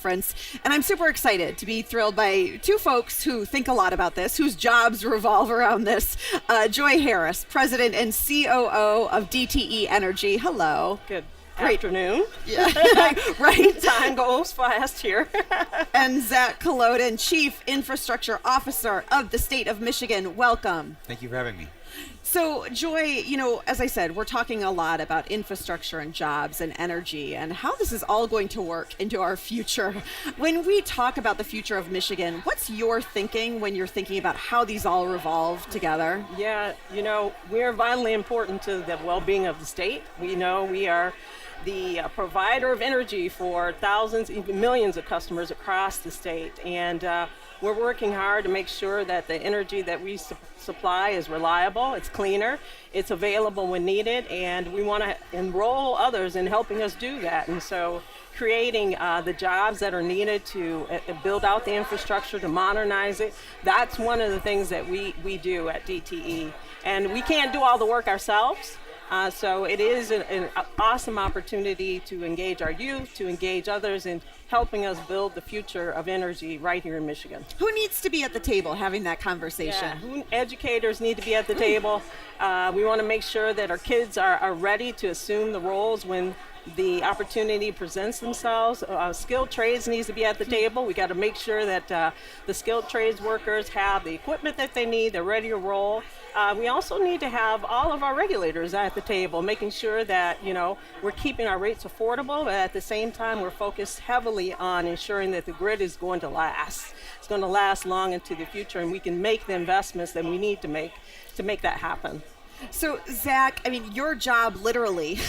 Conference. And I'm super excited to be thrilled by two folks who think a lot about this, whose jobs revolve around this. Joy Harris, President and COO of DTE Energy. Hello. Good Great. afternoon. Yeah, right. Time goes fast here. And Zach Kolodin, Chief Infrastructure Officer of the state of Michigan. Welcome. Thank you for having me. So, Joy, as I said, we're talking a lot about infrastructure and jobs and energy and how this is all going to work into our future. When we talk about the future of Michigan, what's your thinking when you're thinking about how these all revolve together? Yeah, we're vitally important to the well-being of the state. We know we are the provider of energy for thousands, even millions of customers across the state. And we're working hard to make sure that the energy that we supply is reliable, it's cleaner, it's available when needed, and we want to enroll others in helping us do that. And so creating the jobs that are needed to build out the infrastructure, to modernize it, that's one of the things that we do at DTE. And we can't do all the work ourselves. So it is an awesome opportunity to engage our youth, to engage others in helping us build the future of energy right here in Michigan. Who needs to be at the table having that conversation? Yeah, educators need to be at the table. We want to make sure that our kids are ready to assume the roles when the opportunity presents themselves. Skilled trades needs to be at the table. We got to make sure that the skilled trades workers have the equipment that they need, they're ready to roll. We also need to have all of our regulators at the table, making sure that, we're keeping our rates affordable, but at the same time, we're focused heavily on ensuring that the grid is going to last. It's going to last long into the future, and we can make the investments that we need to make that happen. So, Zach, your job literally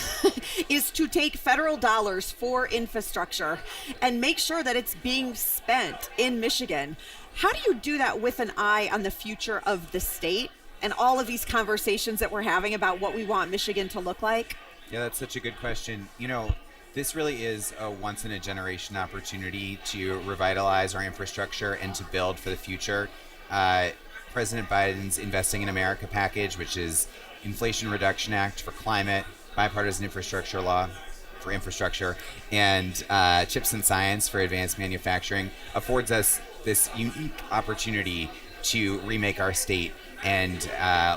is to take federal dollars for infrastructure and make sure that it's being spent in Michigan. How do you do that with an eye on the future of the state and all of these conversations that we're having about what we want Michigan to look like? Yeah, that's such a good question. This really is a once-in-a-generation opportunity to revitalize our infrastructure and to build for the future. President Biden's Investing in America package, which is Inflation Reduction Act for climate, bipartisan infrastructure law for infrastructure, and Chips and Science for advanced manufacturing, affords us this unique opportunity to remake our state and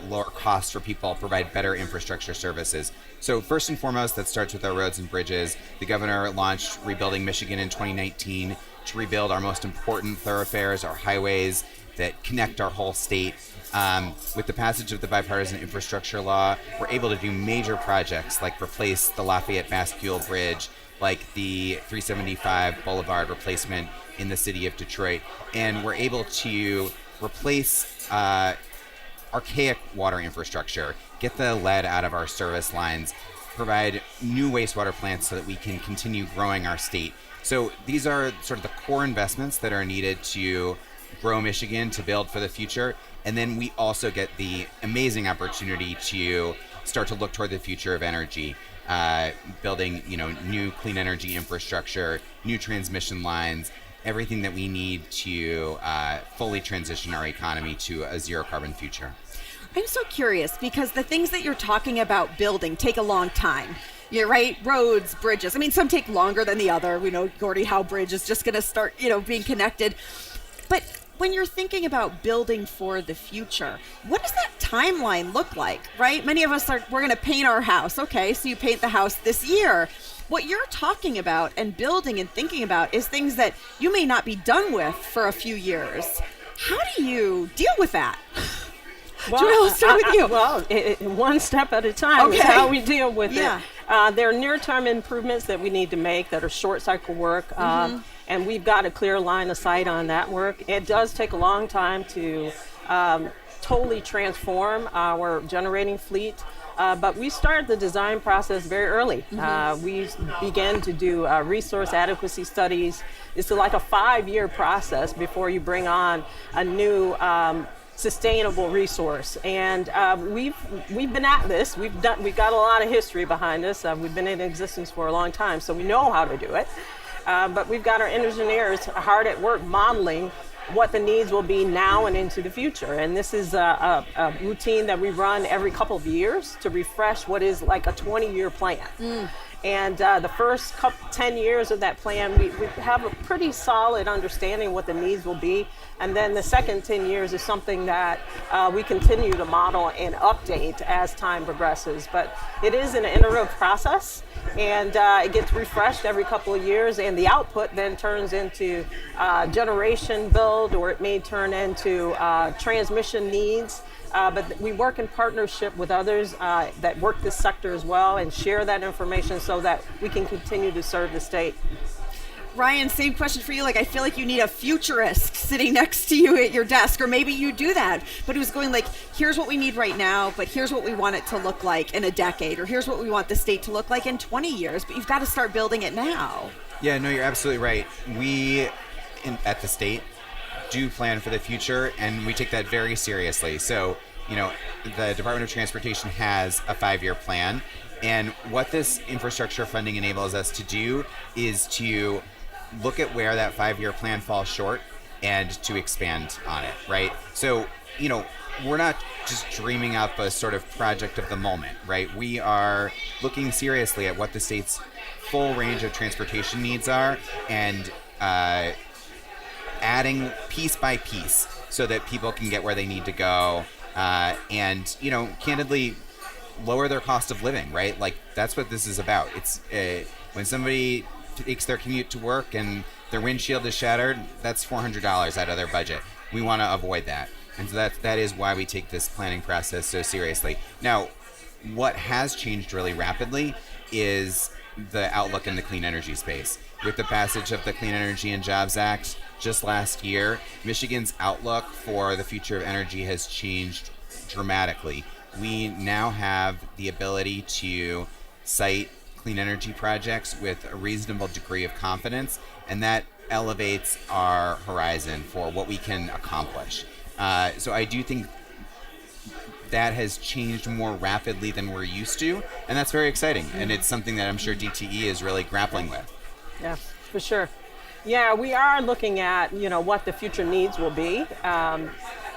lower costs for people, provide better infrastructure services. So first and foremost, that starts with our roads and bridges. The governor launched Rebuilding Michigan in 2019 to rebuild our most important thoroughfares, our highways that connect our whole state. With the passage of the bipartisan infrastructure law, we're able to do major projects like replace the Lafayette Bascule Bridge, like the 375 Boulevard replacement in the city of Detroit. And we're able to replace archaic water infrastructure, get the lead out of our service lines, provide new wastewater plants so that we can continue growing our state. So these are sort of the core investments that are needed to grow Michigan, to build for the future. And then we also get the amazing opportunity to start to look toward the future of energy, building, new clean energy infrastructure, new transmission lines, everything that we need to fully transition our economy to a zero carbon future. I'm so curious because the things that you're talking about building take a long time. You're right, roads, bridges. Some take longer than the other. We know Gordie Howe Bridge is just going to start, being connected. But when you're thinking about building for the future, what does that timeline look like, right? Many of us we're going to paint our house. Okay, so you paint the house this year. What you're talking about and building and thinking about is things that you may not be done with for a few years. How do you deal with that? Well, I'll start with you. One step at a time is how we deal with Yeah. it. There are near-term improvements that we need to make that are short-cycle work, and we've got a clear line of sight on that work. It does take a long time to totally transform our generating fleet, but we started the design process very early. We began to do resource adequacy studies. It's like a 5-year process before you bring on a new sustainable resource, and we've been at this. We've got a lot of history behind us. We've been in existence for a long time, so we know how to do it. But we've got our engineers hard at work modeling what the needs will be now and into the future. And this is a routine that we run every couple of years to refresh what is like a 20-year plan. And the first 10 years of that plan, we have a pretty solid understanding what the needs will be. And then the second 10 years is something that we continue to model and update as time progresses. But it is an iterative process, and it gets refreshed every couple of years, and the output then turns into generation build, or it may turn into transmission needs. But we work in partnership with others that work this sector as well, and share that information so that we can continue to serve the state. Ryan, same question for you. Like, I feel like you need a futurist sitting next to you at your desk, or maybe you do that, but it was going like, here's what we need right now, but here's what we want it to look like in a decade, or here's what we want the state to look like in 20 years, but you've got to start building it now. Yeah, no, you're absolutely right. We, at the state, do plan for the future, and we take that very seriously. So, you know, the Department of Transportation has a 5-year plan, and what this infrastructure funding enables us to do is to look at where that 5-year plan falls short and to expand on it, right? So, you know, we're not just dreaming up a sort of project of the moment, right? We are looking seriously at what the state's full range of transportation needs are, and adding piece by piece so that people can get where they need to go, and, you know, candidly lower their cost of living, right? Like, that's what this is about. It's when somebody takes their commute to work and their windshield is shattered, that's $400 out of their budget. We want to avoid that. And so that is why we take this planning process so seriously. Now, what has changed really rapidly is the outlook in the clean energy space. With the passage of the Clean Energy and Jobs Act just last year, Michigan's outlook for the future of energy has changed dramatically. We now have the ability to cite clean energy projects with a reasonable degree of confidence, and that elevates our horizon for what we can accomplish. So I do think that has changed more rapidly than we're used to, and that's very exciting. And it's something that I'm sure DTE is really grappling with. Yeah, for sure. Yeah, we are looking at, you know, what the future needs will be.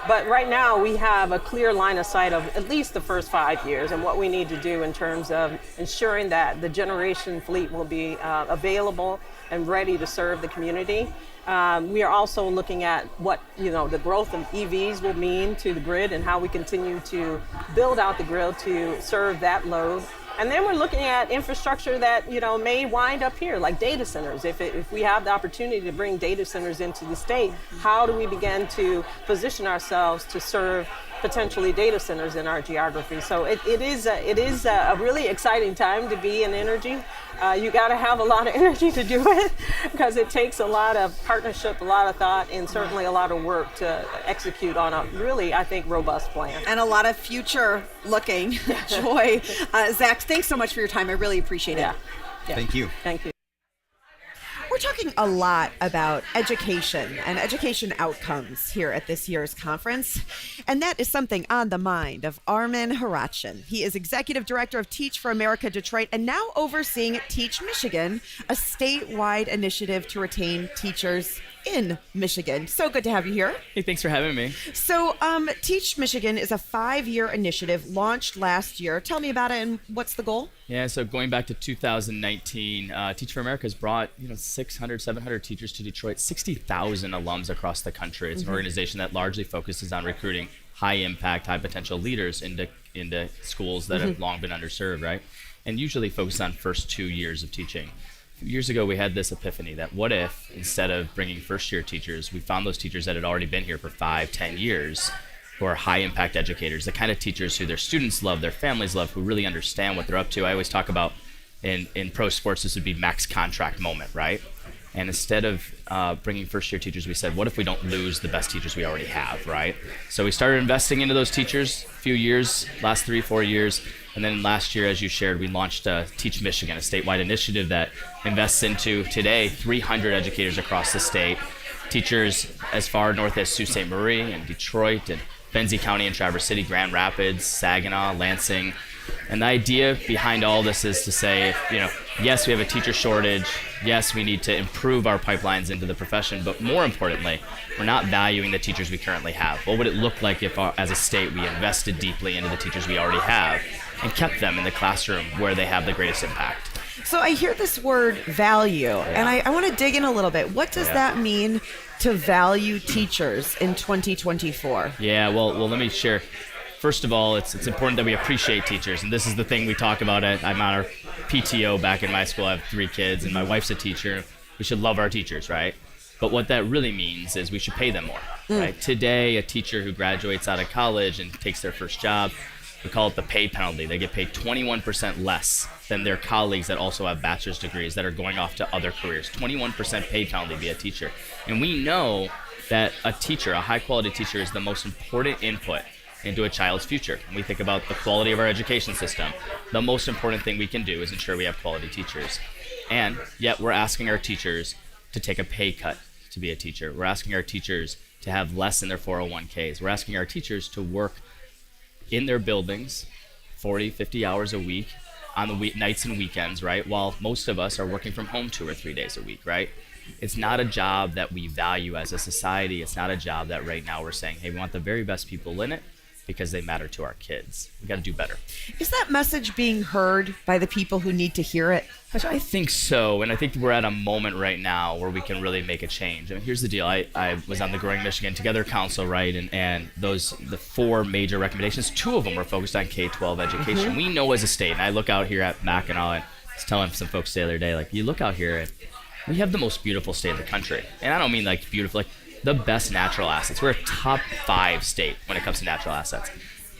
But right now we have a clear line of sight of at least the first 5 years and what we need to do in terms of ensuring that the generation fleet will be available and ready to serve the community. We are also looking at what, you know, the growth of EVs will mean to the grid and how we continue to build out the grid to serve that load. And then we're looking at infrastructure that, you know, may wind up here, like data centers. If we have the opportunity to bring data centers into the state, how do we begin to position ourselves to serve potentially data centers in our geography? So it is a really exciting time to be in energy. You got to have a lot of energy to do it, because it takes a lot of partnership, a lot of thought, and certainly a lot of work to execute on a really, I think, robust plan. And a lot of future looking joy. Zach, thanks so much for your time. I really appreciate it. Yeah. Thank you. Thank you. We're talking a lot about education and education outcomes here at this year's conference, and that is something on the mind of Armin Harachin. He is Executive Director of Teach for America Detroit and now overseeing Teach Michigan, a statewide initiative to retain teachers in Michigan. So good to have you here. Hey, thanks for having me. So Teach Michigan is a 5-year initiative launched last year. Tell me about it and what's the goal? Yeah, so going back to 2019, Teach for America has brought 600, 700 teachers to Detroit, 60,000 alums across the country. It's an organization that largely focuses on recruiting high impact, high potential leaders into schools that have long been underserved, right? And usually focus on first 2 years of teaching. Years ago, we had this epiphany that what if, instead of bringing first-year teachers, we found those teachers that had already been here for 5, 10 years, who are high-impact educators, the kind of teachers who their students love, their families love, who really understand what they're up to. I always talk about, in pro sports, this would be max contract moment, right? And instead of bringing first-year teachers, we said, what if we don't lose the best teachers we already have, right? So we started investing into those teachers a few years, last 3-4 years. And then last year, as you shared, we launched Teach Michigan, a statewide initiative that invests into, today, 300 educators across the state. Teachers as far north as Sault Ste. Marie and Detroit and Benzie County and Traverse City, Grand Rapids, Saginaw, Lansing. And the idea behind all this is to say, yes, we have a teacher shortage. Yes, we need to improve our pipelines into the profession. But more importantly, we're not valuing the teachers we currently have. What would it look like if, as a state, we invested deeply into the teachers we already have and kept them in the classroom where they have the greatest impact? So I hear this word value, and I want to dig in a little bit. What does that mean to value teachers in 2024? Yeah, well, let me share. First of all, it's important that we appreciate teachers, and this is the thing we talk about. I'm on our PTO back in my school. I have 3 kids, and my wife's a teacher. We should love our teachers, right? But what that really means is we should pay them more, right? Today, a teacher who graduates out of college and takes their first job, we call it the pay penalty. They get paid 21% less than their colleagues that also have bachelor's degrees that are going off to other careers. 21% pay penalty to be a teacher. And we know that a teacher, a high-quality teacher, is the most important input into a child's future. When we think about the quality of our education system, the most important thing we can do is ensure we have quality teachers. And yet we're asking our teachers to take a pay cut to be a teacher. We're asking our teachers to have less in their 401ks. We're asking our teachers to work in their buildings 40, 50 hours a week on the nights and weekends, right? While most of us are working from home 2 or 3 days a week, right? It's not a job that we value as a society. It's not a job that right now we're saying, hey, we want the very best people in it because they matter to our kids. We got to do better. Is that message being heard by the people who need to hear it? I think so, and I think we're at a moment right now where we can really make a change. I mean, here's the deal. I was on the Growing Michigan Together Council, right, and the 4 major recommendations, 2 of them were focused on K-12 education. We know as a state, and I look out here at Mackinac, and I was telling some folks the other day, like, you look out here, and we have the most beautiful state in the country. And I don't mean like beautiful, like the best natural assets. We're a top 5 state when it comes to natural assets.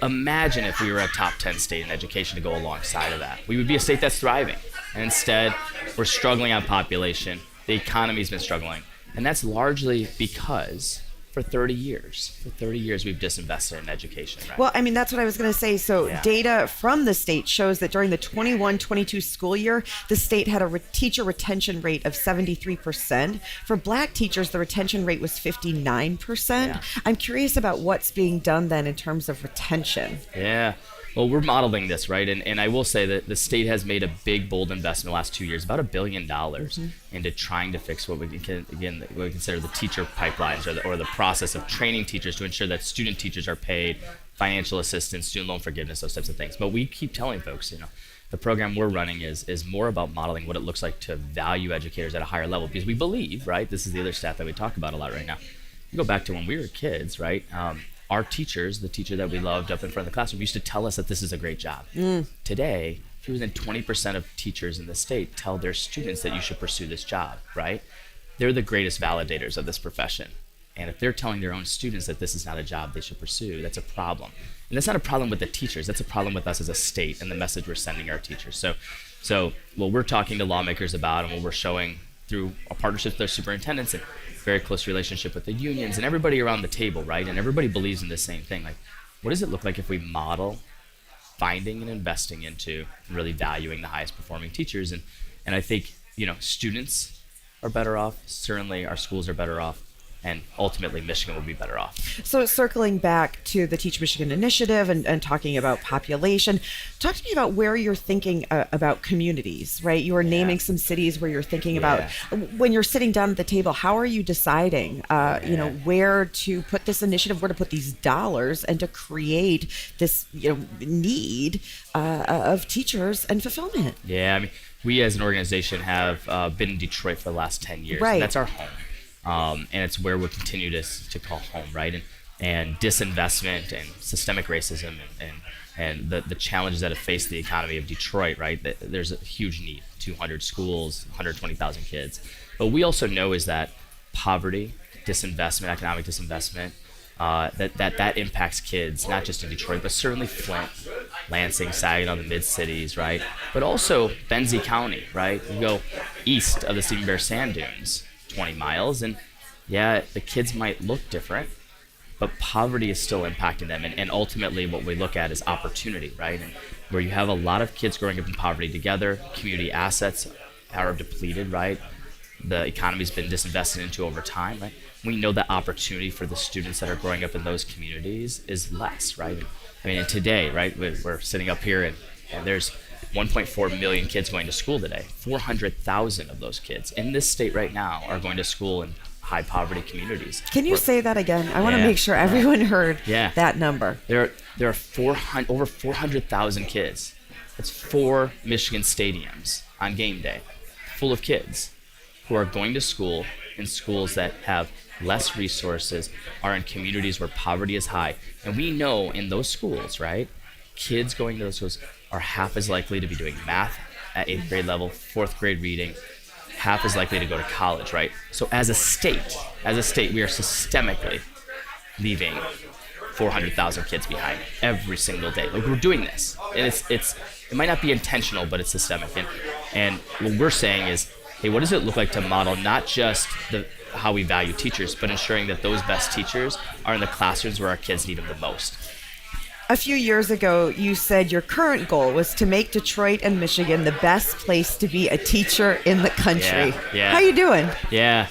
Imagine if we were a top 10 state in education to go alongside of that. We would be a state that's thriving. And instead, we're struggling on population. The economy's been struggling. And that's largely because for 30 years we've disinvested in education, right? Well, I mean, that's what I was going to say. So data from the state shows that during the 21-22 school year, the state had a teacher retention rate of 73%. For Black teachers, the retention rate was 59%. Yeah. I'm curious about what's being done then in terms of retention. Yeah. Well, we're modeling this, right? And I will say that the state has made a big, bold investment in the last 2 years, about $1 billion into trying to fix what we consider the teacher pipelines or the process of training teachers to ensure that student teachers are paid, financial assistance, student loan forgiveness, those types of things. But we keep telling folks, the program we're running is more about modeling what it looks like to value educators at a higher level, because we believe, right? This is the other stat that we talk about a lot right now. You go back to when we were kids, right? Our teachers, the teacher that we loved up in front of the classroom, used to tell us that this is a great job. Today, fewer than 20% of teachers in the state tell their students that you should pursue this job, right? They're the greatest validators of this profession. And if they're telling their own students that this is not a job they should pursue, that's a problem. And that's not a problem with the teachers, that's a problem with us as a state and the message we're sending our teachers. So what we're talking to lawmakers about and what we're showing through our partnerships with their superintendents and very close relationship with the unions and everybody around the table, right? And everybody believes in the same thing. Like, what does it look like if we model finding and investing into and really valuing the highest performing teachers? And I think, students are better off. Certainly our schools are better off. And ultimately, Michigan will be better off. So circling back to the Teach Michigan initiative and talking about population, talk to me about where you're thinking about communities, right? You are naming some cities where you're thinking about, when you're sitting down at the table, how are you deciding, where to put this initiative, where to put these dollars, and to create this, need of teachers and fulfillment? Yeah, I mean, we as an organization have been in Detroit for the last 10 years. Right. And that's our home. And it's where we'll continue to call home, right? And disinvestment and systemic racism and the challenges that have faced the economy of Detroit, right? There's a huge need, 200 schools, 120,000 kids. But we also know is that poverty, disinvestment, economic disinvestment, that impacts kids, not just in Detroit, but certainly Flint, Lansing, Saginaw, the mid-cities, right? But also Benzie County, right? You go east of the Stephen Bear Sand Dunes, 20 miles, and the kids might look different, but poverty is still impacting them. And ultimately what we look at is opportunity, right? And where you have a lot of kids growing up in poverty together, community assets are depleted, right? The economy's been disinvested into over time, right? We know that opportunity for the students that are growing up in those communities is less, right? I mean, and today, right, we're sitting up here and there's 1.4 million kids going to school today. 400,000 of those kids in this state right now are going to school in high poverty communities. Can you say that again? I want to Yeah. make sure everyone heard Yeah. that number. There are over 400,000 kids. That's 4 Michigan stadiums on game day, full of kids who are going to school in schools that have less resources, are in communities where poverty is high. And we know in those schools, right, kids going to those schools are half as likely to be doing math at 8th grade level, 4th grade reading, half as likely to go to college, right? So as a state, we are systemically leaving 400,000 kids behind every single day. Like, we're doing this, and it might not be intentional, but it's systemic. And what we're saying is, hey, what does it look like to model not just how we value teachers, but ensuring that those best teachers are in the classrooms where our kids need them the most? A few years ago, you said your current goal was to make Detroit and Michigan the best place to be a teacher in the country. Yeah. How you doing? Yeah.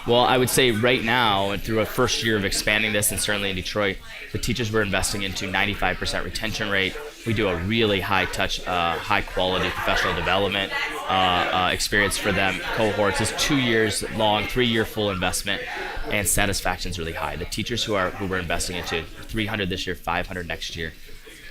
Well, I would say right now, and through a first year of expanding this, and certainly in Detroit, the teachers we're investing into 95% retention rate. We do a really high-touch, high-quality professional development experience for them. Cohorts is 2 years long, 3-year full investment, and satisfaction is really high. The teachers who we're investing into, 300 this year, 500 next year,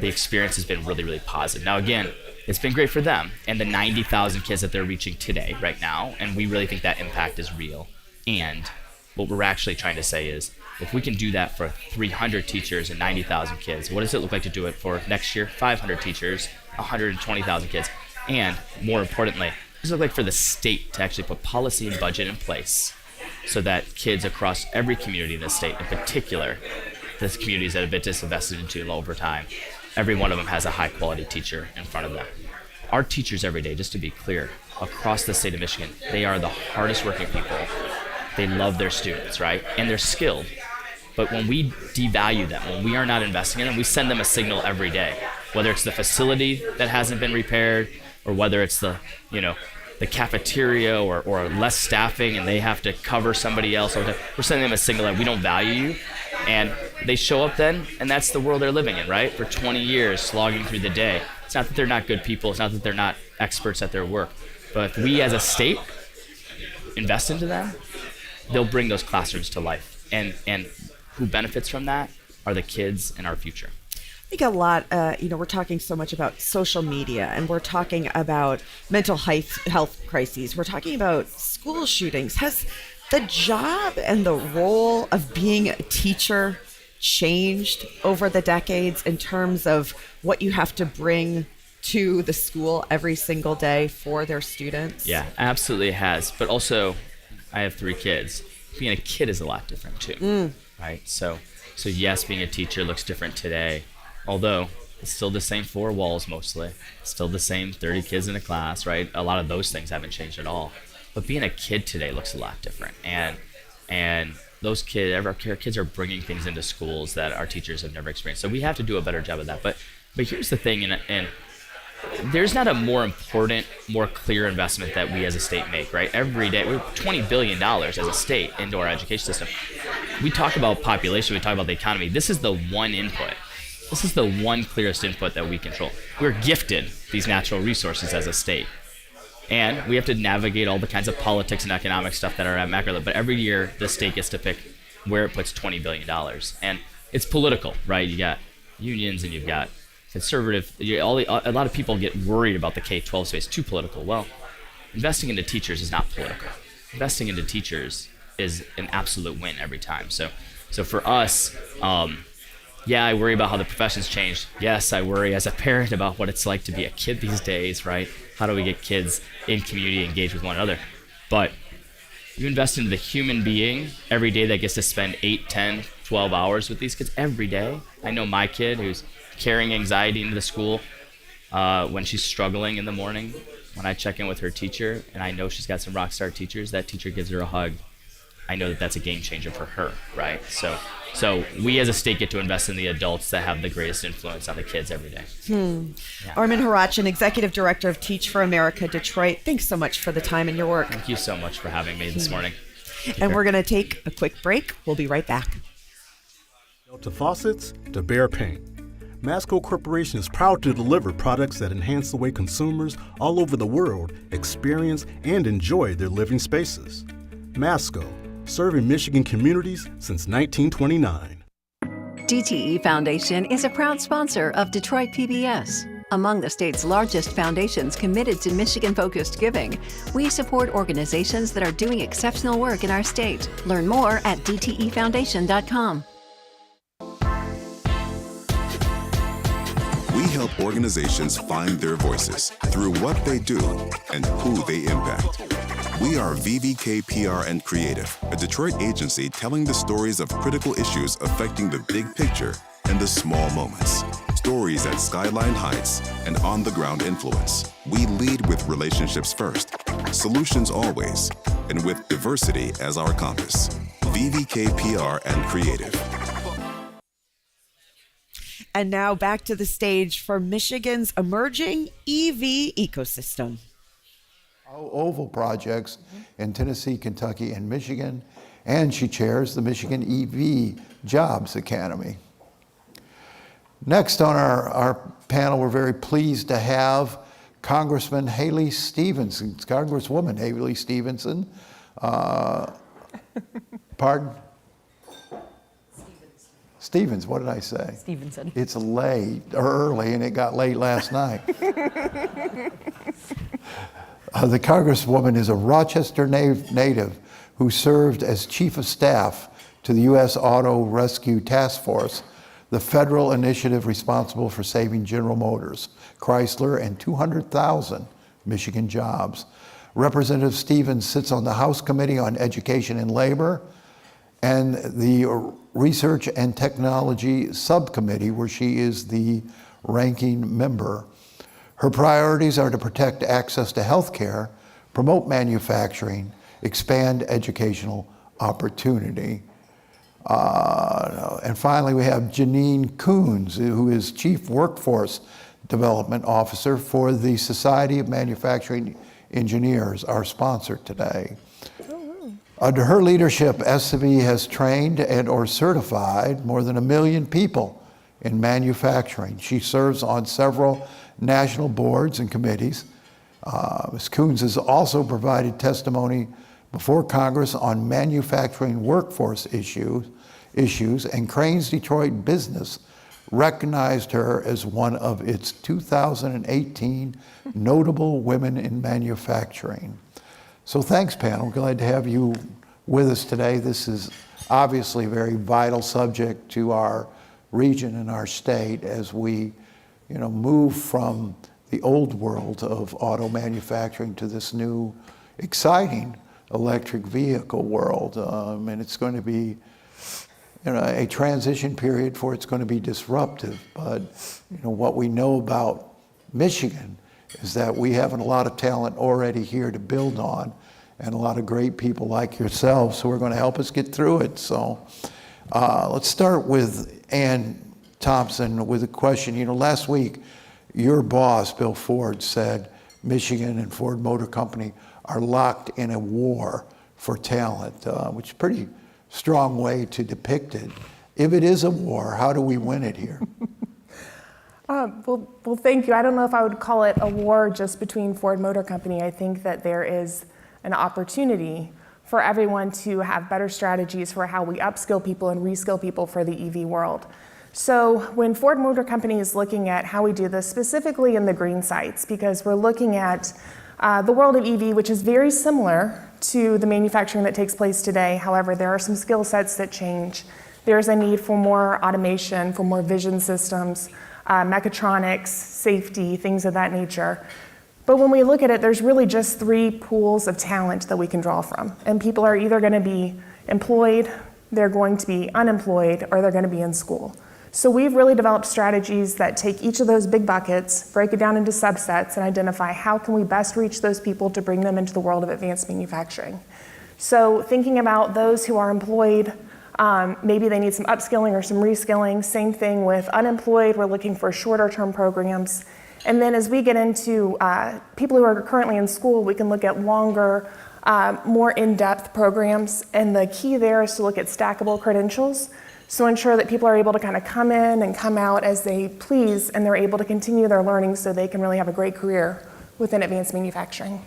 the experience has been really, really positive. Now, again, it's been great for them and the 90,000 kids that they're reaching today, right now, and we really think that impact is real. And what we're actually trying to say is, if we can do that for 300 teachers and 90,000 kids, what does it look like to do it for next year, 500 teachers, 120,000 kids? And more importantly, what does it look like for the state to actually put policy and budget in place so that kids across every community in the state, in particular, the communities that have been disinvested into over time, every one of them has a high quality teacher in front of them. Our teachers every day, just to be clear, across the state of Michigan, they are the hardest working people. They love their students, right? And they're skilled. But when we devalue them, when we are not investing in them, we send them a signal every day. Whether it's the facility that hasn't been repaired, or whether it's the cafeteria or less staffing and they have to cover somebody else. We're sending them a signal that we don't value you. And they show up then, and that's the world they're living in, right? For 20 years, slogging through the day. It's not that they're not good people. It's not that they're not experts at their work. But if we as a state invest into them, they'll bring those classrooms to life. And who benefits from that are the kids and our future. I think a lot, we're talking so much about social media, and we're talking about mental health crises. We're talking about school shootings. Has the job and the role of being a teacher changed over the decades in terms of what you have to bring to the school every single day for their students? Yeah, absolutely has. But also, I have 3 kids. Being a kid is a lot different too, right? So yes, being a teacher looks different today, although it's still the same 4 walls mostly, still the same 30 kids in a class, right? A lot of those things haven't changed at all. But being a kid today looks a lot different, and those kids, our kids are bringing things into schools that our teachers have never experienced. So we have to do a better job of that. But here's the thing, and there's not a more important, more clear investment that we as a state make, right? Every day, we're $20 billion as a state into our education system. We talk about population, we talk about the economy. This is the one input. This is the one clearest input that we control. We're gifted these natural resources as a state. And we have to navigate all the kinds of politics and economic stuff that are at macro level. But every year, the state gets to pick where it puts $20 billion. And it's political, right? You got unions and you've got conservative. A lot of people get worried about the K-12 space, too political. Well, investing into teachers is not political. Investing into teachers is an absolute win every time. So for us, yeah, I worry about how the profession's changed. Yes, I worry as a parent about what it's like to be a kid these days, right? How do we get kids in community engaged with one another? But you invest into the human being every day that gets to spend 8, 10, 12 hours with these kids every day. I know my kid who's carrying anxiety into the school when she's struggling in the morning. When I check in with her teacher and I know she's got some rock star teachers, that teacher gives her a hug. I know that that's a game changer for her, right? So we as a state get to invest in the adults that have the greatest influence on the kids every day. Yeah. Armin Harachin, Executive Director of Teach for America Detroit. Thanks so much for the time and your work. Thank you so much for having me this morning. And we're going to take a quick break. We'll be right back. To faucets, to Behr paint. Masco Corporation is proud to deliver products that enhance the way consumers all over the world experience and enjoy their living spaces. Masco, serving Michigan communities since 1929. DTE Foundation is a proud sponsor of Detroit PBS. Among the state's largest foundations committed to Michigan-focused giving, we support organizations that are doing exceptional work in our state. Learn more at dtefoundation.com. We help organizations find their voices through what they do and who they impact. We are VVK PR and Creative, a Detroit agency telling the stories of critical issues affecting the big picture and the small moments. Stories at Skyline Heights and on-the-ground influence. We lead with relationships first, solutions always, and with diversity as our compass. VVK PR and Creative. And now back to the stage for Michigan's emerging EV ecosystem. Oval projects in Tennessee, Kentucky, and Michigan, and she chairs the Michigan EV Jobs Academy. Next on our panel, we're very pleased to have Congresswoman Haley Stevenson. Pardon? Stevens, what did I say? Stevenson. It's late, or early, and it got late last night. The Congresswoman is a Rochester native who served as Chief of Staff to the U.S. Auto Rescue Task Force, the federal initiative responsible for saving General Motors, Chrysler, and 200,000 Michigan jobs. Representative Stevens sits on the House Committee on Education and Labor and the Research and Technology Subcommittee, where she is the ranking member. Her priorities are to protect access to health care, promote manufacturing, expand educational opportunity. And finally, we have Janine Coons, who is Chief Workforce Development Officer for the Society of Manufacturing Engineers, our sponsor today. Under her leadership, SCB has trained and or certified more than 1 million people in manufacturing. She serves on several national boards and committees. Ms. Coons has also provided testimony before Congress on manufacturing workforce issues, and Crain's Detroit Business recognized her as one of its 2018 Notable Women in Manufacturing. So thanks, panel. Glad to have you with us today. This is obviously a very vital subject to our region and our state as we, move from the old world of auto manufacturing to this new, exciting electric vehicle world. And it's going to be a transition period for it's going to be disruptive. But what we know about Michigan is that we have a lot of talent already here to build on, and a lot of great people like yourselves who are going to help us get through it. So let's start with Ann Thompson with a question. Last week, your boss, Bill Ford, said Michigan and Ford Motor Company are locked in a war for talent, which is a pretty strong way to depict it. If it is a war, how do we win it here? Well, thank you. I don't know if I would call it a war just between Ford Motor Company. I think that there is an opportunity for everyone to have better strategies for how we upskill people and reskill people for the EV world. So when Ford Motor Company is looking at how we do this, specifically in the green sites, because we're looking at the world of EV, which is very similar to the manufacturing that takes place today. However, there are some skill sets that change. There's a need for more automation, for more vision systems, mechatronics, safety, things of that nature. But when we look at it, there's really just 3 pools of talent that we can draw from. And people are either going to be employed, they're going to be unemployed, or they're going to be in school. So we've really developed strategies that take each of those big buckets, break it down into subsets, and identify how can we best reach those people to bring them into the world of advanced manufacturing. So thinking about those who are employed, maybe they need some upskilling or some reskilling. Same thing with unemployed, we're looking for shorter term programs. And then as we get into people who are currently in school, we can look at longer, more in-depth programs. And the key there is to look at stackable credentials. So ensure that people are able to kind of come in and come out as they please, and they're able to continue their learning so they can really have a great career within advanced manufacturing.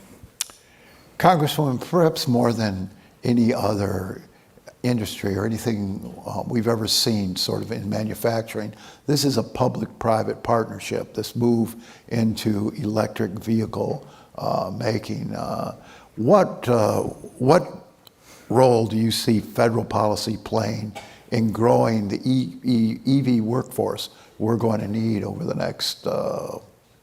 Congresswoman, perhaps more than any other industry or anything we've ever seen sort of in manufacturing, this is a public-private partnership, this move into electric vehicle making. What role do you see federal policy playing in growing the EV workforce we're going to need over the next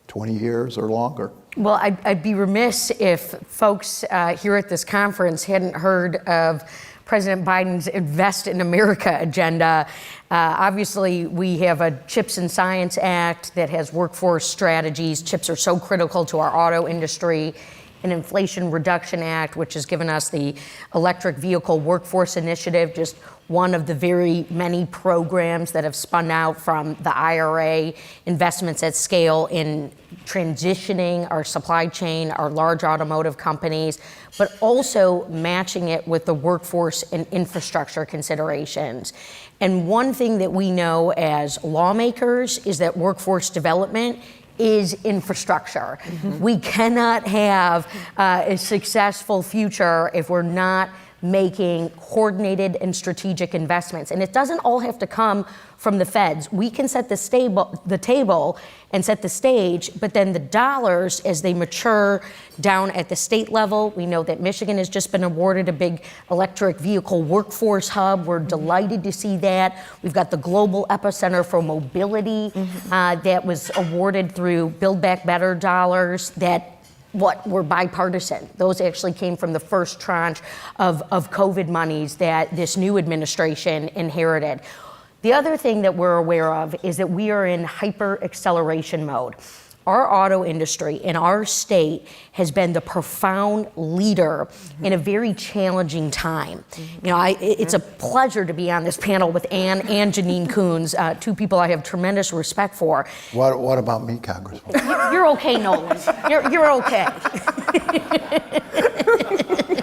20 years or longer? Well, I'd be remiss if folks here at this conference hadn't heard of President Biden's Invest in America agenda. Obviously, we have a Chips and Science Act that has workforce strategies. Chips are so critical to our auto industry. An Inflation Reduction Act, which has given us the Electric Vehicle Workforce Initiative, just one of the very many programs that have spun out from the IRA, investments at scale in transitioning our supply chain, our large automotive companies, but also matching it with the workforce and infrastructure considerations. And one thing that we know as lawmakers is that workforce development is infrastructure. We cannot have a successful future if we're not making coordinated and strategic investments. And it doesn't all have to come from the feds. We can set the table and set the stage, but then the dollars, as they mature down at the state level, we know that Michigan has just been awarded a big electric vehicle workforce hub. We're delighted to see that. We've got the Global Epicenter for Mobility that was awarded through Build Back Better dollars that were bipartisan. Those actually came from the first tranche of COVID monies that this new administration inherited. The other thing that we're aware of is that we are in hyper acceleration mode. Our auto industry in our state has been the profound leader in a very challenging time. You know, it's a pleasure to be on this panel with Ann and Janine Coons, two people I have tremendous respect for. What about me, Congressman? You're okay, Nolan. You're okay.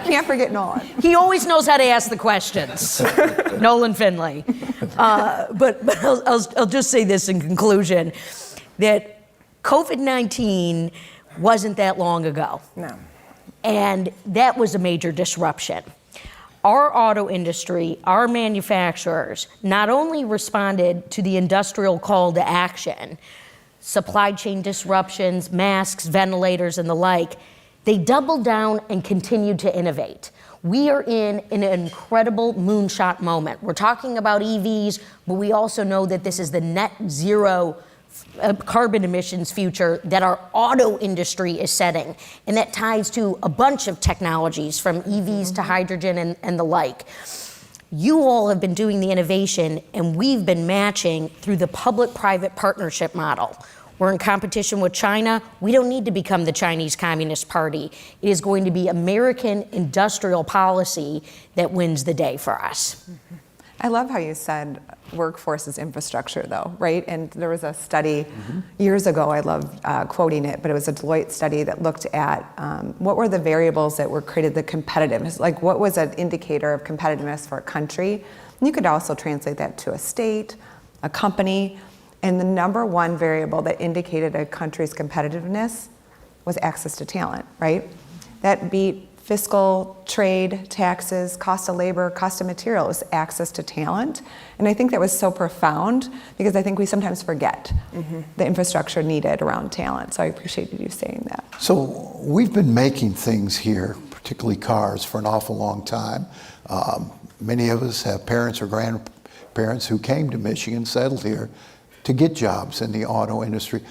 Can't forget Nolan. He always knows how to ask the questions. Nolan Finley. But I'll just say this in conclusion, that COVID-19 wasn't that long ago. No. And that was a major disruption. Our auto industry, our manufacturers, not only responded to the industrial call to action, supply chain disruptions, masks, ventilators, and the like, they doubled down and continued to innovate. We are in an incredible moonshot moment. We're talking about EVs, but we also know that this is the net zero carbon emissions future that our auto industry is setting. And that ties to a bunch of technologies from EVs to hydrogen and the like. You all have been doing the innovation, and we've been matching through the public-private partnership model. We're in competition with China. We don't need to become the Chinese Communist Party. It is going to be American industrial policy that wins the day for us. I love how you said workforce is infrastructure, though, right? And there was a study years ago, I love quoting it, but it was a Deloitte study that looked at what were the variables that were created the competitiveness, like what was an indicator of competitiveness for a country. And you could also translate that to a state, a company, and the number one variable that indicated a country's competitiveness was access to talent, right? That beat fiscal, trade, taxes, cost of labor, cost of materials, access to talent. And I think that was so profound because I think we sometimes forget the infrastructure needed around talent. So I appreciated you saying that. So we've been making things here, particularly cars, for an awful long time. Many of us have parents or grandparents who came to Michigan, settled here to get jobs in the auto industry.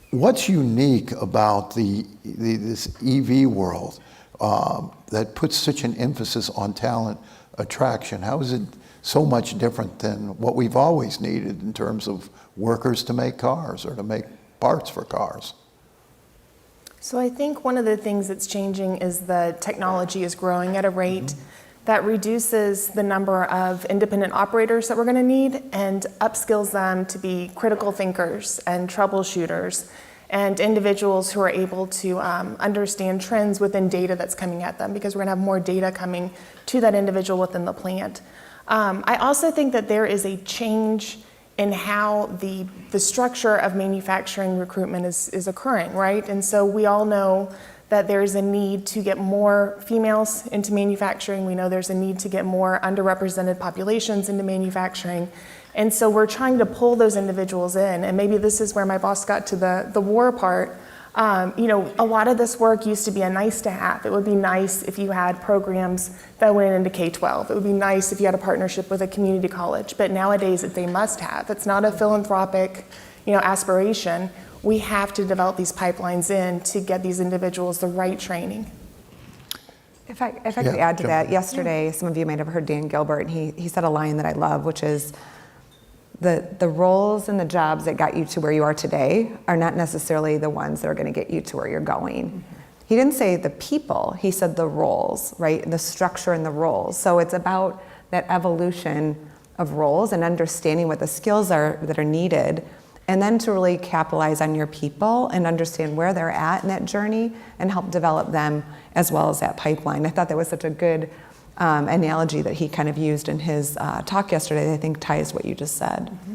What's unique about this EV world that puts such an emphasis on talent attraction? How is it so much different than what we've always needed in terms of workers to make cars or to make parts for cars? So I think one of the things that's changing is the technology is growing at a rate that reduces the number of independent operators that we're going to need and upskills them to be critical thinkers and troubleshooters. and individuals who are able to understand trends within data that's coming at them, because we're going to have more data coming to that individual within the plant. I also think that there is a change in how the structure of manufacturing recruitment is occurring, right? And so we all know that there's a need to get more females into manufacturing. We know there's a need to get more underrepresented populations into manufacturing. And so we're trying to pull those individuals in. And maybe this is where my boss got to the war part. You know, a lot of this work used to be a nice to have. It would be nice if you had programs that went into K-12. It would be nice if you had a partnership with a community college. But nowadays it's a must have. It's not a philanthropic, aspiration. We have to develop these pipelines in to get these individuals the right training. If I could add to that, yesterday, some of you might have heard Dan Gilbert, and he said a line that I love, which is, the roles and the jobs that got you to where you are today are not necessarily the ones that are going to get you to where you're going. Mm-hmm. He didn't say the people, he said the roles, right? The structure and the roles. So it's about that evolution of roles and understanding what the skills are that are needed, and then to really capitalize on your people and understand where they're at in that journey and help develop them as well as that pipeline. I thought that was such a good analogy that he kind of used in his talk yesterday that I think ties what you just said. Mm-hmm.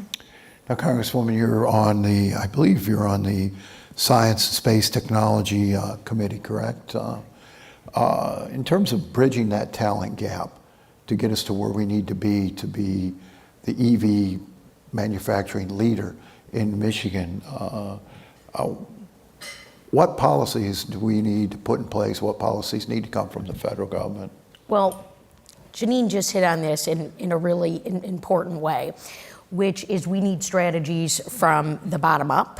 Now, Congresswoman, I believe you're on the Science and Space Technology Committee, correct? In terms of bridging that talent gap to get us to where we need to be the EV manufacturing leader in Michigan, what policies do we need to put in place? What policies need to come from the federal government? Well, Janine just hit on this in a really important way, which is we need strategies from the bottom up.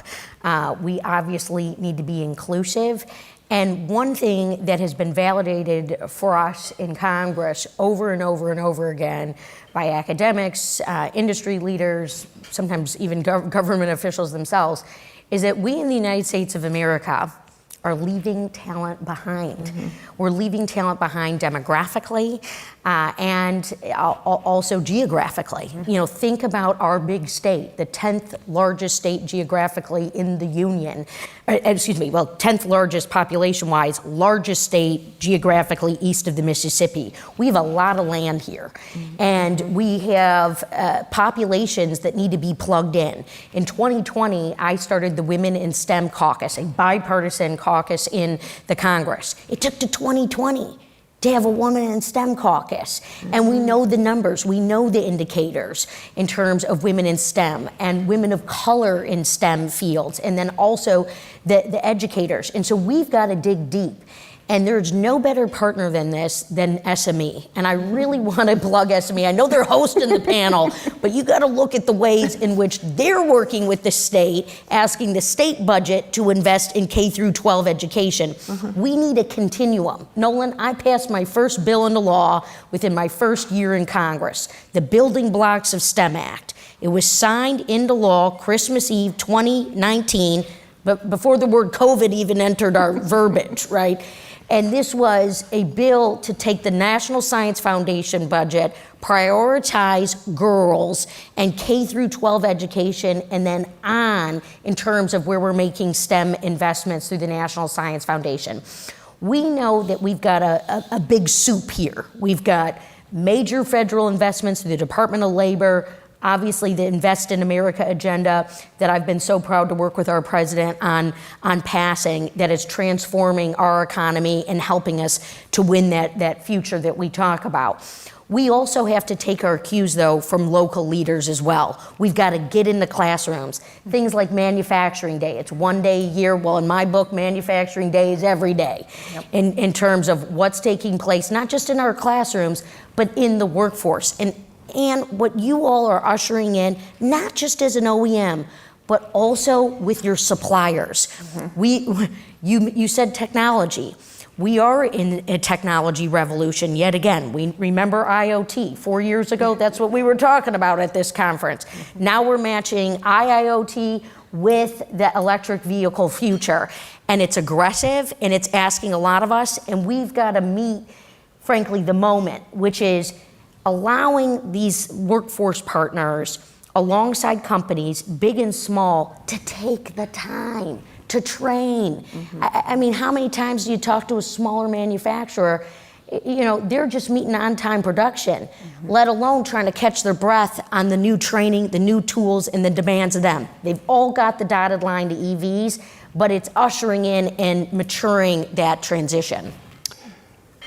We obviously need to be inclusive. And one thing that has been validated for us in Congress over and over and over again by academics, industry leaders, sometimes even government officials themselves, is that we in the United States of America are leaving talent behind. Mm-hmm. We're leaving talent behind demographically and also geographically. Mm-hmm. Think about our big state, the 10th largest state geographically in the Union. 10th largest population-wise, largest state geographically east of the Mississippi. We have a lot of land here. Mm-hmm. And we have populations that need to be plugged in. In 2020, I started the Women in STEM Caucus, a bipartisan caucus in the Congress. It took to 2020 to have a Women in STEM caucus. Mm-hmm. And we know the numbers, we know the indicators in terms of women in STEM and women of color in STEM fields, and then also the educators. And so we've got to dig deep. And there's no better partner than SME. And I really want to plug SME. I know they're hosting the panel, but you got to look at the ways in which they're working with the state, asking the state budget to invest in K through 12 education. Mm-hmm. We need a continuum. Nolan, I passed my first bill into law within my first year in Congress, the Building Blocks of STEM Act. It was signed into law Christmas Eve 2019, but before the word COVID even entered our verbiage, right? And this was a bill to take the National Science Foundation budget, prioritize girls and K through 12 education, and then on in terms of where we're making STEM investments through the National Science Foundation. We know that we've got a big soup here. We've got major federal investments through the Department of Labor, obviously the Invest in America agenda that I've been so proud to work with our president on passing, that is transforming our economy and helping us to win that future that we talk about. We also have to take our cues, though, from local leaders as well. We've got to get in the classrooms. Things like Manufacturing Day. It's one day a year. Well, in my book, Manufacturing Day is every day. Yep. In terms of what's taking place, not just in our classrooms, but in the workforce. And what you all are ushering in, not just as an OEM, but also with your suppliers. Mm-hmm. You said technology. We are in a technology revolution yet again. We remember IoT. 4 years ago, that's what we were talking about at this conference. Mm-hmm. Now we're matching IIoT with the electric vehicle future. And it's aggressive, and it's asking a lot of us, and we've got to meet, frankly, the moment, which is allowing these workforce partners alongside companies, big and small, to take the time to train. I mean, how many times do you talk to a smaller manufacturer? You know, they're just meeting on-time production, let alone trying to catch their breath on the new training, the new tools, and the demands of them. They've all got the dotted line to EVs, but it's ushering in and maturing that transition.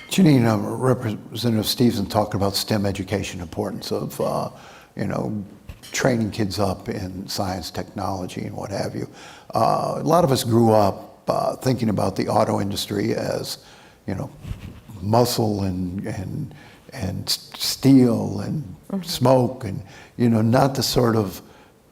Janine, Representative Stevenson talking about STEM education, importance of, training kids up in science, technology, and what have you. A lot of us grew up thinking about the auto industry as, muscle and steel and smoke and, not the sort of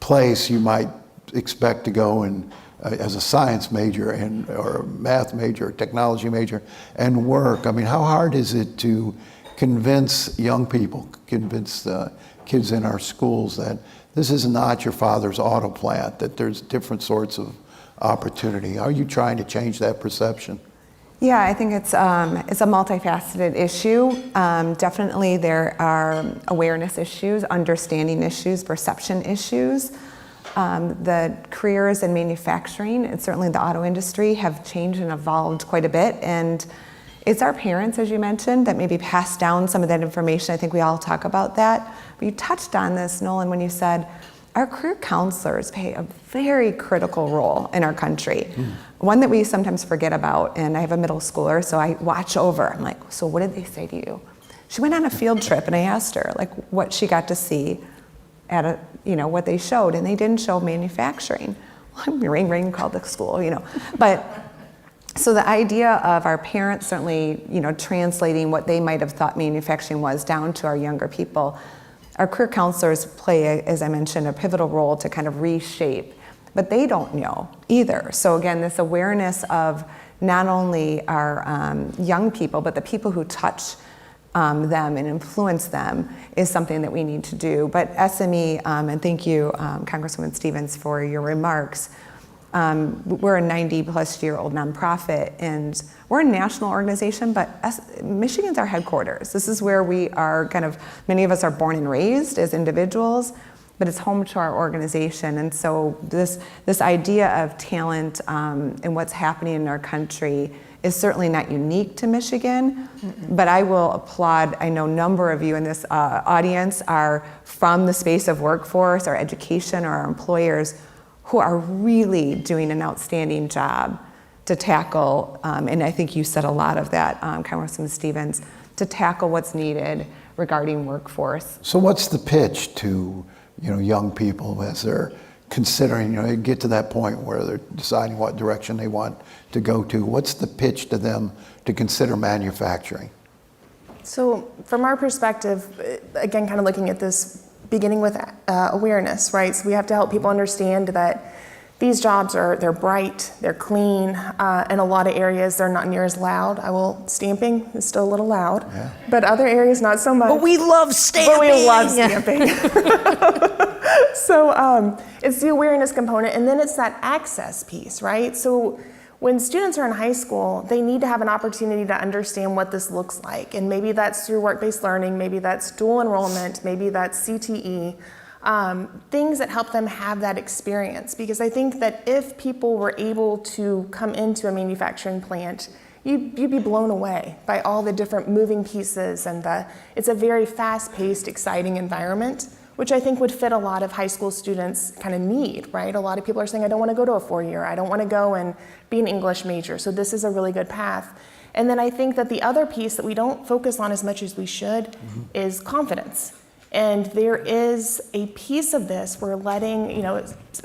place you might expect to go and as a science major or a math major, or technology major, and work. I mean, how hard is it to convince young people, convince the kids in our schools that this is not your father's auto plant, that there's different sorts of opportunity? Are you trying to change that perception? Yeah, I think it's a multifaceted issue. Definitely there are awareness issues, understanding issues, perception issues. The careers in manufacturing and certainly the auto industry have changed and evolved quite a bit. And it's our parents, as you mentioned, that maybe pass down some of that information. I think we all talk about that. But you touched on this, Nolan, when you said our career counselors play a very critical role in our country. One that we sometimes forget about, and I have a middle schooler, so I watch over. I'm like, so what did they say to you? She went on a field trip, and I asked her, like, what she got to see at what they showed, and they didn't show manufacturing. Ring, ring, called the school, But, so the idea of our parents certainly, translating what they might have thought manufacturing was down to our younger people. Our career counselors play, as I mentioned, a pivotal role to kind of reshape, but they don't know either. So again, this awareness of not only our young people, but the people who touch them and influence them is something that we need to do. But SME, and thank you, Congresswoman Stevens, for your remarks. We're a 90-plus-year-old nonprofit, and we're a national organization, but Michigan's our headquarters. This is where we are many of us are born and raised as individuals, but it's home to our organization. And so this idea of talent and what's happening in our country is certainly not unique to Michigan, but I will applaud. I know a number of you in this audience are from the space of workforce or education or our employers who are really doing an outstanding job to tackle, and I think you said a lot of that, Congresswoman Stevens, to tackle what's needed regarding workforce. So what's the pitch to young people as they're considering, get to that point where they're deciding what direction they want to go to? What's the pitch to them to consider manufacturing? So from our perspective, again, kind of looking at this, beginning with awareness, right? So we have to help people understand that these jobs they're bright, they're clean, in a lot of areas they're not near as loud. Stamping is still a little loud, but other areas not so much. But we love stamping. But we love stamping. So it's the awareness component, and then it's that access piece, right? So when students are in high school, they need to have an opportunity to understand what this looks like. And maybe that's through work-based learning, maybe that's dual enrollment, maybe that's CTE, things that help them have that experience. Because I think that if people were able to come into a manufacturing plant, you'd be blown away by all the different moving pieces, and it's a very fast-paced, exciting environment, which I think would fit a lot of high school students' kind of need, right? A lot of people are saying, I don't want to go to a 4-year, I don't want to go and be an English major, so this is a really good path. And then I think that the other piece that we don't focus on as much as we should is confidence. And there is a piece of this where letting,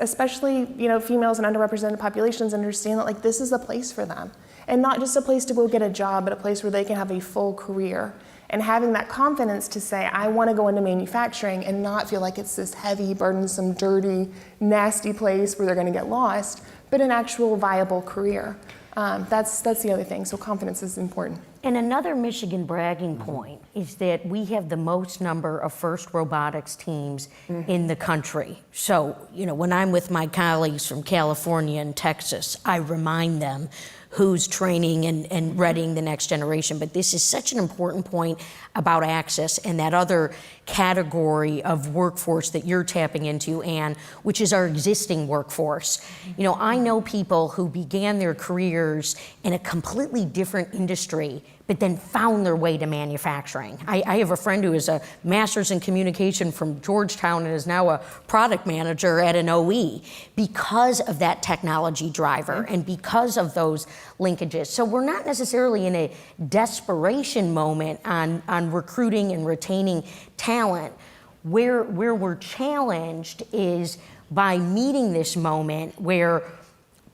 especially, females and underrepresented populations understand that this is a place for them. And not just a place to go get a job, but a place where they can have a full career. And having that confidence to say, I want to go into manufacturing and not feel like it's this heavy, burdensome, dirty, nasty place where they're going to get lost, but an actual viable career. That's the other thing. So confidence is important. And another Michigan bragging point is that we have the most number of FIRST robotics teams in the country. So, when I'm with my colleagues from California and Texas, I remind them, who's training and readying the next generation. But this is such an important point about access and that other category of workforce that you're tapping into, Anne, which is our existing workforce. You know, I know people who began their careers in a completely different industry, but then found their way to manufacturing. I have a friend who is a master's in communication from Georgetown and is now a product manager at an OE because of that technology driver and because of those linkages. So we're not necessarily in a desperation moment on recruiting and retaining talent. Where we're challenged is by meeting this moment where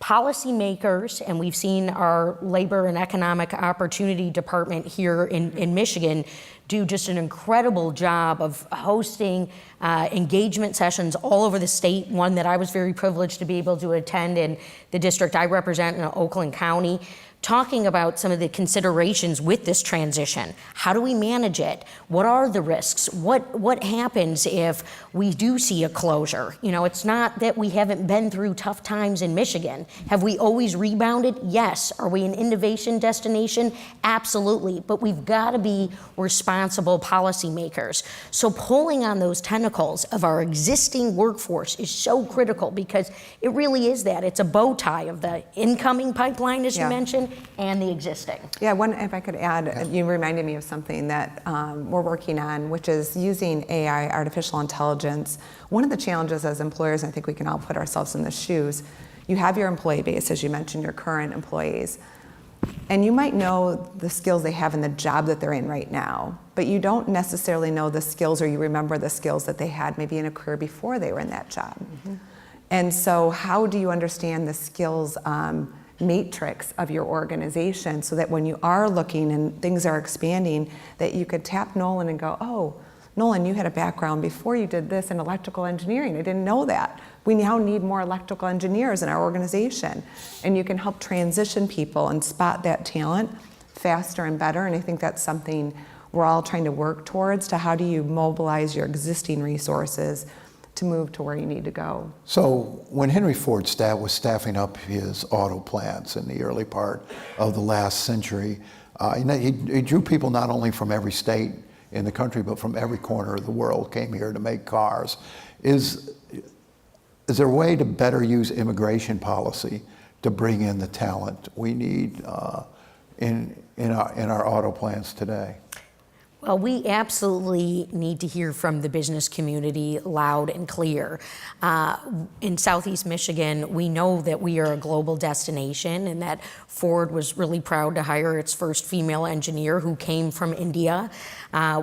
policymakers, and we've seen our Labor and Economic Opportunity Department here in Michigan do just an incredible job of hosting engagement sessions all over the state, one that I was very privileged to be able to attend in the district I represent in Oakland County, talking about some of the considerations with this transition. How do we manage it? What are the risks? What happens if we do see a closure? You know, it's not that we haven't been through tough times in Michigan. Have we always rebounded? Yes. Are we an innovation destination? Absolutely. But we've got to be responsible policymakers. So pulling on those tentacles of our existing workforce is so critical because it really is that. It's a bow tie of the incoming pipeline, as you mentioned, and the existing. Yeah, if I could add, you reminded me of something that we're working on, which is using AI, artificial intelligence. One of the challenges as employers, and I think we can all put ourselves in the shoes, you have your employee base, as you mentioned, your current employees, and you might know the skills they have in the job that they're in right now, but you don't necessarily know the skills or you remember the skills that they had maybe in a career before they were in that job. And so how do you understand the skills matrix of your organization so that when you are looking and things are expanding, that you could tap Nolan and go, oh, Nolan, you had a background before you did this in electrical engineering. I didn't know that. We now need more electrical engineers in our organization. And you can help transition people and spot that talent faster and better. And I think that's something we're all trying to work towards, to how do you mobilize your existing resources to move to where you need to go. So when Henry Ford was staffing up his auto plants in the early part of the last century, he drew people not only from every state in the country, but from every corner of the world came here to make cars. Is there a way to better use immigration policy to bring in the talent we need in our auto plants today? Well, we absolutely need to hear from the business community loud and clear. In Southeast Michigan, we know that we are a global destination and that Ford was really proud to hire its first female engineer who came from India.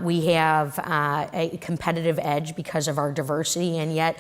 We have a competitive edge because of our diversity, and yet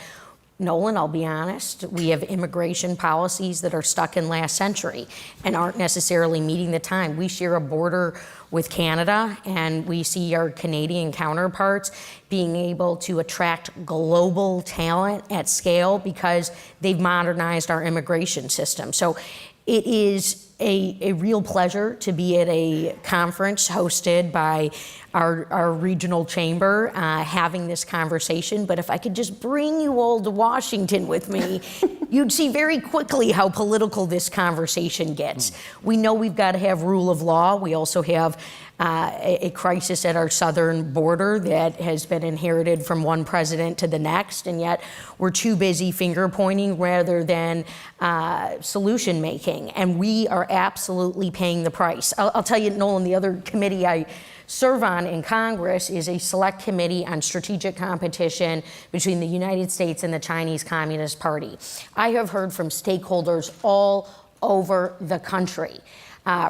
Nolan, I'll be honest, we have immigration policies that are stuck in last century and aren't necessarily meeting the time. We share a border with Canada, and we see our Canadian counterparts being able to attract global talent at scale because they've modernized our immigration system. So it is a real pleasure to be at a conference hosted by our regional chamber, having this conversation. But if I could just bring you all to Washington with me, you'd see very quickly how political this conversation gets. We know we've got to have rule of law. We also have a crisis at our southern border that has been inherited from one president to the next, and yet we're too busy finger pointing rather than solution making, and we are absolutely paying the price. I'll tell you, Nolan, the other committee I serve on in Congress is a select committee on strategic competition between the United States and the Chinese Communist Party. I have heard from stakeholders all over the country,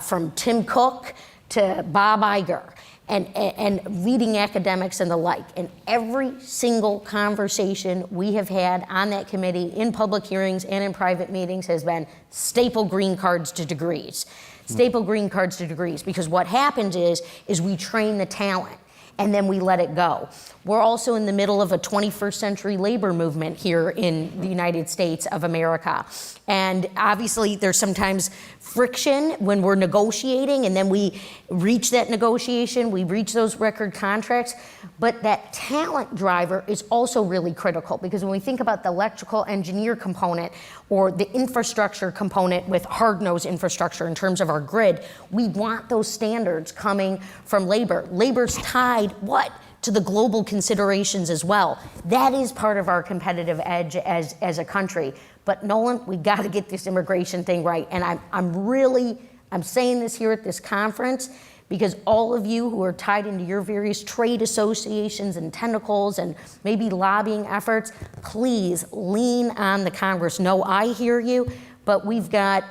from Tim Cook to Bob Iger, and leading academics and the like. And every single conversation we have had on that committee in public hearings and in private meetings has been staple green cards to degrees. Staple green cards to degrees, because what happens is we train the talent. and then we let it go. We're also in the middle of a 21st century labor movement here in the United States of America. And obviously there's sometimes friction when we're negotiating, and then we reach that negotiation, we reach those record contracts. But that talent driver is also really critical, because when we think about the electrical engineer component or the infrastructure component with hard-nosed infrastructure in terms of our grid, we want those standards coming from labor. Labor's tied, what? To the global considerations as well. That is part of our competitive edge as a country. But Nolan, we got to get this immigration thing right. And I'm saying this here at this conference because all of you who are tied into your various trade associations and tentacles and maybe lobbying efforts, please lean on the Congress. No, I hear you, but we've got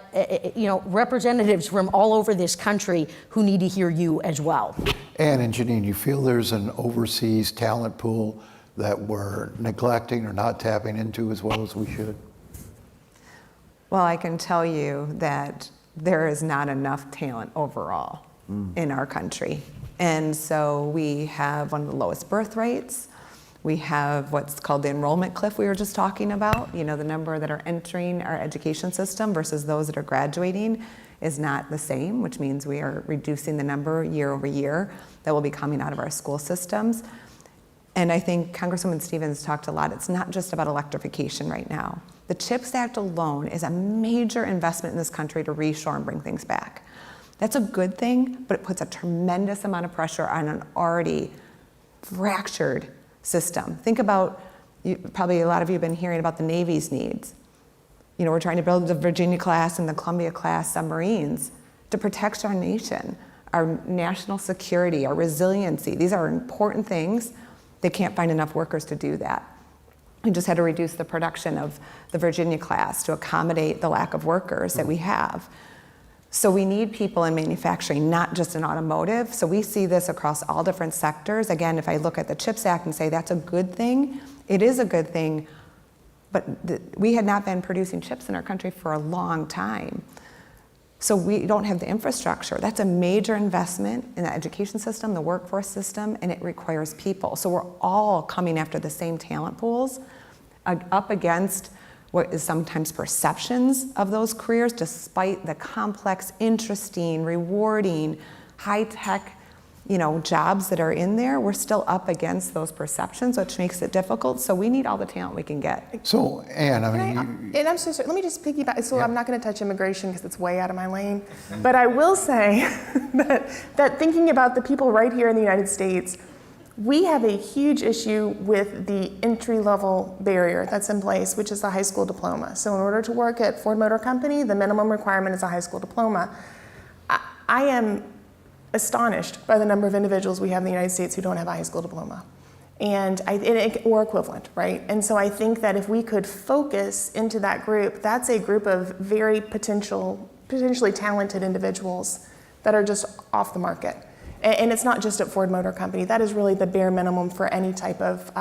representatives from all over this country who need to hear you as well. Ann and Janine, you feel there's an overseas talent pool that we're neglecting or not tapping into as well as we should? Well, I can tell you that there is not enough talent overall in our country. And so we have one of the lowest birth rates. We have what's called the enrollment cliff we were just talking about. The number that are entering our education system versus those that are graduating is not the same, which means we are reducing the number year over year that will be coming out of our school systems. And I think Congresswoman Stevens talked a lot. It's not just about electrification right now. The CHIPS Act alone is a major investment in this country to reshore and bring things back. That's a good thing, but it puts a tremendous amount of pressure on an already fractured system. Think about, probably a lot of you have been hearing about the Navy's needs. We're trying to build the Virginia class and the Columbia class submarines to protect our nation, our national security, our resiliency. These are important things. They can't find enough workers to do that. We just had to reduce the production of the Virginia class to accommodate the lack of workers that we have. So we need people in manufacturing, not just in automotive. So we see this across all different sectors. Again, if I look at the CHIPS Act and say that's a good thing, it is a good thing, but we had not been producing chips in our country for a long time. So we don't have the infrastructure. That's a major investment in the education system, the workforce system, and it requires people. So we're all coming after the same talent pools, up against what is sometimes perceptions of those careers, despite the complex, interesting, rewarding, high-tech, jobs that are in there. We're still up against those perceptions, which makes it difficult. So we need all the talent we can get. So, Ann, and I'm so sorry, let me just piggyback. So I'm not going to touch immigration because it's way out of my lane. But I will say that thinking about the people right here in the United States, we have a huge issue with the entry-level barrier that's in place, which is the high school diploma. So in order to work at Ford Motor Company, the minimum requirement is a high school diploma. I am astonished by the number of individuals we have in the United States who don't have a high school diploma, or equivalent, right? And so I think that if we could focus into that group, that's a group of very potentially talented individuals that are just off the market. And it's not just at Ford Motor Company. That is really the bare minimum for any type of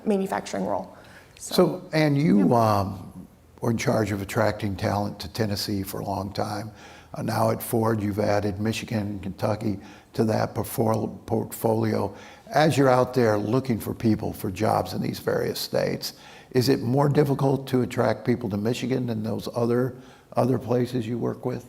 manufacturing role. So, Ann, you were in charge of attracting talent to Tennessee for a long time. Now at Ford, you've added Michigan and Kentucky to that portfolio. As you're out there looking for people for jobs in these various states, is it more difficult to attract people to Michigan than those other places you work with?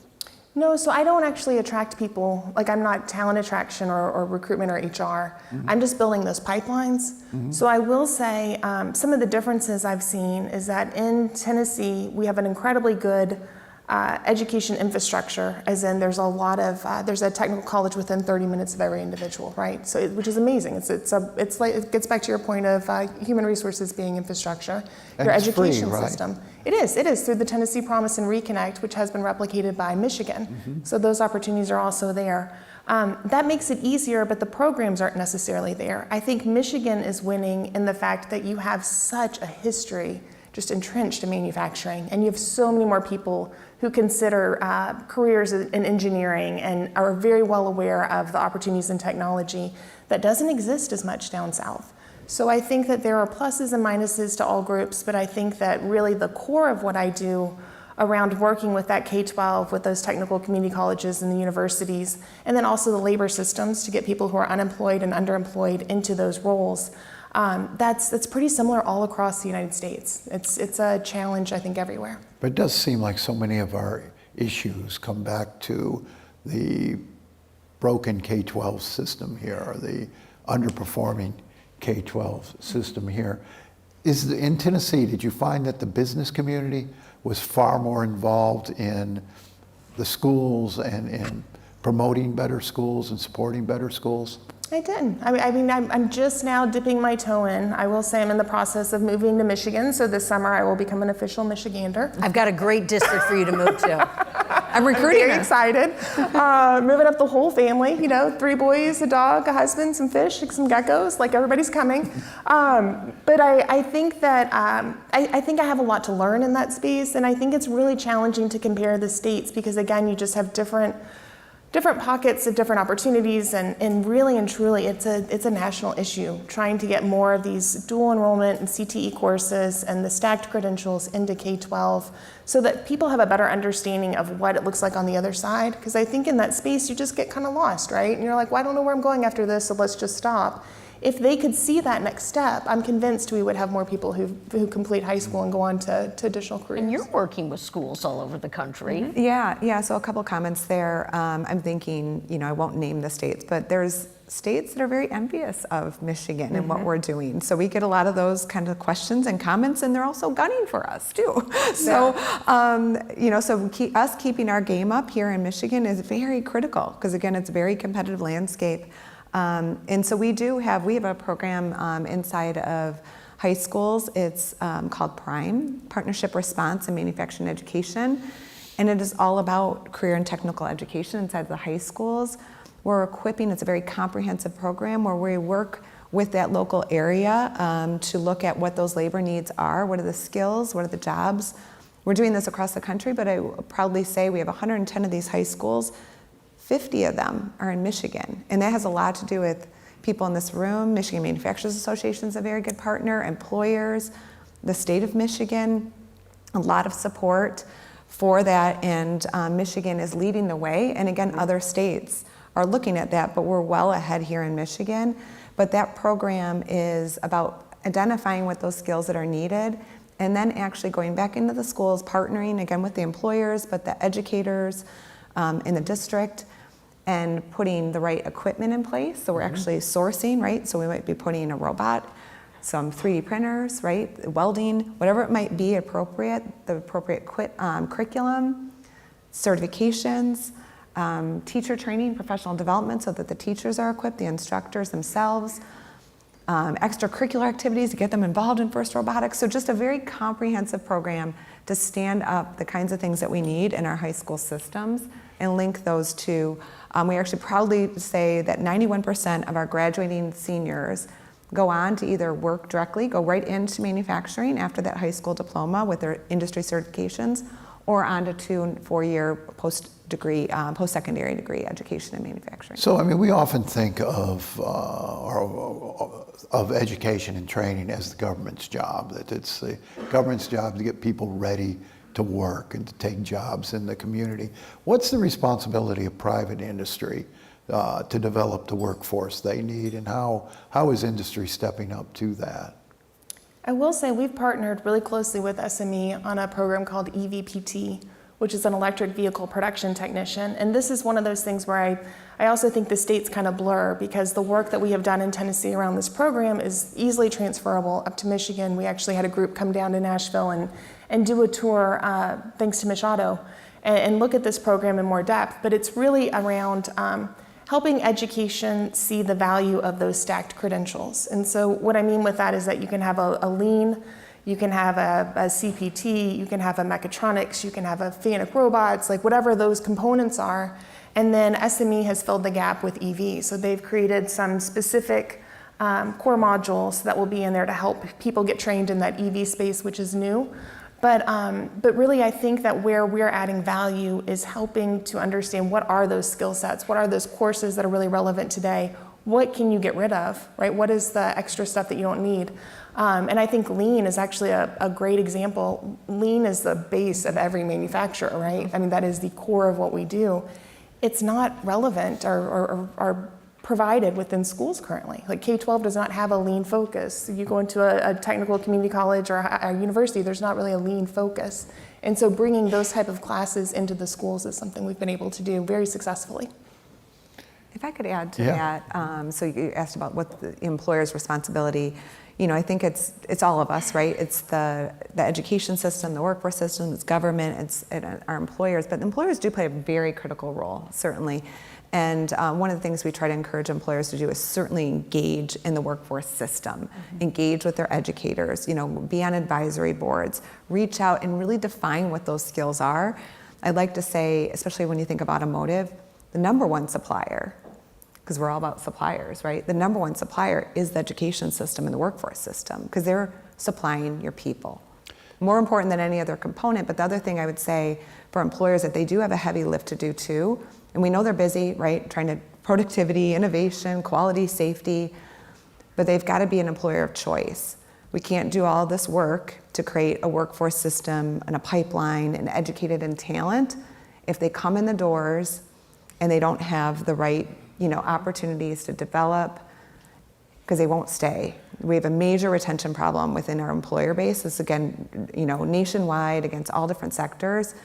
No, so I don't actually attract people, like I'm not talent attraction or recruitment or HR. I'm just building those pipelines. So I will say some of the differences I've seen is that in Tennessee, we have an incredibly good education infrastructure, as in there's a technical college within 30 minutes of every individual, right? So which is amazing. It's like, it gets back to your point of human resources being infrastructure. And your it's education free, right? system. It is through the Tennessee Promise and Reconnect, which has been replicated by Michigan. So those opportunities are also there. That makes it easier, but the programs aren't necessarily there. I think Michigan is winning in the fact that you have such a history just entrenched in manufacturing, and you have so many more people who consider careers in engineering and are very well aware of the opportunities in technology that doesn't exist as much down south. So I think that there are pluses and minuses to all groups, but I think that really the core of what I do around working with that K-12, with those technical community colleges and the universities, and then also the labor systems to get people who are unemployed and underemployed into those roles. That's pretty similar all across the United States. It's a challenge, I think, everywhere. But it does seem like so many of our issues come back to the broken K-12 system here, or the underperforming K-12 system here. In Tennessee, did you find that the business community was far more involved in the schools and in promoting better schools and supporting better schools? I did. I mean, I'm just now dipping my toe in. I will say I'm in the process of moving to Michigan, so this summer I will become an official Michigander. I've got a great district for you to move to. I'm recruiting. I'm very excited. Moving up the whole family, 3 boys, a dog, a husband, some fish, some geckos, like everybody's coming. But I think that, I think I have a lot to learn in that space, and I think it's really challenging to compare the states because, again, you just have different pockets of different opportunities, and really and truly it's a national issue, trying to get more of these dual enrollment and CTE courses and the stacked credentials into K-12 so that people have a better understanding of what it looks like on the other side. Because I think in that space you just get kind of lost, right? And you're like, well, I don't know where I'm going after this, so let's just stop. If they could see that next step, I'm convinced we would have more people who complete high school and go on to additional careers. And you're working with schools all over the country. Mm-hmm. Yeah, so a couple comments there. I'm thinking, I won't name the states, but there's states that are very envious of Michigan and what we're doing. So we get a lot of those kind of questions and comments, and they're also gunning for us too. So, us keeping our game up here in Michigan is very critical because, again, it's a very competitive landscape. And so we have a program inside of high schools. It's called PRIME, Partnership Response in Manufacturing Education. And it is all about career and technical education inside the high schools. We're equipping, it's a very comprehensive program where we work with that local area to look at what those labor needs are, what are the skills, what are the jobs. We're doing this across the country, but I proudly say we have 110 of these high schools. 50 of them are in Michigan, and that has a lot to do with people in this room. Michigan Manufacturers Association is a very good partner, employers, the state of Michigan, a lot of support for that, and Michigan is leading the way, and again, other states are looking at that, but we're well ahead here in Michigan. But that program is about identifying what those skills that are needed, and then actually going back into the schools, partnering again with the employers, but the educators in the district, and putting the right equipment in place. So we're actually sourcing, right? So we might be putting a robot, some 3D printers, right? Welding, whatever it might be appropriate, the appropriate curriculum, certifications, teacher training, professional development so that the teachers are equipped, the instructors themselves, extracurricular activities to get them involved in FIRST Robotics. So just a very comprehensive program to stand up the kinds of things that we need in our high school systems and link those to, we actually proudly say that 91% of our graduating seniors go on to either work directly, go right into manufacturing after that high school diploma with their industry certifications, or on to 2 and 4 year post-secondary degree education in manufacturing. So, I mean, we often think of education and training as the government's job, that it's the government's job to get people ready to work and to take jobs in the community. What's the responsibility of private industry to develop the workforce they need, and how is industry stepping up to that? I will say we've partnered really closely with SME on a program called EVPT, which is an electric vehicle production technician. And this is one of those things where I also think the states kind of blur, because the work that we have done in Tennessee around this program is easily transferable up to Michigan. We actually had a group come down to Nashville and do a tour, thanks to Mich Auto, and look at this program in more depth. But it's really around helping education see the value of those stacked credentials. And so what I mean with that is that you can have a lean, you can have a CPT, you can have a mechatronics, you can have a FANUC robots, like whatever those components are. And then SME has filled the gap with EV. So they've created some specific core modules that will be in there to help people get trained in that EV space, which is new. But really, I think that where we're adding value is helping to understand what are those skill sets, what are those courses that are really relevant today, what can you get rid of, right? What is the extra stuff that you don't need? And I think lean is actually a great example. Lean is the base of every manufacturer, right? I mean, that is the core of what we do. It's not relevant or provided within schools currently. Like K-12 does not have a lean focus. You go into a technical community college or a university, there's not really a lean focus. And so bringing those type of classes into the schools is something we've been able to do very successfully. If I could add to that, so you asked about what the employer's responsibility. You know, I think it's all of us, right? It's the education system, the workforce system, it's government, it's our employers. But employers do play a very critical role, certainly. And one of the things we try to encourage employers to do is certainly engage in the workforce system, engage with their educators, you know, be on advisory boards, reach out and really define what those skills are. I'd like to say, especially when you think of automotive, the number one supplier, because we're all about suppliers, right? The number one supplier is the education system and the workforce system, because they're supplying your people. More important than any other component, but the other thing I would say for employers that they do have a heavy lift to do too, and we know they're busy, right? Trying to productivity, innovation, quality, safety, but they've got to be an employer of choice. We can't do all this work to create a workforce system and a pipeline and educated and talent if they come in the doors and they don't have the right, you know, opportunities to develop, because they won't stay. We have a major retention problem within our employer base. This again, you know, nationwide against all different sectors.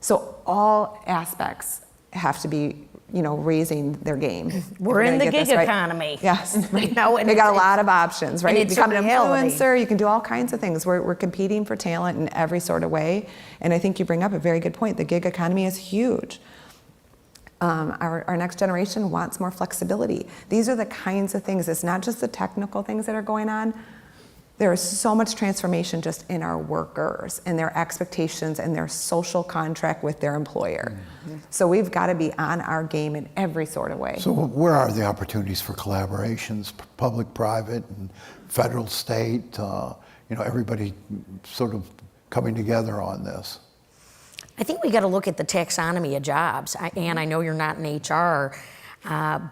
So all aspects have to be, you know, raising their game. We're in the gig economy. Yes, right. You know, and they got a lot of options, right? You become an reality. influencer, you can do all kinds of things. We're competing for talent in every sort of way. And I think you bring up a very good point. The gig economy is huge. Our next generation wants more flexibility. These are the kinds of things, it's not just the technical things that are going on. There is so much transformation just in our workers and their expectations and their social contract with their employer. So we've got to be on our game in every sort of way. So where are the opportunities for collaborations, public, private, and federal, state, you know, everybody sort of coming together on this? I think we got to look at the taxonomy of jobs. And I know you're not in HR,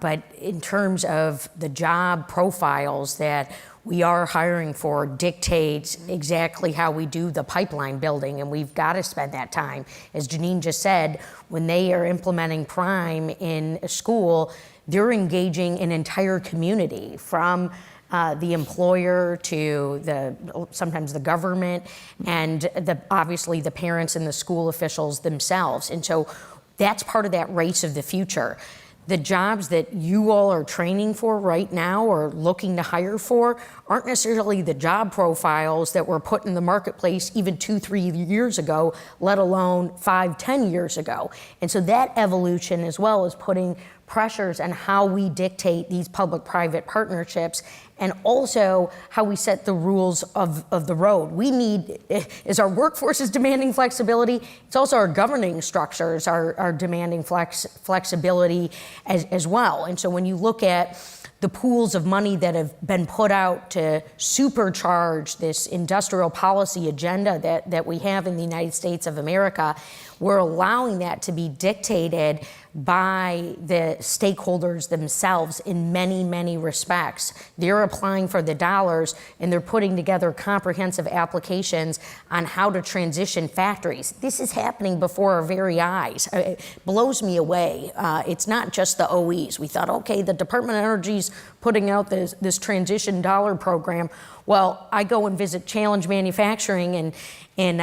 but in terms of the job profiles that we are hiring for dictates exactly how we do the pipeline building, and we've got to spend that time. As Janine just said, when they are implementing Prime in a school, they're engaging an entire community, from the employer to sometimes the government, and obviously the parents and the school officials themselves. And so that's part of that race of the future. The jobs that you all are training for right now or looking to hire for aren't necessarily the job profiles that were put in the marketplace even 2-3 years ago, let alone 5-10 years ago. And so that evolution, as well as putting pressures on how we dictate these public-private partnerships, and also how we set the rules of the road. We need, as our workforce is demanding flexibility, it's also our governing structures are demanding flexibility as well. And so when you look at the pools of money that have been put out to supercharge this industrial policy agenda that we have in the United States of America, we're allowing that to be dictated by the stakeholders themselves in many, many respects. They're applying for the dollars, and they're putting together comprehensive applications on how to transition factories. This is happening before our very eyes. It blows me away. It's not just the OEs. We thought, okay, the Department of Energy's putting out this transition dollar program. Well, I go and visit Challenge Manufacturing in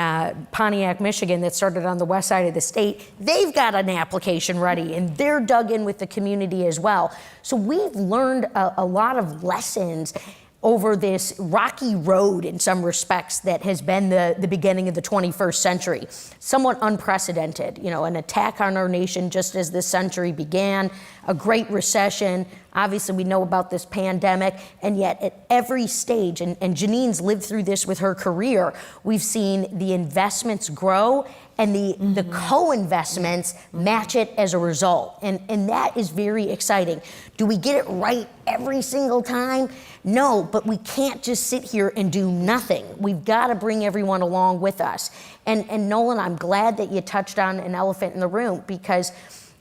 Pontiac, Michigan, that started on the west side of the state. They've got an application ready, and they're dug in with the community as well. So we've learned a lot of lessons over this rocky road, in some respects, that has been the beginning of the 21st century. Somewhat unprecedented, you know, an attack on our nation just as this century began, a great recession. Obviously, we know about this pandemic, and yet at every stage, and Janine's lived through this with her career, we've seen the investments grow and the co-investments match it as a result. And that is very exciting. Do we get it right every single time? No, but we can't just sit here and do nothing. We've got to bring everyone along with us. And Nolan, I'm glad that you touched on an elephant in the room, because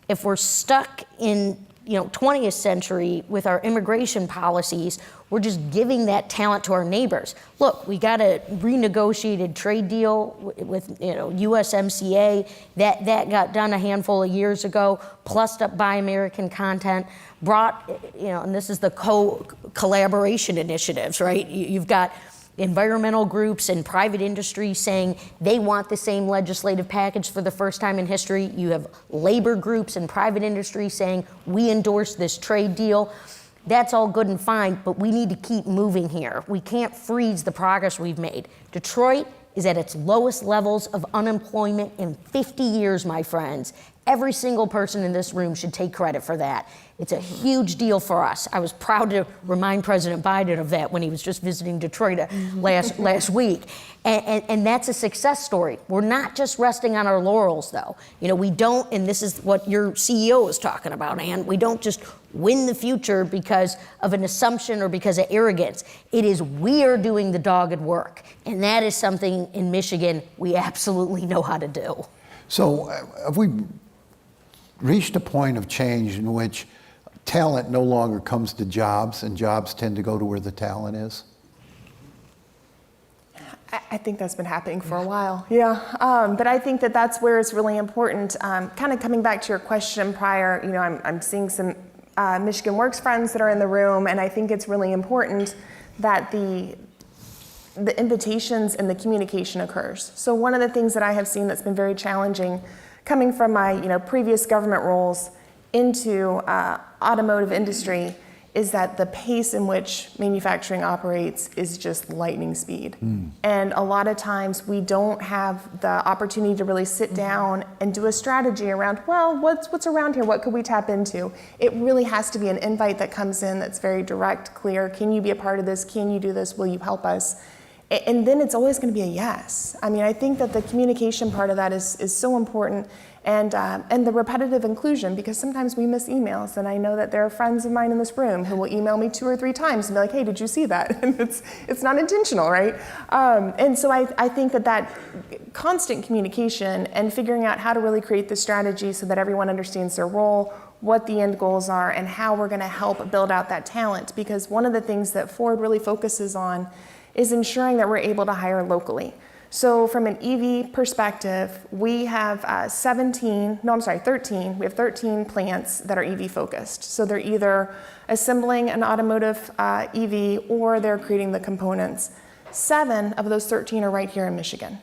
if we're stuck in 20th century with our immigration policies, we're just giving that talent to our neighbors. Look, we got a renegotiated trade deal with USMCA that got done a handful of years ago, plussed up Buy American content, brought, and this is the collaboration initiatives, right? You've got environmental groups and private industry saying they want the same legislative package for the first time in history. You have labor groups and private industry saying we endorse this trade deal. That's all good and fine, but we need to keep moving here. We can't freeze the progress we've made. Detroit is at its lowest levels of unemployment in 50 years, my friends. Every single person in this room should take credit for that. It's a huge deal for us. I was proud to remind President Biden of that when he was just visiting Detroit last week. And that's a success story. We're not just resting on our laurels, though. We don't, and this is what your CEO was talking about, Ann, we don't just win the future because of an assumption or because of arrogance. It is we are doing the dogged work. And that is something in Michigan we absolutely know how to do. So have we reached a point of change in which talent no longer comes to jobs and jobs tend to go to where the talent is? I think that's been happening for a while, yeah. But I think that's where it's really important. Kind of coming back to your question prior, I'm seeing some Michigan Works friends that are in the room, and I think it's really important that the invitations and the communication occurs. So one of the things that I have seen that's been very challenging coming from my previous government roles into automotive industry is that the pace in which manufacturing operates is just lightning speed. And a lot of times we don't have the opportunity to really sit down and do a strategy around, well, what's around here? What could we tap into? It really has to be an invite that comes in that's very direct, clear. Can you be a part of this? Can you do this? Will you help us? And then it's always going to be a yes. I mean, I think that the communication part of that is so important, and the repetitive inclusion, because sometimes we miss emails, and I know that there are friends of mine in this room who will email me 2 or 3 times and be like, hey, did you see that? And it's not intentional, right? And so I think that constant communication and figuring out how to really create the strategy so that everyone understands their role, what the end goals are, and how we're going to help build out that talent. Because one of the things that Ford really focuses on is ensuring that we're able to hire locally. So from an EV perspective, we have 13. We have 13 plants that are EV focused. So they're either assembling an automotive EV or they're creating the components. 7 of those 13 are right here in Michigan.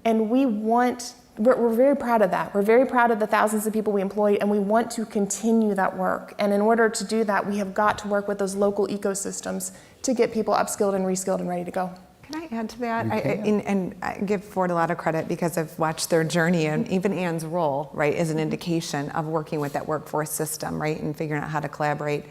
And we're very proud of that. We're very proud of the thousands of people we employ, and we want to continue that work. And in order to do that, we have got to work with those local ecosystems to get people upskilled and reskilled and ready to go. Can I add to that? And I give Ford a lot of credit because I've watched their journey, and even Ann's role, right, is an indication of working with that workforce system, right, and figuring out how to collaborate.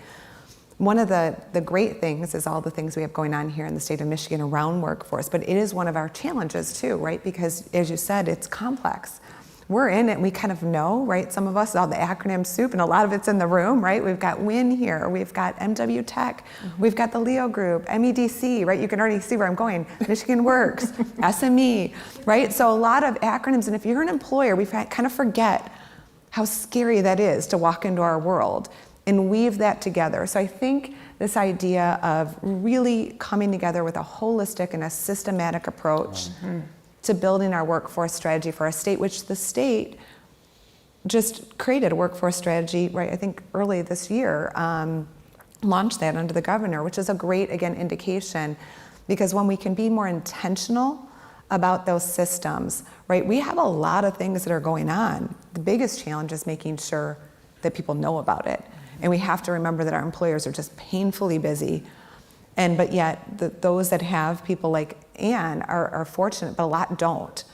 One of the great things is all the things we have going on here in the state of Michigan around workforce, but it is one of our challenges too, right, because as you said, it's complex. We're in it, we kind of know, right? Some of us, all the acronym soup, and a lot of it's in the room, right? We've got WIN here, we've got MW Tech, we've got the Leo Group, MEDC, right? You can already see where I'm going. Michigan Works, SME, right? So a lot of acronyms, and if you're an employer, we kind of forget how scary that is to walk into our world and weave that together. So I think this idea of really coming together with a holistic and a systematic approach to building our workforce strategy for our state, which the state just created a workforce strategy, right, I think early this year, launched that under the governor, which is a great, again, indication, because when we can be more intentional about those systems, right, we have a lot of things that are going on. The biggest challenge is making sure that people know about it. And we have to remember that our employers are just painfully busy. But yet, those that have people like Ann are fortunate, but a lot don't.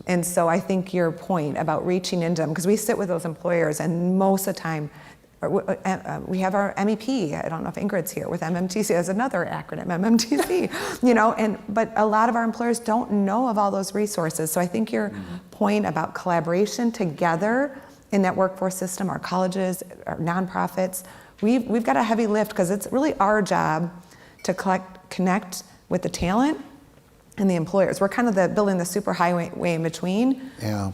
And so I think your point about reaching into them, because we sit with those employers, and most of the time, we have our MEP, I don't know if Ingrid's here, with MMTC as another acronym, MMTC, but a lot of our employers don't know of all those resources. So I think your point about collaboration together in that workforce system, our colleges, our nonprofits, we've got a heavy lift, because it's really our job to connect with the talent and the employers. We're kind of building the super highway in between,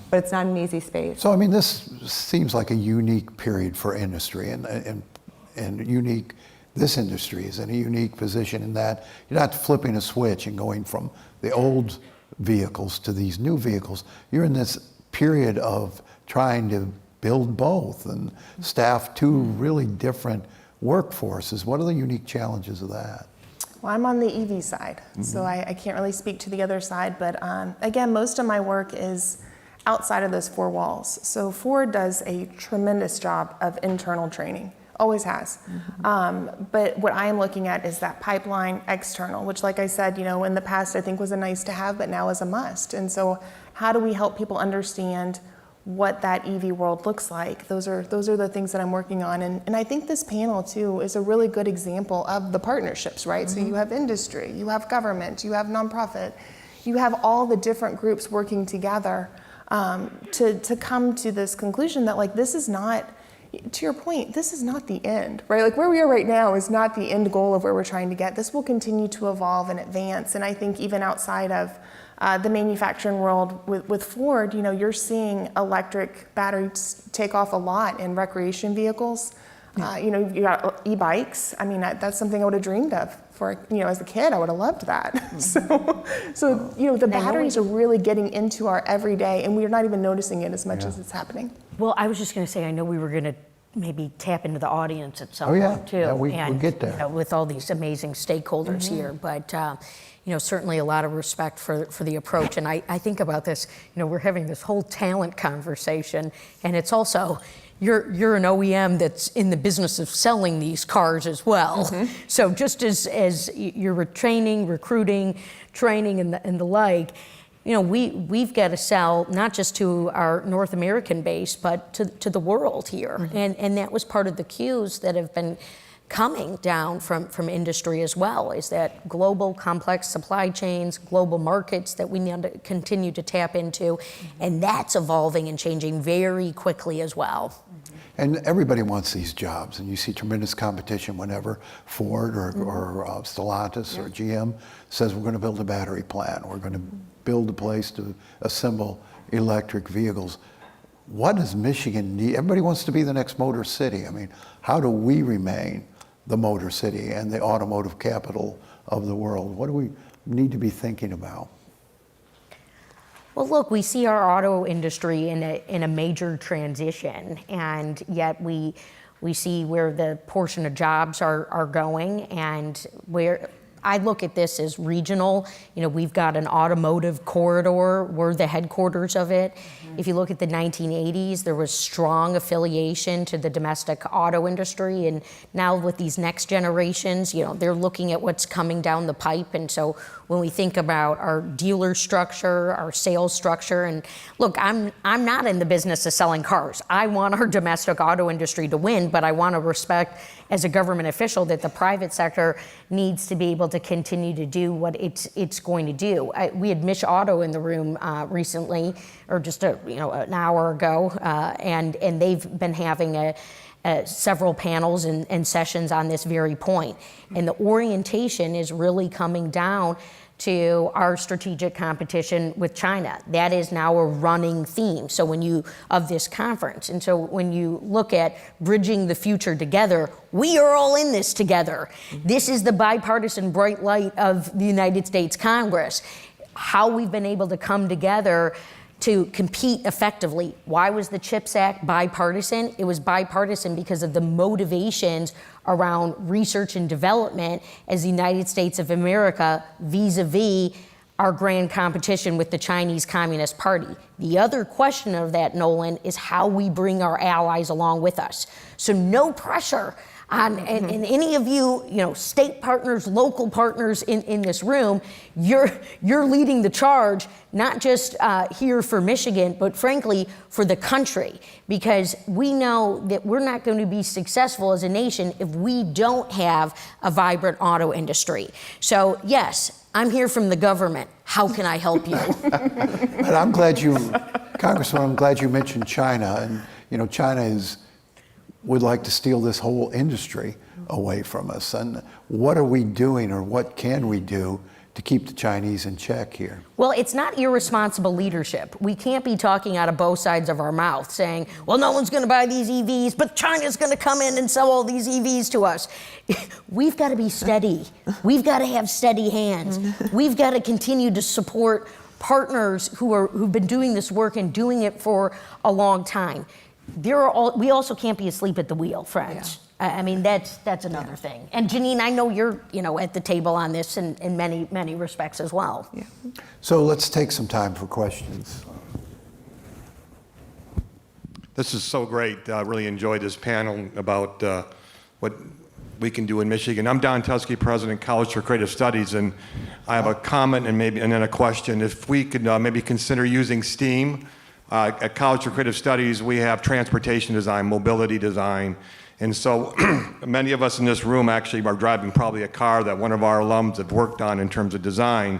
but it's not an easy space. So, I mean, this seems like a unique period for industry, and and unique. This industry is in a unique position in that you're not flipping a switch and going from the old vehicles to these new vehicles. You're in this period of trying to build both and staff two really different workforces. What are the unique challenges of that? Well, I'm on the EV side, so I can't really speak to the other side, but again, most of my work is outside of those four walls. So Ford does a tremendous job of internal training, always has. But what I am looking at is that pipeline external, which like I said, in the past I think was a nice to have, but now is a must. And so how do we help people understand what that EV world looks like? Those are the things that I'm working on. And I think this panel too is a really good example of the partnerships, right? So you have industry, you have government, you have nonprofit, you have all the different groups working together to come to this conclusion that like this is not, to your point, this is not the end, right? Like where we are right now is not the end goal of where we're trying to get. This will continue to evolve and advance. And I think even outside of the manufacturing world with Ford, you're seeing electric batteries take off a lot in recreation vehicles. You got e-bikes. I mean, that's something I would have dreamed of for, as a kid. I would have loved that. So the batteries are really getting into our everyday, and we're not even noticing it as much as it's happening. Well, I was just going to say, I know we were going to maybe tap into the audience at some point too. Yeah, we'll get there. With all these amazing stakeholders here, but certainly a lot of respect for the approach. And I think about this, we're having this whole talent conversation, and it's also, you're an OEM that's in the business of selling these cars as well. So just as you're training, recruiting, training, and the like, we've got to sell not just to our North American base, but to the world here. And that was part of the cues that have been coming down from industry as well, is that global complex supply chains, global markets that we need to continue to tap into, and that's evolving and changing very quickly as well. And everybody wants these jobs, and you see tremendous competition whenever Ford or Stellantis or GM says we're going to build a battery plant, we're going to build a place to assemble electric vehicles. What does Michigan need? Everybody wants to be the next Motor City. I mean, how do we remain the Motor City and the automotive capital of the world? What do we need to be thinking about? Well, look, we see our auto industry in a major transition, and yet we see where the portion of jobs are going, and where I look at this as regional. We've got an automotive corridor. We're the headquarters of it. If you look at the 1980s, there was strong affiliation to the domestic auto industry. And now with these next generations, they're looking at what's coming down the pipe. And so when we think about our dealer structure, our sales structure, and look, I'm not in the business of selling cars. I want our domestic auto industry to win, but I want to respect as a government official that the private sector needs to be able to continue to do what it's going to do. We had Mish Auto in the room recently, or just an hour ago, and they've been having several panels and sessions on this very point. And the orientation is really coming down to our strategic competition with China. That is now a running theme. So of this conference. And so when you look at bridging the future together, we are all in this together. This is the bipartisan bright light of the United States Congress. How we've been able to come together to compete effectively. Why was the CHIPS Act bipartisan? It was bipartisan because of the motivations around research and development as the United States of America vis-a-vis our grand competition with the Chinese Communist Party. The other question of that, Nolan, is how we bring our allies along with us. So no pressure on and any of you, state partners, local partners in this room. You're leading the charge, not just here for Michigan, but frankly for the country, because we know that we're not going to be successful as a nation if we don't have a vibrant auto industry. So yes, I'm here from the government. How can I help you? But I'm glad Congressman, I'm glad you mentioned China. And China would like to steal this whole industry away from us. And what are we doing, or what can we do to keep the Chinese in check here. Well, it's not irresponsible leadership. We can't be talking out of both sides of our mouth saying, well, no one's going to buy these EVs, but China's going to come in and sell all these EVs to us. We've got to be steady. We've got to have steady hands. We've got to continue to support partners who've been doing this work and doing it for a long time. We also can't be asleep at the wheel, friends. I mean, that's another thing. And Janine, I know you're at the table on this in many, many respects as well. Yeah. So let's take some time for questions. This is so great. I really enjoyed this panel about what we can do in Michigan. I'm Don Tusky, President, College for Creative Studies, and I have a comment and then a question. If we could maybe consider using STEAM. At College for Creative Studies, we have transportation design, mobility design, and so many of us in this room actually are driving probably a car that one of our alums have worked on in terms of design,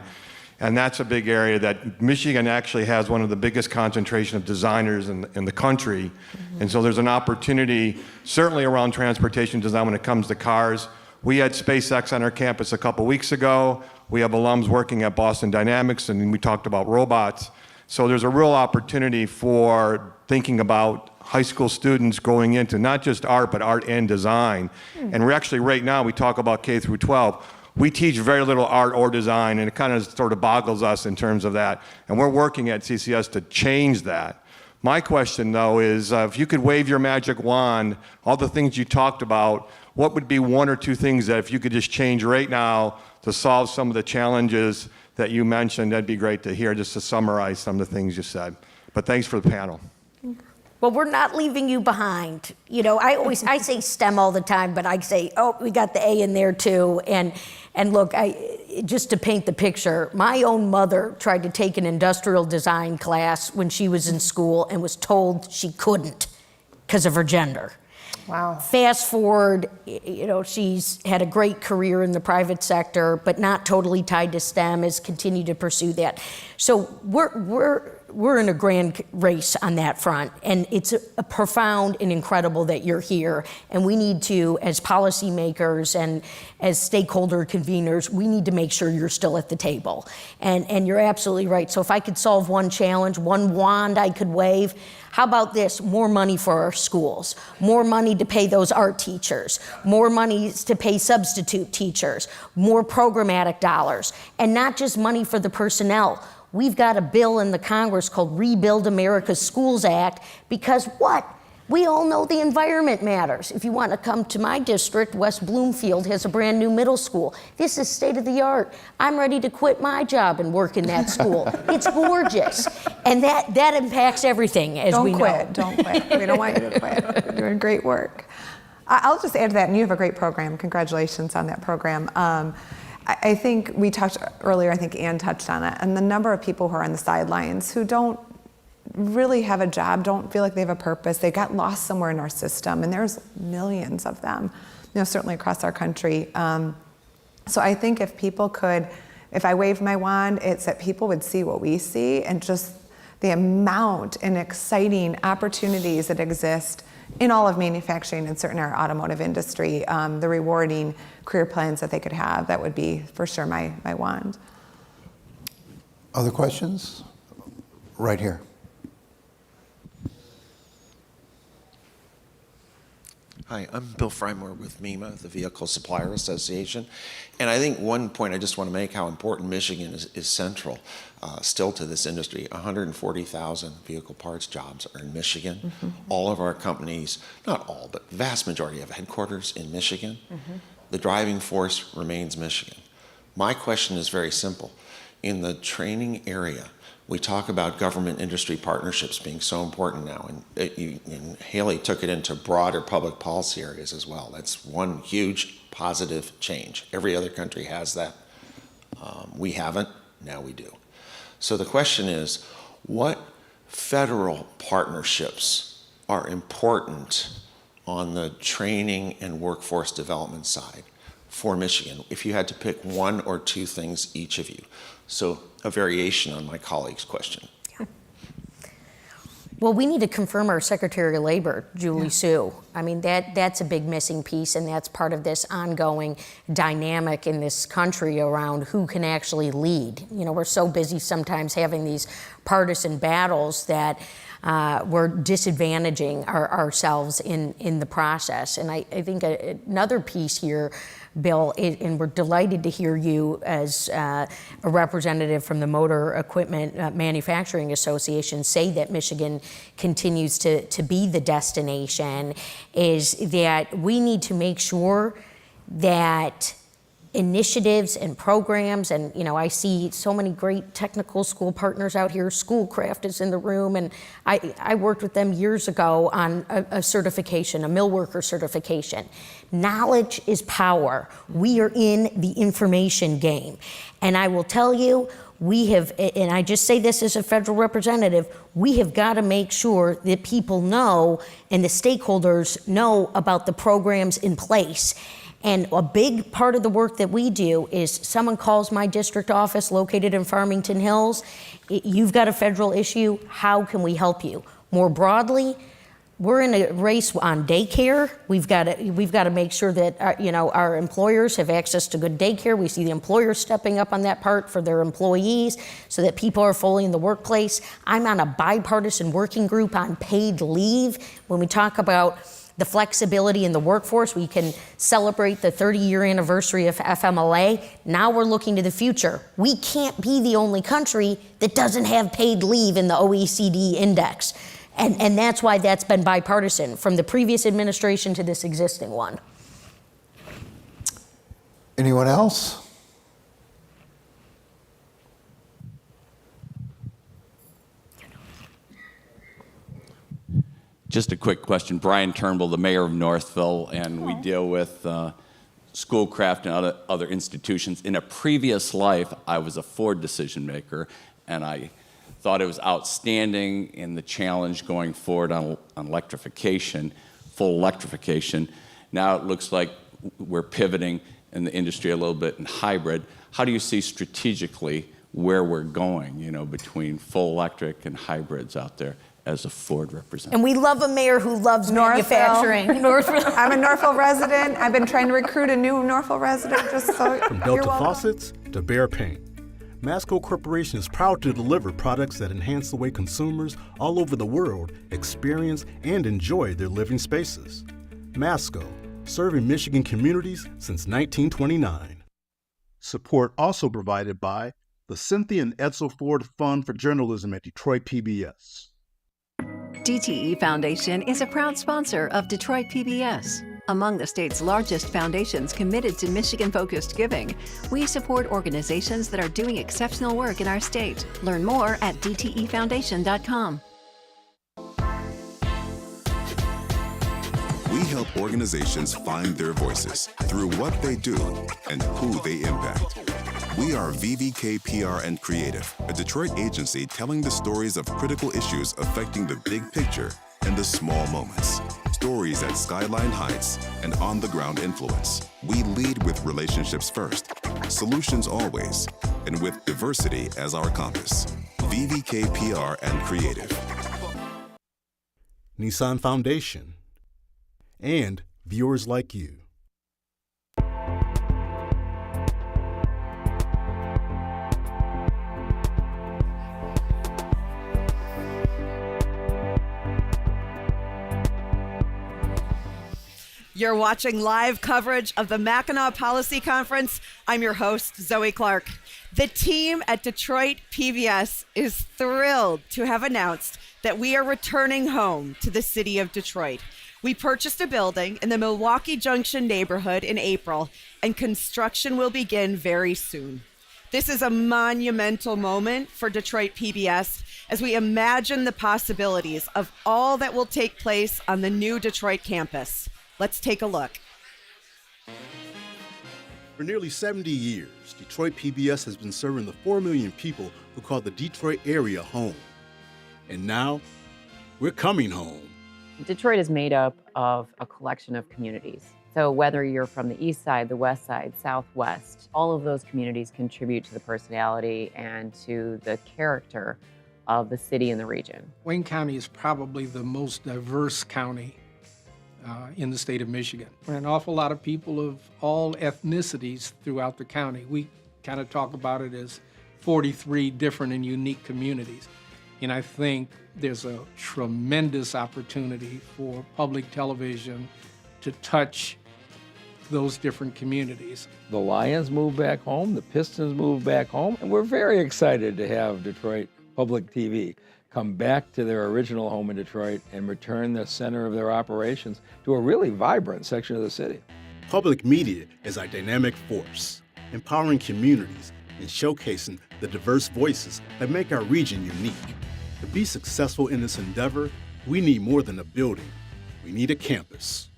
and that's a big area that Michigan actually has one of the biggest concentration of designers in the country, and so there's an opportunity certainly around transportation design when it comes to cars. We had SpaceX on our campus a couple weeks ago. We have alums working at Boston Dynamics, and we talked about robots. So there's a real opportunity for thinking about high school students going into not just art, but art and design. And we're actually, right now, we talk about K through 12. We teach very little art or design, and it kind of sort of boggles us in terms of that. And we're working at CCS to change that. My question, though, is if you could wave your magic wand, all the things you talked about, what would be one or two things that if you could just change right now to solve some of the challenges that you mentioned? That'd be great to hear, just to summarize some of the things you said. But thanks for the panel. Well, we're not leaving you behind. I say STEM all the time, but I say, oh, we got the A in there too. And look, just to paint the picture, my own mother tried to take an industrial design class when she was in school and was told she couldn't because of her gender. Wow. Fast forward, she's had a great career in the private sector, but not totally tied to STEM, has continued to pursue that. So we're in a grand race on that front, and it's a profound and incredible that you're here. And we need to, as policymakers and as stakeholder conveners, we need to make sure you're still at the table. And you're absolutely right. So if I could solve one challenge, one wand I could wave, how about this? More money for our schools, more money to pay those art teachers, more money to pay substitute teachers, more programmatic dollars, and not just money for the personnel. We've got a bill in the Congress called Rebuild America's Schools Act because what? We all know the environment matters. If you want to come to my district, West Bloomfield has a brand new middle school. This is state of the art. I'm ready to quit my job and work in that school. It's gorgeous. And that impacts everything, as we know. Don't quit. We don't want you to quit. You're doing great work. I'll just add to that, and you have a great program. Congratulations on that program. I think we touched earlier, I think Ann touched on it, and the number of people who are on the sidelines who don't really have a job, don't feel like they have a purpose, they got lost somewhere in our system, and there's millions of them, certainly across our country. So I think if people could, if I waved my wand, it's that people would see what we see and just the amount and exciting opportunities that exist in all of manufacturing and certainly our automotive industry, the rewarding career plans that they could have, that would be for sure my wand. Other questions? Right here. Hi, I'm Bill Frymore with MEMA, the Vehicle Supplier Association. And I think one point I just want to make, how important Michigan is central still to this industry. 140,000 vehicle parts jobs are in Michigan. Mm-hmm. All of our companies, not all, but the vast majority have headquarters in Michigan. Mm-hmm. The driving force remains Michigan. My question is very simple. In the training area, we talk about government-industry partnerships being so important now, and Haley took it into broader public policy areas as well. That's one huge positive change. Every other country has that. We haven't, now we do. So the question is, what federal partnerships are important on the training and workforce development side for Michigan, if you had to pick one or two things, each of you? So a variation on my colleague's question. Well, we need to confirm our Secretary of Labor, Julie Sue. I mean, that's a big missing piece, and that's part of this ongoing dynamic in this country around who can actually lead. You know, we're so busy sometimes having these partisan battles that we're disadvantaging ourselves in the process. And I think another piece here, Bill, and we're delighted to hear you as a representative from the Motor Equipment Manufacturing Association say that Michigan continues to be the destination, is that we need to make sure that initiatives and programs, and you know, I see so many great technical school partners out here. Schoolcraft is in the room, and I worked with them years ago on a certification, a mill worker certification. Knowledge is power. We are in the information game. And I will tell you, we have, and I just say this as a federal representative, we have got to make sure that people know and the stakeholders know about the programs in place. And a big part of the work that we do is someone calls my district office located in Farmington Hills, you've got a federal issue, how can we help you? More broadly, we're in a race on daycare. We've got to make sure that our employers have access to good daycare. We see the employers stepping up on that part for their employees so that people are fully in the workplace. I'm on a bipartisan working group on paid leave. When we talk about the flexibility in the workforce, we can celebrate the 30-year anniversary of FMLA. Now we're looking to the future. We can't be the only country that doesn't have paid leave in the OECD index. And that's why that's been bipartisan, from the previous administration to this existing one. Anyone else? Just a quick question. Brian Turnbull, the mayor of Northville, and we deal with Schoolcraft and other institutions. In a previous life, I was a Ford decision maker, and I thought it was outstanding in the challenge going forward on electrification, full electrification. Now it looks like we're pivoting in the industry a little bit in hybrid. How do you see strategically where we're going, between full electric and hybrids out there as a Ford representative? And we love a mayor who loves manufacturing. Northville. I'm a Northville resident. I've been trying to recruit a new Northville resident just so From Delta Faucets to Behr Paint, Masco Corporation is proud to deliver products that enhance the way consumers all over the world experience and enjoy their living spaces. Masco, serving Michigan communities since 1929. Support also provided by the Cynthia and Edsel Ford Fund for Journalism at Detroit PBS. DTE Foundation is a proud sponsor of Detroit PBS. Among the state's largest foundations committed to Michigan-focused giving, we support organizations that are doing exceptional work in our state. Learn more at dtefoundation.com. We help organizations find their voices through what they do and who they impact. We are VVK PR and Creative, a Detroit agency telling the stories of critical issues affecting the big picture and the small moments. Stories at Skyline Heights and on-the-ground influence. We lead with relationships first, solutions always, and with diversity as our compass. VVK PR and Creative. Nissan Foundation, and viewers like you. You're watching live coverage of the Mackinac Policy Conference. I'm your host, Zoe Clark. The team at Detroit PBS is thrilled to have announced that we are returning home to the city of Detroit. We purchased a building in the Milwaukee Junction neighborhood in April, and construction will begin very soon. This is a monumental moment for Detroit PBS as we imagine the possibilities of all that will take place on the new Detroit campus. Let's take a look. For nearly 70 years, Detroit PBS has been serving the 4 million people who call the Detroit area home. And now, we're coming home. Detroit is made up of a collection of communities. So whether you're from the east side, the west side, southwest, all of those communities contribute to the personality and to the character of the city and the region. Wayne County is probably the most diverse county in the state of Michigan. An awful lot of people of all ethnicities throughout the county. We kind of talk about it as 43 different and unique communities. And I think there's a tremendous opportunity for public television to touch those different communities. The Lions moved back home, the Pistons moved back home, and we're very excited to have Detroit Public TV come back to their original home in Detroit and return the center of their operations to a really vibrant section of the city. Public media is a dynamic force, empowering communities and showcasing the diverse voices that make our region unique. To be successful in this endeavor, we need more than a building. We need a campus.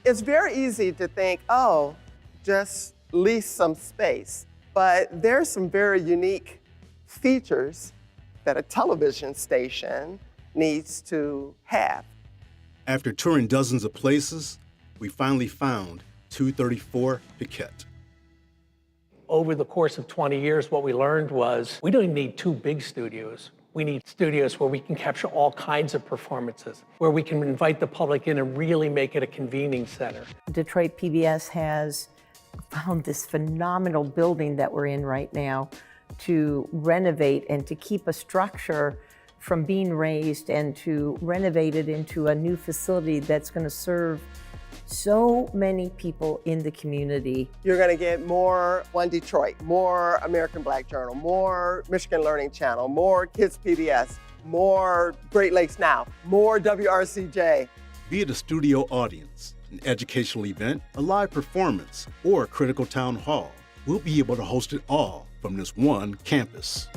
It's very easy to think, oh, just lease some space. But there's some very unique features that a television station needs to have. After touring dozens of places, we finally found 234 Piquette. Over the course of 20 years, what we learned was we don't need two big studios. We need studios where we can capture all kinds of performances, where we can invite the public in and really make it a convening center. Detroit PBS has found this phenomenal building that we're in right now to renovate and to keep a structure from being razed and to renovate it into a new facility that's going to serve so many people in the community. You're going to get more One Detroit, more American Black Journal, more Michigan Learning Channel, more Kids PBS, more Great Lakes Now, more WRCJ. Be it a studio audience, an educational event, a live performance, or a critical town hall, we'll be able to host it all from this one campus.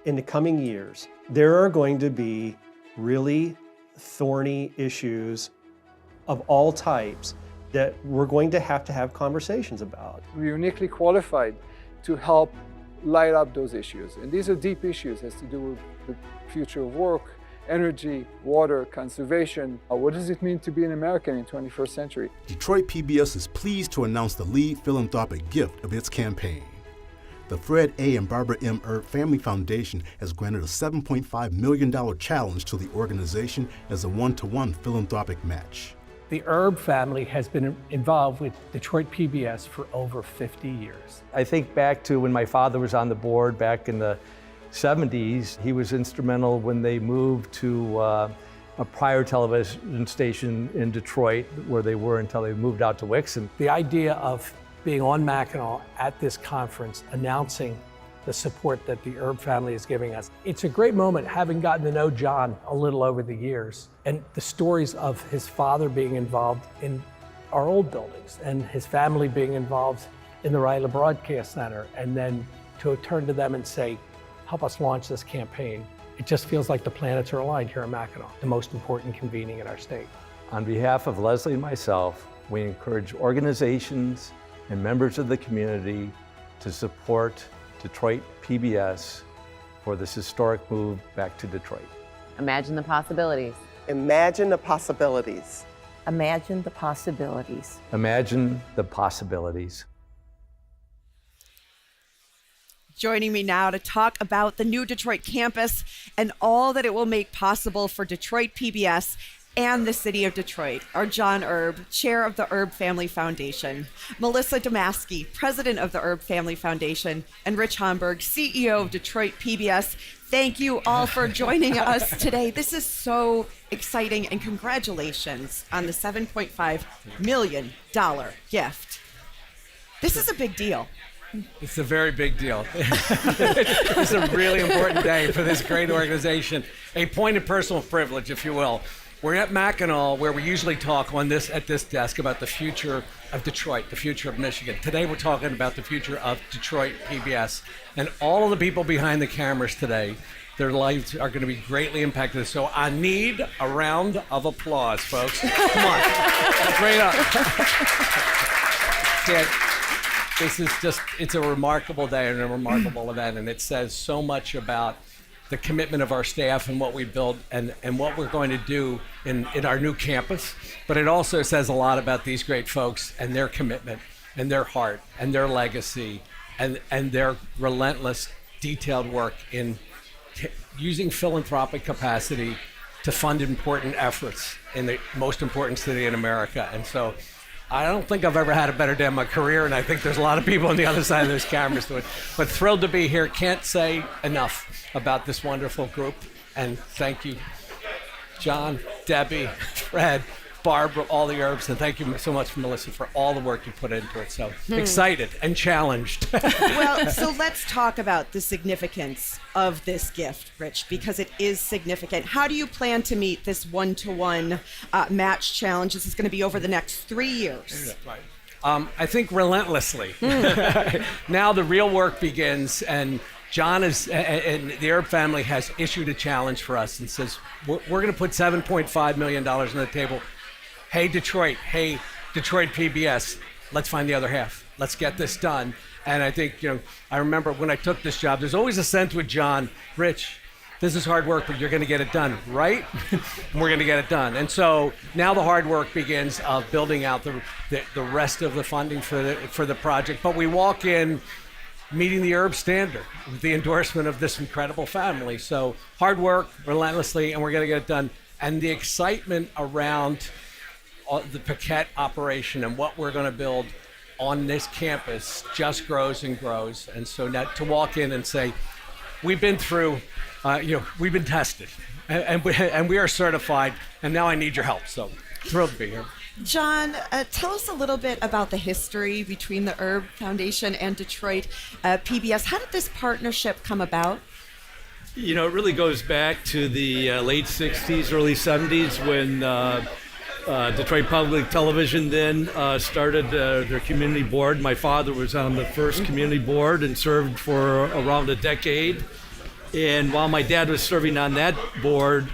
In the coming years, there are going to be really thorny issues of all types that we're going to have conversations about. We're uniquely qualified to help light up those issues. And these are deep issues, has to do with the future of work, energy, water, conservation. What does it mean to be an American in the 21st century? Detroit PBS is pleased to announce the lead philanthropic gift of its campaign. The Fred A. and Barbara M. Erb Family Foundation has granted a $7.5 million challenge to the organization as a one-to-one philanthropic match. The Erb family has been involved with Detroit PBS for over 50 years. I think back to when my father was on the board back in the 70s. He was instrumental when they moved to a prior television station in Detroit, where they were until they moved out to Wixon. The idea of being on Mackinac at this conference, announcing the support that the Erb family is giving us. It's a great moment, having gotten to know John a little over the years, and the stories of his father being involved in our old buildings and his family being involved in the Ryla Broadcast Center, and then to turn to them and say, help us launch this campaign. It just feels like the planets are aligned here in Mackinac, the most important convening in our state. On behalf of Leslie and myself, we encourage organizations and members of the community to support Detroit PBS for this historic move back to Detroit. Imagine the possibilities. Imagine the possibilities. Imagine the possibilities. Imagine the possibilities. Joining me now to talk about the new Detroit campus and all that it will make possible for Detroit PBS and the city of Detroit are John Erb, chair of the Erb Family Foundation, Melissa Domaski, president of the Erb Family Foundation, and Rich Homburg, CEO of Detroit PBS. Thank you all for joining us today. This is so exciting, and congratulations on the $7.5 million gift. This is a big deal. It's a very big deal. It's a really important day for this great organization. A point of personal privilege, if you will. We're at Mackinac, where we usually talk at this desk about the future of Detroit, the future of Michigan. Today we're talking about the future of Detroit PBS. And all of the people behind the cameras today, their lives are going to be greatly impacted. So I need a round of applause, folks. Come on. Straight up. This is it's a remarkable day and a remarkable event, and it says so much about the commitment of our staff and what we build and what we're going to do in our new campus. But it also says a lot about these great folks and their commitment and their heart and their legacy and their relentless detailed work in using philanthropic capacity to fund important efforts in the most important city in America. And so I don't think I've ever had a better day in my career, and I think there's a lot of people on the other side of those cameras doing it. But thrilled to be here. Can't say enough about this wonderful group. And thank you, John, Debbie, Fred, Barbara, all the herbs, and thank you so much, Melissa, for all the work you put into it. So excited and challenged. Well, so let's talk about the significance of this gift, Rich, because it is significant. How do you plan to meet this one-to-one match challenge? This is going to be over the next 3 years. I think relentlessly. Now the real work begins, and John and the Herb family has issued a challenge for us and says, we're going to put $7.5 million on the table. Hey, Detroit, PBS, let's find the other half. Let's get this done. And I think, I remember when I took this job, there's always a sense with John, Rich, this is hard work, but you're going to get it done, right? We're going to get it done. And so now the hard work begins of building out the rest of the funding for the project. But we walk in meeting the Herb standard with the endorsement of this incredible family. So hard work, relentlessly, and we're going to get it done. And the excitement around the Paquette operation and what we're going to build on this campus just grows and grows. And so now to walk in and say, we've been through, we've been tested, and we are certified, and now I need your help. So thrilled to be here. John, tell us a little bit about the history between the Herb Foundation and Detroit PBS. How did this partnership come about? It really goes back to the late 60s, early 70s when Detroit Public Television then started their community board. My father was on the first community board and served for around a decade. And while my dad was serving on that board,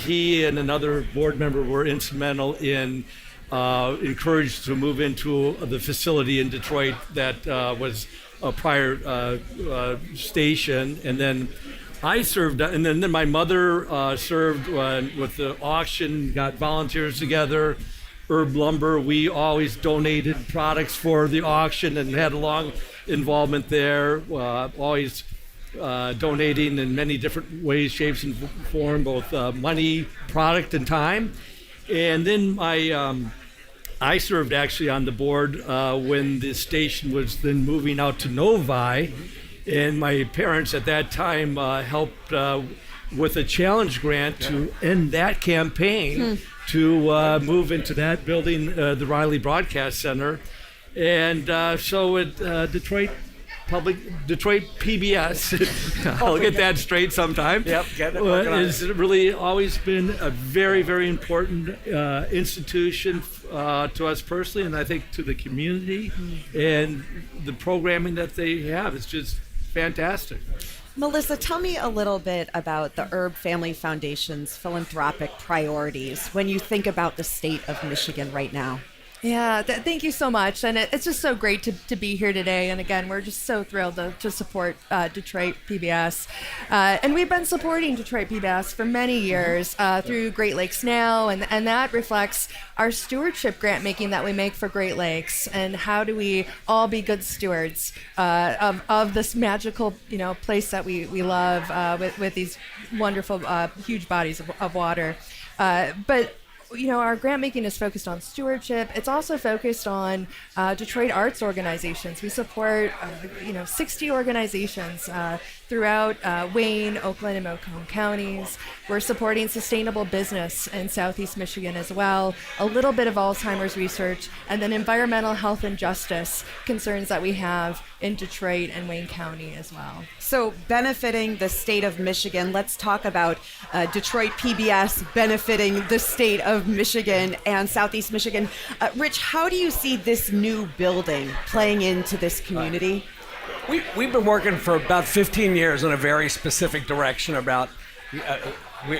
he and another board member were instrumental in encouraged to move into the facility in Detroit that was a prior station. And then I served, and then my mother served with the auction, got volunteers together, Herb Lumber. We always donated products for the auction and had a long involvement there, always donating in many different ways, shapes, and form, both money, product, and time. And then I served actually on the board when the station was then moving out to Novi. And my parents at that time helped with a challenge grant to end that campaign to move into that building, the Riley Broadcast Center. And so at Detroit PBS, I'll get that straight sometime. Yep, get it. Has really always been a very, very important institution to us personally, and I think to the community. And the programming that they have is just fantastic. Melissa, tell me a little bit about the Herb Family Foundation's philanthropic priorities when you think about the state of Michigan right now. Yeah, thank you so much. And it's just so great to be here today. And again, we're just so thrilled to support Detroit PBS. And we've been supporting Detroit PBS for many years through Great Lakes Now. And that reflects our stewardship grant making that we make for Great Lakes. And how do we all be good stewards of this magical place that we love with these wonderful, huge bodies of water. But our grant making is focused on stewardship. It's also focused on Detroit arts organizations. We support, 60 organizations throughout Wayne, Oakland, and Macomb counties. We're supporting sustainable business in Southeast Michigan as well, a little bit of Alzheimer's research, and then environmental health and justice concerns that we have in Detroit and Wayne County as well. So benefiting the state of Michigan, let's talk about Detroit PBS benefiting the state of Michigan and Southeast Michigan. Rich, how do you see this new building playing into this community? We've been working for about 15 years in a very specific direction about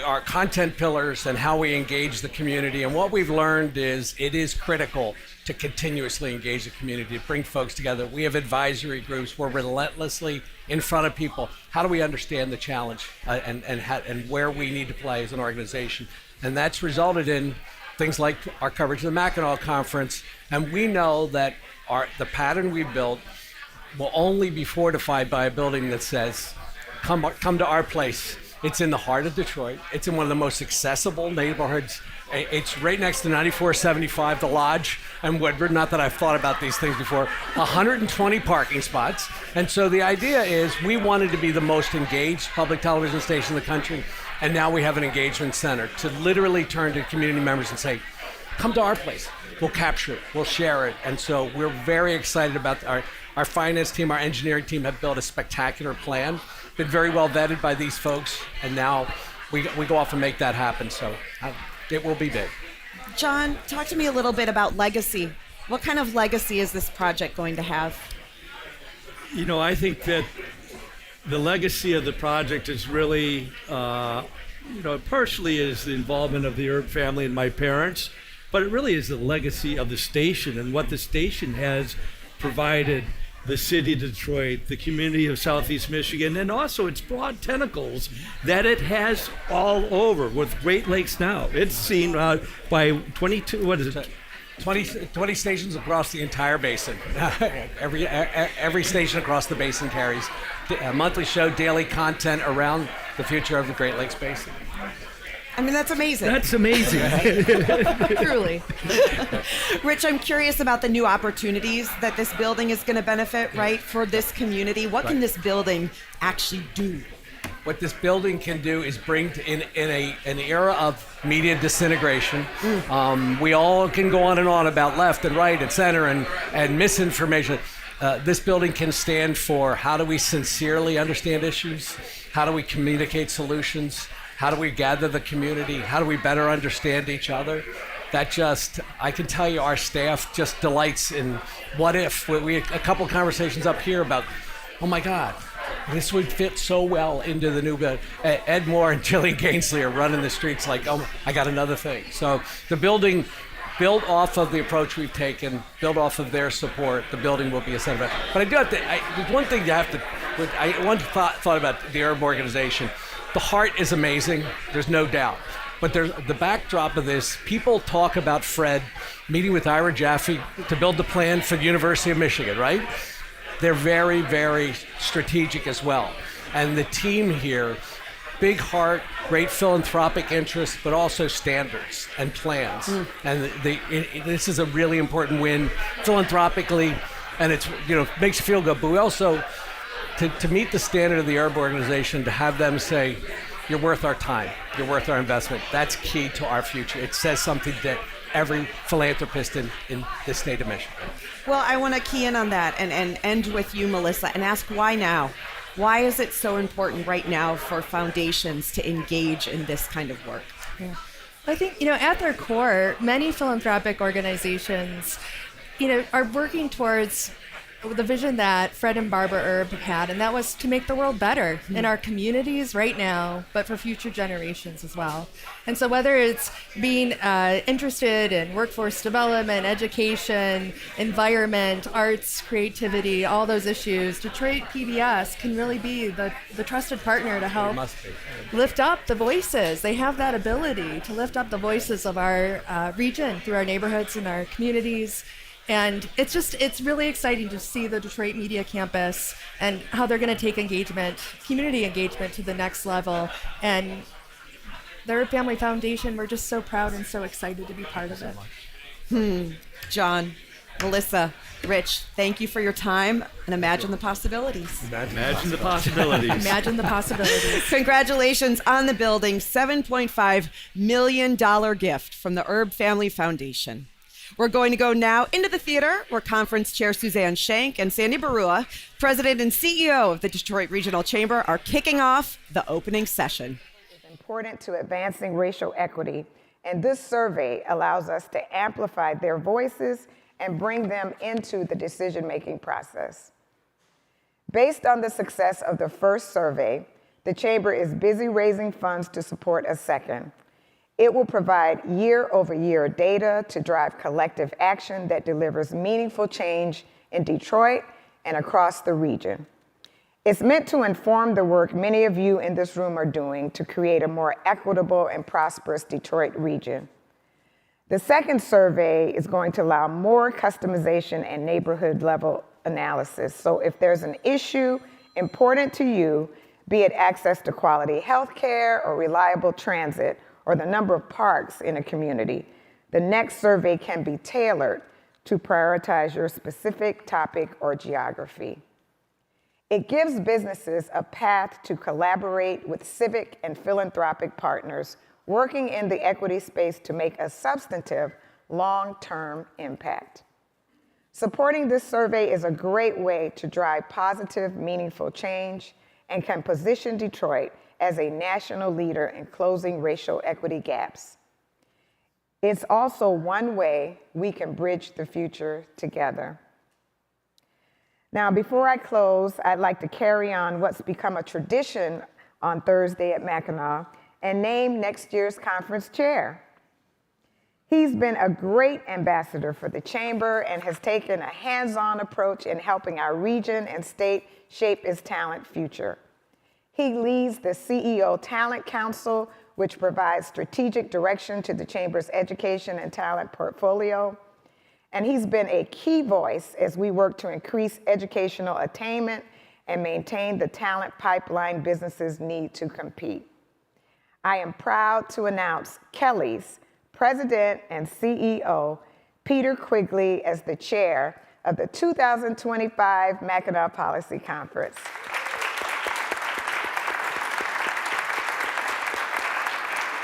our content pillars and how we engage the community. And what we've learned is it is critical to continuously engage the community, to bring folks together. We have advisory groups. We're relentlessly in front of people. How do we understand the challenge and where we need to play as an organization? And that's resulted in things like our coverage of the Mackinac Conference. And we know that the pattern we built will only be fortified by a building that says, come to our place. It's in the heart of Detroit. It's in one of the most accessible neighborhoods. It's right next to 9475, the Lodge, and Woodward. Not that I've thought about these things before. 120 parking spots. And so the idea is we wanted to be the most engaged public television station in the country, and now we have an engagement center to literally turn to community members and say, come to our place. We'll capture it. We'll share it. And so we're very excited about our finance team, our engineering team have built a spectacular plan. Been very well vetted by these folks, and now we go off and make that happen. So it will be big. John, talk to me a little bit about legacy. What kind of legacy is this project going to have? You know, I think that the legacy of the project is really, partially is the involvement of the Erb family and my parents, but it really is the legacy of the station and what the station has provided the city of Detroit, the community of Southeast Michigan, and also its broad tentacles that it has all over with Great Lakes now. It's seen by 20 stations across the entire basin. Every station across the basin carries a monthly show, daily content around the future of the Great Lakes Basin. I mean, that's amazing. That's amazing. Truly. Rich, I'm curious about the new opportunities that this building is going to benefit, right, for this community. What can this building actually do? What this building can do is bring in an era of media disintegration. We all can go on and on about left and right and center and misinformation. This building can stand for how do we sincerely understand issues? How do we communicate solutions? How do we gather the community? How do we better understand each other? I can tell you our staff just delights in what if. We had a couple conversations up here about, oh my God, this would fit so well into the new building. Ed Moore and Jillian Gainsley are running the streets like, oh, I got another thing. So the building, built off of the approach we've taken, built off of their support, the building will be a center. But I do have to, there's one thing you have to, one thought about the Erb organization. The heart is amazing, there's no doubt. But there's the backdrop of this, people talk about Fred meeting with Ira Jaffe to build the plan for the University of Michigan, right? They're very, very strategic as well. And the team here, big heart, great philanthropic interests, but also standards and plans. And this is a really important win philanthropically, and it's, makes you feel good. But we also, to meet the standard of the Erb organization, to have them say, you're worth our time, you're worth our investment, that's key to our future. It says something that every philanthropist in the state of Michigan. Well, I want to key in on that and end with you, Melissa, and ask why now? Why is it so important right now for foundations to engage in this kind of work? Yeah. I think, at their core, many philanthropic organizations, are working towards the vision that Fred and Barbara Erb had, and that was to make the world better in our communities right now, but for future generations as well. And so whether it's being interested in workforce development, education, environment, arts, creativity, all those issues, Detroit PBS can really be the trusted partner to help lift up the voices. They have that ability to lift up the voices of our region through our neighborhoods and our communities. And it's really exciting to see the Detroit Media Campus and how they're going to take community engagement to the next level. And the Erb Family Foundation, we're just so proud and so excited to be part of it. John, Melissa, Rich, thank you for your time, and imagine the possibilities. Imagine the possibilities. Imagine the possibilities. Congratulations on the building, $7.5 million gift from the Erb Family Foundation. We're going to go now into the theater where Conference Chair Suzanne Shank and Sandy Barua, President and CEO of the Detroit Regional Chamber, are kicking off the opening session. It's important to advancing racial equity, and this survey allows us to amplify their voices and bring them into the decision-making process. Based on the success of the first survey, the Chamber is busy raising funds to support a second. It will provide year-over-year data to drive collective action that delivers meaningful change in Detroit and across the region. It's meant to inform the work many of you in this room are doing to create a more equitable and prosperous Detroit region. The second survey is going to allow more customization and neighborhood-level analysis. So if there's an issue important to you, be it access to quality health care or reliable transit or the number of parks in a community, the next survey can be tailored to prioritize your specific topic or geography. It gives businesses a path to collaborate with civic and philanthropic partners working in the equity space to make a substantive, long-term impact. Supporting this survey is a great way to drive positive, meaningful change and can position Detroit as a national leader in closing racial equity gaps. It's also one way we can bridge the future together. Now, before I close, I'd like to carry on what's become a tradition on Thursday at Mackinac and name next year's conference chair. He's been a great ambassador for the Chamber and has taken a hands-on approach in helping our region and state shape its talent future. He leads the CEO Talent Council, which provides strategic direction to the Chamber's education and talent portfolio. And he's been a key voice as we work to increase educational attainment and maintain the talent pipeline businesses need to compete. I am proud to announce Kelly's President and CEO, Peter Quigley, as the chair of the 2025 Mackinac Policy Conference.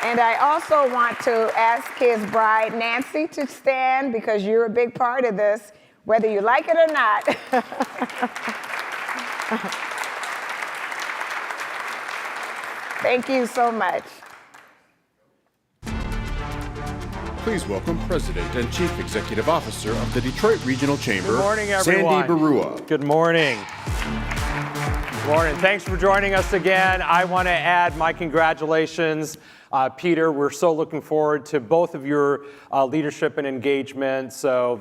And I also want to ask his bride, Nancy, to stand because you're a big part of this, whether you like it or not. Thank you so much. Please welcome President and Chief Executive Officer of the Detroit Regional Chamber, Good morning, everyone. Sandy Barua. Good morning. Good morning. Thanks for joining us again. I want to add my congratulations. Peter, we're so looking forward to both of your leadership and engagement. So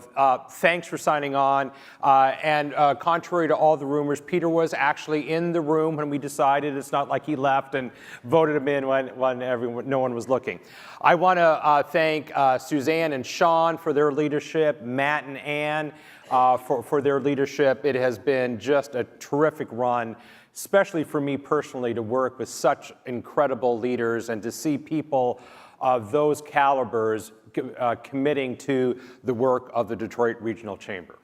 thanks for signing on. And contrary to all the rumors, Peter was actually in the room when we decided. It's not like he left and voted him in when no one was looking. I want to thank Suzanne and Sean for their leadership, Matt and Ann for their leadership. It has been just a terrific run, especially for me personally, to work with such incredible leaders and to see people of those calibers committing to the work of the Detroit Regional Chamber.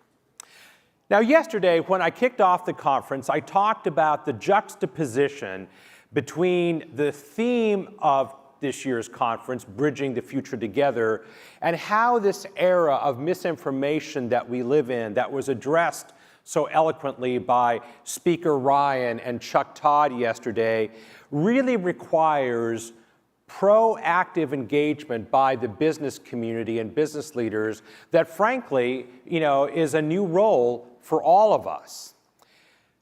Now, yesterday, when I kicked off the conference, I talked about the juxtaposition between the theme of this year's conference, Bridging the Future Together, and how this era of misinformation that we live in, that was addressed so eloquently by Speaker Ryan and Chuck Todd yesterday, really requires proactive engagement by the business community and business leaders that, frankly, is a new role for all of us.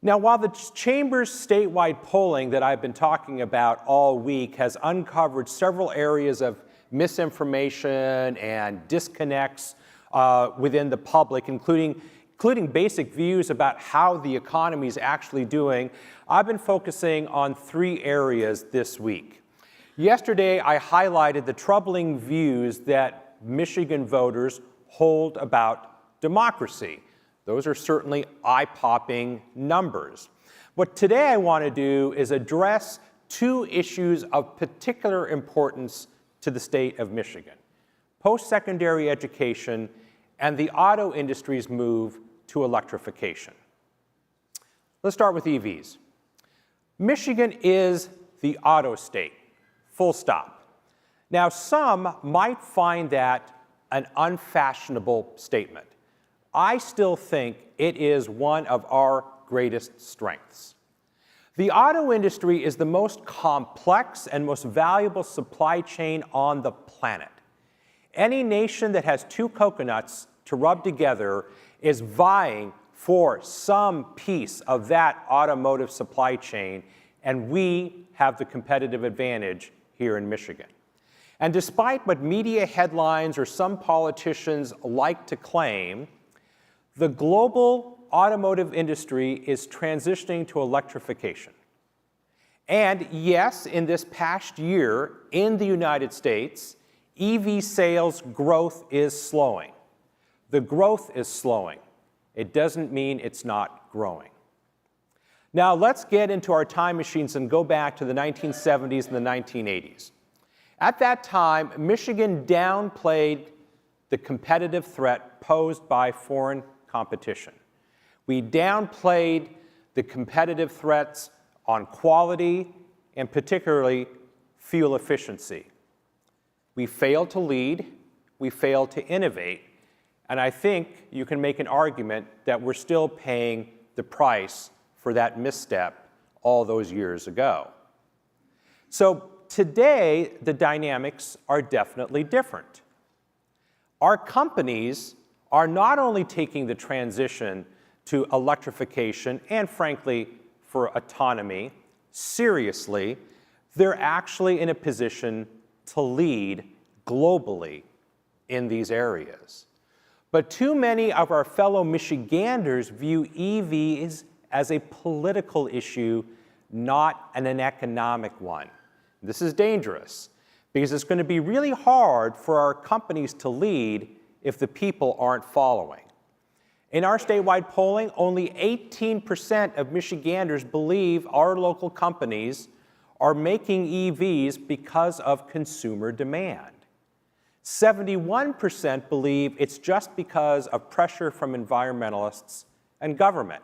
Now, while the Chamber's statewide polling that I've been talking about all week has uncovered several areas of misinformation and disconnects within the public, including basic views about how the economy is actually doing, I've been focusing on three areas this week. Yesterday, I highlighted the troubling views that Michigan voters hold about democracy. Those are certainly eye-popping numbers. What today I want to do is address two issues of particular importance to the state of Michigan: post-secondary education and the auto industry's move to electrification. Let's start with EVs. Michigan is the auto state, full stop. Now, some might find that an unfashionable statement. I still think it is one of our greatest strengths. The auto industry is the most complex and most valuable supply chain on the planet. Any nation that has two coconuts to rub together is vying for some piece of that automotive supply chain, and we have the competitive advantage here in Michigan. And despite what media headlines or some politicians like to claim, the global automotive industry is transitioning to electrification. And yes, in this past year in the United States, EV sales growth is slowing. The growth is slowing. It doesn't mean it's not growing. Now let's get into our time machines and go back to the 1970s and the 1980s. At that time, Michigan downplayed the competitive threat posed by foreign competition. We downplayed the competitive threats on quality and particularly fuel efficiency. We failed to lead, we failed to innovate, and I think you can make an argument that we're still paying the price for that misstep all those years ago. So today, the dynamics are definitely different. Our companies are not only taking the transition to electrification and, frankly, for autonomy seriously, they're actually in a position to lead globally in these areas. But too many of our fellow Michiganders view EVs as a political issue, not an economic one. This is dangerous because it's going to be really hard for our companies to lead if the people aren't following. In our statewide polling, only 18% of Michiganders believe our local companies are making EVs because of consumer demand. 71% believe it's just because of pressure from environmentalists and government.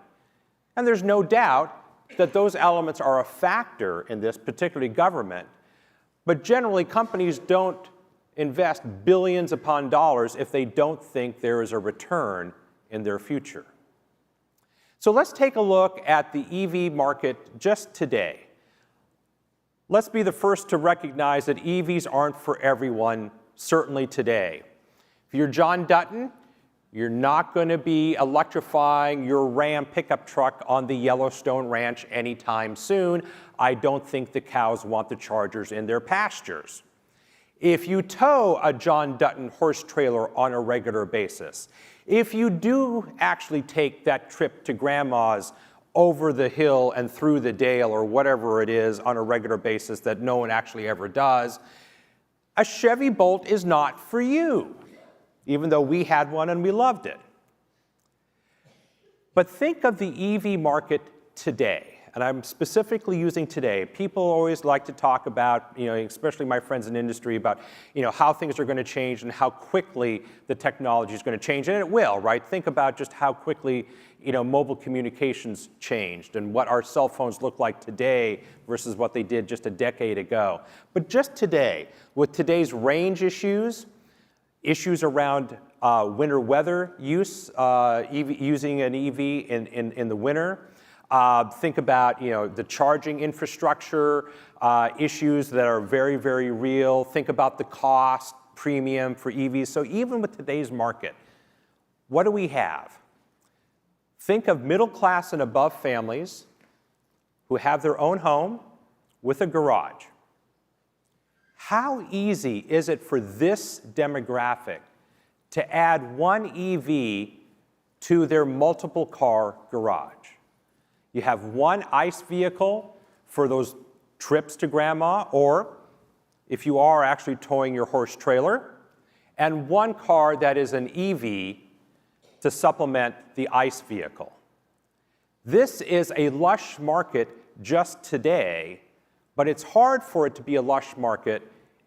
And there's no doubt that those elements are a factor in this, particularly government. But generally, companies don't invest billions upon dollars if they don't think there is a return in their future. So let's take a look at the EV market just today. Let's be the first to recognize that EVs aren't for everyone, certainly today. If you're John Dutton, you're not going to be electrifying your Ram pickup truck on the Yellowstone Ranch anytime soon. I don't think the cows want the chargers in their pastures. If you tow a John Dutton horse trailer on a regular basis, if you do actually take that trip to grandma's over the hill and through the dale or whatever it is on a regular basis that no one actually ever does, a Chevy Bolt is not for you, even though we had one and we loved it. But think of the EV market today, and I'm specifically using today. People always like to talk about, especially my friends in industry, about, how things are going to change and how quickly the technology is going to change, and it will, right? Think about just how quickly, mobile communications changed and what our cell phones look like today versus what they did just a decade ago. But just today, with today's range issues around winter weather use, using an EV in the winter. Think about the charging infrastructure issues that are very, very real. Think about the cost premium for EVs. So even with today's market, what do we have? Think of middle class and above families who have their own home with a garage. How easy is it for this demographic to add one EV to their multiple car garage? You have one ICE vehicle for those trips to grandma, or if you are actually towing your horse trailer, and one car that is an EV to supplement the ICE vehicle. This is a lush market just today, but it's hard for it to be a lush market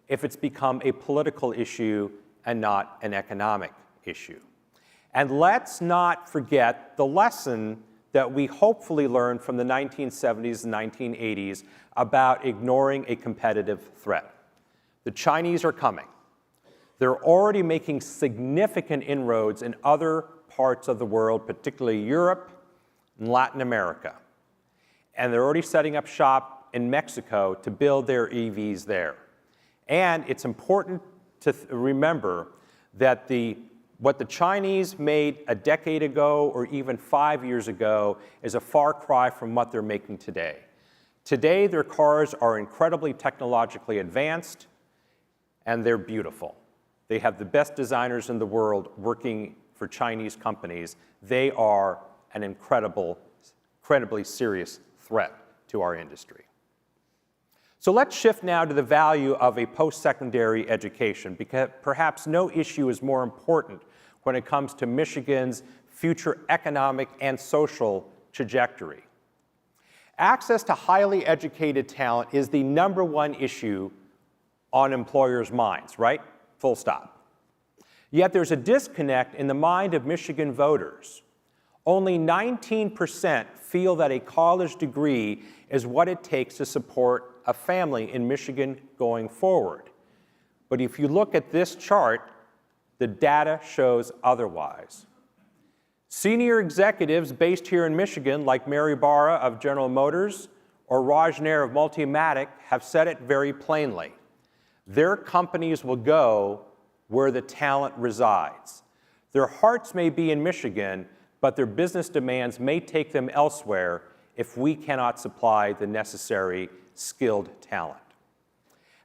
if it's become a political issue and not an economic issue. And let's not forget the lesson that we hopefully learned from the 1970s and 1980s about ignoring a competitive threat. The Chinese are coming. They're already making significant inroads in other parts of the world, particularly Europe and Latin America. And they're already setting up shop in Mexico to build their EVs there. And it's important to remember that what the Chinese made a decade ago or even 5 years ago is a far cry from what they're making today. Today, their cars are incredibly technologically advanced, and they're beautiful. They have the best designers in the world working for Chinese companies. They are an incredibly serious threat to our industry. So let's shift now to the value of a post-secondary education, because perhaps no issue is more important when it comes to Michigan's future economic and social trajectory. Access to highly educated talent is the #1 issue on employers' minds, right? Full stop. Yet there's a disconnect in the mind of Michigan voters. Only 19% feel that a college degree is what it takes to support a family in Michigan going forward. But if you look at this chart, the data shows otherwise. Senior executives based here in Michigan, like Mary Barra of General Motors or Raj Nair of Multimatic, have said it very plainly. Their companies will go where the talent resides. Their hearts may be in Michigan, but their business demands may take them elsewhere if we cannot supply the necessary skilled talent.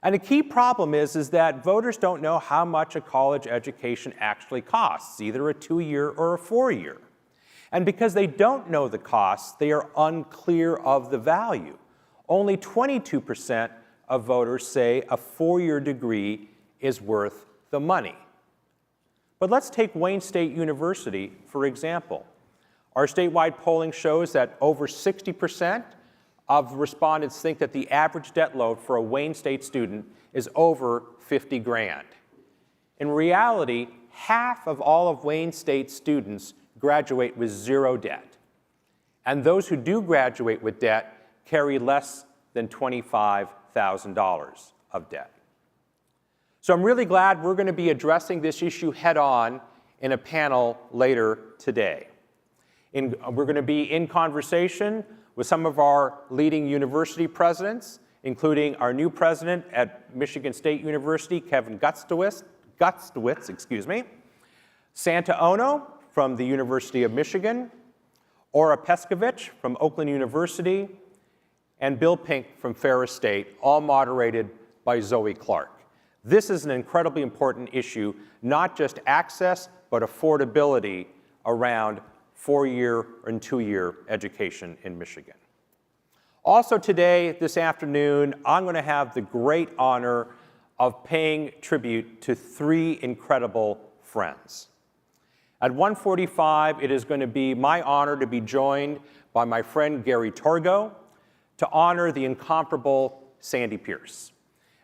And a key problem is that voters don't know how much a college education actually costs, either a 2-year or a 4-year. And because they don't know the costs, they are unclear of the value. Only 22% of voters say a 4-year degree is worth the money. But let's take Wayne State University, for example. Our statewide polling shows that over 60% of respondents think that the average debt load for a Wayne State student is over 50 grand. In reality, half of all of Wayne State students graduate with 0 debt. And those who do graduate with debt carry less than $25,000 of debt. So I'm really glad we're going to be addressing this issue head-on in a panel later today. We're going to be in conversation with some of our leading university presidents, including our new president at Michigan State University, Kevin Gustowitz, Santa Ono from the University of Michigan, Ora Peskovich from Oakland University, and Bill Pink from Ferris State, all moderated by Zoe Clark. This is an incredibly important issue, not just access, but affordability around 4-year and 2-year education in Michigan. Also today, this afternoon, I'm going to have the great honor of paying tribute to 3 incredible friends. At 1:45, it is going to be my honor to be joined by my friend Gary Torgo to honor the incomparable Sandy Pierce.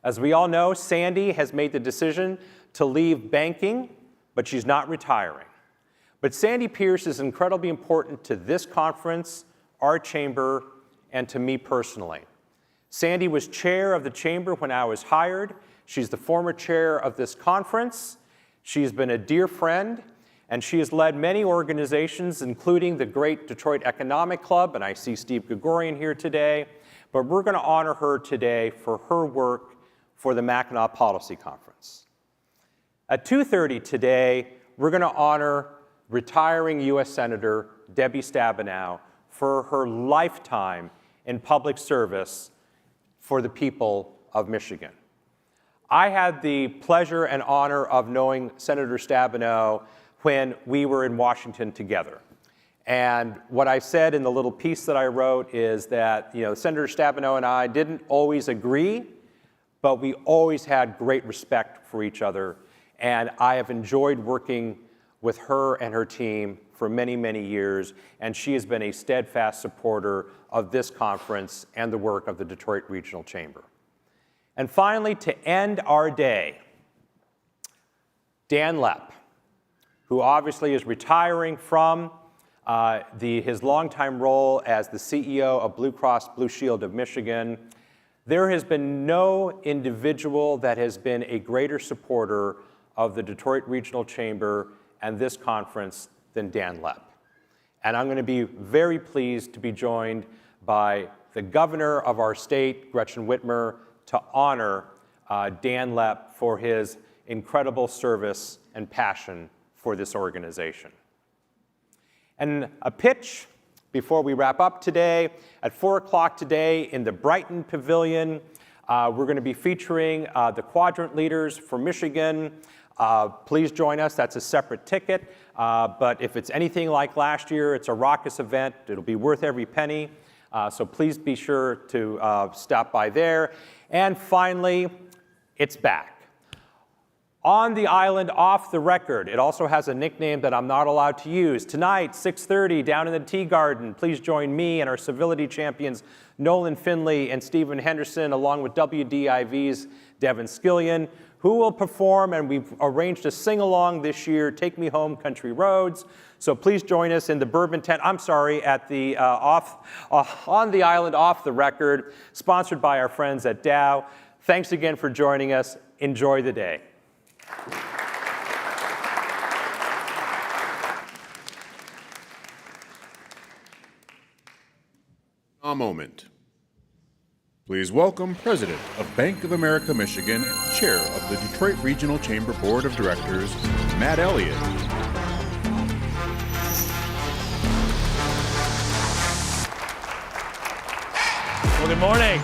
As we all know, Sandy has made the decision to leave banking, but she's not retiring. But Sandy Pierce is incredibly important to this conference, our chamber, and to me personally. Sandy was chair of the chamber when I was hired. She's the former chair of this conference. She's been a dear friend, and she has led many organizations, including the great Detroit Economic Club, and I see Steve Gregorian here today. But we're going to honor her today for her work for the Mackinac Policy Conference. At 2:30 today, we're going to honor retiring U.S. Senator Debbie Stabenow for her lifetime in public service for the people of Michigan. I had the pleasure and honor of knowing Senator Stabenow when we were in Washington together. And what I said in the little piece that I wrote is that, Senator Stabenow and I didn't always agree, but we always had great respect for each other. And I have enjoyed working with her and her team for many, many years, and she has been a steadfast supporter of this conference and the work of the Detroit Regional Chamber. And finally, to end our day, Dan Lepp, who obviously is retiring from his longtime role as the CEO of Blue Cross Blue Shield of Michigan. There has been no individual that has been a greater supporter of the Detroit Regional Chamber and this conference than Dan Lepp. And I'm going to be very pleased to be joined by the governor of our state, Gretchen Whitmer, to honor Dan Lepp for his incredible service and passion for this organization. And a pitch before we wrap up today. At 4 o'clock today in the Brighton Pavilion, we're going to be featuring the quadrant leaders for Michigan. Please join us. That's a separate ticket. But if it's anything like last year, it's a raucous event. It'll be worth every penny. So please be sure to stop by there. And finally, it's back. On the Island Off the Record. It also has a nickname that I'm not allowed to use. Tonight, 6:30, down in the Tea Garden, please join me and our civility champions, Nolan Finley and Stephen Henderson, along with WDIV's Devin Skillion, who will perform, and we've arranged a sing-along this year, Take Me Home, Country Roads. So please join us in the Bourbon Tent, at the On the Island Off the Record, sponsored by our friends at Dow. Thanks again for joining us. Enjoy the day. A moment. Please welcome President of Bank of America Michigan, Chair of the Detroit Regional Chamber Board of Directors, Matt Elliott. Well, good morning.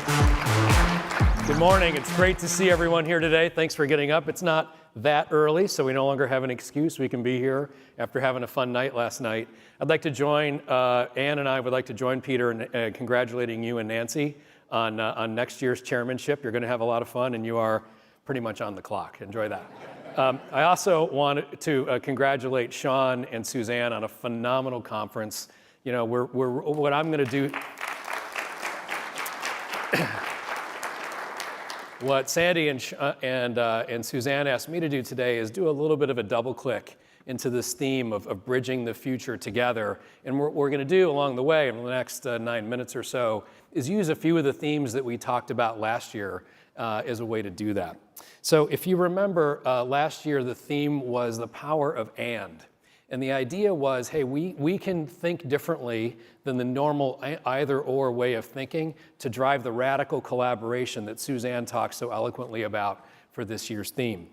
Good morning. It's great to see everyone here today. Thanks for getting up. It's not that early, so we no longer have an excuse. We can be here after having a fun night last night. I'd like to join, Ann and I would like to join Peter in congratulating you and Nancy on next year's chairmanship. You're going to have a lot of fun, and you are pretty much on the clock. Enjoy that. I also want to congratulate Sean and Suzanne on a phenomenal conference. You know, what I'm going to do. What Sandy and Suzanne asked me to do today is do a little bit of a double click into this theme of bridging the future together. And what we're going to do along the way in the next 9 minutes or so is use a few of the themes that we talked about last year as a way to do that. So if you remember, last year the theme was the power of and. And the idea was, hey, we can think differently than the normal either-or way of thinking to drive the radical collaboration that Suzanne talked so eloquently about for this year's theme.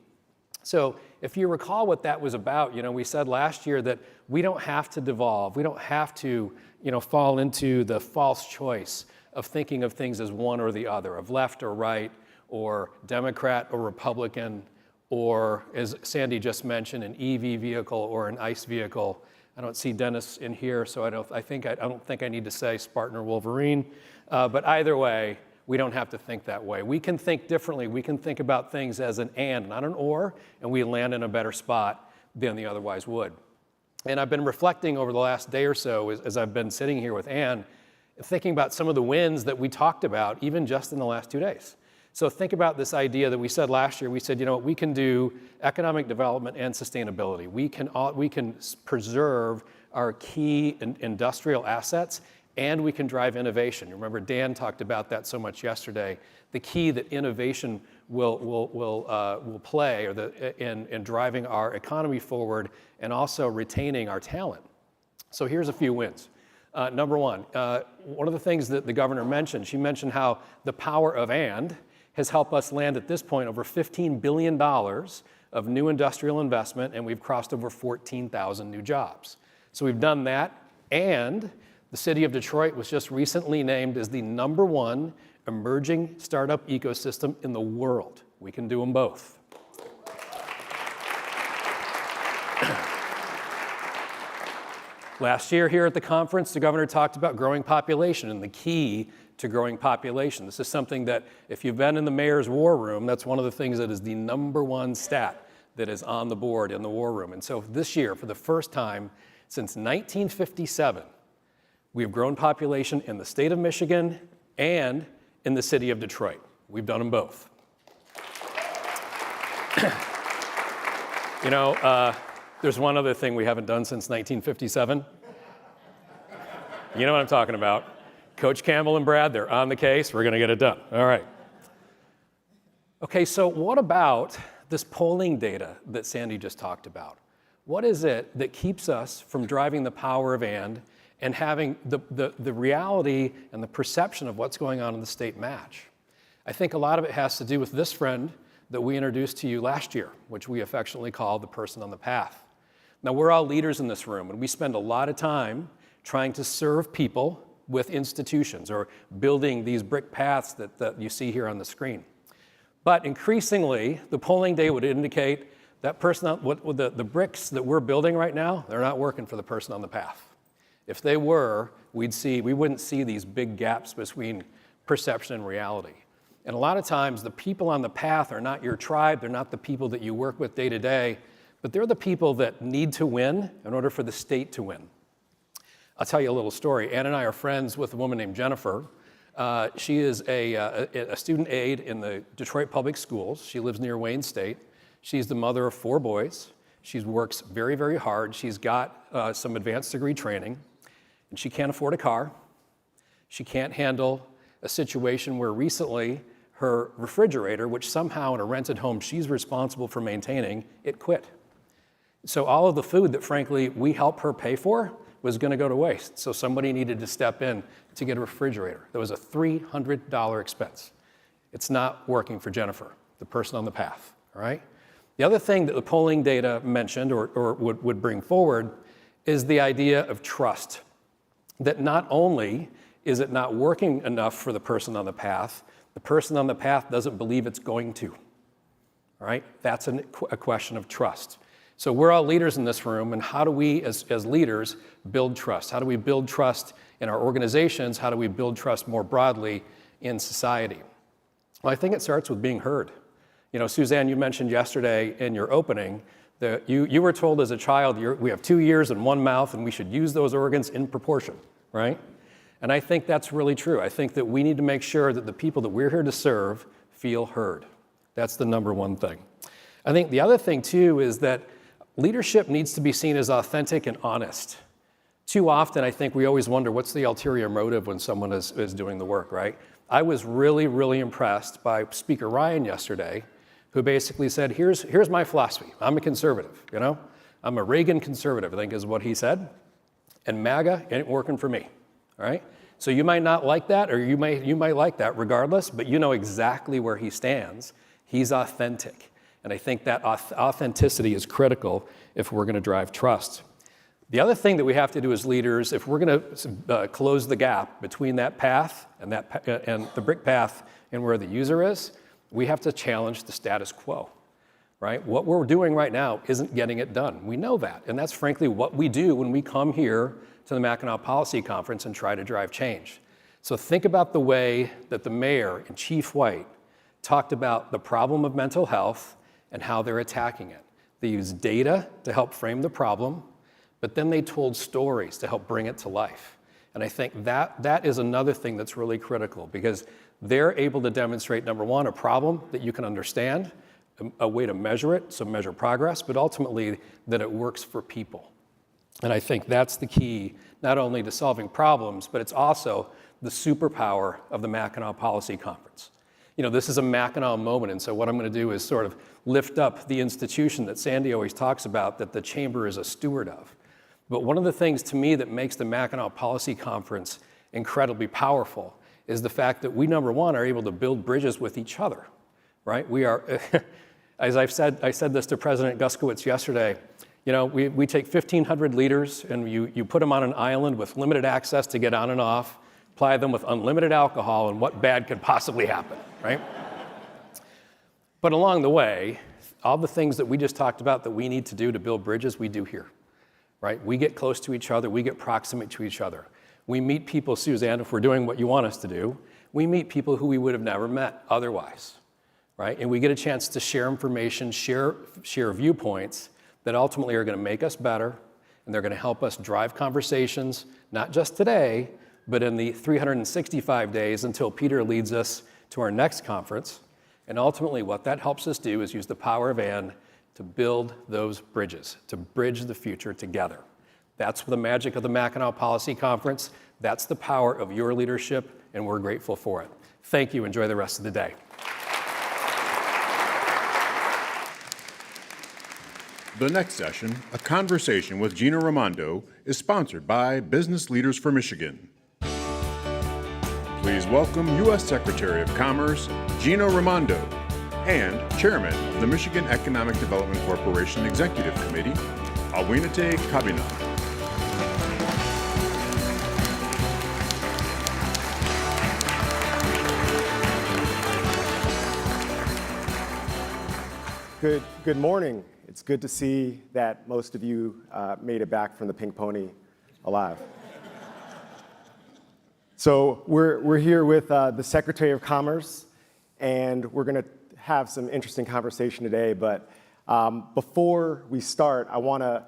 So if you recall what that was about, you know, we said last year that we don't have to devolve. We don't have to, you know, fall into the false choice of thinking of things as one or the other, of left or right, or Democrat or Republican, or, as Sandy just mentioned, an EV vehicle or an ICE vehicle. I don't see Dennis in here, so I don't think I need to say Spartan or Wolverine. But either way, we don't have to think that way. We can think differently. We can think about things as an and, not an or, and we land in a better spot than they otherwise would. And I've been reflecting over the last day or so as I've been sitting here with Ann, thinking about some of the wins that we talked about, even just in the last 2 days. So think about this idea that we said last year. We said, you know what, we can do economic development and sustainability. We can preserve our key industrial assets, and we can drive innovation. You remember Dan talked about that so much yesterday. The key that innovation will play in driving our economy forward and also retaining our talent. So here's a few wins. Number one of the things that the governor mentioned, she mentioned how the power of and has helped us land at this point over $15 billion of new industrial investment, and we've crossed over 14,000 new jobs. So we've done that, and the city of Detroit was just recently named as the #1 emerging startup ecosystem in the world. We can do them both. Last year here at the conference, the governor talked about growing population and the key to growing population. This is something that if you've been in the mayor's war room, that's one of the things that is the #1 stat that is on the board in the war room. And so this year, for the first time since 1957, we've grown population in the state of Michigan and in the city of Detroit. We've done them both. You know, there's one other thing we haven't done since 1957. You know what I'm talking about. Coach Campbell and Brad, they're on the case. We're going to get it done. All right. Okay, so what about this polling data that Sandy just talked about? What is it that keeps us from driving the power of and having the reality and the perception of what's going on in the state match? I think a lot of it has to do with this friend that we introduced to you last year, which we affectionately call the person on the path. Now, we're all leaders in this room, and we spend a lot of time trying to serve people with institutions or building these brick paths that you see here on the screen. But increasingly, the polling data would indicate that person, the bricks that we're building right now, they're not working for the person on the path. If they were, we wouldn't see these big gaps between perception and reality. And a lot of times the people on the path are not your tribe, they're not the people that you work with day to day, but they're the people that need to win in order for the state to win. I'll tell you a little story. Ann and I are friends with a woman named Jennifer. She is a student aide in the Detroit Public Schools. She lives near Wayne State. She's the mother of 4 boys. She works very, very hard. She's got some advanced degree training, and she can't afford a car. She can't handle a situation where recently her refrigerator, which somehow in a rented home she's responsible for maintaining, it quit. So all of the food that frankly we help her pay for was going to go to waste. So somebody needed to step in to get a refrigerator. That was a $300 expense. It's not working for Jennifer, the person on the path, all right? The other thing that the polling data mentioned or would bring forward is the idea of trust. That not only is it not working enough for the person on the path doesn't believe it's going to, all right? That's a question of trust. So we're all leaders in this room, and how do we, as leaders, build trust? How do we build trust in our organizations? How do we build trust more broadly in society? Well, I think it starts with being heard. You know, Suzanne, you mentioned yesterday in your opening that you were told as a child, we have 2 ears and 1 mouth, and we should use those organs in proportion, right? And I think that's really true. I think that we need to make sure that the people that we're here to serve feel heard. That's the number one thing. I think the other thing, too, is that leadership needs to be seen as authentic and honest. Too often, I think we always wonder what's the ulterior motive when someone is doing the work, right? I was really, really impressed by Speaker Ryan yesterday, who basically said, here's my philosophy. I'm a conservative, you know? I'm a Reagan conservative, I think is what he said. And MAGA ain't working for me, all right? So you might not like that, or you might like that regardless, but you know exactly where he stands. He's authentic. And I think that authenticity is critical if we're going to drive trust. The other thing that we have to do as leaders, if we're going to close the gap between that path and the brick path and where the user is, we have to challenge the status quo, right? What we're doing right now isn't getting it done. We know that. And that's frankly what we do when we come here to the Mackinac Policy Conference and try to drive change. So think about the way that the mayor and Chief White talked about the problem of mental health and how they're attacking it. They used data to help frame the problem, but then they told stories to help bring it to life. And I think that is another thing that's really critical, because they're able to demonstrate, number one, a problem that you can understand, a way to measure it, so measure progress, but ultimately that it works for people. And I think that's the key, not only to solving problems, but it's also the superpower of the Mackinac Policy Conference. You know, this is a Mackinac moment, and so what I'm going to do is sort of lift up the institution that Sandy always talks about, that the chamber is a steward of. But one of the things to me that makes the Mackinac Policy Conference incredibly powerful is the fact that we, number one, are able to build bridges with each other, right? We are, as I said this to President Guskowitz yesterday, you know, we take 1,500 leaders and you put them on an island with limited access to get on and off, apply them with unlimited alcohol, and what bad could possibly happen, right? But along the way, all the things that we just talked about that we need to do to build bridges, we do here, right? We get close to each other, we get proximate to each other. We meet people, Suzanne, if we're doing what you want us to do, we meet people who we would have never met otherwise, right? And we get a chance to share information, share viewpoints that ultimately are going to make us better, and they're going to help us drive conversations, not just today, but in the 365 days until Peter leads us to our next conference. And ultimately, what that helps us do is use the power of Ann to build those bridges, to bridge the future together. That's the magic of the Mackinac Policy Conference. That's the power of your leadership, and we're grateful for it. Thank you. Enjoy the rest of the day. The next session, A Conversation with Gina Raimondo, is sponsored by Business Leaders for Michigan. Please welcome U.S. Secretary of Commerce, Gina Raimondo, and Chairman of the Michigan Economic Development Corporation Executive Committee, Awinate Kabina. Good morning. It's good to see that most of you made it back from the Pink Pony alive. So we're here with the Secretary of Commerce, and we're going to have some interesting conversation today. But before we start, I want to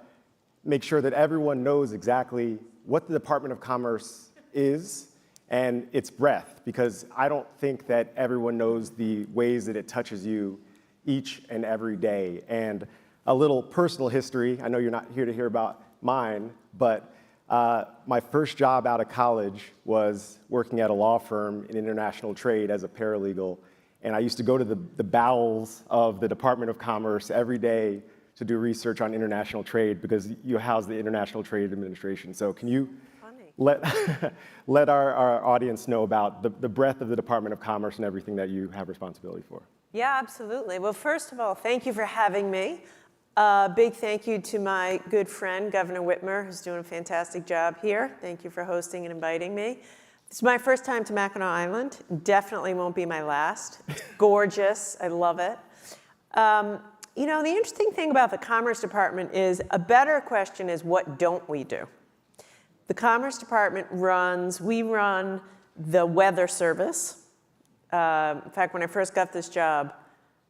make sure that everyone knows exactly what the Department of Commerce is and its breadth, because I don't think that everyone knows the ways that it touches you each and every day. And a little personal history, I know you're not here to hear about mine, but my first job out of college was working at a law firm in international trade as a paralegal. And I used to go to the bowels of the Department of Commerce every day to do research on international trade, because you house the International Trade Administration. So can you let our audience know about the breadth of the Department of Commerce and everything that you have responsibility for? Yeah, absolutely. Well, first of all, thank you for having me. Big thank you to my good friend, Governor Whitmer, who's doing a fantastic job here. Thank you for hosting and inviting me. It's my first time to Mackinac Island. Definitely won't be my last. It's gorgeous. I love it. You know, the interesting thing about the Commerce Department is a better question is, what don't we do? The Commerce Department we run the Weather Service. In fact, when I first got this job,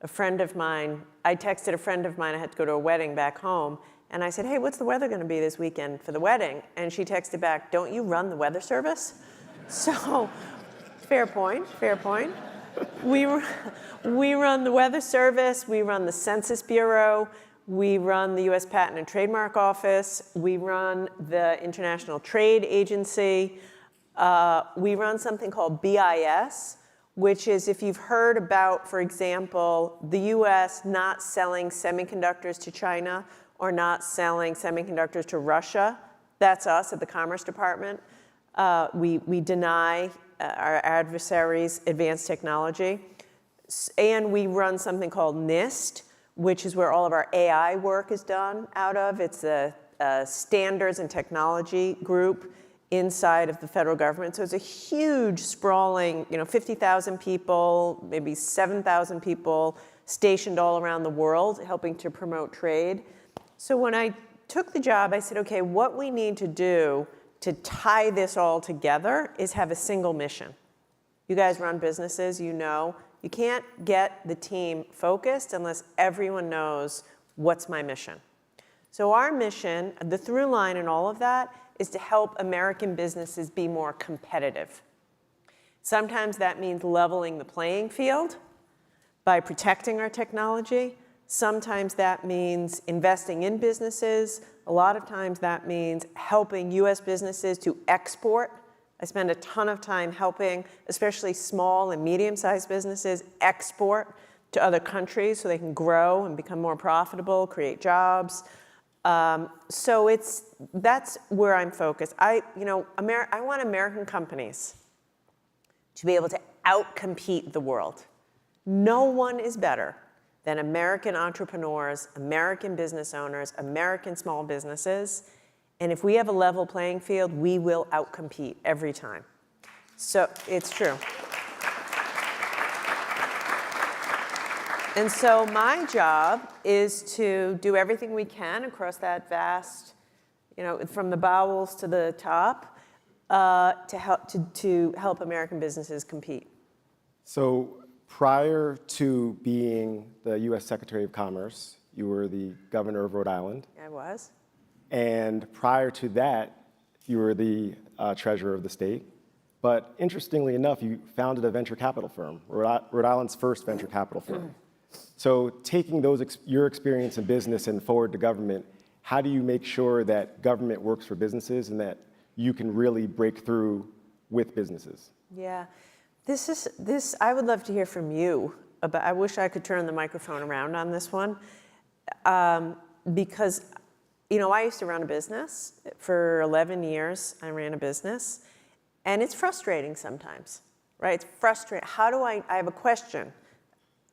I texted a friend of mine, I had to go to a wedding back home, and I said, hey, what's the weather going to be this weekend for the wedding? And she texted back, don't you run the Weather Service? So, fair point, fair point. We run the Weather Service, we run the Census Bureau, we run the U.S. Patent and Trademark Office, we run the International Trade Agency, we run something called BIS, which is, if you've heard about, for example, the U.S. not selling semiconductors to China or not selling semiconductors to Russia, that's us at the Commerce Department. We deny our adversaries advanced technology. And we run something called NIST, which is where all of our AI work is done out of. It's a standards and technology group inside of the federal government. So it's a huge, sprawling, 50,000 people, maybe 7,000 people stationed all around the world helping to promote trade. So when I took the job, I said, okay, what we need to do to tie this all together is have a single mission. You guys run businesses, you know. You can't get the team focused unless everyone knows what's my mission. So our mission, the through line in all of that, is to help American businesses be more competitive. Sometimes that means leveling the playing field by protecting our technology. Sometimes that means investing in businesses. A lot of times that means helping US businesses to export. I spend a ton of time helping, especially small and medium-sized businesses, export to other countries so they can grow and become more profitable, create jobs. So that's where I'm focused. I want American companies to be able to outcompete the world. No one is better than American entrepreneurs, American business owners, American small businesses. And if we have a level playing field, we will outcompete every time. So it's true. And so my job is to do everything we can across that vast, from the bowels to the top, to help American businesses compete. So prior to being the U.S. Secretary of Commerce, you were the governor of Rhode Island. I was. And prior to that, you were the treasurer of the state. But interestingly enough, you founded a venture capital firm, Rhode Island's first venture capital firm. So taking your experience in business and forward to government, how do you make sure that government works for businesses and that you can really break through with businesses? Yeah, I would love to hear from you about, I wish I could turn the microphone around on this one, because I used to run a business. For 11 years, I ran a business. And it's frustrating sometimes, right? It's frustrating. I have a question.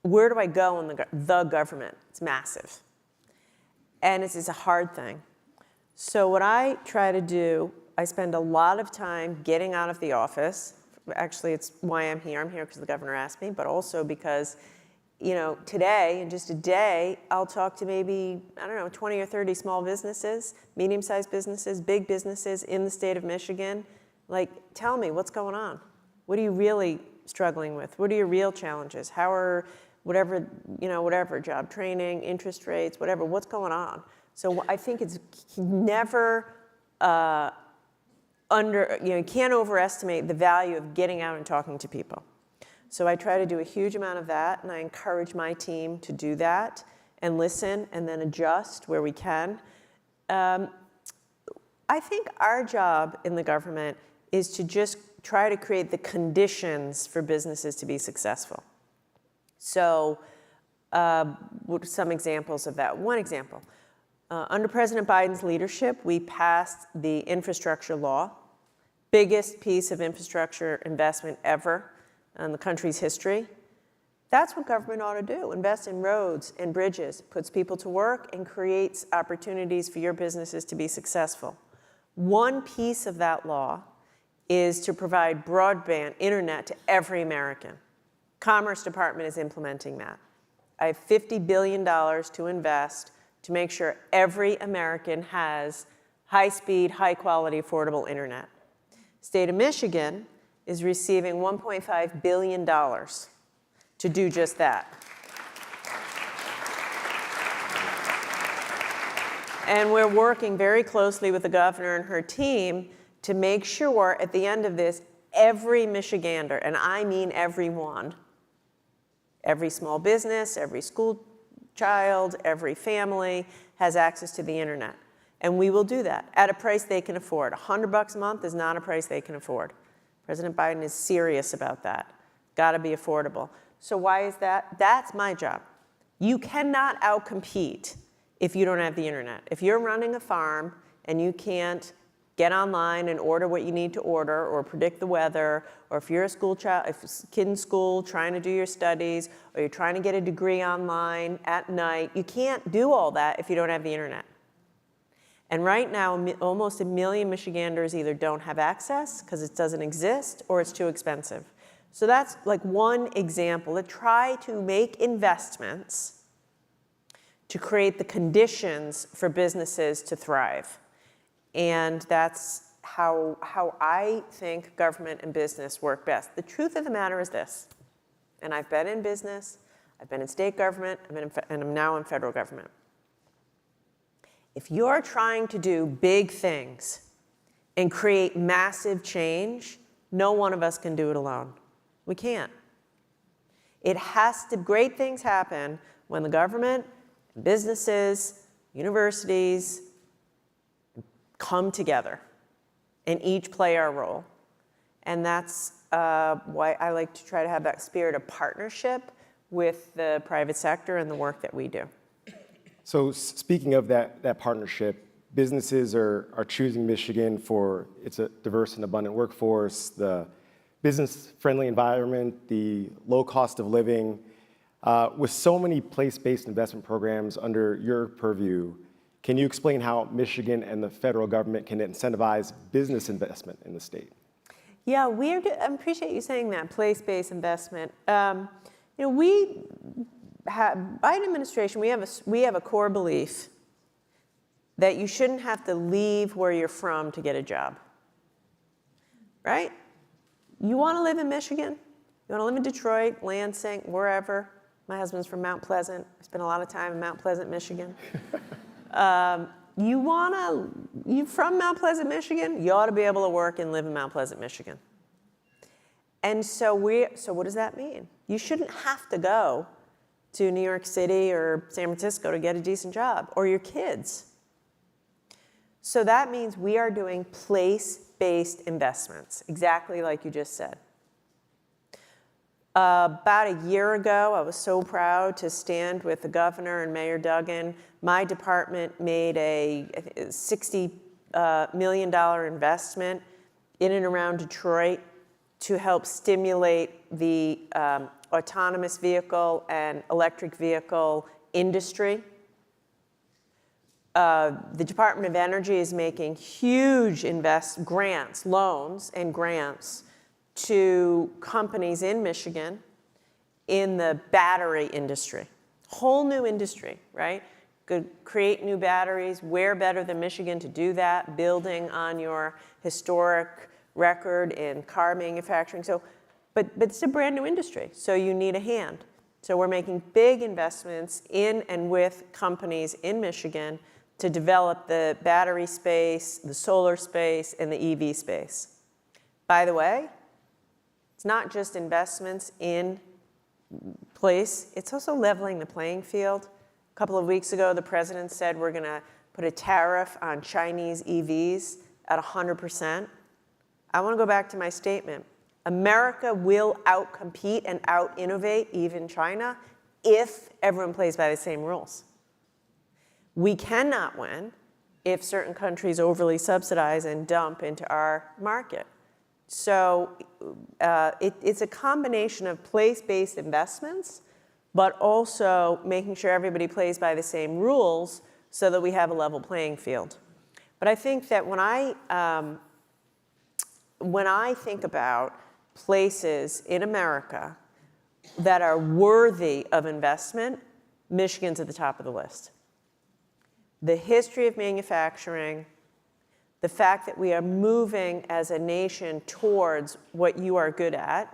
Where do I go in the government? It's massive. And it's a hard thing. So what I try to do, I spend a lot of time getting out of the office. Actually, it's why I'm here. I'm here because the governor asked me, but also because today, in just a day, I'll talk to maybe, 20 or 30 small businesses, medium-sized businesses, big businesses in the state of Michigan. Like, tell me, what's going on? What are you really struggling with? What are your real challenges? How are whatever, job training, interest rates, whatever, what's going on? So I think it's never you can't overestimate the value of getting out and talking to people. So I try to do a huge amount of that, and I encourage my team to do that and listen and then adjust where we can. I think our job in the government is to just try to create the conditions for businesses to be successful. So what are some examples of that? One example, under President Biden's leadership, we passed the infrastructure law, biggest piece of infrastructure investment ever in the country's history. That's what government ought to do, invest in roads and bridges, puts people to work and creates opportunities for your businesses to be successful. One piece of that law is to provide broadband internet to every American. Commerce Department is implementing that. I have $50 billion to invest to make sure every American has high-speed, high-quality, affordable internet. State of Michigan is receiving $1.5 billion to do just that. And we're working very closely with the governor and her team to make sure at the end of this, every Michigander, and I mean everyone, every small business, every school child, every family has access to the internet. And we will do that at a price they can afford. $100 a month is not a price they can afford. President Biden is serious about that. Got to be affordable. So why is that? That's my job. You cannot outcompete if you don't have the internet. If you're running a farm and you can't get online and order what you need to order or predict the weather, or if you're a school child, if a kid in school trying to do your studies, or you're trying to get a degree online at night, you can't do all that if you don't have the internet. And right now, almost 1 million Michiganders either don't have access because it doesn't exist or it's too expensive. So that's like one example to try to make investments to create the conditions for businesses to thrive. And that's how I think government and business work best. The truth of the matter is this, and I've been in business, I've been in state government, and I'm now in federal government. If you're trying to do big things and create massive change, no one of us can do it alone. We can't. Great things happen when the government, businesses, universities come together and each play our role. And that's why I like to try to have that spirit of partnership with the private sector and the work that we do. So speaking of that partnership, businesses are choosing Michigan for its a diverse and abundant workforce, the business-friendly environment, the low cost of living. With so many place-based investment programs under your purview, can you explain how Michigan and the federal government can incentivize business investment in the state? Yeah, I appreciate you saying that, place-based investment. Biden administration, we have a core belief that you shouldn't have to leave where you're from to get a job, right? You want to live in Michigan? You want to live in Detroit, Lansing, wherever? My husband's from Mount Pleasant. I spent a lot of time in Mount Pleasant, Michigan. You from Mount Pleasant, Michigan? You ought to be able to work and live in Mount Pleasant, Michigan. And so what does that mean? You shouldn't have to go to New York City or San Francisco to get a decent job, or your kids. So that means we are doing place-based investments, exactly like you just said. About a year ago, I was so proud to stand with the governor and Mayor Duggan. My department made a $60 million investment in and around Detroit to help stimulate the autonomous vehicle and electric vehicle industry. The Department of Energy is making huge loans and grants to companies in Michigan in the battery industry. Whole new industry, right? Could create new batteries. Where better than Michigan to do that, building on your historic record in car manufacturing. but it's a brand new industry, so you need a hand. So we're making big investments in and with companies in Michigan to develop the battery space, the solar space, and the EV space. By the way, it's not just investments in place, it's also leveling the playing field. A couple of weeks ago, the president said we're going to put a tariff on Chinese EVs at 100%. I want to go back to my statement. America will outcompete and out-innovate even China if everyone plays by the same rules. We cannot win if certain countries overly subsidize and dump into our market. So it's a combination of place-based investments, but also making sure everybody plays by the same rules so that we have a level playing field. But I think that when I think about places in America that are worthy of investment, Michigan's at the top of the list. The history of manufacturing, the fact that we are moving as a nation towards what you are good at,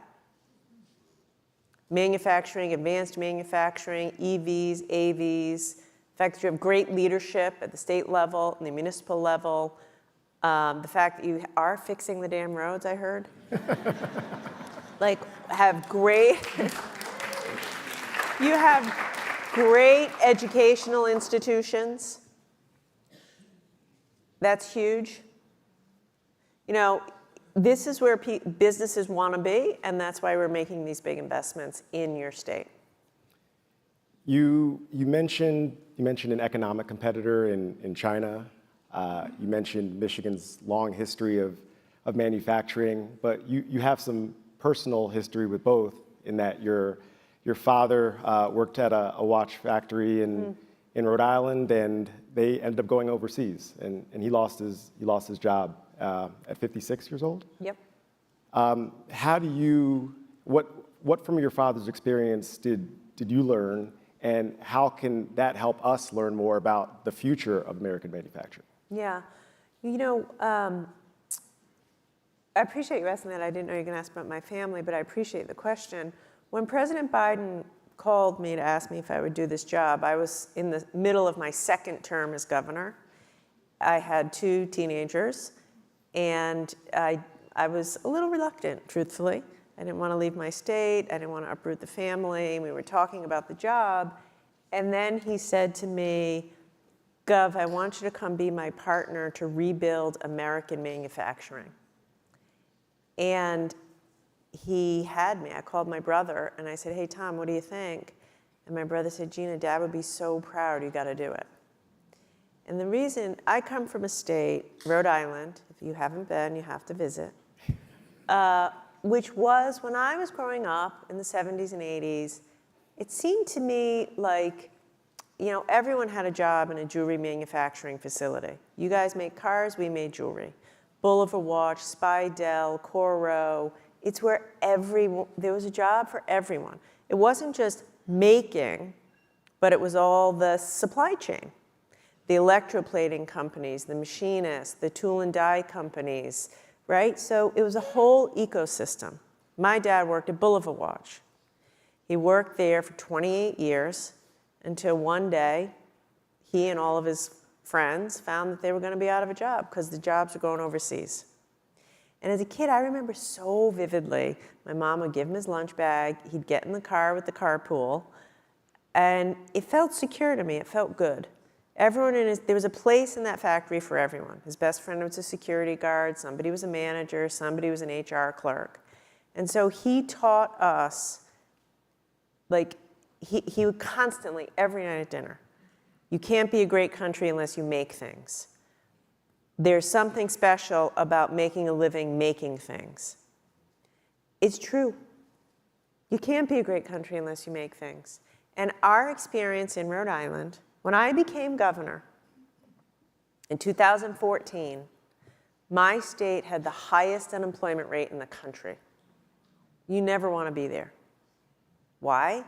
manufacturing, advanced manufacturing, EVs, AVs, the fact that you have great leadership at the state level and the municipal level, the fact that you are fixing the damn roads, I heard. Like, you have great educational institutions. That's huge. You know, this is where businesses want to be, and that's why we're making these big investments in your state. You mentioned an economic competitor in China. You mentioned Michigan's long history of manufacturing, but you have some personal history with both, in that your father worked at a watch factory in Rhode Island, and they ended up going overseas, and he lost his job at 56 years old. Yep. What from your father's experience did you learn, and how can that help us learn more about the future of American manufacturing? Yeah, you know, I appreciate you asking that. I didn't know you were going to ask about my family, but I appreciate the question. When President Biden called me to ask me if I would do this job, I was in the middle of my second term as governor. I had 2 teenagers, and I was a little reluctant, truthfully. I didn't want to leave my state. I didn't want to uproot the family. We were talking about the job, and then he said to me, Gov, I want you to come be my partner to rebuild American manufacturing. And he had me. I called my brother, and I said, hey, Tom, what do you think? And my brother said, Gina, Dad would be so proud. You got to do it. And the reason, I come from a state, Rhode Island, if you haven't been, you have to visit, which was, when I was growing up in the 70s and 80s, it seemed to me like, you know, everyone had a job in a jewelry manufacturing facility. You guys make cars, we made jewelry. Bulliver Watch, Speidel, Coro. It's where there was a job for everyone. It wasn't just making, but it was all the supply chain. The electroplating companies, the machinists, the tool and die companies, right? So it was a whole ecosystem. My dad worked at Bulliver Watch. He worked there for 28 years until one day he and all of his friends found that they were going to be out of a job because the jobs were going overseas. And as a kid, I remember so vividly, my mom would give him his lunch bag, he'd get in the car with the carpool, and it felt secure to me, it felt good. There was a place in that factory for everyone. His best friend was a security guard, somebody was a manager, somebody was an HR clerk. And so he taught us, like, he would constantly, every night at dinner, you can't be a great country unless you make things. There's something special about making a living making things. It's true. You can't be a great country unless you make things. And our experience in Rhode Island, when I became governor in 2014, my state had the highest unemployment rate in the country. You never want to be there. Why?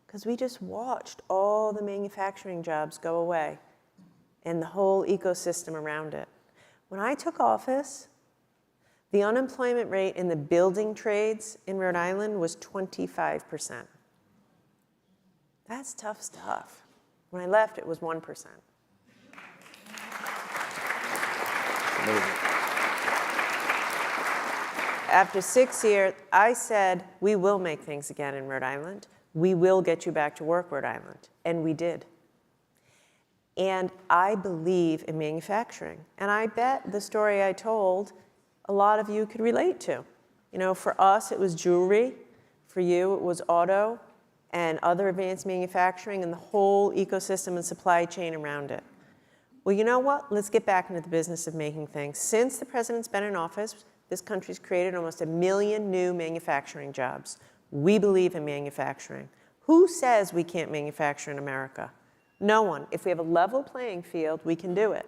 Because we just watched all the manufacturing jobs go away and the whole ecosystem around it. When I took office, The unemployment rate in the building trades in Rhode Island was 25%. That's tough stuff. When I left, it was 1%. After 6 years, I said, we will make things again in Rhode Island. We will get you back to work, Rhode Island. And we did. And I believe in manufacturing. And I bet the story I told, a lot of you could relate to. You know, for us, it was jewelry. For you, it was auto and other advanced manufacturing and the whole ecosystem and supply chain around it. Well, you know what? Let's get back into the business of making things. Since the president's been in office, this country's created almost 1 million new manufacturing jobs. We believe in manufacturing. Who says we can't manufacture in America? No one. If we have a level playing field, we can do it.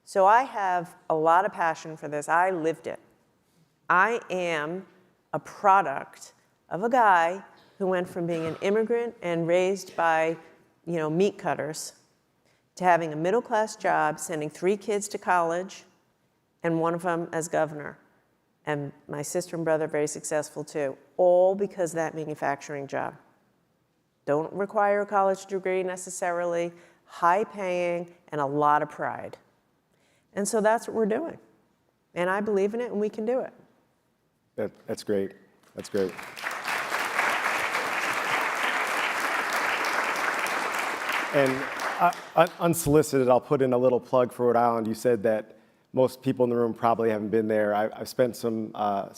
So I have a lot of passion for this. I lived it. I am a product of a guy who went from being an immigrant and raised by, meat cutters to having a middle-class job, sending 3 kids to college, and one of them as governor. And my sister and brother very successful too, all because of that manufacturing job. Don't require a college degree necessarily, high paying, and a lot of pride. And so that's what we're doing. And I believe in it, and we can do it. That's great. That's great. And unsolicited, I'll put in a little plug for Rhode Island. You said that most people in the room probably haven't been there. I've spent some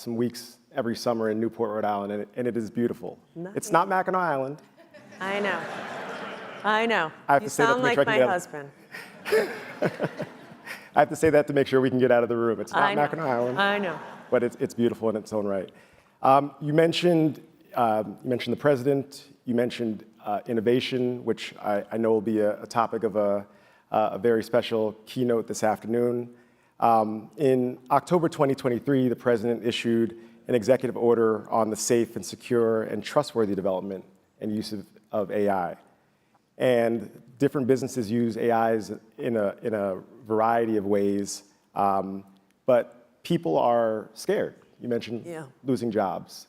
weeks every summer in Newport, Rhode Island, and it is beautiful. Nice. It's not Mackinac Island. I know. I know. I have You to say that to sound make like sure I can my get husband. I have to say that to make sure we can get out of the room. It's I not know. Mackinac Island. I know. But it's beautiful in its own right. You mentioned the president. You mentioned innovation, which I know will be a topic of a very special keynote this afternoon. In October 2023, the president issued an executive order on the safe and secure and trustworthy development and use of AI. And different businesses use AIs in a variety of ways, but people are scared. You mentioned losing jobs.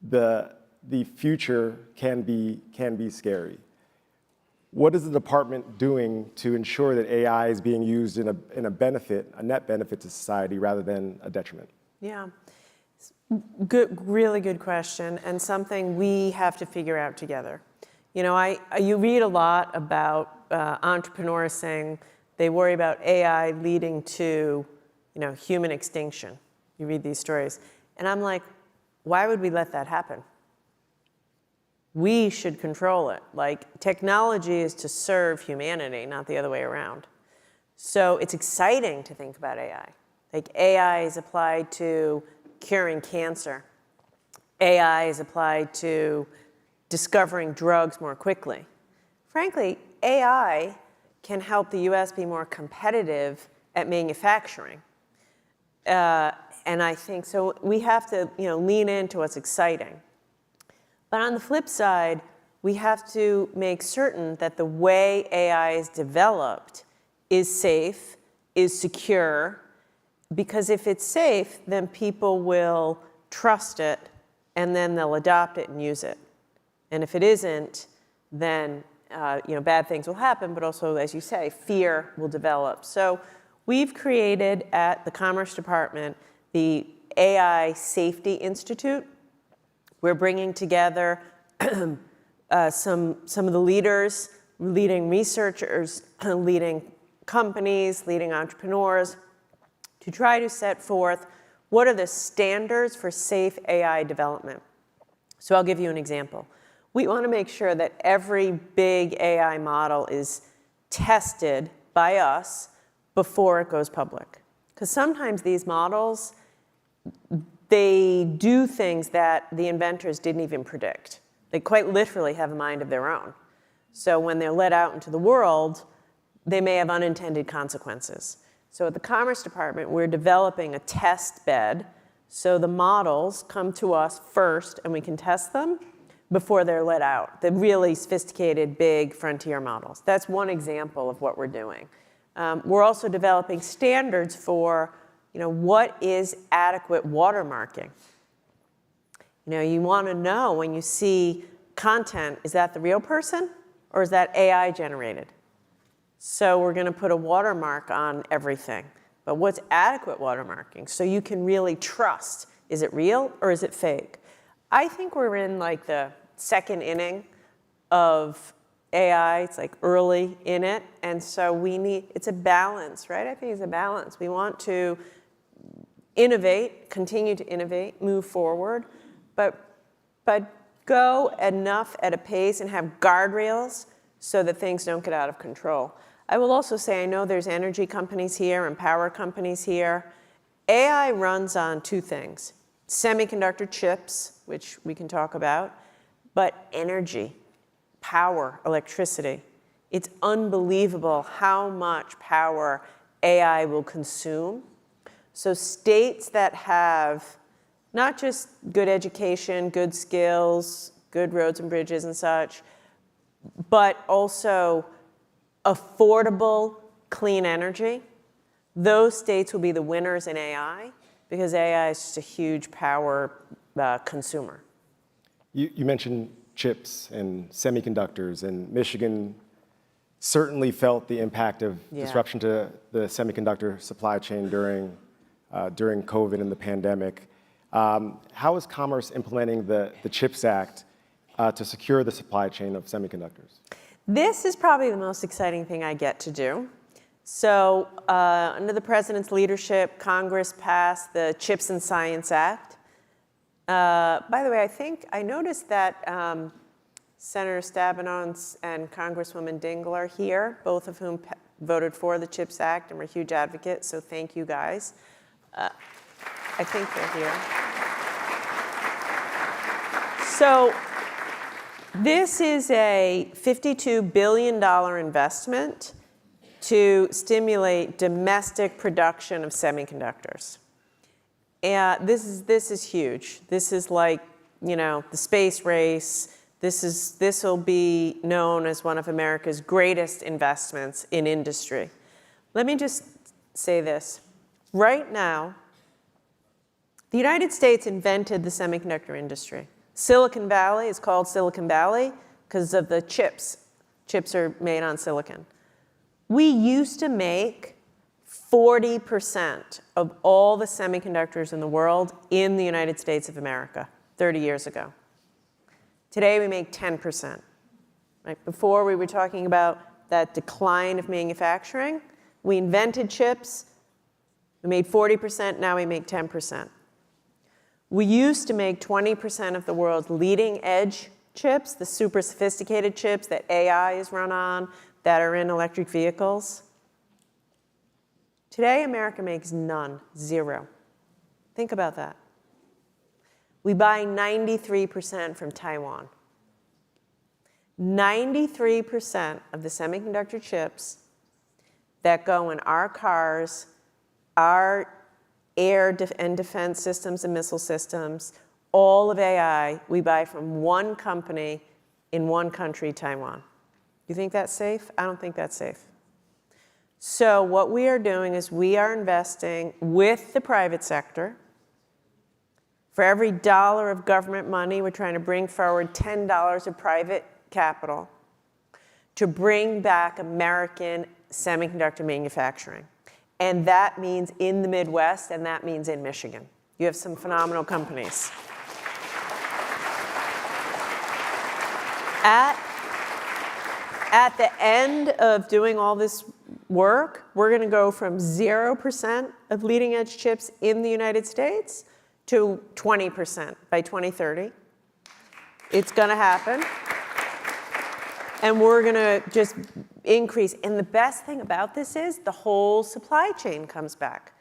The future can be scary. What is the department doing to ensure that AI is being used in a benefit, a net benefit to society rather than a detriment? Yeah. Good, really good question, and something we have to figure out together. You read a lot about entrepreneurs saying they worry about AI leading to, human extinction. You read these stories, and I'm like, why would we let that happen? We should control it. Like, technology is to serve humanity, not the other way around. So it's exciting to think about AI. Like, AI is applied to curing cancer. AI is applied to discovering drugs more quickly. Frankly, AI can help the US be more competitive at manufacturing. And I think so we have to lean into what's exciting. But on the flip side, we have to make certain that the way AI is developed is safe, is secure, because if it's safe, then people will trust it, and then they'll adopt it and use it. And if it isn't, then bad things will happen, but also, as you say, fear will develop. So we've created at the Commerce Department the AI Safety Institute. We're bringing together some of the leaders, leading researchers, leading companies, leading entrepreneurs, to try to set forth what are the standards for safe AI development. So I'll give you an example. We want to make sure that every big AI model is tested by us before it goes public. Because sometimes these models, they do things that the inventors didn't even predict. They quite literally have a mind of their own. So when they're let out into the world, they may have unintended consequences. So at the Commerce Department, we're developing a test bed so the models come to us first and we can test them before they're let out, the really sophisticated, big frontier models. That's one example of what we're doing. We're also developing standards for what is adequate watermarking? You want to know when you see content, is that the real person or is that AI generated? So we're going to put a watermark on everything. But what's adequate watermarking? So you can really trust, is it real or is it fake? I think we're in like the second inning of AI. It's like early in it. And so it's a balance, right? I think it's a balance. We want to innovate, continue to innovate, move forward, but go enough at a pace and have guardrails so that things don't get out of control. I will also say, I know there's energy companies here and power companies here. AI runs on two things: semiconductor chips, which we can talk about, but energy, power, electricity. It's unbelievable how much power AI will consume. So states that have not just good education, good skills, good roads and bridges and such, but also affordable, clean energy, those states will be the winners in AI because AI is just a huge power consumer. You mentioned chips and semiconductors, and Michigan certainly felt the impact of disruption to the semiconductor supply chain during COVID and the pandemic. How is Commerce implementing the CHIPS Act to secure the supply chain of semiconductors? This is probably the most exciting thing I get to do. So under the president's leadership, Congress passed the CHIPS and Science Act. By the way, I noticed that Senator Stabenow and Congresswoman Dingell are here, both of whom voted for the CHIPS Act and were huge advocates, so thank you guys. I think they're here. So this is a $52 billion investment to stimulate domestic production of semiconductors. And this is huge. This is like, the space race. This will be known as one of America's greatest investments in industry. Let me just say this. Right now, the United States invented the semiconductor industry. Silicon Valley is called Silicon Valley because of the chips. Chips are made on silicon. We used to make 40% of all the semiconductors in the world in the United States of America 30 years ago. Today we make 10%. Right? Before we were talking about that decline of manufacturing. We invented chips. We made 40%, now we make 10%. We used to make 20% of the world's leading edge chips, the super sophisticated chips that AI is run on, that are in electric vehicles. Today, America makes none, zero. Think about that. We buy 93% from Taiwan. 93% of the semiconductor chips that go in our cars, our air and defense systems and missile systems, all of AI, we buy from one company in one country, Taiwan. You think that's safe? I don't think that's safe. So what we are doing is we are investing with the private sector. For every dollar of government money, we're trying to bring forward $10 of private capital to bring back American semiconductor manufacturing. And that means in the Midwest, and that means in Michigan. You have some phenomenal companies. At the end of doing all this work, we're going to go from 0% of leading edge chips in the United States to 20% by 2030. It's going to happen. And we're going to just increase. And the best thing about this is the whole supply chain comes back,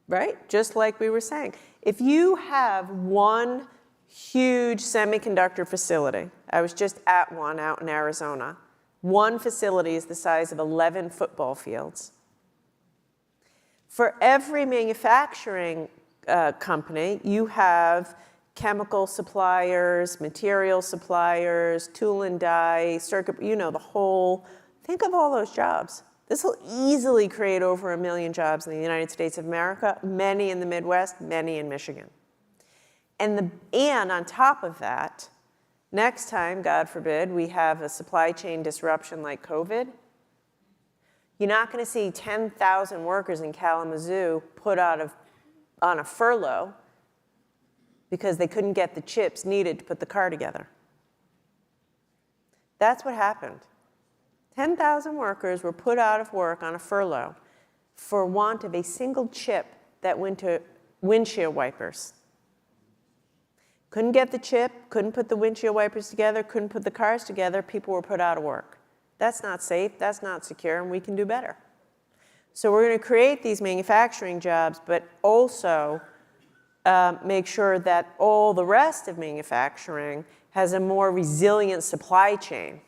right? Just like we were saying. If you have one huge semiconductor facility, I was just at one out in Arizona. One facility is the size of 11 football fields. For every manufacturing company, you have chemical suppliers, material suppliers, tool and die, circuit, the whole, think of all those jobs. This will easily create over 1 million jobs in the United States of America, many in the Midwest, many in Michigan. And on top of that, next time, God forbid, we have a supply chain disruption like COVID, you're not going to see 10,000 workers in Kalamazoo put on a furlough because they couldn't get the chips needed to put the car together. That's what happened. 10,000 workers were put out of work on a furlough for want of a single chip that went to windshield wipers. Couldn't get the chip, couldn't put the windshield wipers together, couldn't put the cars together, people were put out of work. That's not safe, that's not secure, and we can do better. So we're going to create these manufacturing jobs, but also make sure that all the rest of manufacturing has a more resilient supply chain.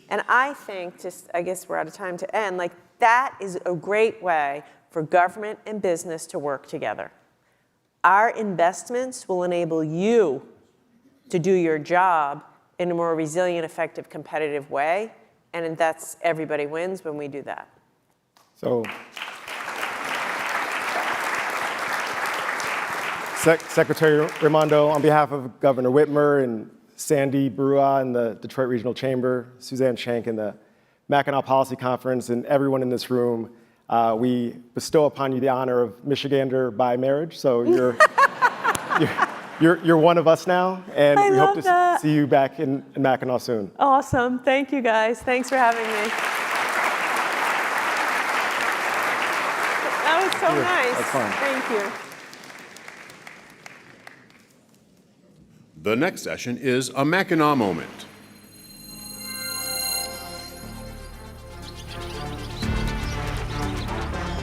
And I think, I guess we're out of time to end, like that is a great way for government and business to work together. Our investments will enable you to do your job in a more resilient, effective, competitive way. And that's everybody wins when we do that. So, Secretary Raimondo, on behalf of Governor Whitmer and Sandy Brua in the Detroit Regional Chamber, Suzanne Shank in the Mackinac Policy Conference, and everyone in this room, we bestow upon you the honor of Michigander by marriage. So you're one of us now, and we hope to see you back in Mackinac soon. Awesome. Thank you, guys. Thanks for having me. That was so nice. That's fun. Thank you. The next session is a Mackinac moment.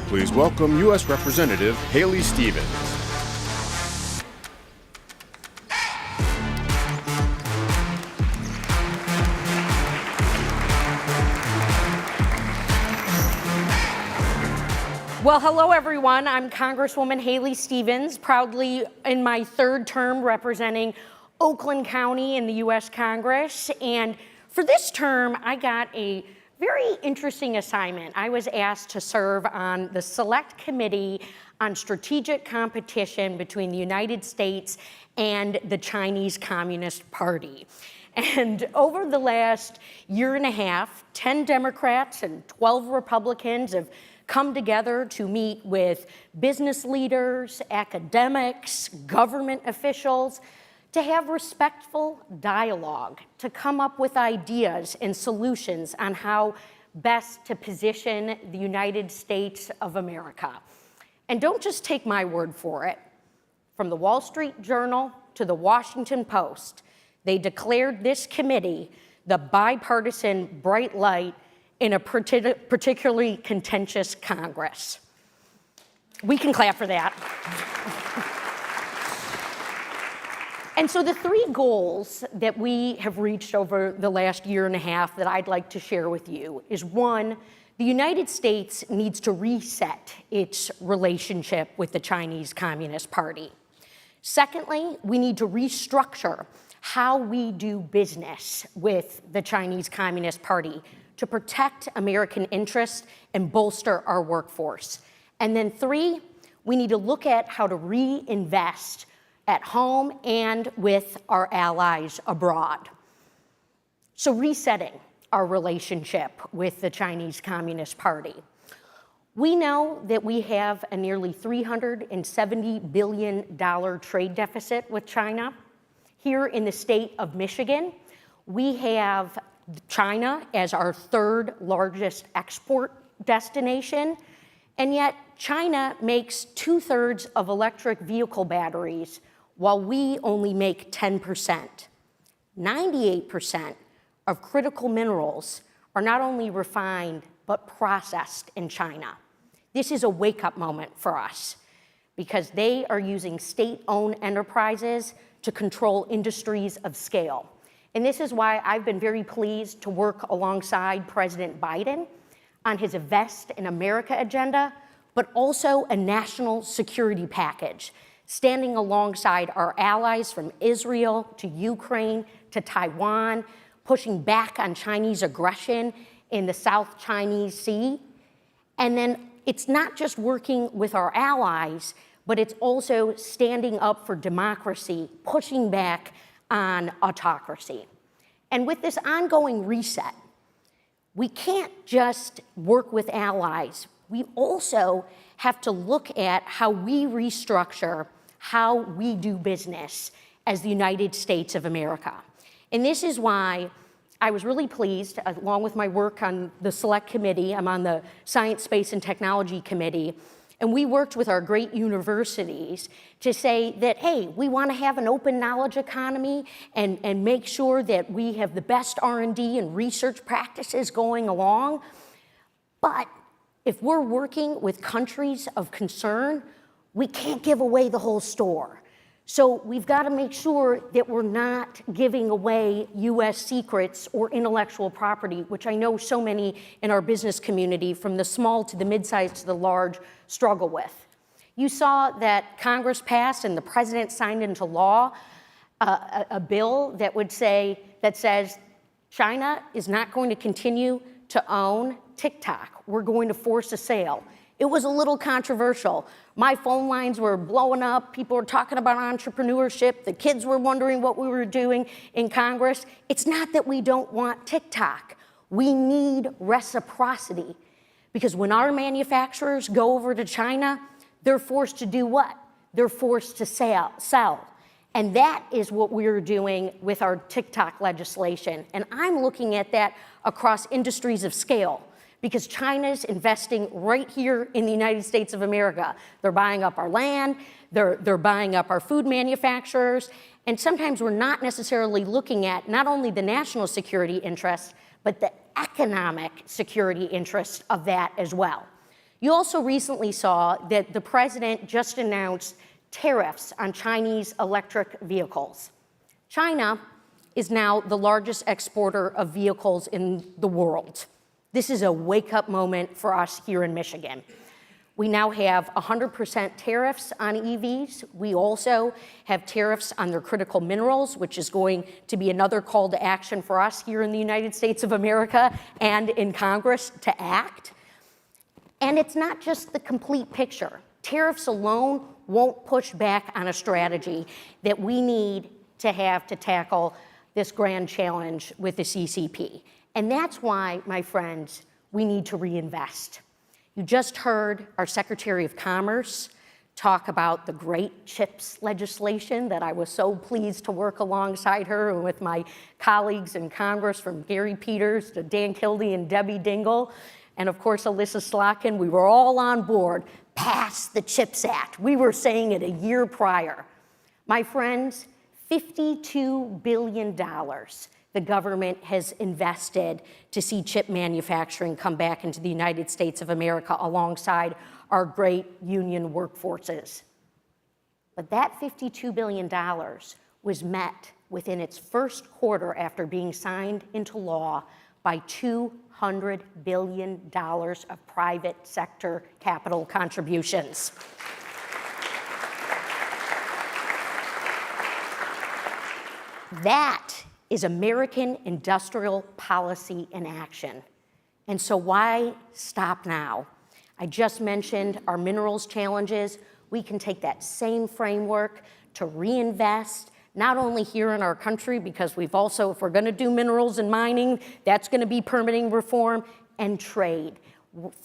Please welcome U.S. Representative Haley Stevens. Well, hello, everyone. I'm Congresswoman Haley Stevens, proudly in my third term representing Oakland County in the U.S. Congress. And for this term, I got a very interesting assignment. I was asked to serve on the Select Committee on Strategic Competition between the United States and the Chinese Communist Party. And over the last year and a half, 10 Democrats and 12 Republicans have come together to meet with business leaders, academics, government officials, to have respectful dialogue, to come up with ideas and solutions on how best to position the United States of America. And don't just take my word for it. From the Wall Street Journal to the Washington Post, they declared this committee the bipartisan bright light in a particularly contentious Congress. We can clap for that. And so the three goals that we have reached over the last year and a half that I'd like to share with you is, one, the United States needs to reset its relationship with the Chinese Communist Party. Secondly, we need to restructure how we do business with the Chinese Communist Party to protect American interests and bolster our workforce. And then three, we need to look at how to reinvest at home and with our allies abroad. So resetting our relationship with the Chinese Communist Party. We know that we have a nearly $370 billion trade deficit with China. Here in the state of Michigan, we have China as our third largest export destination, and yet China makes 2/3 of electric vehicle batteries while we only make 10%. 98% of critical minerals are not only refined, but processed in China. This is a wake-up moment for us because they are using state-owned enterprises to control industries of scale. And this is why I've been very pleased to work alongside President Biden on his Invest in America agenda, but also a national security package, standing alongside our allies from Israel to Ukraine to Taiwan, pushing back on Chinese aggression in the South Chinese Sea, And then it's not just working with our allies, but it's also standing up for democracy, pushing back on autocracy. And with this ongoing reset, we can't just work with allies. We also have to look at how we restructure how we do business as the United States of America. And this is why I was really pleased, along with my work on the Select Committee, I'm on the Science, Space, and Technology Committee, and we worked with our great universities to say that, hey, we want to have an open knowledge economy and make sure that we have the best R&D and research practices going along. But if we're working with countries of concern, we can't give away the whole store. So we've got to make sure that we're not giving away US secrets or intellectual property, which I know so many in our business community, from the small to the mid-sized to the large, struggle with. You saw that Congress passed and the president signed into law a bill that says China is not going to continue to own TikTok. We're going to force a sale. It was a little controversial. My phone lines were blowing up. People were talking about entrepreneurship. The kids were wondering what we were doing in Congress. It's not that we don't want TikTok. We need reciprocity. Because when our manufacturers go over to China, they're forced to do what? They're forced to sell. And that is what we're doing with our TikTok legislation. And I'm looking at that across industries of scale, because China's investing right here in the United States of America. They're buying up our land, they're buying up our food manufacturers, and sometimes we're not necessarily looking at not only the national security interests, but the economic security interests of that as well. You also recently saw that the president just announced tariffs on Chinese electric vehicles. China is now the largest exporter of vehicles in the world. This is a wake-up moment for us here in Michigan. We now have 100% tariffs on EVs. We also have tariffs on their critical minerals, which is going to be another call to action for us here in the United States of America and in Congress to act. And it's not just the complete picture. Tariffs alone won't push back on a strategy that we need to have to tackle this grand challenge with the CCP. And that's why, my friends, we need to reinvest. You just heard our Secretary of Commerce talk about the great CHIPS legislation that I was so pleased to work alongside her and with my colleagues in Congress, from Gary Peters to Dan Kildee and Debbie Dingell, and of course Alyssa Slotkin. We were all on board. Pass the CHIPS Act. We were saying it a year prior. My friends, $52 billion the government has invested to see chip manufacturing come back into the United States of America alongside our great union workforces. But that $52 billion was met within its first quarter after being signed into law by $200 billion of private sector capital contributions. That is American industrial policy in action. And so why stop now? I just mentioned our minerals challenges. We can take that same framework to reinvest, not only here in our country, because we've also, if we're gonna do minerals and mining, that's gonna be permitting reform, and trade,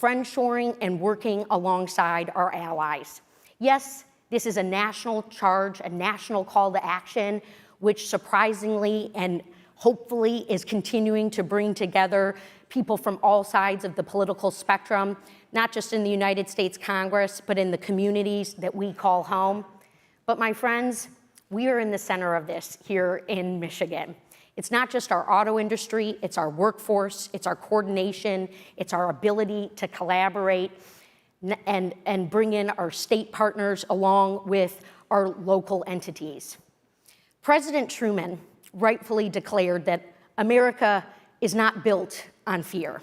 friendshoring and working alongside our allies. Yes, this is a national charge, a national call to action, which surprisingly and hopefully is continuing to bring together people from all sides of the political spectrum, not just in the United States Congress, but in the communities that we call home. But my friends, we are in the center of this here in Michigan. It's not just our auto industry, it's our workforce, it's our coordination, it's our ability to collaborate and bring in our state partners along with our local entities. President Truman rightfully declared that America is not built on fear.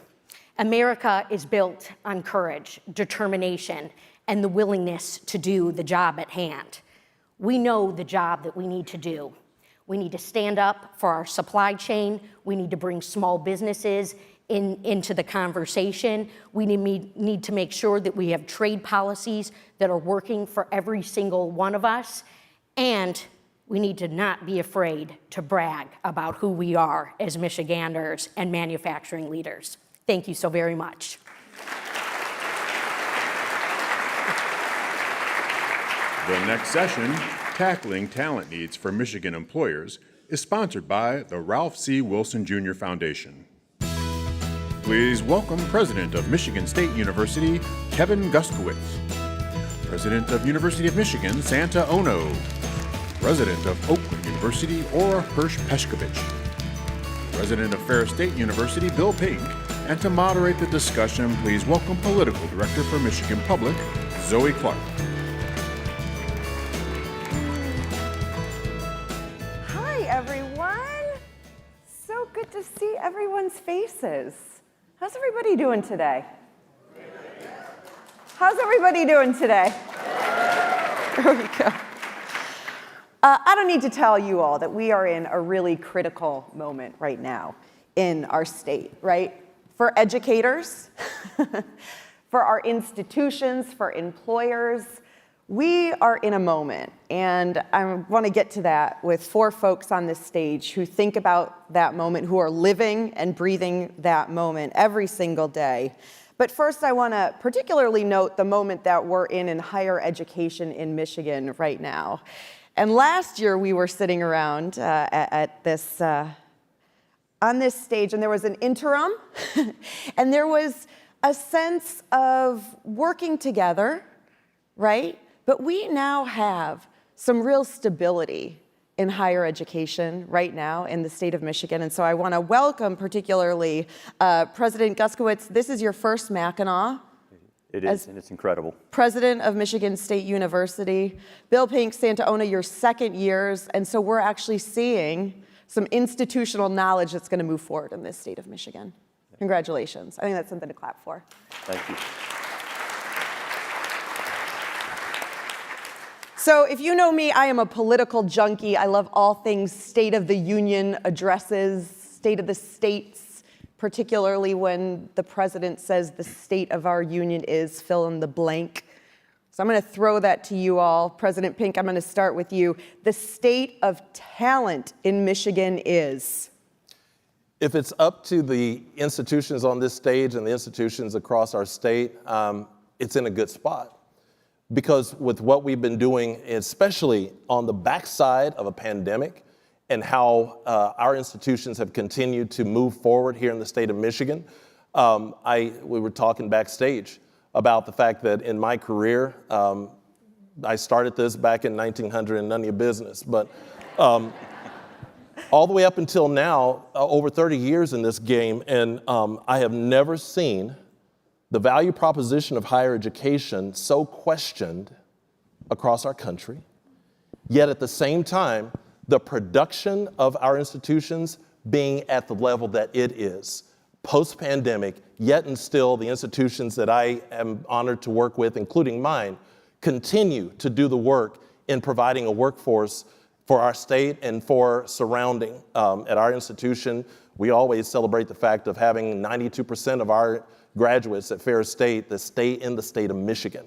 America is built on courage, determination, and the willingness to do the job at hand. We know the job that we need to do. We need to stand up for our supply chain. We need to bring small businesses into the conversation. We need to make sure that we have trade policies that are working for every single one of us. And we need to not be afraid to brag about who we are as Michiganders and manufacturing leaders. Thank you so very much. The next session, Tackling Talent Needs for Michigan Employers, is sponsored by the Ralph C. Wilson Jr. Foundation. Please welcome President of Michigan State University, Kevin Guskowitz. President of University of Michigan, Santa Ono. President of Oakland University, Ora Hirsch-Peshkovich. President of Ferris State University, Bill Pink. And to moderate the discussion, please welcome Political Director for Michigan Public, Zoe Clark. Hi, everyone. So good to see everyone's faces. How's everybody doing today? How's everybody doing today? There we go. I don't need to tell you all that we are in a really critical moment right now in our state, right? For educators, for our institutions, for employers, we are in a moment. And I want to get to that with 4 folks on this stage who think about that moment, who are living and breathing that moment every single day. But first, I want to particularly note the moment that we're in higher education in Michigan right now. And last year, we were sitting around at this, on this stage, and there was an interim, and there was a sense of working together, right? But we now have some real stability in higher education right now in the state of Michigan. And so I want to welcome particularly President Guskowitz. This is your first Mackinac. It is, and it's incredible. President of Michigan State University. Bill Pink, Santa Ona, your second years. And so we're actually seeing some institutional knowledge that's going to move forward in this state of Michigan. Congratulations. I think that's something to clap for. Thank you. So if you know me, I am a political junkie. I love all things State of the Union addresses, State of the States, particularly when the president says the state of our union is fill in the blank. So I'm going to throw that to you all. President Pink, I'm going to start with you. The state of talent in Michigan is? If it's up to the institutions on this stage and the institutions across our state, it's in a good spot. Because with what we've been doing, especially on the backside of a pandemic, and how our institutions have continued to move forward here in the state of Michigan. We were talking backstage about the fact that in my career, I started this back in 1900 and none of your business, but all the way up until now, over 30 years in this game, and I have never seen the value proposition of higher education so questioned across our country, yet at the same time, the production of our institutions being at the level that it is, post-pandemic, yet and still the institutions that I am honored to work with, including mine, continue to do the work in providing a workforce for our state and for surrounding. At our institution, we always celebrate the fact of having 92% of our graduates at Ferris State that stay in the state of Michigan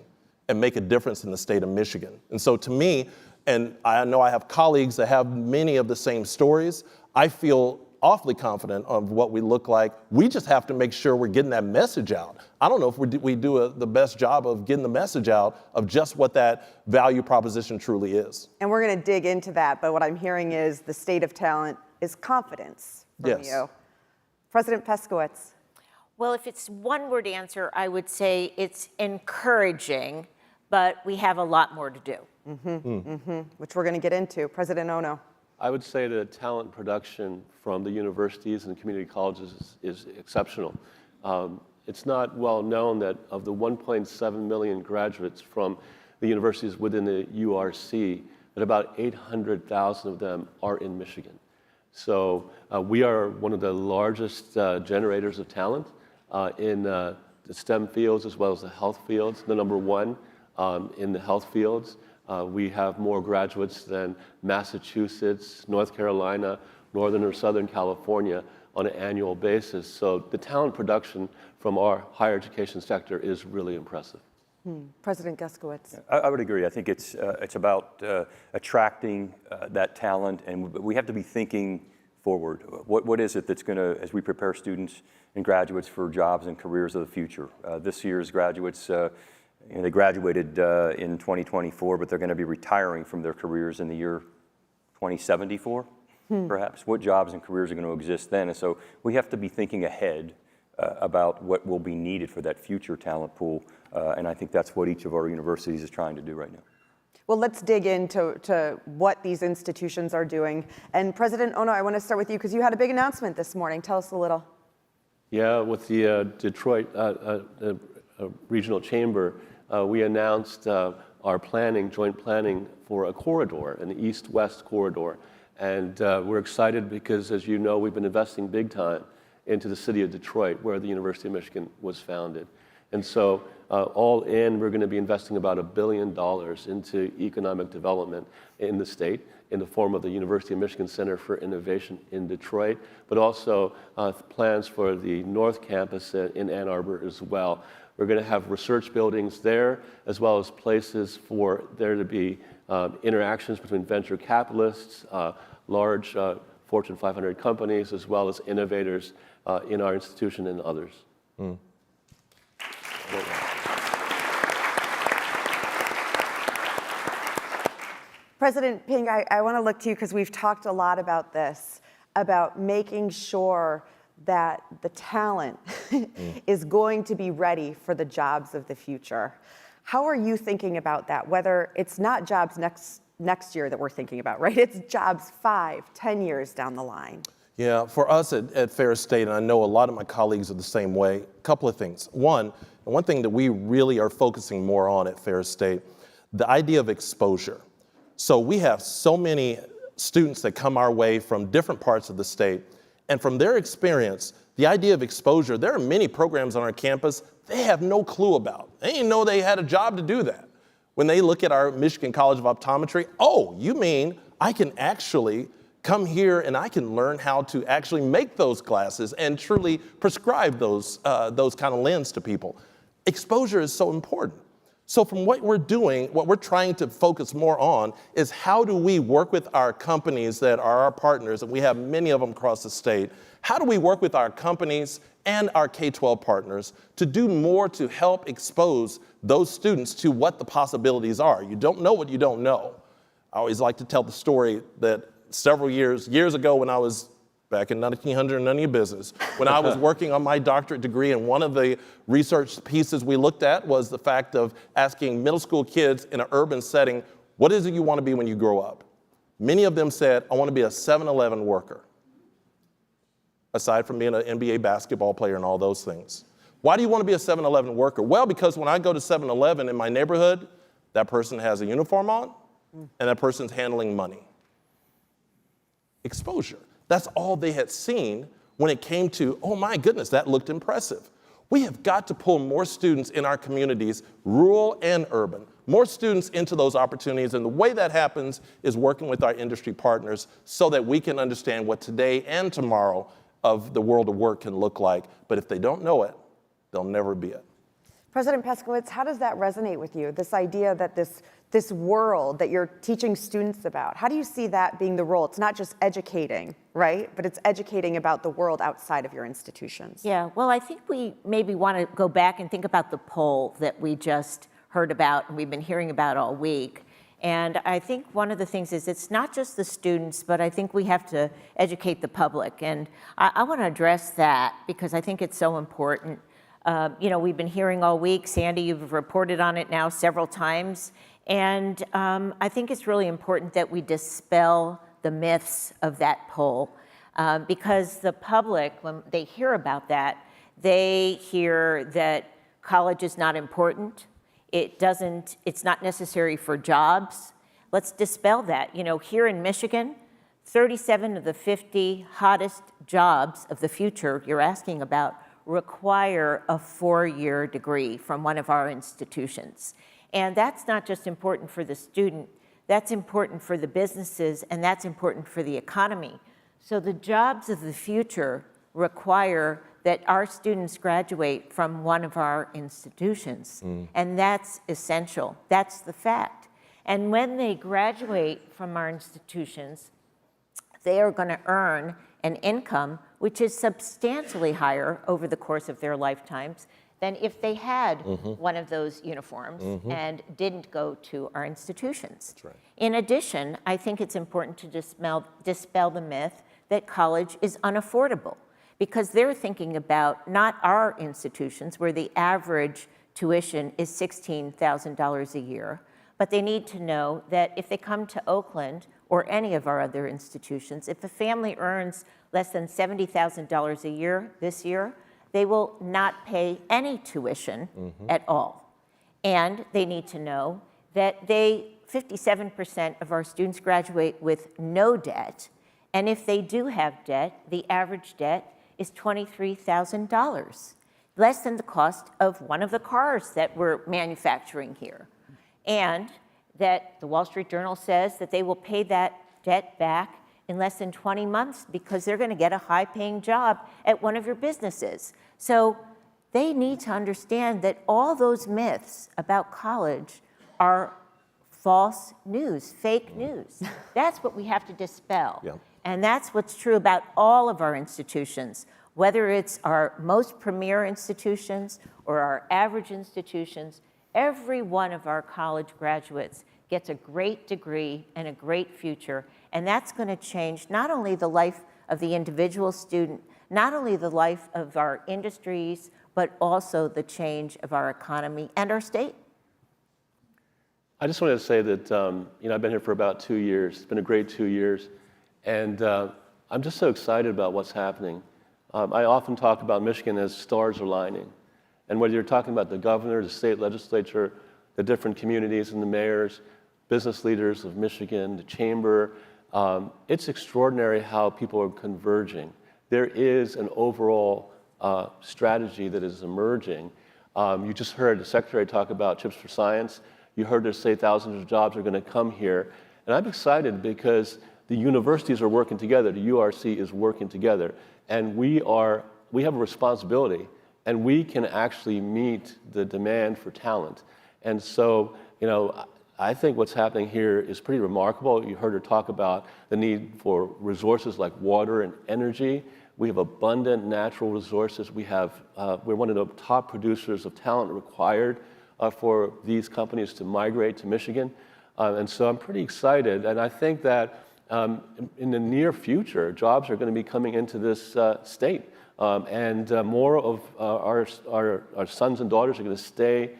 and make a difference in the state of Michigan. And so to me, and I know I have colleagues that have many of the same stories, I feel awfully confident of what we look like. We just have to make sure we're getting that message out. I don't know if we do the best job of getting the message out of just what that value proposition truly is. And we're going to dig into that, but what I'm hearing is the state of talent is confidence from you. President Peskowitz. Well, if it's one-word answer, I would say it's encouraging, but we have a lot more to do. Which we're going to get into. President Ono. I would say that talent production from the universities and community colleges is exceptional. It's not well known that of the 1.7 million graduates from the universities within the URC, that about 800,000 of them are in Michigan. So we are one of the largest generators of talent in the STEM fields as well as the health fields, the number one in the health fields. We have more graduates than Massachusetts, North Carolina, Northern or Southern California on an annual basis. So the talent production from our higher education sector is really impressive. President Guskowitz. I would agree. I think it's about attracting that talent, and we have to be thinking forward. What is it that's going to, as we prepare students and graduates for jobs and careers of the future? This year's graduates, they graduated in 2024, but they're going to be retiring from their careers in the year 2074, perhaps. What jobs and careers are going to exist then? And so we have to be thinking ahead about what will be needed for that future talent pool. And I think that's what each of our universities is trying to do right now. Well, let's dig into what these institutions are doing. And President Ono, I want to start with you because you had a big announcement this morning. Tell us a little. Yeah, with the Detroit Regional Chamber, we announced our joint planning for a corridor, an east-west corridor. And we're excited because, as you know, we've been investing big time into the city of Detroit, where the University of Michigan was founded. And so all in, we're going to be investing about $1 billion into economic development in the state in the form of the University of Michigan Center for Innovation in Detroit, but also plans for the North Campus in Ann Arbor as well. We're going to have research buildings there, as well as places for there to be interactions between venture capitalists, large Fortune 500 companies, as well as innovators in our institution and others. President Ping, I want to look to you because we've talked a lot about this, about making sure that the talent is going to be ready for the jobs of the future. How are you thinking about that? Whether it's not jobs next year that we're thinking about, right? It's jobs 5, 10 years down the line. Yeah, for us at Ferris State, and I know a lot of my colleagues are the same way, a couple of things. One thing that we really are focusing more on at Ferris State, the idea of exposure. So we have so many students that come our way from different parts of the state, and from their experience, the idea of exposure, there are many programs on our campus they have no clue about. They didn't know they had a job to do that. When they look at our Michigan College of Optometry, oh, you mean I can actually come here and I can learn how to actually make those glasses and truly prescribe those kind of lens to people. Exposure is so important. So from what we're doing, what we're trying to focus more on is how do we work with our companies that are our partners, and we have many of them across the state. How do we work with our companies and our K-12 partners to do more to help expose those students to what the possibilities are? You don't know what you don't know. I always like to tell the story that several years ago when I was back in 1900, none of your business, when I was working on my doctorate degree, and one of the research pieces we looked at was the fact of asking middle school kids in an urban setting, what is it you want to be when you grow up? Many of them said, I want to be a 7-Eleven worker, aside from being an NBA basketball player and all those things. Why do you want to be a 7-Eleven worker? Well, because when I go to 7-Eleven in my neighborhood, that person has a uniform on, and that person's handling money. Exposure. That's all they had seen when it came to, oh my goodness, that looked impressive. We have got to pull more students in our communities, rural and urban, more students into those opportunities. And the way that happens is working with our industry partners so that we can understand what today and tomorrow of the world of work can look like. But if they don't know it, they'll never be it. President Peskowitz, how does that resonate with you? This idea that this world that you're teaching students about, how do you see that being the role? It's not just educating, right? But it's educating about the world outside of your institutions. Yeah, well, I think we maybe want to go back and think about the poll that we just heard about and we've been hearing about all week. And I think one of the things is it's not just the students, but I think we have to educate the public. And I want to address that because I think it's so important. We've been hearing all week. Sandy, you've reported on it now several times. And I think it's really important that we dispel the myths of that poll because the public, when they hear about that, they hear that college is not important. It's not necessary for jobs. Let's dispel that. Here in Michigan, 37 of the 50 hottest jobs of the future you're asking about require a 4-year degree from one of our institutions. And that's not just important for the student, that's important for the businesses, and that's important for the economy. So the jobs of the future require that our students graduate from one of our institutions. And that's essential. That's the fact. And when they graduate from our institutions, they are going to earn an income which is substantially higher over the course of their lifetimes than if they had one of those uniforms and didn't go to our institutions. That's right. In addition, I think it's important to dispel the myth that college is unaffordable, because they're thinking about not our institutions where the average tuition is $16,000 a year, but they need to know that if they come to Oakland or any of our other institutions, if a family earns less than $70,000 a year this year, they will not pay any tuition at all. And they need to know that 57% of our students graduate with no debt, and if they do have debt, the average debt is $23,000, less than the cost of one of the cars that we're manufacturing here. And that the Wall Street Journal says that they will pay that debt back in less than 20 months because they're going to get a high-paying job at one of your businesses. So they need to understand that all those myths about college are false news, fake news. That's what we have to dispel. Yeah. And that's what's true about all of our institutions, whether it's our most premier institutions or our average institutions. Every one of our college graduates gets a great degree and a great future, and that's going to change not only the life of the individual student, not only the life of our industries, but also the change of our economy and our state. I just wanted to say that I've been here for about 2 years. It's been a great 2 years, and I'm just so excited about what's happening. I often talk about Michigan as stars aligning, and whether you're talking about the governor, the state legislature, the different communities and the mayors, business leaders of Michigan, the chamber, it's extraordinary how people are converging. There is an overall strategy that is emerging. You just heard the secretary talk about chips for science. You heard her say thousands of jobs are going to come here. And I'm excited because the universities are working together. The URC is working together. And we have a responsibility, and we can actually meet the demand for talent. And so, I think what's happening here is pretty remarkable. You heard her talk about the need for resources like water and energy. We have abundant natural resources. We're one of the top producers of talent required for these companies to migrate to Michigan. And so I'm pretty excited. And I think that in the near future, jobs are going to be coming into this state. And more of our sons and daughters are going to stay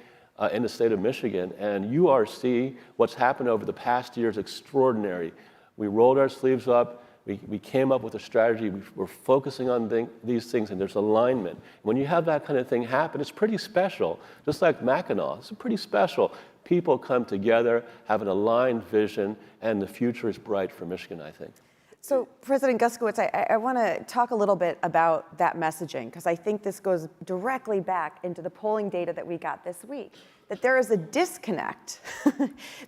in the state of Michigan. And URC, what's happened over the past year is extraordinary. We rolled our sleeves up. We came up with a strategy. We're focusing on these things, and there's alignment. When you have that kind of thing happen, it's pretty special. Just like Mackinac, it's pretty special. People come together, have an aligned vision, and the future is bright for Michigan, I think. So, President Guskiewicz, I want to talk a little bit about that messaging, because I think this goes directly back into the polling data that we got this week, that there is a disconnect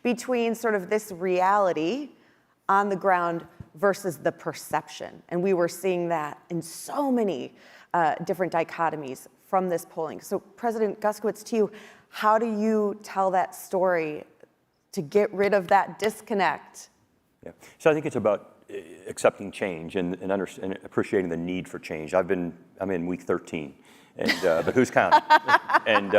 between sort of this reality on the ground versus the perception. And we were seeing that in so many different dichotomies from this polling. So, President Guskiewicz, to you, how do you tell that story to get rid of that disconnect? Yeah. So I think it's about accepting change and appreciating the need for change. I'm in week 13, but who's counting? And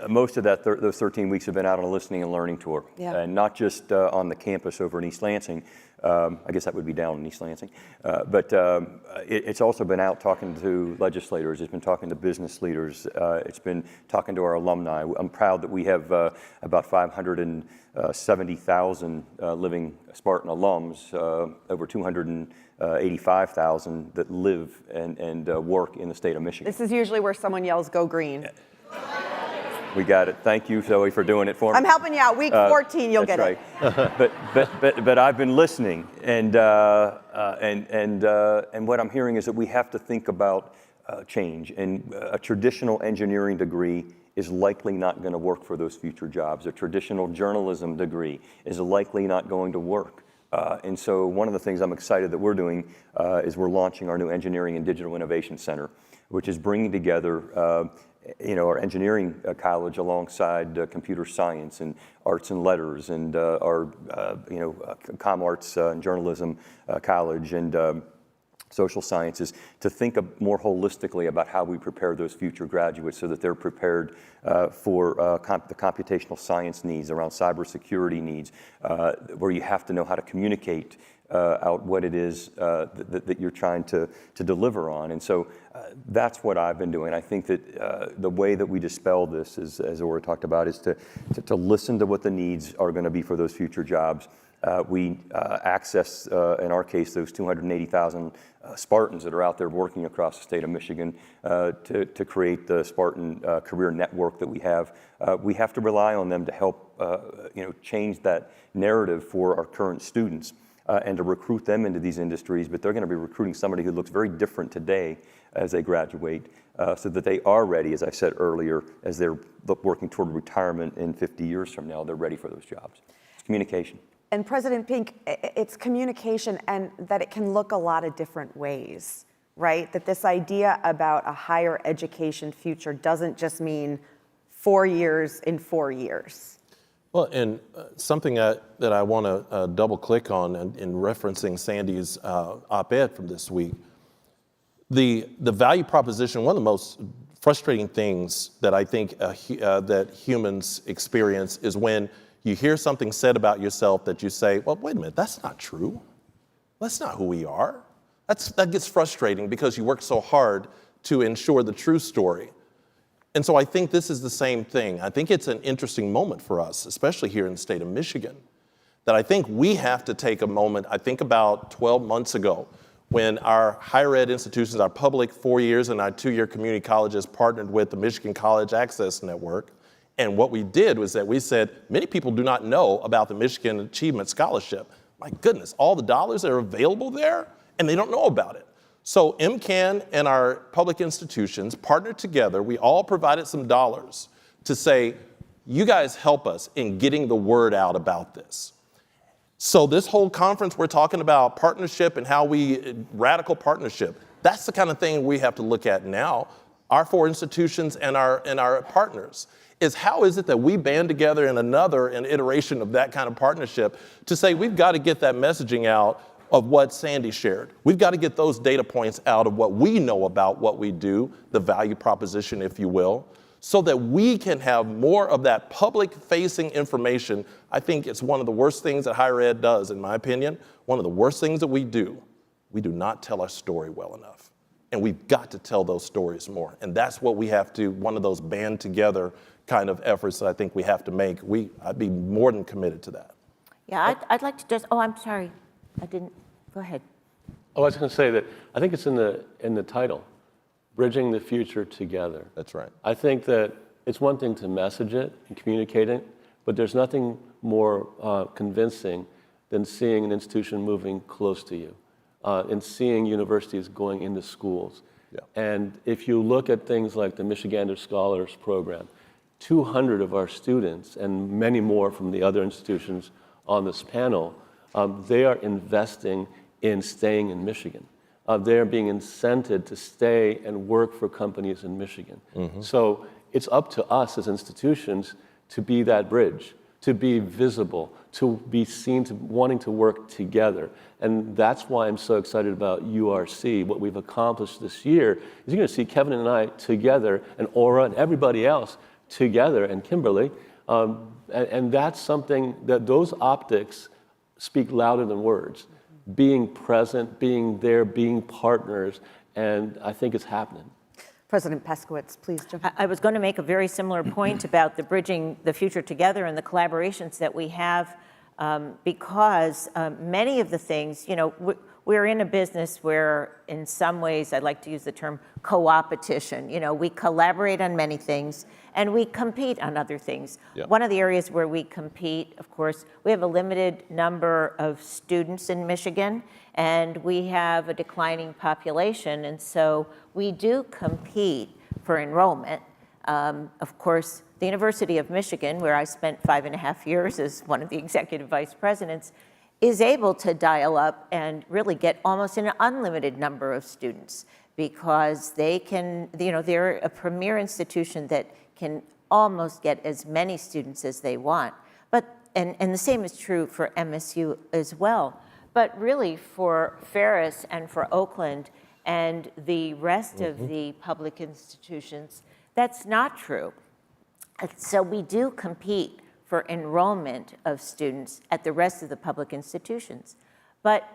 most of those 13 weeks have been out on a listening and learning tour, and not just on the campus over in East Lansing. I guess that would be down in East Lansing, but it's also been out talking to legislators. It's been talking to business leaders. It's been talking to our alumni. I'm proud that we have about 570,000 living Spartan alums, over 285,000 that live and work in the state of Michigan. This is usually where someone yells, "Go green." We got it. Thank you, Zoe, for doing it for me. I'm helping you out. Week 14, you'll get right. it. But I've been listening, and what I'm hearing is that we have to think about change. And a traditional engineering degree is likely not going to work for those future jobs. A traditional journalism degree is likely not going to work. And so one of the things I'm excited that we're doing is we're launching our new Engineering and Digital Innovation Center, which is bringing together our engineering college alongside computer science and arts and letters and our comm arts and journalism college and social sciences, to think more holistically about how we prepare those future graduates so that they're prepared for the computational science needs, around cybersecurity needs, where you have to know how to communicate out what it is that you're trying to deliver on. And so that's what I've been doing. I think that the way that we dispel this, as Ora talked about, is to listen to what the needs are going to be for those future jobs. We access, in our case, those 280,000 Spartans that are out there working across the state of Michigan to create the Spartan career network that we have. We have to rely on them to help change that narrative for our current students and to recruit them into these industries. But they're going to be recruiting somebody who looks very different today as they graduate, so that they are ready, as I said earlier, as they're working toward retirement in 50 years from now, they're ready for those jobs. It's communication. And President Pink, it's communication, and that it can look a lot of different ways, right? That this idea about a higher education future doesn't just mean 4 years in 4 years. Well, and something that I want to double click on in referencing Sandy's op-ed from this week, the value proposition, one of the most frustrating things that I think that humans experience is when you hear something said about yourself that you say, well, wait a minute, that's not true. That's not who we are. That gets frustrating because you work so hard to ensure the true story. And so I think this is the same thing. I think it's an interesting moment for us, especially here in the state of Michigan, that I think we have to take a moment. I think about 12 months ago when our higher ed institutions, our public 4 years and our 2-year community colleges partnered with the Michigan College Access Network. And what we did was that we said, many people do not know about the Michigan Achievement Scholarship. My goodness, all the dollars that are available there, and they don't know about it. So MCAN and our public institutions partnered together. We all provided some dollars to say, you guys help us in getting the word out about this. So this whole conference, we're talking about partnership and how radical partnership. That's the kind of thing we have to look at now, our 4 institutions and our partners. Is how is it that we band together in an iteration of that kind of partnership to say we've got to get that messaging out of what Sandy shared. We've got to get those data points out of what we know about what we do, the value proposition, if you will, so that we can have more of that public-facing information. I think it's one of the worst things that higher ed does, in my opinion. One of the worst things that we do not tell our story well enough. And we've got to tell those stories more. And that's what we have to, one of those band together kind of efforts that I think we have to make. I'd be more than committed to that. Yeah, I'd like to just, I'm sorry, I didn't, go ahead. Oh, I was going to say that I think it's in the title, Bridging the Future Together. That's right. I think that it's one thing to message it and communicate it, but there's nothing more convincing than seeing an institution moving close to you and seeing universities going into schools. Yeah. And if you look at things like the Michigander Scholars Program, 200 of our students and many more from the other institutions on this panel, they are investing in staying in Michigan. They are being incented to stay and work for companies in Michigan. Mm-hmm. So it's up to us as institutions to be that bridge, to be visible, to be seen, to wanting to work together. And that's why I'm so excited about URC. What we've accomplished this year is you're going to see Kevin and I together, and Ora and everybody else together, and Kimberly, and that's something that those optics speak louder than words. Being present, being there, being partners, and I think it's happening. President Peskowitz, please jump in. I was going to make a very similar point about the bridging the future together and the collaborations that we have, because many of the things, we're in a business where, in some ways, I'd like to use the term co-opetition. We collaborate on many things, and we compete on other things. Yeah. One of the areas where we compete, of course, we have a limited number of students in Michigan, and we have a declining population, and so we do compete for enrollment. Of course, the University of Michigan, where I spent 5.5 years as one of the executive vice presidents, is able to dial up and really get almost an unlimited number of students because they can, they're a premier institution that can almost get as many students as they want. And the same is true for MSU as well. But really for Ferris and for Oakland and the rest of the public institutions, that's not true. So we do compete for enrollment of students at the rest of the public institutions. But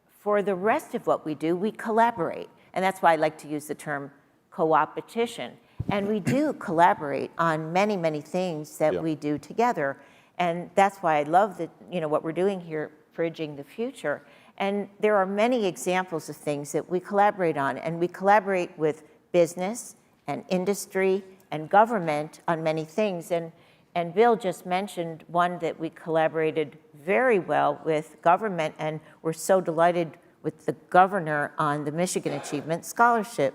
for the rest of what we do, we collaborate. And that's why I like to use the term co-opetition. And we do collaborate on many, many things that we do together. And that's why I love what we're doing here, Bridging the Future. And there are many examples of things that we collaborate on. And we collaborate with business and industry and government on many things. And Bill just mentioned one that we collaborated very well with government, and we're so delighted with the governor on the Michigan Achievement Scholarship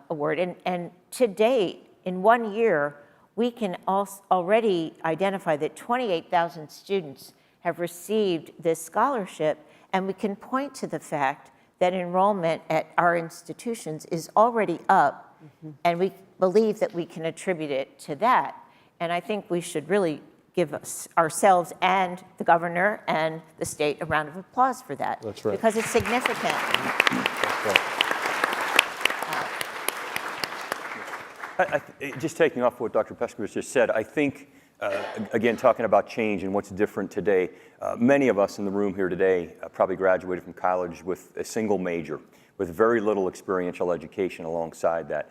Award. And to date, in 1 year, we can already identify that 28,000 students have received this scholarship, and we can point to the fact that enrollment at our institutions is already up, and we believe that we can attribute it to that. And I think we should really give ourselves and the governor and the state a round of applause for that. That's right. Because it's significant. That's right. Just taking off what Dr. Peskovich just said, I think, again, talking about change and what's different today, many of us in the room here today probably graduated from college with a single major, with very little experiential education alongside that.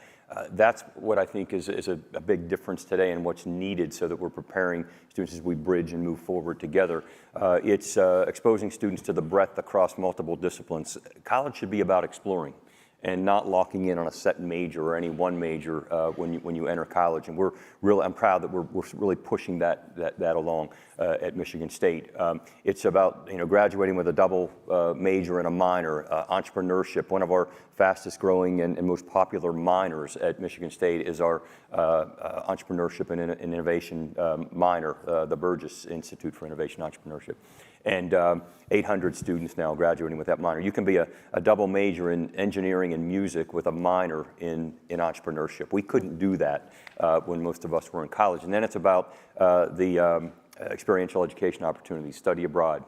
That's what I think is a big difference today and what's needed so that we're preparing students as we bridge and move forward together. It's exposing students to the breadth across multiple disciplines. College should be about exploring and not locking in on a set major or any one major when you enter college. And I'm proud that we're really pushing that along at Michigan State. It's about graduating with a double major and a minor. Entrepreneurship, one of our fastest growing and most popular minors at Michigan State is our entrepreneurship and innovation minor, the Burgess Institute for Innovation Entrepreneurship. And 800 students now graduating with that minor. You can be a double major in engineering and music with a minor in entrepreneurship. We couldn't do that when most of us were in college. And then it's about the experiential education opportunities, study abroad.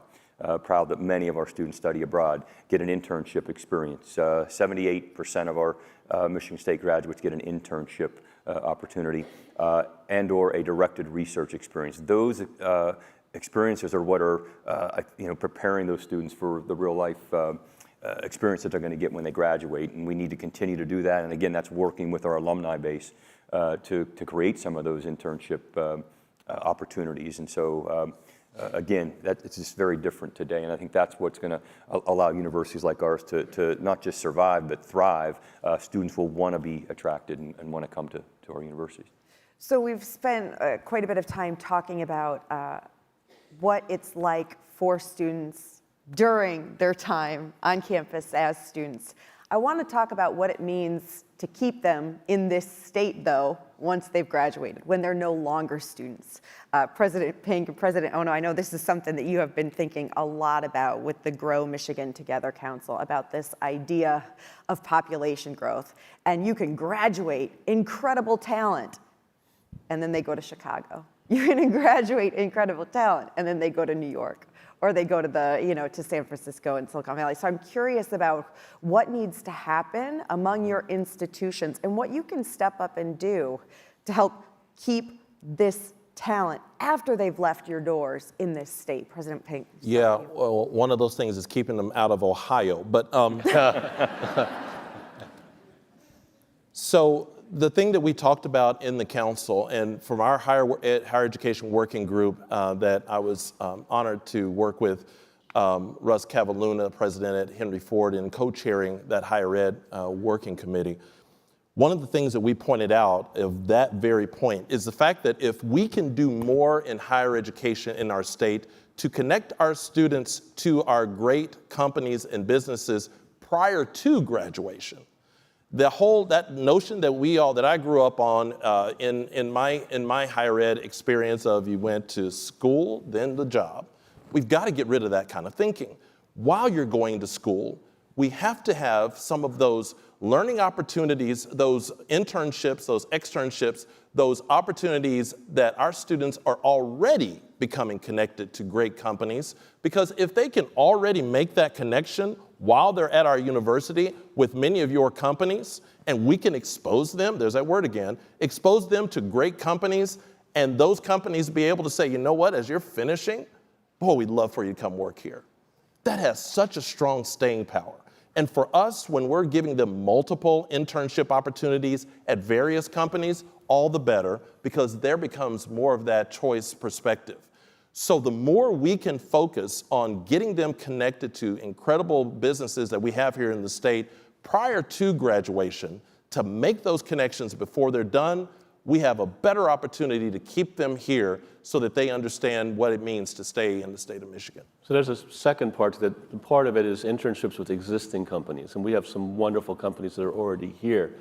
Proud that many of our students study abroad, get an internship experience. 78% of our Michigan State graduates get an internship opportunity and or a directed research experience. Those experiences are what are preparing those students for the real life experience that they're going to get when they graduate, and we need to continue to do that. And again, that's working with our alumni base to create some of those internship opportunities. And so again, it's just very different today, and I think that's what's going to allow universities like ours to not just survive but thrive. Students will want to be attracted and want to come to our universities. So we've spent quite a bit of time talking about what it's like for students during their time on campus as students. I want to talk about what it means to keep them in this state, though, once they've graduated, when they're no longer students. President Pink and President Ono, I know this is something that you have been thinking a lot about with the Grow Michigan Together Council, about this idea of population growth. And you can graduate incredible talent, and then they go to Chicago. You can graduate incredible talent, and then they go to New York, or they go to to San Francisco and Silicon Valley. So I'm curious about what needs to happen among your institutions and what you can step up and do to help keep this talent after they've left your doors in this state. President Pink. Yeah, well, one of those things is keeping them out of Ohio. But so the thing that we talked about in the council and from our higher education working group that I was honored to work with Russ Cavaluna, president at Henry Ford, and co-chairing that higher ed working committee. One of the things that we pointed out of that very point is the fact that if we can do more in higher education in our state to connect our students to our great companies and businesses prior to graduation, that notion that I grew up on in my higher ed experience of you went to school, then the job, we've got to get rid of that kind of thinking. While you're going to school, we have to have some of those learning opportunities, those internships, those externships, those opportunities that our students are already becoming connected to great companies. Because if they can already make that connection while they're at our university with many of your companies, and we can expose them, there's that word again, expose them to great companies, and those companies be able to say, you know what, as you're finishing, boy, we'd love for you to come work here. That has such a strong staying power. And for us, when we're giving them multiple internship opportunities at various companies, all the better, because there becomes more of that choice perspective. So the more we can focus on getting them connected to incredible businesses that we have here in the state prior to graduation, to make those connections before they're done, we have a better opportunity to keep them here so that they understand what it means to stay in the state of Michigan. So there's a second part to that. Part of it is internships with existing companies, and we have some wonderful companies that are already here.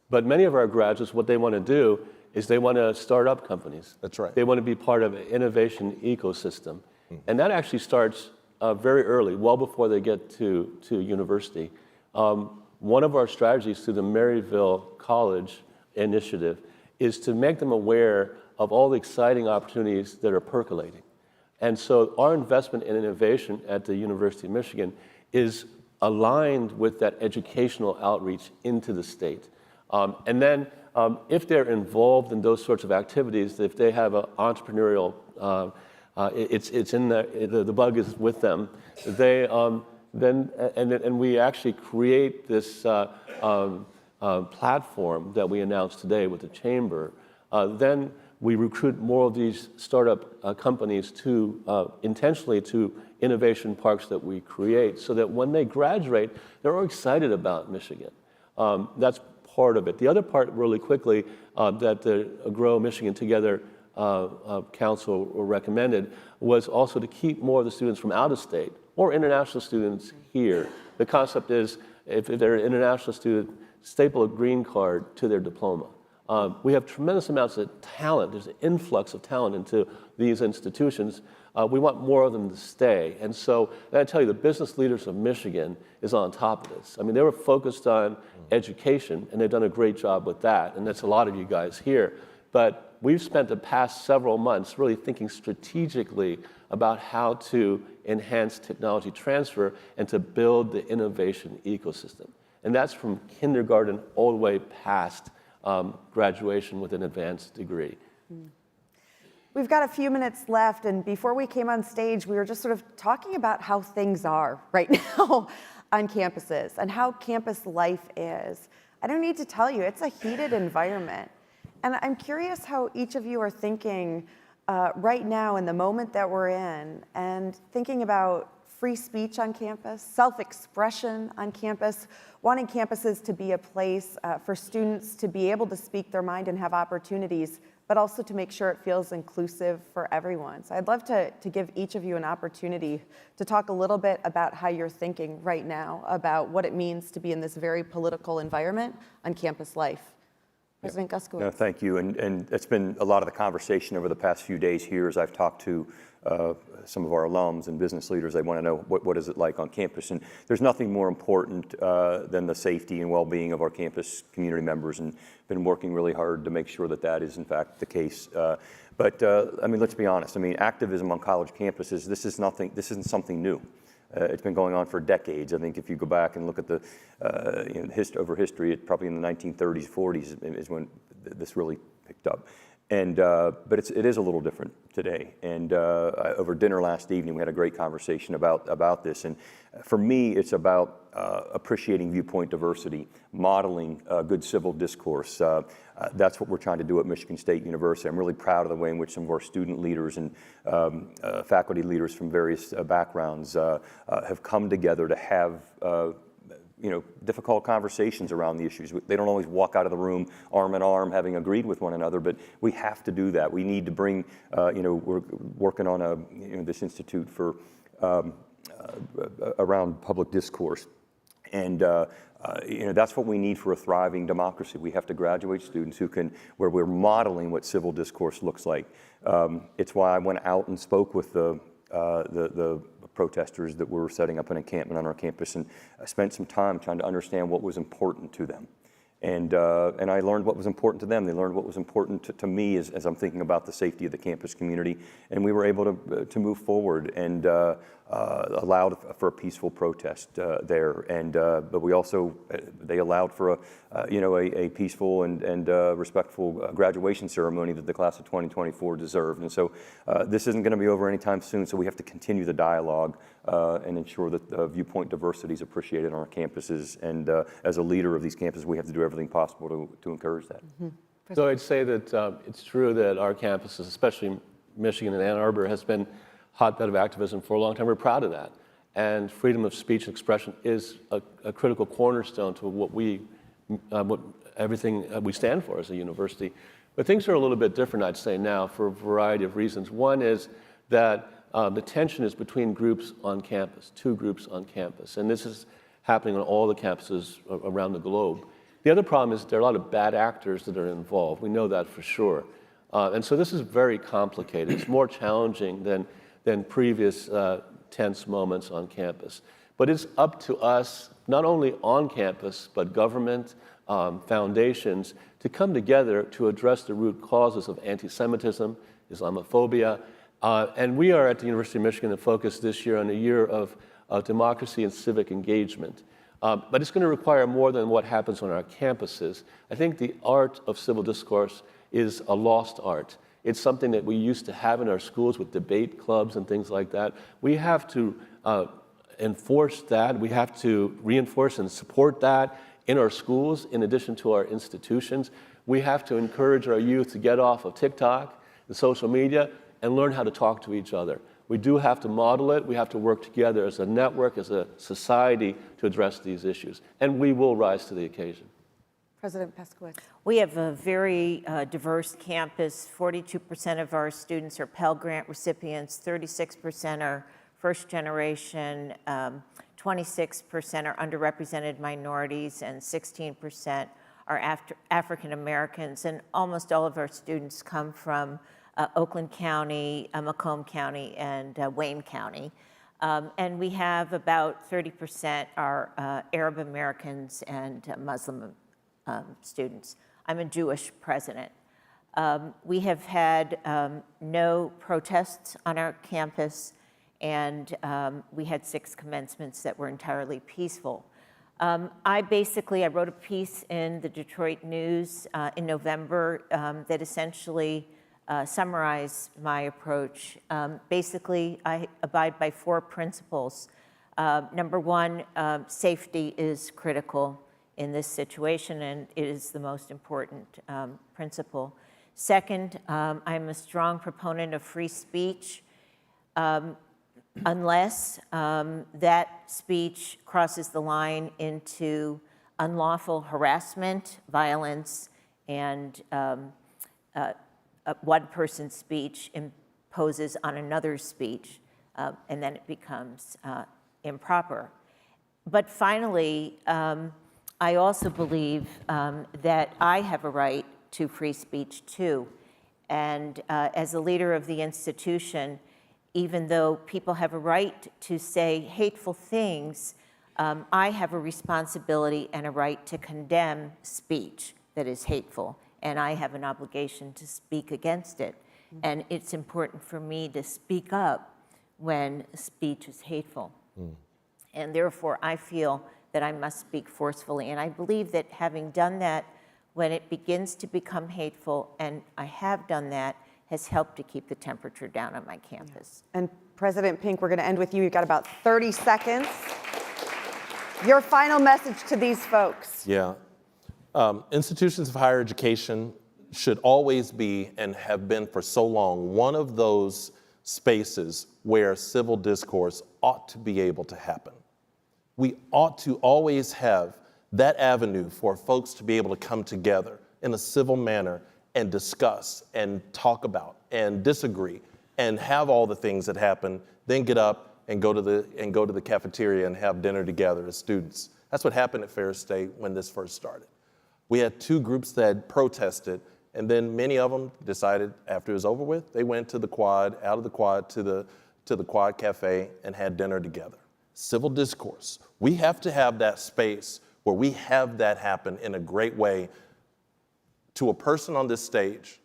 But many of our graduates, what they want to do is they want to start up companies. That's right. They want to be part of an innovation ecosystem. And that actually starts very early, well before they get to university. One of our strategies through the Maryville College initiative is to make them aware of all the exciting opportunities that are percolating. And so our investment in innovation at the University of Michigan is aligned with that educational outreach into the state. And then if they're involved in those sorts of activities, if they have an entrepreneurial, it's in the bug is with them, they then we actually create this platform that we announced today with the chamber. Then we recruit more of these startup companies to intentionally to innovation parks that we create, so that when they graduate, they're all excited about Michigan. That's part of it. The other part, really quickly, that the Grow Michigan Together Council recommended was also to keep more of the students from out of state or international students here. The concept is, if they're an international student, staple a green card to their diploma. We have tremendous amounts of talent. There's an influx of talent into these institutions. We want more of them to stay. And so, I tell you, the business leaders of Michigan is on top of this. I mean, they were focused on education, and they've done a great job with that. And that's a lot of you guys here. But we've spent the past several months really thinking strategically about how to enhance technology transfer and to build the innovation ecosystem. And that's from kindergarten all the way past graduation with an advanced degree. We've got a few minutes left, and before we came on stage, we were just sort of talking about how things are right now on campuses and how campus life is. I don't need to tell you, it's a heated environment. And I'm curious how each of you are thinking right now in the moment that we're in, and thinking about free speech on campus, self-expression on campus, wanting campuses to be a place for students to be able to speak their mind and have opportunities, but also to make sure it feels inclusive for everyone. So I'd love to give each of you an opportunity to talk a little bit about how you're thinking right now about what it means to be in this very political environment on campus life. President Guskowitz. No, thank you. And it's been a lot of the conversation over the past few days here as I've talked to some of our alums and business leaders. They want to know what is it like on campus. And there's nothing more important than the safety and well-being of our campus community members, and been working really hard to make sure that that is in fact the case. But I mean, let's be honest. I mean, activism on college campuses, this isn't something new. It's been going on for decades. I think if you go back and look at the over history, probably in the 1930s, 40s is when this really picked up. And but it is a little different today. And over dinner last evening, we had a great conversation about this. And for me, it's about appreciating viewpoint diversity, modeling good civil discourse. That's what we're trying to do at Michigan State University. I'm really proud of the way in which some of our student leaders and faculty leaders from various backgrounds have come together to have difficult conversations around the issues. They don't always walk out of the room arm in arm having agreed with one another, but we have to do that. We need to bring, we're working on this institute for around public discourse. And that's what we need for a thriving democracy. We have to graduate students where we're modeling what civil discourse looks like. It's why I went out and spoke with the protesters that were setting up an encampment on our campus, and I spent some time trying to understand what was important to them. And I learned what was important to them. They learned what was important to me as I'm thinking about the safety of the campus community. And we were able to move forward and allowed for a peaceful protest there. And but we also they allowed for a peaceful and respectful graduation ceremony that the class of 2024 deserved. And so this isn't going to be over anytime soon. So we have to continue the dialogue and ensure that viewpoint diversity is appreciated on our campuses. And as a leader of these campuses, we have to do everything possible to encourage that. Mm-hmm. So I'd say that it's true that our campuses, especially Michigan and Ann Arbor, has been hotbed of activism for a long time. We're proud of that. And freedom of speech and expression is a critical cornerstone to what everything we stand for as a university. But things are a little bit different, I'd say, now for a variety of reasons. One is that the tension is between groups on campus, two groups on campus. And this is happening on all the campuses around the globe. The other problem is there are a lot of bad actors that are involved. We know that for sure. And so this is very complicated. It's more challenging than previous tense moments on campus. But it's up to us, not only on campus, but government, foundations, to come together to address the root causes of anti-Semitism, Islamophobia. And we are at the University of Michigan focused this year on a year of democracy and civic engagement. But it's going to require more than what happens on our campuses. I think the art of civil discourse is a lost art. It's something that we used to have in our schools with debate clubs and things like that. We have to enforce that. We have to reinforce and support that in our schools, in addition to our institutions. We have to encourage our youth to get off of TikTok and social media and learn how to talk to each other. We do have to model it. We have to work together as a network, as a society to address these issues. And we will rise to the occasion. President Peskowitz. We have a very diverse campus. 42% of our students are Pell Grant recipients, 36% are first generation, 26% are underrepresented minorities, and 16% are African Americans. And almost all of our students come from Oakland County, Macomb County, and Wayne County. And we have about 30% are Arab Americans and Muslim students. I'm a Jewish president. We have had no protests on our campus, and we had 6 commencements that were entirely peaceful. I wrote a piece in the Detroit News in November that essentially summarize my approach. Basically, I abide by 4 principles. Number 1, safety is critical in this situation, and it is the most important principle. Second, I'm a strong proponent of free speech, unless that speech crosses the line into unlawful harassment, violence, and one person's speech imposes on another's speech, and then it becomes improper. But finally, I also believe that I have a right to free speech too. And as a leader of the institution, even though people have a right to say hateful things, I have a responsibility and a right to condemn speech that is hateful. And I have an obligation to speak against it. Mm-hmm. And it's important for me to speak up when speech is hateful. Mm. And therefore, I feel that I must speak forcefully. And I believe that having done that, when it begins to become hateful, and I have done that, has helped to keep the temperature down on my campus. Yeah. And President Pink, we're going to end with you. You've got about 30 seconds. Your final message to these folks. Yeah. Institutions of higher education should always be, and have been for so long, one of those spaces where civil discourse ought to be able to happen. We ought to always have that avenue for folks to be able to come together in a civil manner and discuss and talk about and disagree and have all the things that happen, then get up and go to the cafeteria and have dinner together as students That's what happened at Ferris State when this first started. We had two groups that protested, and then many of them decided after it was over with, they went to the quad, out of the quad to the Quad Cafe and had dinner together. Civil discourse. We have to have that space where we have that happen in a great way. To a person on this stage,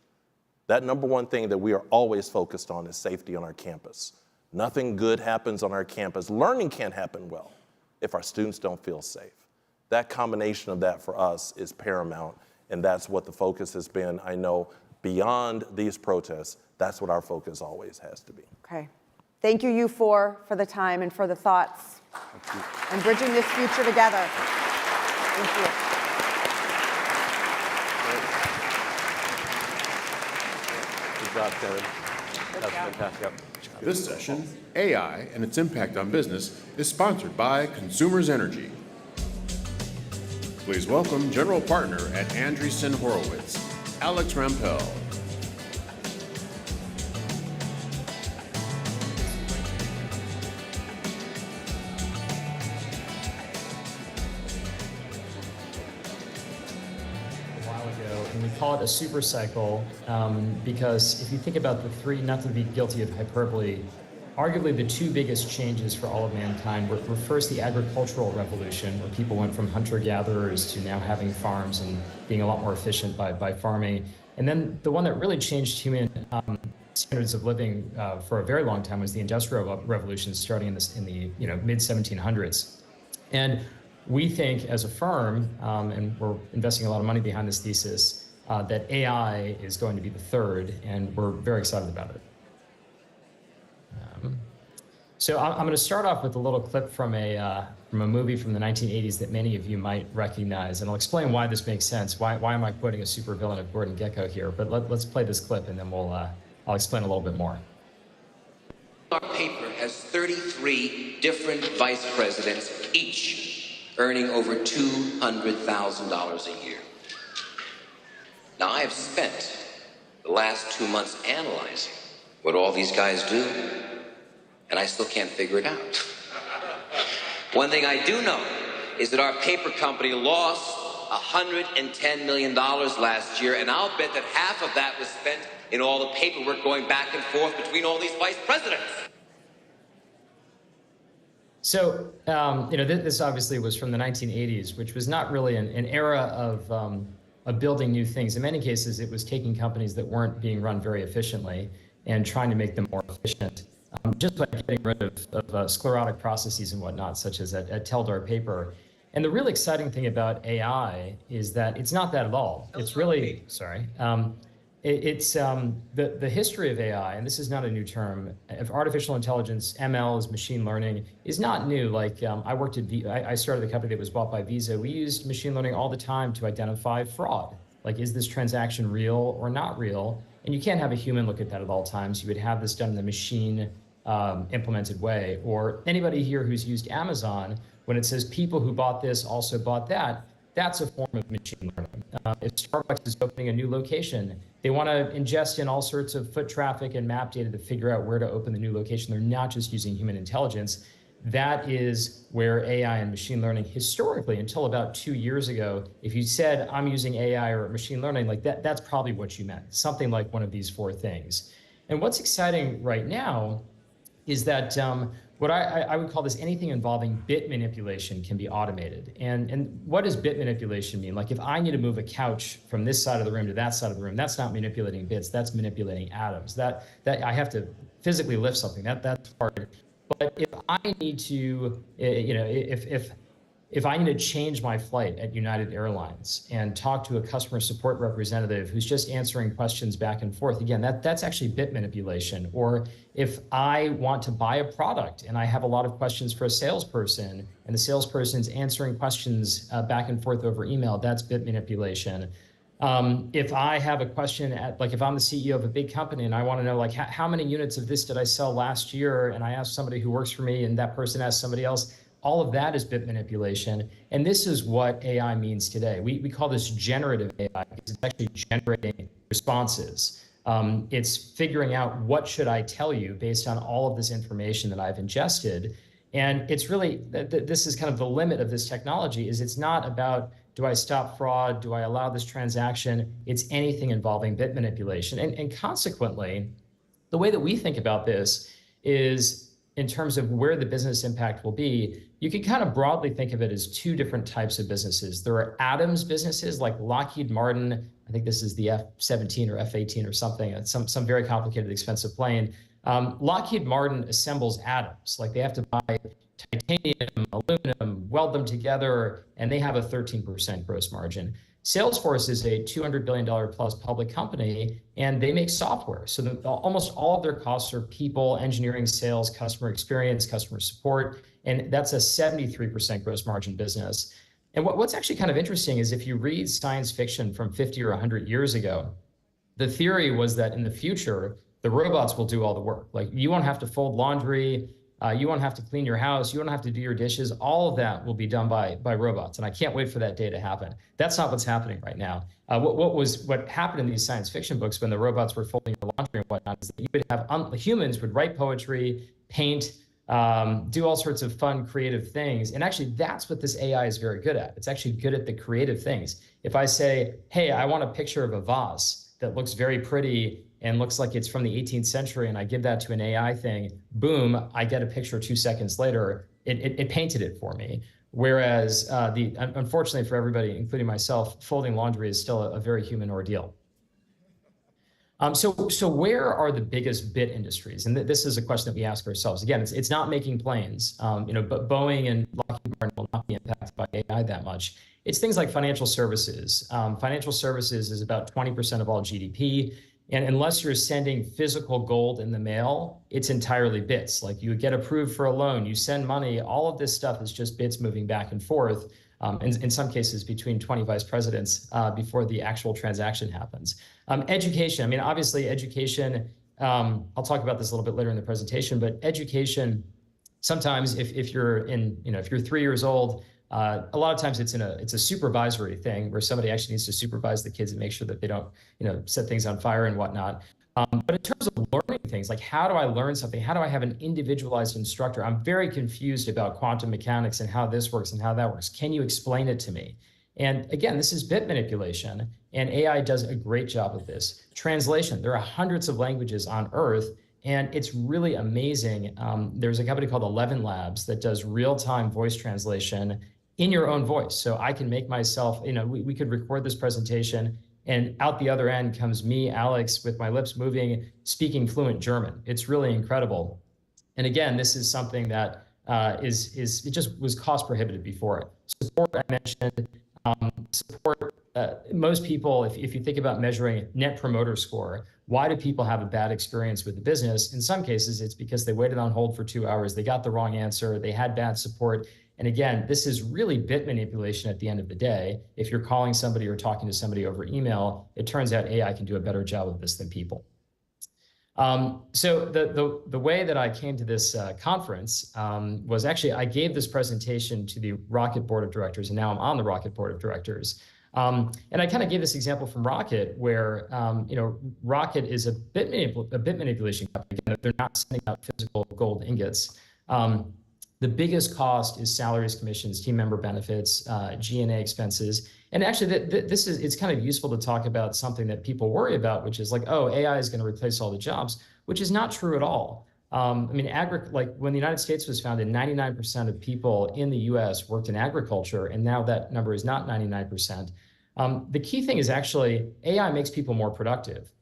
that number one thing that we are always focused on is safety on our campus. Nothing good happens on our campus. Learning can't happen well if our students don't feel safe. That combination of that for us is paramount, and that's what the focus has been. I know beyond these protests, that's what our focus always has to be. Okay. Thank you, you four, for the time and for the thoughts and bridging this future together. Thank you. Good job, Kevin. That's fantastic. This session, AI and its impact on business, is sponsored by Consumers Energy. Please welcome General Partner at Andreessen Horowitz, Alex Rampell. And we call it a super cycle because if you think about the three, not to be guilty of hyperbole, arguably the two biggest changes for all of mankind were first the agricultural revolution, where people went from hunter-gatherers to now having farms and being a lot more efficient by farming. And then the one that really changed human standards of living for a very long time was the Industrial Revolution, starting in the mid-1700s. And we think as a firm, and we're investing a lot of money behind this thesis, that AI is going to be the third, and we're very excited about it. So I'm going to start off with a little clip from a movie from the 1980s that many of you might recognize, and I'll explain why this makes sense. Why am I quoting a supervillain of Gordon Gekko here? But let's play this clip, and then I'll explain a little bit more. Our paper has 33 different vice presidents, each earning over $200,000 a year. Now, I have spent the last 2 months analyzing what all these guys do, and I still can't figure it out. One thing I do know is that our paper company lost $110 million last year, and I'll bet that half of that was spent in all the paperwork going back and forth between all these vice presidents. So, this obviously was from the 1980s, which was not really an era of building new things. In many cases, it was taking companies that weren't being run very efficiently and trying to make them more efficient, just by getting rid of sclerotic processes and whatnot, such as at Teldar Paper. And the really exciting thing about AI is that it's not that at all. It's really, the history of AI, and this is not a new term, of artificial intelligence, ML is machine learning, is not new. Like I started a company that was bought by Visa. We used machine learning all the time to identify fraud. Like, is this transaction real or not real? And you can't have a human look at that at all times. You would have this done in the machine implemented way. Or anybody here who's used Amazon, when it says people who bought this also bought that, that's a form of machine learning. If Starbucks is opening a new location, they want to ingest in all sorts of foot traffic and map data to figure out where to open the new location. They're not just using human intelligence. That is where AI and machine learning historically, until about 2 years ago, if you said, I'm using AI or machine learning, like that's probably what you meant, something like one of these four things. And what's exciting right now is that what I would call this, anything involving bit manipulation can be automated. And what does bit manipulation mean? Like, if I need to move a couch from this side of the room to that side of the room, that's not manipulating bits, that's manipulating atoms. That I have to physically lift something, that's hard. But if I need to, if I need to change my flight at United Airlines and talk to a customer support representative who's just answering questions back and forth, again, that's actually bit manipulation. Or if I want to buy a product and I have a lot of questions for a salesperson and the salesperson's answering questions back and forth over email, that's bit manipulation. If I have a question, if I'm the CEO of a big company and I want to know, how many units of this did I sell last year? And I ask somebody who works for me and that person asks somebody else, all of that is bit manipulation. And this is what AI means today. We call this generative AI because it's actually generating responses. It's figuring out what should I tell you based on all of this information that I've ingested. And it's really, this is kind of the limit of this technology, is it's not about, do I stop fraud? Do I allow this transaction? It's anything involving bit manipulation. And consequently, the way that we think about this is in terms of where the business impact will be. You can kind of broadly think of it as two different types of businesses. There are atoms businesses like Lockheed Martin. I think this is the F-17 or F-18 or something. It's some very complicated, expensive plane. Lockheed Martin assembles atoms. Like they have to buy titanium, aluminum, weld them together, and they have a 13% gross margin. Salesforce is a $200 billion plus public company, and they make software. So almost all of their costs are people, engineering, sales, customer experience, customer support, and that's a 73% gross margin business. And what's actually kind of interesting is if you read science fiction from 50 or 100 years ago, the theory was that in the future, the robots will do all the work. Like you won't have to fold laundry, you won't have to clean your house, you won't have to do your dishes. All of that will be done by robots, and I can't wait for that day to happen. That's not what's happening right now. What happened in these science fiction books when the robots were folding your laundry and whatnot is that you would have humans would write poetry, paint, do all sorts of fun, creative things. And actually, that's what this AI is very good at. It's actually good at the creative things. If I say, hey, I want a picture of a vase that looks very pretty and looks like it's from the 18th century, and I give that to an AI thing, boom, I get a picture 2 seconds later, it painted it for me. Whereas, unfortunately for everybody, including myself, folding laundry is still a very human ordeal. So where are the biggest bit industries? And this is a question that we ask ourselves. Again, it's not making planes, but Boeing and Lockheed Martin will not be impacted by AI that much. It's things like financial services. Financial services is about 20% of all GDP. And unless you're sending physical gold in the mail, it's entirely bits. Like you get approved for a loan, you send money, all of this stuff is just bits moving back and forth, in some cases between 20 vice presidents before the actual transaction happens. Education, I mean, obviously education, I'll talk about this a little bit later in the presentation, but education, sometimes if you're 3 years old, a lot of times it's a supervisory thing where somebody actually needs to supervise the kids and make sure that they don't, set things on fire and whatnot. But in terms of learning things, like how do I learn something? How do I have an individualized instructor? I'm very confused about quantum mechanics and how this works and how that works. Can you explain it to me? And again, this is bit manipulation, and AI does a great job of this. Translation, there are hundreds of languages on Earth, and it's really amazing. There's a company called 11 Labs that does real-time voice translation in your own voice. So I can make myself, we could record this presentation and out the other end comes me, Alex, with my lips moving, speaking fluent German. It's really incredible. And again, this is something that it just was cost prohibitive before. Support, I mentioned, support, most people, if you think about measuring net promoter score, why do people have a bad experience with the business? In some cases, it's because they waited on hold for 2 hours, they got the wrong answer, they had bad support. And again, this is really bit manipulation at the end of the day. If you're calling somebody or talking to somebody over email, it turns out AI can do a better job of this than people. So the way that I came to this conference was actually, I gave this presentation to the Rocket Board of Directors, and now I'm on the Rocket Board of Directors. And I kind of gave this example from Rocket, where Rocket is a bit manipulation company. Again, they're not sending out physical gold ingots. The biggest cost is salaries, commissions, team member benefits, G&A expenses. And actually, it's kind of useful to talk about something that people worry about, which is like, oh, AI is going to replace all the jobs, which is not true at all. I mean, like when the United States was founded, 99% of people in the US worked in agriculture, and now that number is not 99%. The key thing is actually AI makes people more productive.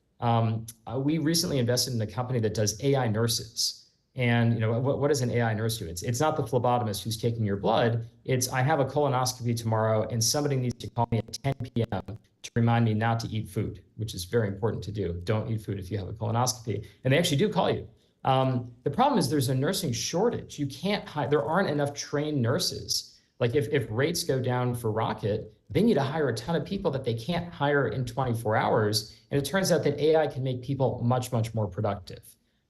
We recently invested in a company that does AI nurses. And what does an AI nurse do? It's not the phlebotomist who's taking your blood. It's, I have a colonoscopy tomorrow and somebody needs to call me at 10 p.m. to remind me not to eat food, which is very important to do. Don't eat food if you have a colonoscopy. And they actually do call you. The problem is there's a nursing shortage. You can't hire, there aren't enough trained nurses. Like if rates go down for Rocket, they need to hire a ton of people that they can't hire in 24 hours. And it turns out that AI can make people much, much more productive.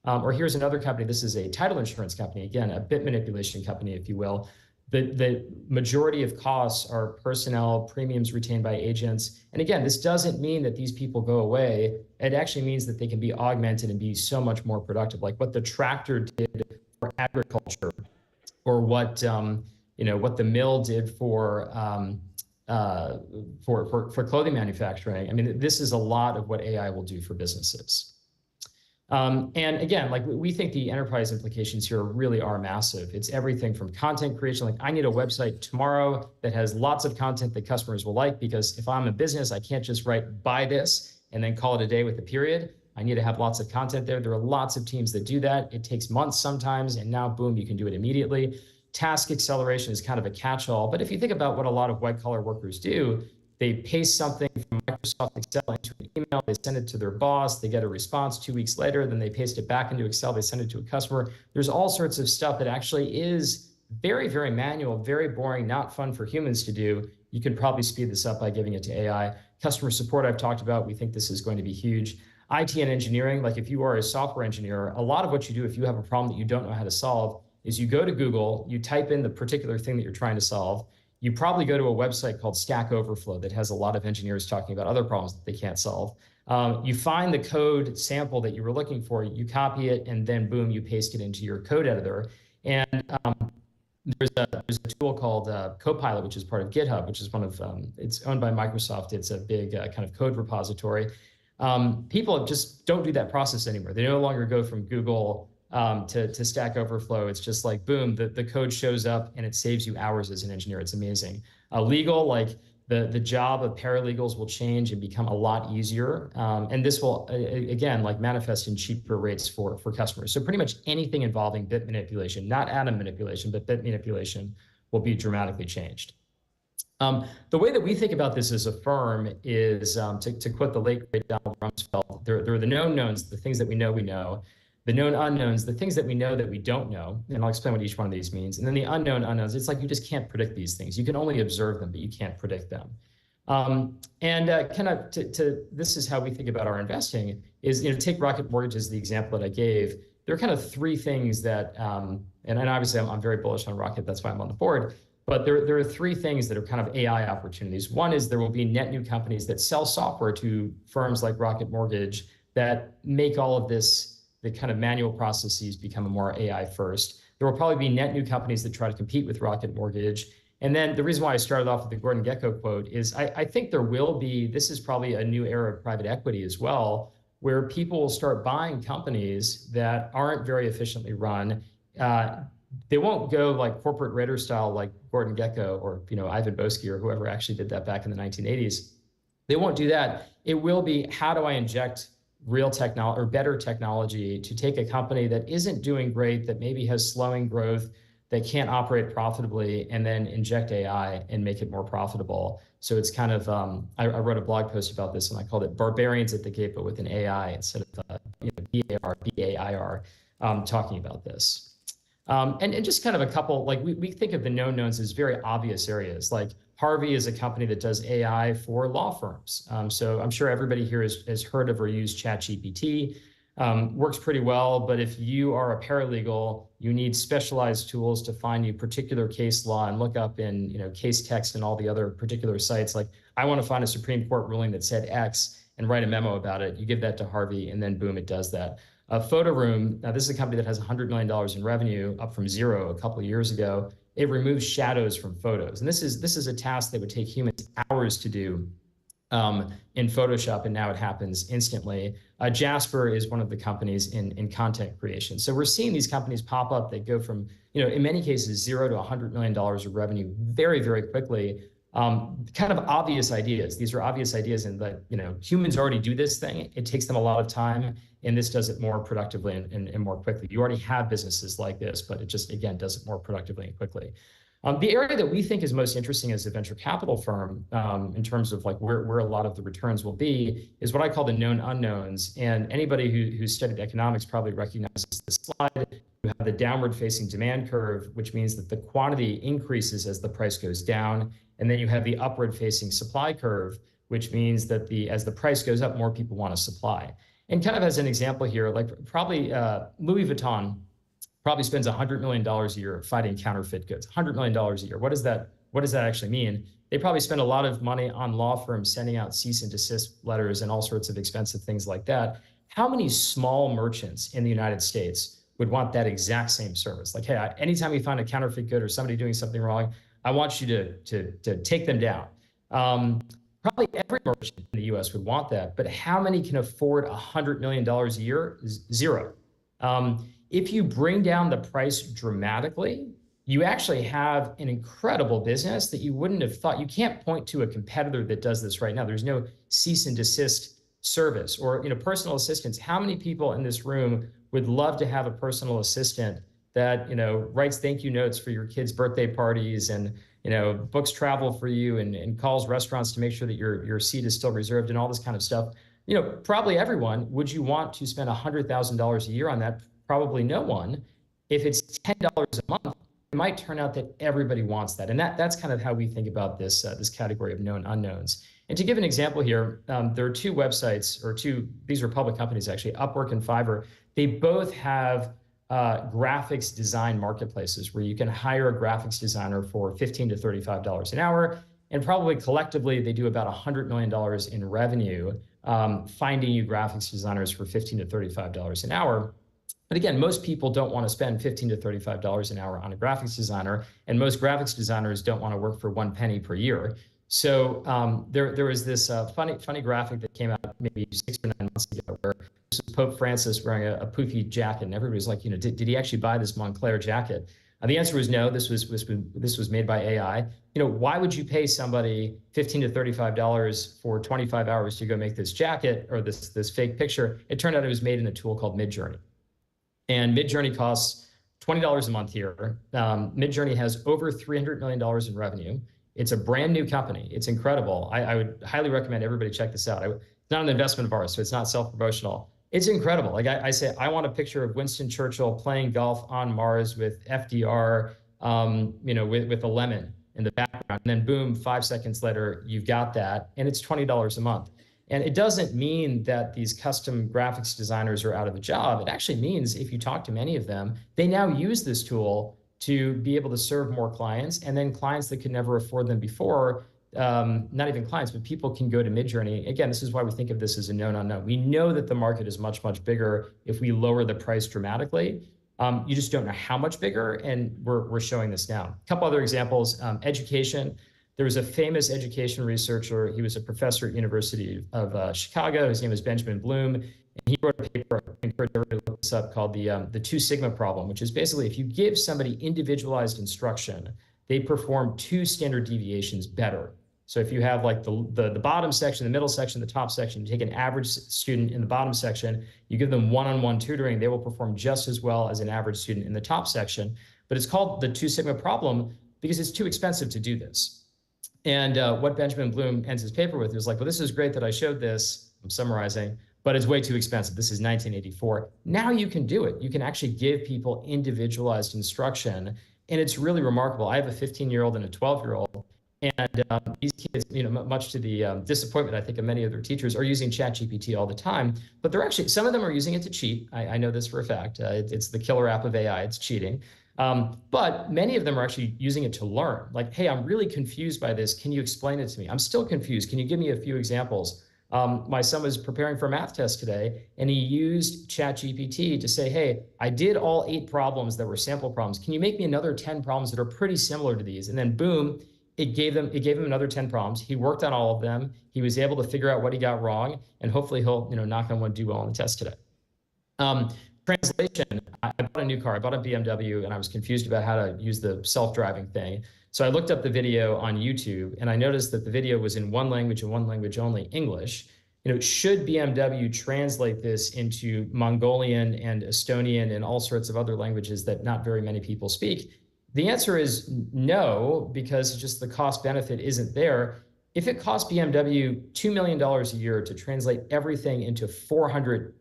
Or here's another company. This is a title insurance company, again, a bit manipulation company, if you will. The majority of costs are personnel, premiums retained by agents. And again, this doesn't mean that these people go away. It actually means that they can be augmented and be so much more productive, like what the tractor did for agriculture or what what the mill did for clothing manufacturing. I mean, this is a lot of what AI will do for businesses. And again, like we think the enterprise implications here really are massive. It's everything from content creation, like I need a website tomorrow that has lots of content that customers will like, because if I'm a business, I can't just write buy this and then call it a day with a period. I need to have lots of content there. There are lots of teams that do that. It takes months sometimes, and now boom, you can do it immediately. Task acceleration is kind of a catch-all, but if you think about what a lot of white-collar workers do, they paste something from Microsoft Excel into an email, they send it to their boss, they get a response 2 weeks later, then they paste it back into Excel, they send it to a customer. There's all sorts of stuff that actually is very, very manual, very boring, not fun for humans to do. You can probably speed this up by giving it to AI. Customer support I've talked about, we think this is going to be huge. IT and engineering, like if you are a software engineer, a lot of what you do if you have a problem that you don't know how to solve is you go to Google, you type in the particular thing that you're trying to solve. You probably go to a website called Stack Overflow that has a lot of engineers talking about other problems that they can't solve. You find the code sample that you were looking for, you copy it, and then boom, you paste it into your code editor. And there's a tool called Copilot, which is part of GitHub, which is one of, it's owned by Microsoft. It's a big kind of code repository. People just don't do that process anymore. They no longer go from Google to Stack Overflow. It's just like, boom, the code shows up and it saves you hours as an engineer. It's amazing. Legal, like the job of paralegals will change and become a lot easier. And this will, again, like manifest in cheaper rates for customers. So pretty much anything involving bit manipulation, not atom manipulation, but bit manipulation will be dramatically changed. The way that we think about this as a firm is, to quote the late great Donald Rumsfeld, there are the known knowns, the things that we know, the known unknowns, the things that we know that we don't know, and I'll explain what each one of these means. And then the unknown unknowns, it's like you just can't predict these things. You can only observe them, but you can't predict them. This is how we think about our investing is, take Rocket Mortgage as the example that I gave. There are kind of three things that, and obviously I'm very bullish on Rocket, that's why I'm on the board. But there are three things that are kind of AI opportunities. One is there will be net new companies that sell software to firms like Rocket Mortgage that make all of this, the kind of manual processes become more AI first. There will probably be net new companies that try to compete with Rocket Mortgage. And then the reason why I started off with the Gordon Gekko quote is I think there will be, this is probably a new era of private equity as well, where people will start buying companies that aren't very efficiently run. They won't go like corporate raider style like Gordon Gekko or Ivan Boesky or whoever actually did that back in the 1980s. They won't do that. It will be, how do I inject real technology or better technology to take a company that isn't doing great, that maybe has slowing growth, that can't operate profitably, and then inject AI and make it more profitable. So it's kind of, I wrote a blog post about this and I called it Barbarians at the Gate, but with an AI instead of B-A-R, talking about this. And just kind of a couple, like we think of the known knowns as very obvious areas. Like Harvey is a company that does AI for law firms. So I'm sure everybody here has heard of or used ChatGPT. Works pretty well, but if you are a paralegal, you need specialized tools to find you particular case law and look up in case text and all the other particular sites. Like I want to find a Supreme Court ruling that said X and write a memo about it. You give that to Harvey and then boom, it does that. Photo Room, now this is a company that has $100 million in revenue, up from zero a couple of years ago. It removes shadows from photos. And this is a task that would take humans hours to do in Photoshop, and now it happens instantly. Jasper is one of the companies in content creation. So we're seeing these companies pop up that go from, in many cases, $0 to $100 million of revenue very, very quickly. Kind of obvious ideas. These are obvious ideas in that, humans already do this thing. It takes them a lot of time, and this does it more productively and more quickly. You already have businesses like this, but it just, again, does it more productively and quickly. The area that we think is most interesting as a venture capital firm, in terms of like where a lot of the returns will be, is what I call the known unknowns. And anybody who's studied economics probably recognizes this slide. You have the downward facing demand curve, which means that the quantity increases as the price goes down. And then you have the upward facing supply curve, which means that as the price goes up, more people want to supply. And kind of as an example here, like probably Louis Vuitton probably spends $100 million a year fighting counterfeit goods. $100 million a year. What does that actually mean? They probably spend a lot of money on law firms sending out cease and desist letters and all sorts of expensive things like that. How many small merchants in the United States would want that exact same service. Like, hey, anytime you find a counterfeit good or somebody doing something wrong, I want you to take them down. Probably every merchant in the US would want that, but how many can afford $100 million a year? Zero. If you bring down the price dramatically, you actually have an incredible business that you wouldn't have thought. You can't point to a competitor that does this right now. There's no cease and desist service or personal assistants. How many people in this room would love to have a personal assistant that writes thank you notes for your kids' birthday parties and books travel for you and calls restaurants to make sure that your seat is still reserved and all this kind of stuff? Probably everyone. Would you want to spend $100,000 a year on that? Probably no one. If it's $10 a month, it might turn out that everybody wants that. And that's kind of how we think about this category of known unknowns. And to give an example here, there are two websites, these are public companies actually, Upwork and Fiverr. They both have graphics design marketplaces where you can hire a graphics designer for $15 to $35 an hour. And probably collectively, they do about $100 million in revenue finding you graphics designers for $15 to $35 an hour. But again, most people don't want to spend $15 to $35 an hour on a graphics designer, and most graphics designers don't want to work for 1 penny per year. So there was this funny graphic that came out maybe 6 or 9 months ago where this was Pope Francis wearing a poofy jacket, and everybody was like, did he actually buy this Montclair jacket? The answer was no. This was made by AI. Why would you pay somebody $15 to $35 for 25 hours to go make this jacket or this fake picture? It turned out it was made in a tool called Midjourney. And Midjourney costs $20 a month here. Midjourney has over $300 million in revenue. It's a brand new company. It's incredible. I would highly recommend everybody check this out. It's not an investment of ours, so it's not self-promotional. It's incredible. Like I say, I want a picture of Winston Churchill playing golf on Mars with FDR, with a lemon in the background. And then boom, 5 seconds later, you've got that. And it's $20 a month. And it doesn't mean that these custom graphics designers are out of a job. It actually means if you talk to many of them, they now use this tool to be able to serve more clients, and then clients that could never afford them before, not even clients, but people can go to Midjourney. Again, this is why we think of this as a known unknown. We know that the market is much, much bigger if we lower the price dramatically. You just don't know how much bigger, and we're showing this now. A couple other examples, education. There was a famous education researcher. He was a professor at University of Chicago. His name was Benjamin Bloom. And he wrote a paper, I encourage everybody to look this up, called the 2 sigma problem, which is basically if you give somebody individualized instruction, they perform 2 standard deviations better. So if you have like the bottom section, the middle section, the top section, you take an average student in the bottom section, you give them one-on-one tutoring, they will perform just as well as an average student in the top section. But it's called the 2 sigma problem because it's too expensive to do this. And what Benjamin Bloom ends his paper with is like, well, this is great that I showed this, I'm summarizing, but it's way too expensive. This is 1984. Now you can do it. You can actually give people individualized instruction, and it's really remarkable. I have a 15-year-old and a 12-year-old, and these kids, much to the disappointment, I think, of many of their teachers, are using ChatGPT all the time, but they're actually, some of them are using it to cheat. I know this for a fact. It's the killer app of AI. It's cheating. But many of them are actually using it to learn. Like, hey, I'm really confused by this. Can you explain it to me? I'm still confused. Can you give me a few examples? My son was preparing for a math test today, and he used ChatGPT to say, hey, I did all 8 problems that were sample problems. Can you make me another 10 problems that are pretty similar to these? And then boom, it gave him another 10 problems. He worked on all of them. He was able to figure out what he got wrong, and hopefully he'll, knock on wood, do well on the test today. Translation, I bought a new car, I bought a BMW, and I was confused about how to use the self-driving thing. So I looked up the video on YouTube, and I noticed that the video was in one language and one language only, English. Should BMW translate this into Mongolian and Estonian and all sorts of other languages that not very many people speak? The answer is no, because just the cost benefit isn't there. If it cost BMW $2 million a year to translate everything into 400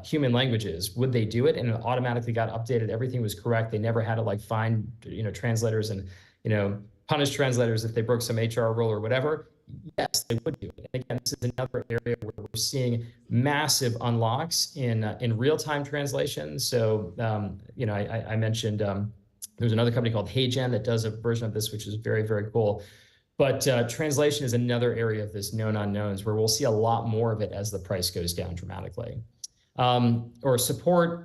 human languages, would they do it? And it automatically got updated. Everything was correct. They never had to find, translators and, punish translators if they broke some HR rule or whatever. Yes, they would do it. And again, this is another area where we're seeing massive unlocks in real-time translation. So, I mentioned there's another company called HeyGen that does a version of this, which is very, very cool. But translation is another area of this known unknowns where we'll see a lot more of it as the price goes down dramatically. Or support,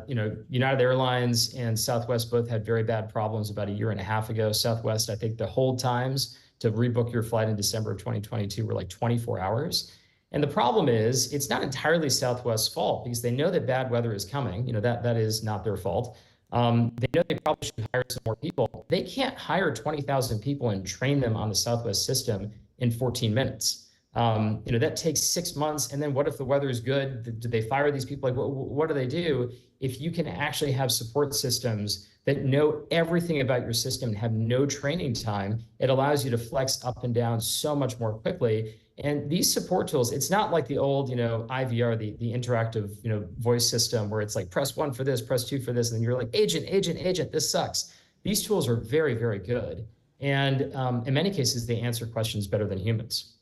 United Airlines and Southwest both had very bad problems about a year and a half ago. Southwest, I think the hold times to rebook your flight in December of 2022 were like 24 hours. And the problem is, it's not entirely Southwest's fault because they know that bad weather is coming. That is not their fault. They know they probably should hire some more people. They can't hire 20,000 people and train them on the Southwest system in 14 minutes. That takes 6 months. And then what if the weather is good? Do they fire these people? Like, what do they do? If you can actually have support systems that know everything about your system and have no training time, it allows you to flex up and down so much more quickly. And these support tools, it's not like the old, IVR, the interactive, voice system where it's like, press 1 for this, press 2 for this. And then you're like, agent, this sucks. These tools are very, very good. And in many cases, they answer questions better than humans.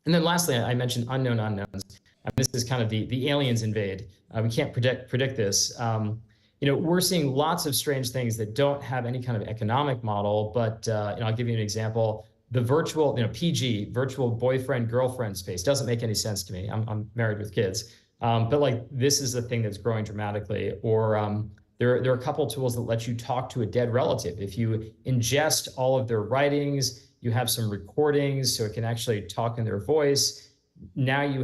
And then lastly, I mentioned unknown unknowns. This is kind of the aliens invade. We can't predict this. We're seeing lots of strange things that don't have any kind of economic model, but I'll give you an example. The virtual, PG, virtual boyfriend, girlfriend space doesn't make any sense to me. I'm married with kids. But like, this is a thing that's growing dramatically. Or there are a couple tools that let you talk to a dead relative. If you ingest all of their writings, you have some recordings, so it can actually talk in their voice. Now you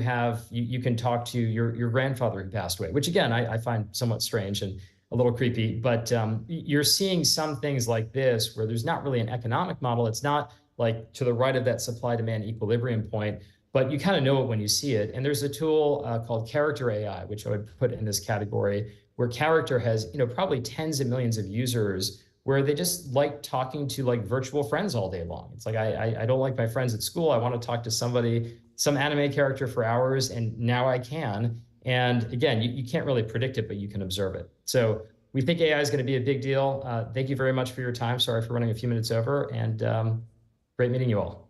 can talk to your grandfather who passed away, which again, I find somewhat strange and a little creepy, but you're seeing some things like this where there's not really an economic model. It's not like to the right of that supply-demand equilibrium point, but you kind of know it when you see it. And there's a tool called Character AI, which I would put in this category, where Character has probably tens of millions of users where they just like talking to like virtual friends all day long. It's like, I don't like my friends at school. I want to talk to somebody, some anime character for hours, and now I can. And again, you can't really predict it, but you can observe it. So we think AI is going to be a big deal. Thank you very much for your time. Sorry for running a few minutes over, and great meeting you all.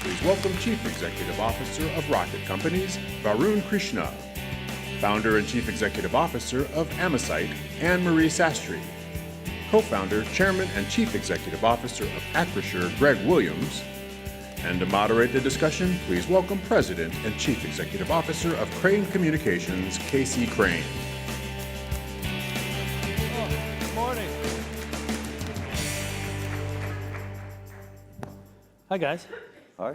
Please welcome Chief Executive Officer of Rocket Companies, Varun Krishna. Founder and Chief Executive Officer of Amesite, Anne-Marie Sastry. Co-founder, Chairman, and Chief Executive Officer of Acrisure, Greg Williams. And to moderate the discussion, please welcome President and Chief Executive Officer of Crane Communications, Casey Crane. Good morning. Hi, guys. Hi.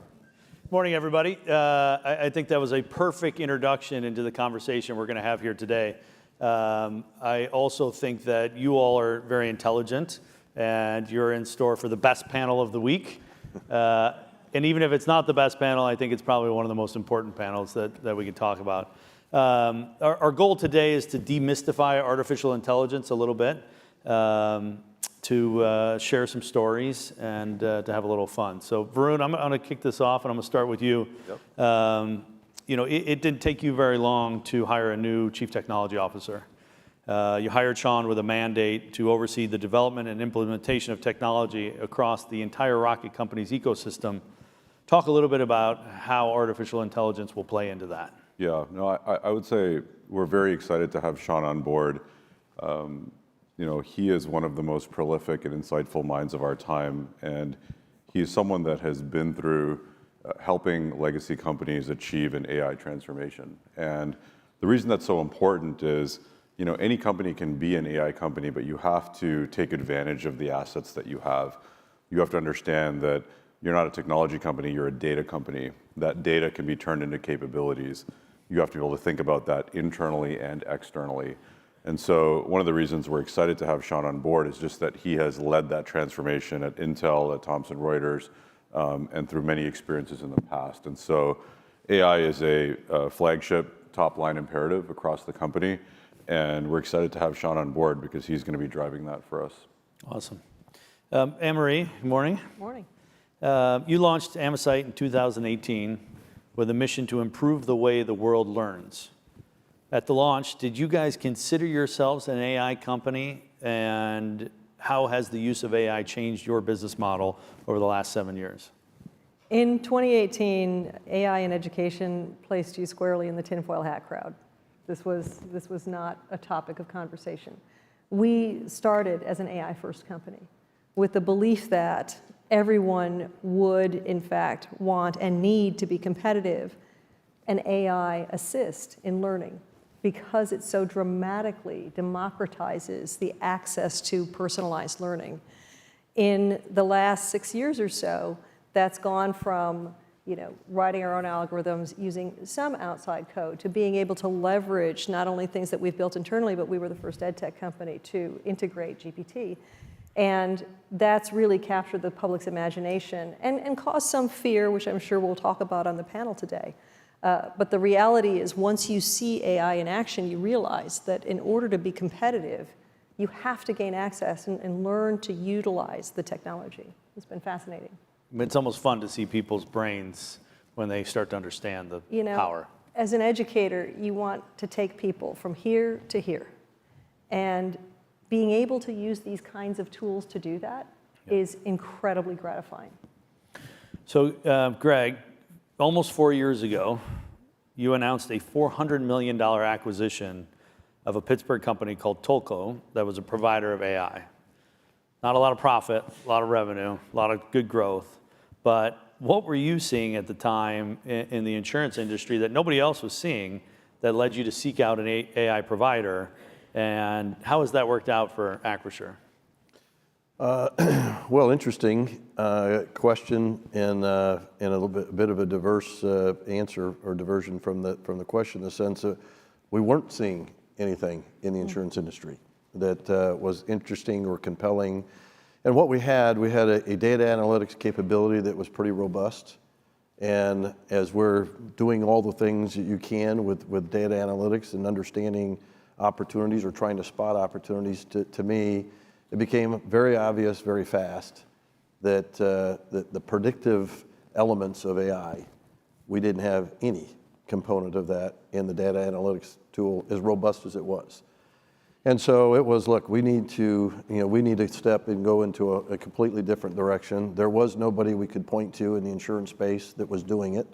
Morning, everybody. I think that was a perfect introduction into the conversation we're going to have here today. I also think that you all are very intelligent, and you're in store for the best panel of the week. And even if it's not the best panel, I think it's probably one of the most important panels that we can talk about. Our goal today is to demystify artificial intelligence a little bit, to share some stories, and to have a little fun. So Varun, I'm going to kick this off, and I'm going to start with you. Yep. It didn't take you very long to hire a new Chief Technology Officer. You hired Sean with a mandate to oversee the development and implementation of technology across the entire Rocket Companies ecosystem. Talk a little bit about how artificial intelligence will play into that. Yeah, no, I would say we're very excited to have Sean on board. He is one of the most prolific and insightful minds of our time, and he is someone that has been through helping legacy companies achieve an AI transformation. And the reason that's so important is, any company can be an AI company, but you have to take advantage of the assets that you have. You have to understand that you're not a technology company, you're a data company. That data can be turned into capabilities. You have to be able to think about that internally and externally. And so one of the reasons we're excited to have Sean on board is just that he has led that transformation at Intel, at Thomson Reuters, and through many experiences in the past. And so AI is a flagship top-line imperative across the company, and we're excited to have Sean on board because he's going to be driving that for us. Awesome. Anne-Marie, good morning. Morning. You launched Amesite in 2018 with a mission to improve the way the world learns. At the launch, did you guys consider yourselves an AI company, and how has the use of AI changed your business model over the last 7 years? In 2018, AI in education placed you squarely in the tinfoil hat crowd. This was not a topic of conversation. We started as an AI-first company with the belief that everyone would, in fact, want and need to be competitive, an AI assist in learning, because it so dramatically democratizes the access to personalized learning. In the last 6 years or so, that's gone from writing our own algorithms using some outside code to being able to leverage not only things that we've built internally, but we were the first ed tech company to integrate GPT. And that's really captured the public's imagination and caused some fear, which I'm sure we'll talk about on the panel today. But the reality is, once you see AI in action, you realize that in order to be competitive, you have to gain access and learn to utilize the technology. It's been fascinating. It's almost fun to see people's brains when they start to understand the power. As an educator, you want to take people from here to here. And being able to use these kinds of tools to do that is incredibly gratifying. So, Greg, almost 4 years ago, you announced a $400 million acquisition of a Pittsburgh company called Tolko that was a provider of AI. Not a lot of profit, a lot of revenue, a lot of good growth. But what were you seeing at the time in the insurance industry that nobody else was seeing that led you to seek out an AI provider? And how has that worked out for Acrisure? Well, interesting question, and a bit of a diverse answer or diversion from the question, in the sense that we weren't seeing anything in the insurance industry that was interesting or compelling. And what we had a data analytics capability that was pretty robust. And as we're doing all the things that you can with data analytics and understanding opportunities or trying to spot opportunities, to me, it became very obvious very fast that the predictive elements of AI, we didn't have any component of that in the data analytics tool, as robust as it was. And so it was, look, we need to step and go into a completely different direction. There was nobody we could point to in the insurance space that was doing it.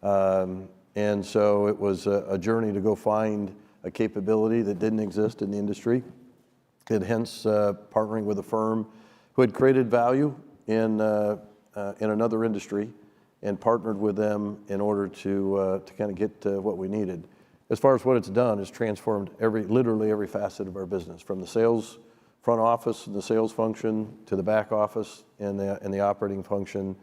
And so it was a journey to go find a capability that didn't exist in the industry, and hence partnering with a firm who had created value in another industry and partnered with them in order to kind of get what we needed. As far as what it's done, it's transformed literally every facet of our business, from the sales front office and the sales function to the back office and the operating function.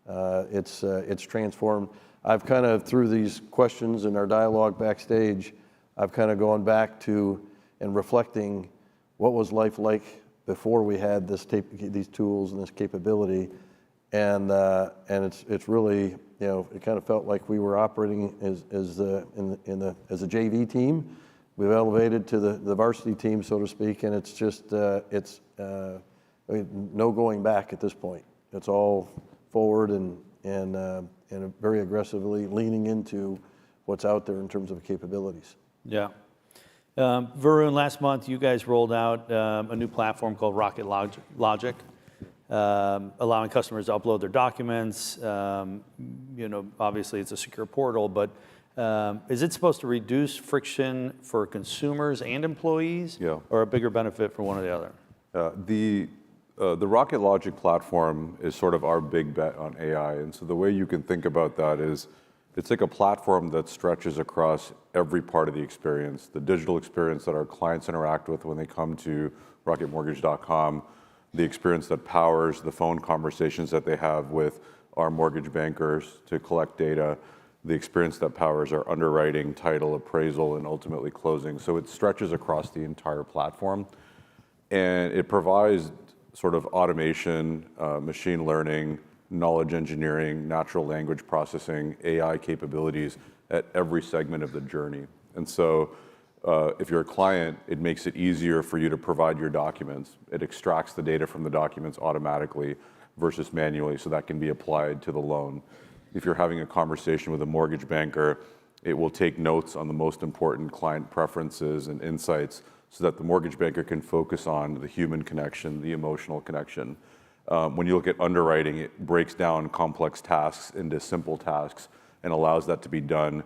It's transformed. I've kind of, through these questions and our dialogue backstage, I've kind of gone back to and reflecting what was life like before we had these tools and this capability, and it's really, it kind of felt like we were operating as a JV team. We've elevated to the varsity team, so to speak, and it's just no going back at this point. It's all forward and very aggressively leaning into what's out there in terms of capabilities. Yeah. Varun, last month you guys rolled out a new platform called Rocket Logic, allowing customers to upload their documents. Obviously it's a secure portal, but is it supposed to reduce friction for consumers and employees, or a bigger benefit for one or the other? The Rocket Logic platform is sort of our big bet on AI. And so the way you can think about that is it's like a platform that stretches across every part of the experience, the digital experience that our clients interact with when they come to rocketmortgage.com, the experience that powers the phone conversations that they have with our mortgage bankers to collect data, the experience that powers our underwriting, title, appraisal, and ultimately closing. So it stretches across the entire platform. And it provides sort of automation, machine learning, knowledge engineering, natural language processing, AI capabilities at every segment of the journey. And so if you're a client, it makes it easier for you to provide your documents. It extracts the data from the documents automatically versus manually, so that can be applied to the loan. If you're having a conversation with a mortgage banker, it will take notes on the most important client preferences and insights so that the mortgage banker can focus on the human connection, the emotional connection. When you look at underwriting, it breaks down complex tasks into simple tasks and allows that to be done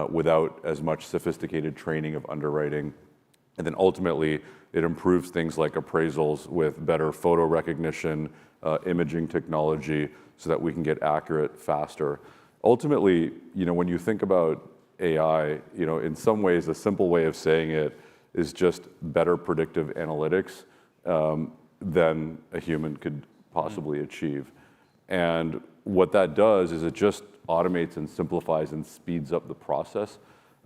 without as much sophisticated training of underwriting. And then ultimately, it improves things like appraisals with better photo recognition, imaging technology, so that we can get accurate faster. Ultimately, when you think about AI, in some ways, a simple way of saying it is just better predictive analytics than a human could possibly achieve. And what that does is it just automates and simplifies and speeds up the process,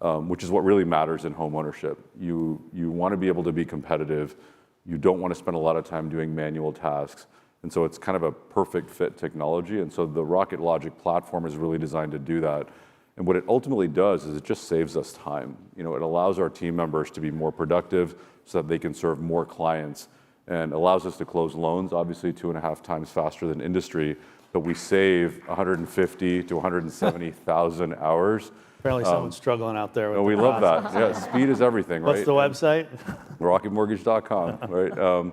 which is what really matters in home ownership. You want to be able to be competitive. You don't want to spend a lot of time doing manual tasks. And so it's kind of a perfect fit technology. And so the Rocket Logic platform is really designed to do that. And what it ultimately does is it just saves us time. It allows our team members to be more productive so that they can serve more clients, and allows us to close loans, obviously 2.5 times faster than industry, but we save 150 to 170,000 hours. Apparently someone's struggling out there with we love that. Yeah, speed is everything, right? What's the website? RocketMortgage.com, right?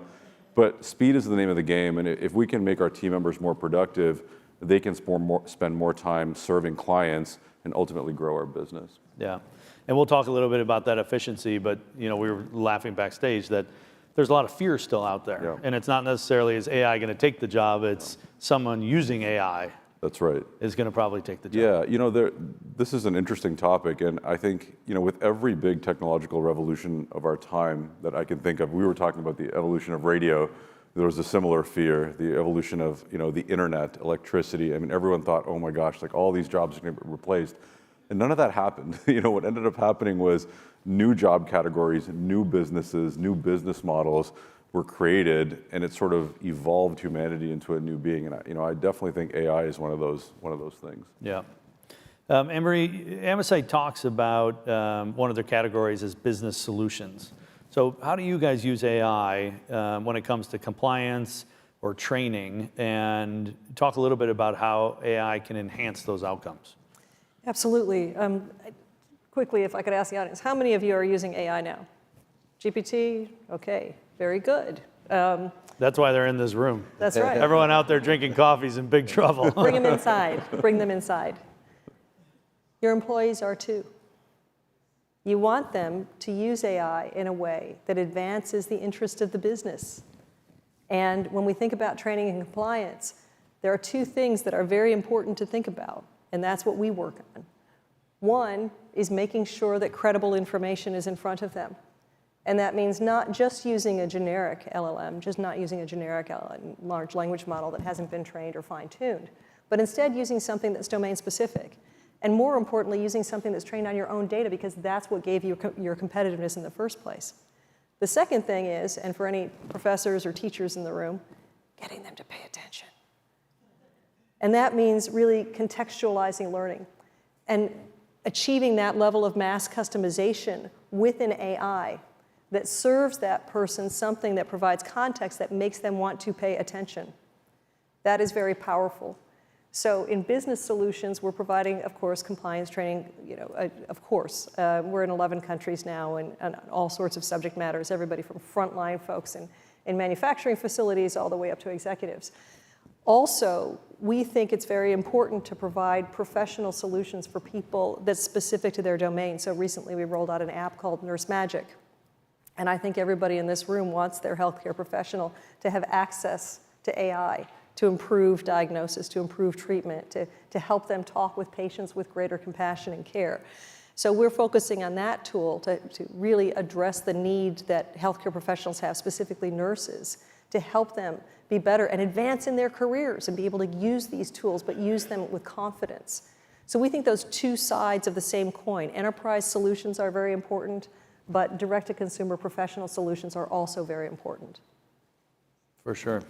But speed is the name of the game, and if we can make our team members more productive, they can spend more time serving clients and ultimately grow our business. Yeah, and we'll talk a little bit about that efficiency, but we were laughing backstage that there's a lot of fear still out there. Yeah. And it's not necessarily is AI going to take the job, it's someone using AI. That's right. Is going to probably take the job. Yeah, this is an interesting topic, and I think, with every big technological revolution of our time that I can think of, we were talking about the evolution of radio, there was a similar fear, the evolution of, the internet, electricity. I mean, everyone thought, oh my gosh, like all these jobs are going to be replaced. And none of that happened. What ended up happening was new job categories, new businesses, new business models were created, and it sort of evolved humanity into a new being. And I definitely think AI is one of those things. Yeah. Anne-Marie, Amosite talks about one of their categories is business solutions. So how do you guys use AI when it comes to compliance or training? And talk a little bit about how AI can enhance those outcomes. Absolutely. Quickly, if I could ask the audience, how many of you are using AI now? GPT? Okay, very good. That's why they're in this room. That's right. Everyone out there drinking coffee is in big trouble. Bring them inside. Bring them inside. Your employees are too. You want them to use AI in a way that advances the interest of the business. And when we think about training and compliance, there are two things that are very important to think about, and that's what we work on. One is making sure that credible information is in front of them. And that means not just using a generic LLM, just not using a generic large language model that hasn't been trained or fine-tuned, but instead using something that's domain-specific. And more importantly, using something that's trained on your own data, because that's what gave you your competitiveness in the first place. The second thing is, and for any professors or teachers in the room, getting them to pay attention. And that means really contextualizing learning and achieving that level of mass customization with an AI that serves that person something that provides context that makes them want to pay attention. That is very powerful. So in business solutions, we're providing, of course, compliance training, of course. We're in 11 countries now and all sorts of subject matters, everybody from frontline folks in manufacturing facilities all the way up to executives. Also, we think it's very important to provide professional solutions for people that's specific to their domain. So recently we rolled out an app called Nurse Magic. And I think everybody in this room wants their healthcare professional to have access to AI, to improve diagnosis, to improve treatment, to help them talk with patients with greater compassion and care. So we're focusing on that tool to really address the need that healthcare professionals have, specifically nurses, to help them be better and advance in their careers and be able to use these tools, but use them with confidence. So we think those two sides of the same coin. Enterprise solutions are very important, but direct-to-consumer professional solutions are also very important. For sure.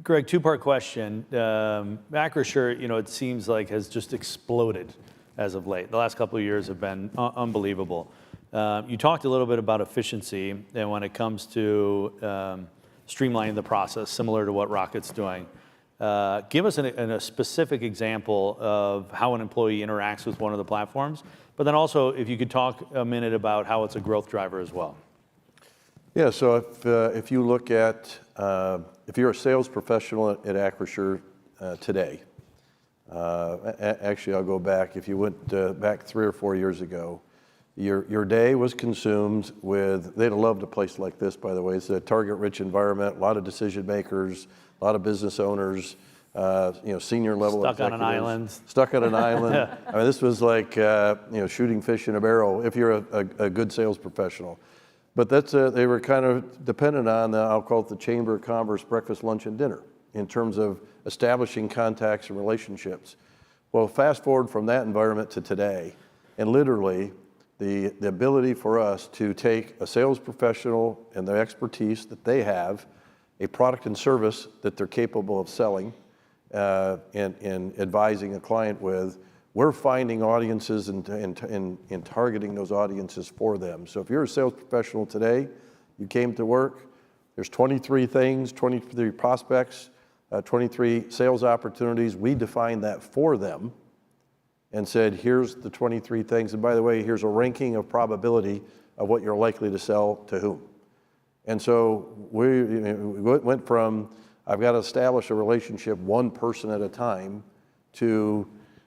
Greg, two-part question. Acrisure, it seems like has just exploded as of late. The last couple of years have been unbelievable. You talked a little bit about efficiency, and when it comes to streamlining the process, similar to what Rocket's doing. Give us a specific example of how an employee interacts with one of the platforms, but then also if you could talk a minute about how it's a growth driver as well. Yeah, so if you look at, if you're a sales professional at Acrisure today, actually I'll go back, if you went back 3 or 4 years ago, your day was consumed with, they'd have loved a place like this, by the way. It's a target-rich environment, a lot of decision makers, a lot of business owners, senior level Stuck on an executives. island. Stuck on an island. I mean, this was like, shooting fish in a barrel if you're a good sales professional. But they were kind of dependent on, I'll call it the Chamber of Commerce breakfast, lunch, and dinner in terms of establishing contacts and relationships. Well, fast forward from that environment to today, and literally the ability for us to take a sales professional and the expertise that they have, a product and service that they're capable of selling and advising a client with, we're finding audiences and targeting those audiences for them. So if you're a sales professional today, you came to work, there's 23 things, 23 prospects, 23 sales opportunities. We defined that for them and said, here's the 23 things. And by the way, here's a ranking of probability of what you're likely to sell to whom. And so we went from, I've got to establish a relationship one person at a time, to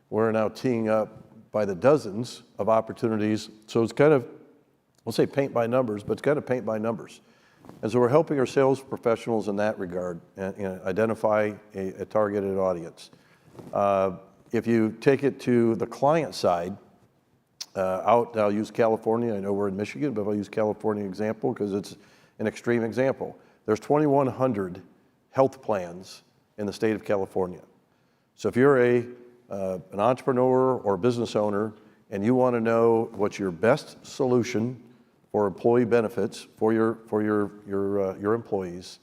we're now teeing up by the dozens of opportunities. So it's kind of, we'll say paint by numbers, but it's kind of paint by numbers. And so we're helping our sales professionals in that regard and identify a targeted audience. If you take it to the client side, I'll use California. I know we're in Michigan, but I'll use California example because it's an extreme example. There's 2,100 health plans in the state of California. So if you're an entrepreneur or business owner and you want to know what's your best solution for employee benefits for your employees,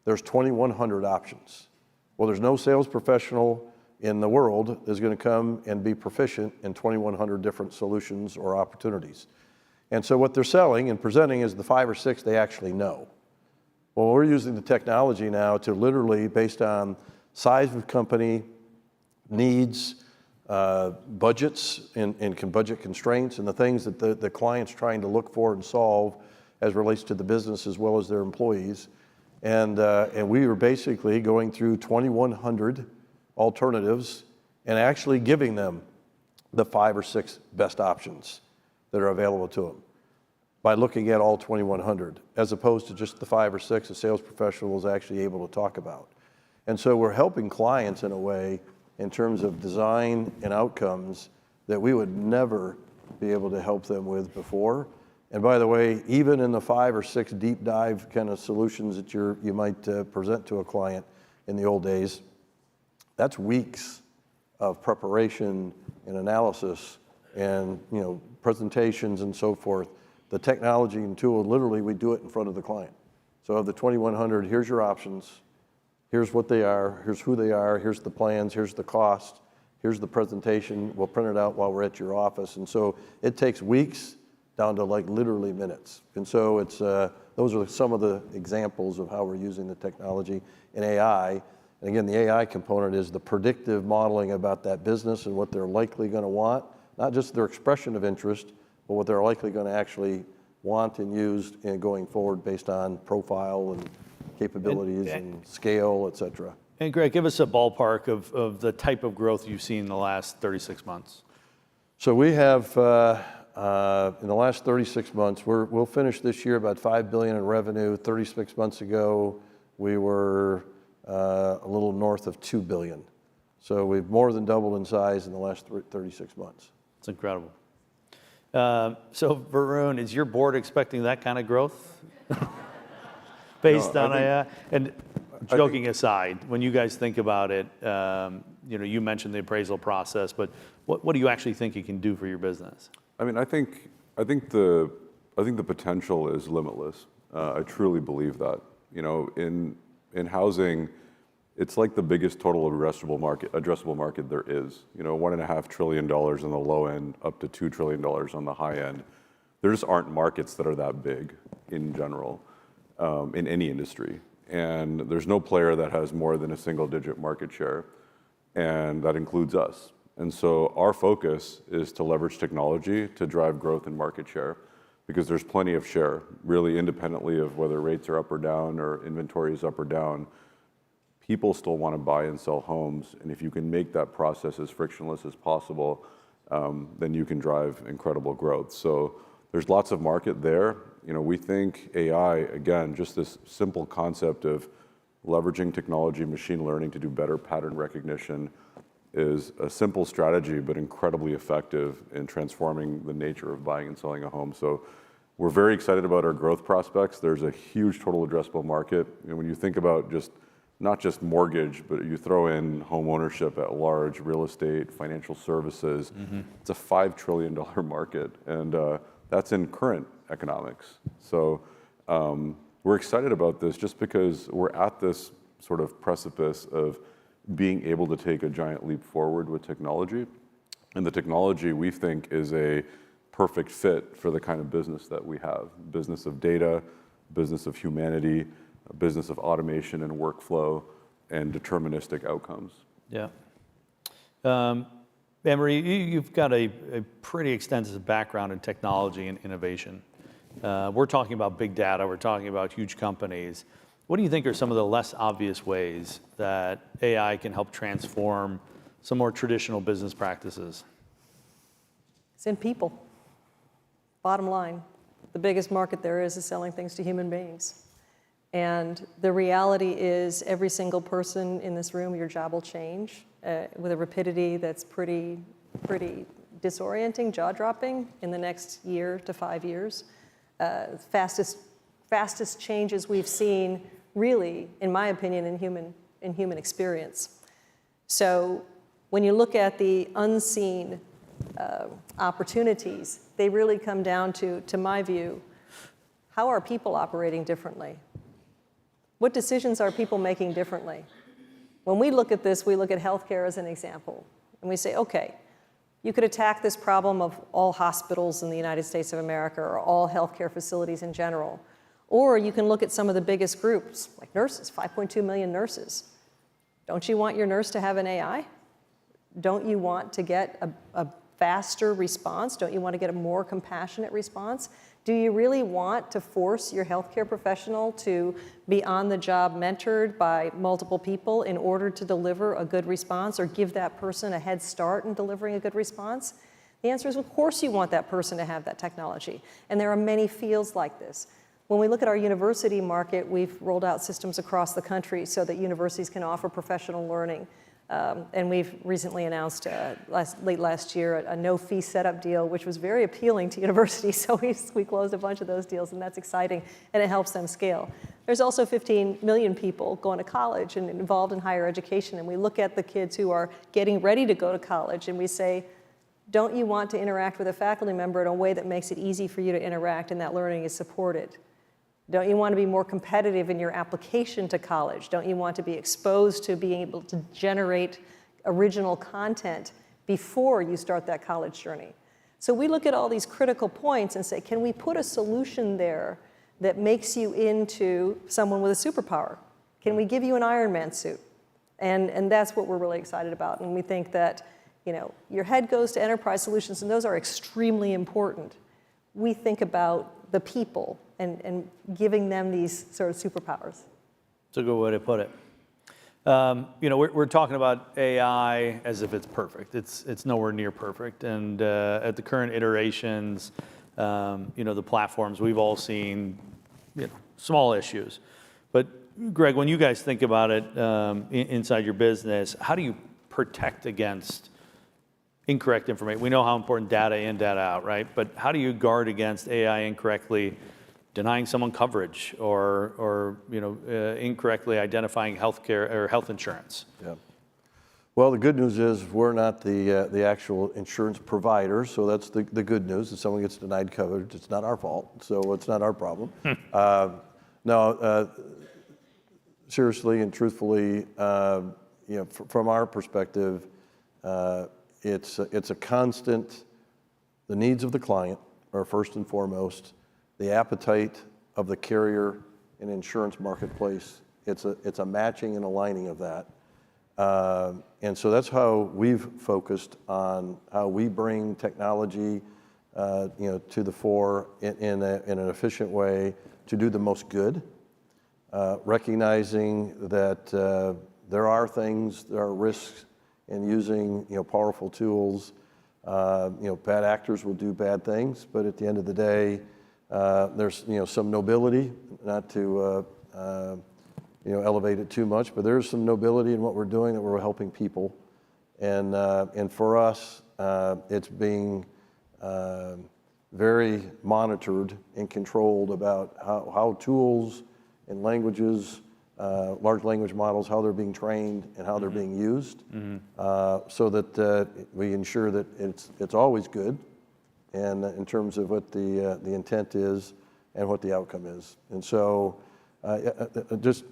there's 2,100 options. Well, there's no sales professional in the world that's going to come and be proficient in 2,100 different solutions or opportunities. And so what they're selling and presenting is the 5 or 6 they actually know. Well, we're using the technology now to literally, based on size of company, needs, budgets and budget constraints, and the things that the client's trying to look for and solve as relates to the business as well as their employees. And we were basically going through 2,100 alternatives and actually giving them the 5 or 6 best options that are available to them by looking at all 2,100, as opposed to just the 5 or 6 a sales professional was actually able to talk about. And so we're helping clients in a way in terms of design and outcomes that we would never be able to help them with before. And by the way, even in the 5 or 6 deep dive kind of solutions that you might present to a client in the old days, that's weeks of preparation and analysis and presentations and so forth. The technology and tool, literally we do it in front of the client. So of the 2,100, here's your options. Here's what they are, here's who they are, here's the plans, here's the cost, here's the presentation. We'll print it out while we're at your office. And so it takes weeks down to like literally minutes. And so it's those are some of the examples of how we're using the technology and AI. And again, the AI component is the predictive modeling about that business and what they're likely going to want, not just their expression of interest, but what they're likely going to actually want and use in going forward based on profile and capabilities and scale, et cetera. And Greg, give us a ballpark of the type of growth you've seen in the last 36 months. So we have, in the last 36 months, we'll finish this year about $5 billion in revenue. 36 months ago, we were a little north of $2 billion. So we've more than doubled in size in the last 36 months. It's incredible. So Varun, is your board expecting that kind of growth? Based on AI? And joking aside, when you guys think about it, you mentioned the appraisal process, but what do you actually think it can do for your business? I mean, I think the potential is limitless. I truly believe that. In housing, it's like the biggest total addressable market there is. $1.5 trillion on the low end, up to $2 trillion on the high end. There just aren't markets that are that big in general. In any industry. And there's no player that has more than a single-digit market share, and that includes us. And so our focus is to leverage technology to drive growth in market share, because there's plenty of share, really independently of whether rates are up or down or inventory is up or down. People still want to buy and sell homes, and if you can make that process as frictionless as possible, then you can drive incredible growth. So there's lots of market there. We think AI, again, just this simple concept of leveraging technology, machine learning to do better pattern recognition is a simple strategy, but incredibly effective in transforming the nature of buying and selling a home. So we're very excited about our growth prospects. There's a huge total addressable market. When you think about not just mortgage, but you throw in home ownership at large, real estate, financial services, it's a $5 trillion market. And that's in current economics. So we're excited about this just because we're at this sort of precipice of being able to take a giant leap forward with technology. And the technology, we think, is a perfect fit for the kind of business that we have. Business of data, business of humanity, a business of automation and workflow, and deterministic outcomes. Yeah. Anne-Marie, you've got a pretty extensive background in technology and innovation. We're talking about big data, we're talking about huge companies. What do you think are some of the less obvious ways that AI can help transform some more traditional business practices? It's in people. Bottom line, the biggest market there is selling things to human beings. And the reality is every single person in this room, your job will change with a rapidity that's pretty disorienting, jaw-dropping in the next year to 5 years. Fastest changes we've seen, really, in my opinion, in human experience. So when you look at the unseen opportunities, they really come down to my view, how are people operating differently? What decisions are people making differently? When we look at this, we look at healthcare as an example, and we say, okay, you could attack this problem of all hospitals in the United States of America or all healthcare facilities in general. Or you can look at some of the biggest groups, like nurses, 5.2 million nurses. Don't you want your nurse to have an AI? Don't you want to get a faster response? Don't you want to get a more compassionate response? Do you really want to force your healthcare professional to be on the job mentored by multiple people in order to deliver a good response or give that person a head start in delivering a good response? The answer is, of course you want that person to have that technology. And there are many fields like this. When we look at our university market, we've rolled out systems across the country so that universities can offer professional learning. And we've recently announced late last year a no-fee setup deal, which was very appealing to universities. So we closed a bunch of those deals, and that's exciting, and it helps them scale. There's also 15 million people going to college and involved in higher education, and we look at the kids who are getting ready to go to college, and we say, don't you want to interact with a faculty member in a way that makes it easy for you to interact and that learning is supported? Don't you want to be more competitive in your application to college? Don't you want to be exposed to being able to generate original content before you start that college journey? So we look at all these critical points and say, can we put a solution there that makes you into someone with a superpower? Can we give you an Iron Man suit? And that's what we're really excited about. And we think that, your head goes to enterprise solutions, and those are extremely important. We think about the people and giving them these sort of superpowers. That's a good way to put it. We're talking about AI as if it's perfect. It's nowhere near perfect. And at the current iterations, the platforms, we've all seen small issues. But Greg, when you guys think about it inside your business, how do you protect against incorrect information? We know how important data in, data out, right? But how do you guard against AI incorrectly denying someone coverage or incorrectly identifying healthcare or health insurance? Yeah. Well, the good news is we're not the actual insurance provider, so that's the good news. If someone gets denied coverage, it's not our fault, so it's not our problem. Seriously and truthfully, from our perspective, it's a constant. The needs of the client are first and foremost. The appetite of the carrier and insurance marketplace, it's a matching and aligning of that. And so that's how we've focused on how we bring technology to the fore in an efficient way to do the most good, recognizing that there are risks in using powerful tools Bad actors will do bad things, but at the end of the day, there's some nobility, not to elevate it too much, but there's some nobility in what we're doing, that we're helping people, and for us, it's being very monitored and controlled about how tools and languages, large language models, how they're being trained and how they're being used, so that we ensure that it's always good, and in terms of what the intent is and what the outcome is. And so, just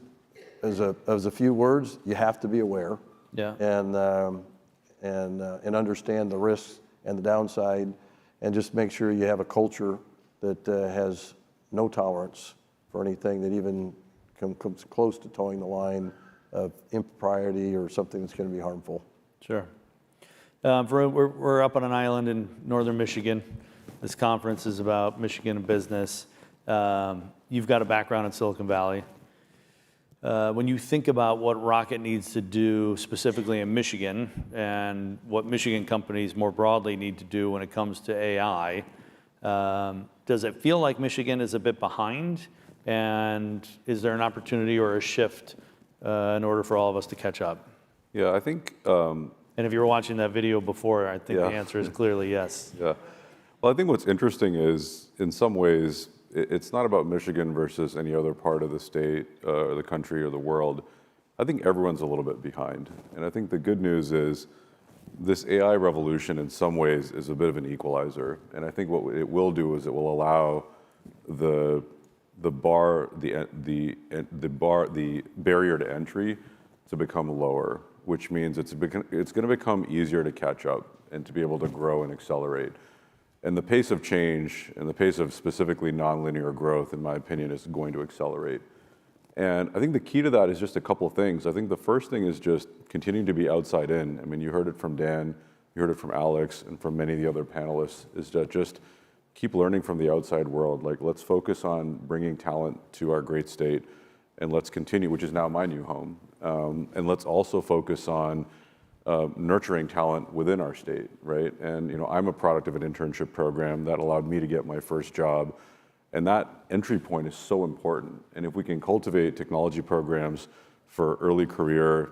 as a few words, you have to be aware, and understand the risks and the downside, and just make sure you have a culture that has no tolerance for anything that even comes close to towing the line of impropriety or something that's going to be harmful. Sure. Varun, we're up on an island in northern Michigan. This conference is about Michigan and business. You've got a background in Silicon Valley. When you think about what Rocket needs to do specifically in Michigan, and what Michigan companies more broadly need to do when it comes to AI, does it feel like Michigan is a bit behind? And is there an opportunity or a shift in order for all of us to catch up? Yeah, I think. And if you were watching that video before, I think the answer is clearly yes. Yeah. Well, I think what's interesting is, in some ways, it's not about Michigan versus any other part of the state or the country or the world. I think everyone's a little bit behind. And I think the good news is this AI revolution in some ways is a bit of an equalizer. And I think what it will do is it will allow the barrier to entry to become lower, which means it's going to become easier to catch up and to be able to grow and accelerate. And the pace of change and the pace of specifically nonlinear growth, in my opinion, is going to accelerate. And I think the key to that is just a couple of things. I think the first thing is just continuing to be outside in. I mean, you heard it from Dan, you heard it from Alex, and from many of the other panelists, is that just keep learning from the outside world. Like, let's focus on bringing talent to our great state, and let's continue, which is now my new home. And let's also focus on nurturing talent within our state, right? And I'm a product of an internship program that allowed me to get my first job, and that entry point is so important. And if we can cultivate technology programs for early career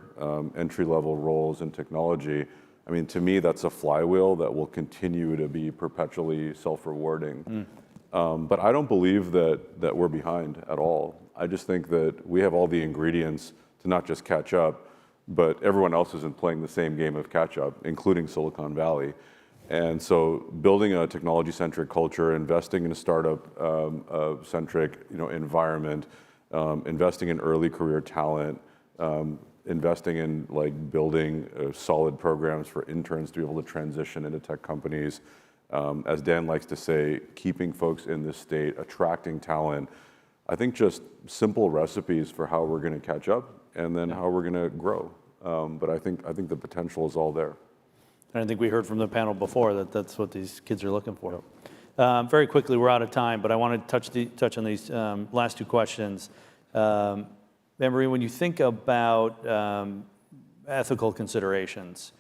entry-level roles in technology, I mean, to me, that's a flywheel that will continue to be perpetually self-rewarding. But I don't believe that we're behind at all. I just think that we have all the ingredients to not just catch up, but everyone else isn't playing the same game of catch-up, including Silicon Valley. And so building a technology-centric culture, investing in a startup-centric environment, investing in early career talent, investing in building solid programs for interns to be able to transition into tech companies. As Dan likes to say, keeping folks in this state, attracting talent. I think just simple recipes for how we're going to catch up and then how we're going to grow. But I think the potential is all there. And I think we heard from the panel before that that's what these kids are looking for. Very quickly, we're out of time, but I want to touch on these last two questions. Anne-Marie, when you think about ethical considerations,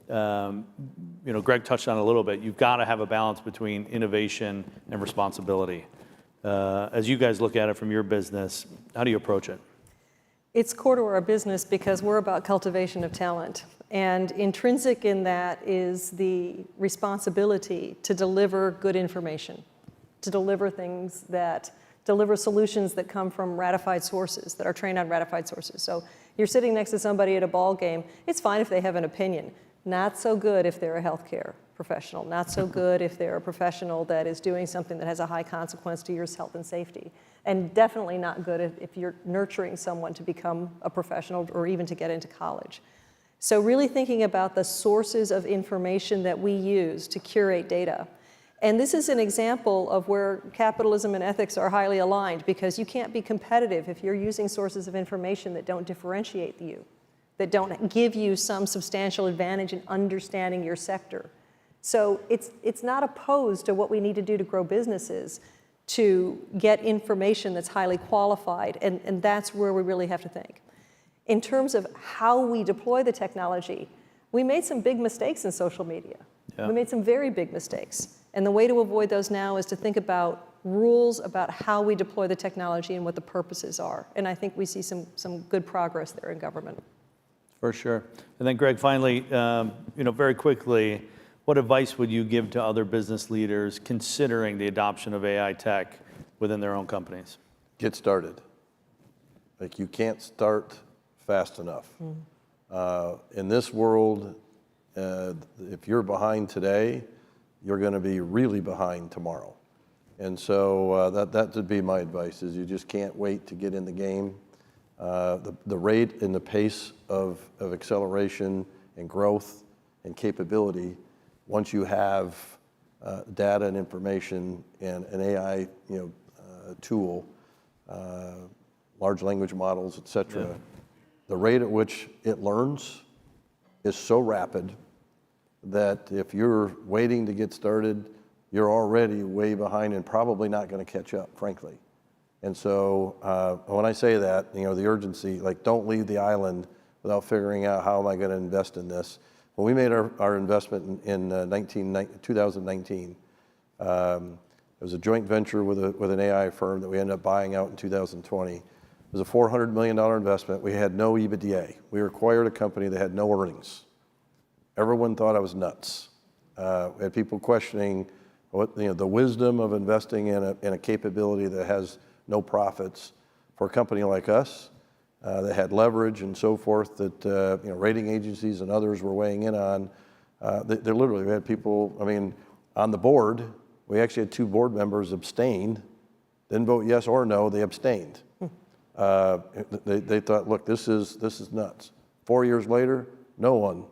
Greg touched on it a little bit. You've got to have a balance between innovation and responsibility. As you guys look at it from your business, how do you approach it? It's core to our business because we're about cultivation of talent. And intrinsic in that is the responsibility to deliver good information, to deliver deliver solutions that come from ratified sources, that are trained on ratified sources. So you're sitting next to somebody at a ball game, it's fine if they have an opinion. Not so good if they're a healthcare professional. Not so good if they're a professional that is doing something that has a high consequence to your health and safety. And definitely not good if you're nurturing someone to become a professional or even to get into college. So really thinking about the sources of information that we use to curate data. And this is an example of where capitalism and ethics are highly aligned, because you can't be competitive if you're using sources of information that don't differentiate you, that don't give you some substantial advantage in understanding your sector. So it's not opposed to what we need to do to grow businesses, to get information that's highly qualified, and that's where we really have to think. In terms of how we deploy the technology, we made some big mistakes in social media. Yeah. We made some very big mistakes. And the way to avoid those now is to think about rules about how we deploy the technology and what the purposes are. And I think we see some good progress there in government. For sure. And then Greg, finally, very quickly, what advice would you give to other business leaders considering the adoption of AI tech within their own companies? Get started. Like, you can't start fast enough. In this world, if you're behind today, you're going to be really behind tomorrow. And so that would be my advice, is you just can't wait to get in the game. The rate and the pace of acceleration and growth and capability, once you have data and information and an AI tool, large language models, et cetera, the rate at which it learns is so rapid that if you're waiting to get started, you're already way behind and probably not going to catch up, frankly. And so when I say that, the urgency, like, don't leave the island without figuring out how am I going to invest in this. When we made our investment in 2019, it was a joint venture with an AI firm that we ended up buying out in 2020. It was a $400 million investment. We had no EBITDA. We acquired a company that had no earnings. Everyone thought I was nuts. We had people questioning the wisdom of investing in a capability that has no profits for a company like us that had leverage and so forth that rating agencies and others were weighing in on. They literally, we had people, on the board, we actually had 2 board members abstained, didn't vote yes or no, they abstained. They thought, look, this is nuts. 4 years later, no one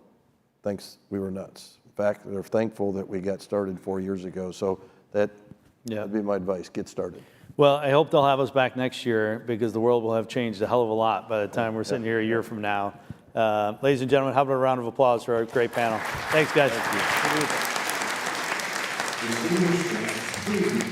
thinks we were nuts. In fact, they're thankful that we got started 4 years ago. So that'd be my advice, get started. Well, I hope they'll have us back next year, because the world will have changed a hell of a lot by the time we're sitting here a year from now. Ladies and gentlemen, how about a round of applause for our great panel? Thanks, guys.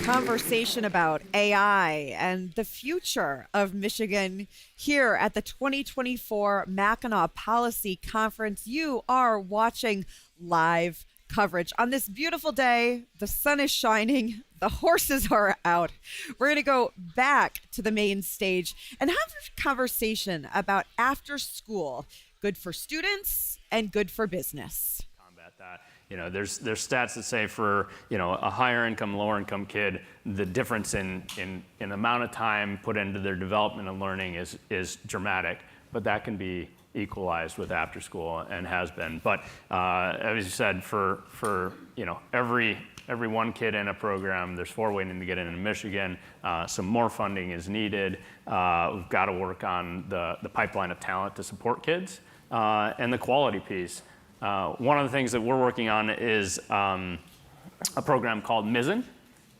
Conversation about AI and the future of Michigan here at the 2024 Mackinac Policy Conference. You are watching live coverage on this beautiful day. The sun is shining. The horses are out. We're going to go back to the main stage and have a conversation about after school, good for students and good for business. Combat that. There's stats that say for, a higher income, lower income kid, the difference in amount of time put into their development and learning is dramatic, but that can be equalized with after school and has been. But as you said, for every one kid in a program, there's 4 waiting to get into Michigan. Some more funding is needed. We've got to work on the pipeline of talent to support kids and the quality piece. One of the things that we're working on is a program called Mizzen,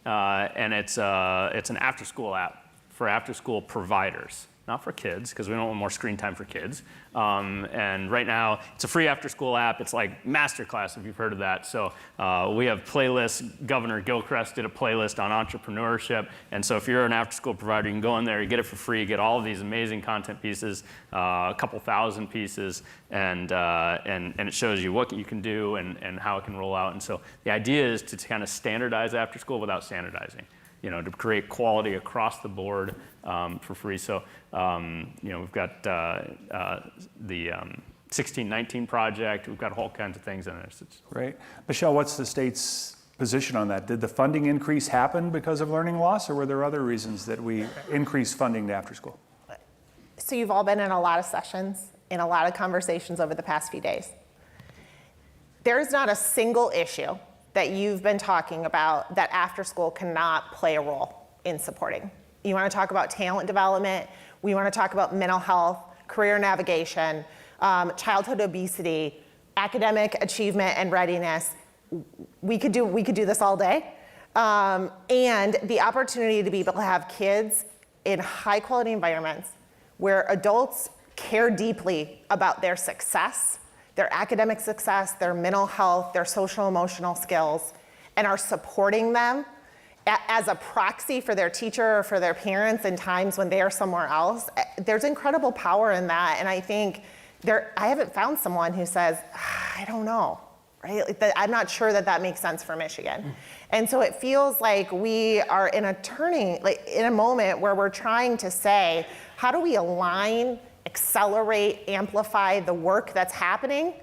and it's an after-school app for after-school providers, not for kids, because we don't want more screen time for kids. And right now, it's a free after-school app. It's like Masterclass, if you've heard of that. So we have playlists. Governor Gilchrist did a playlist on entrepreneurship. And so if you're an after-school provider, you can go in there, you get it for free, you get all of these amazing content pieces, a couple thousand pieces, and it shows you what you can do and how it can roll out. And so the idea is to kind of standardize after-school without standardizing. To create quality across the board for free. So, we've got the 1619 project. We've got all kinds of things in there. So Great. Michelle, what's the state's position on that? Did the funding increase happen because of learning loss, or were there other reasons that we increased funding to after school? So you've all been in a lot of sessions, in a lot of conversations over the past few days. There's not a single issue that you've been talking about that after school cannot play a role in supporting. You want to talk about talent development, we want to talk about mental health, career navigation, childhood obesity, academic achievement and readiness. We could do this all day. And the opportunity to be able to have kids in high quality environments where adults care deeply about their success, their academic success, their mental health, their social emotional skills, and are supporting them as a proxy for their teacher or for their parents in times when they are somewhere else. There's incredible power in that. And I think I haven't found someone who says, I don't know. right? Like I'm not sure that makes sense for Michigan. And so it feels like we are in a moment where we're trying to say, how do we align, accelerate, amplify the work that's happening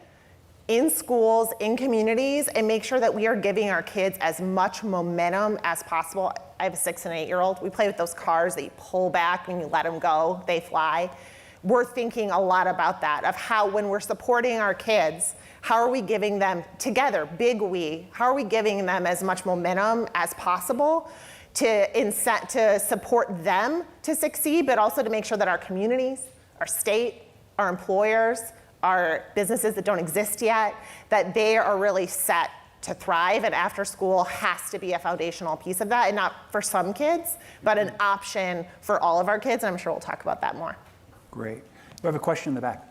in schools, in communities, and make sure that we are giving our kids as much momentum as possible. I have a 6 and 8-year-old. We play with those cars that you pull back when you let them go, they fly. We're thinking a lot about that, of how when we're supporting our kids, how are we giving them together, big we, how are we giving them as much momentum as possible to support them to succeed, but also to make sure that our communities, our state, our employers, our businesses that don't exist yet, that they are really set to thrive, and after school has to be a foundational piece of that, and not for some kids, but an option for all of our kids, and I'm sure we'll talk about that more. Great. We have a question in the back.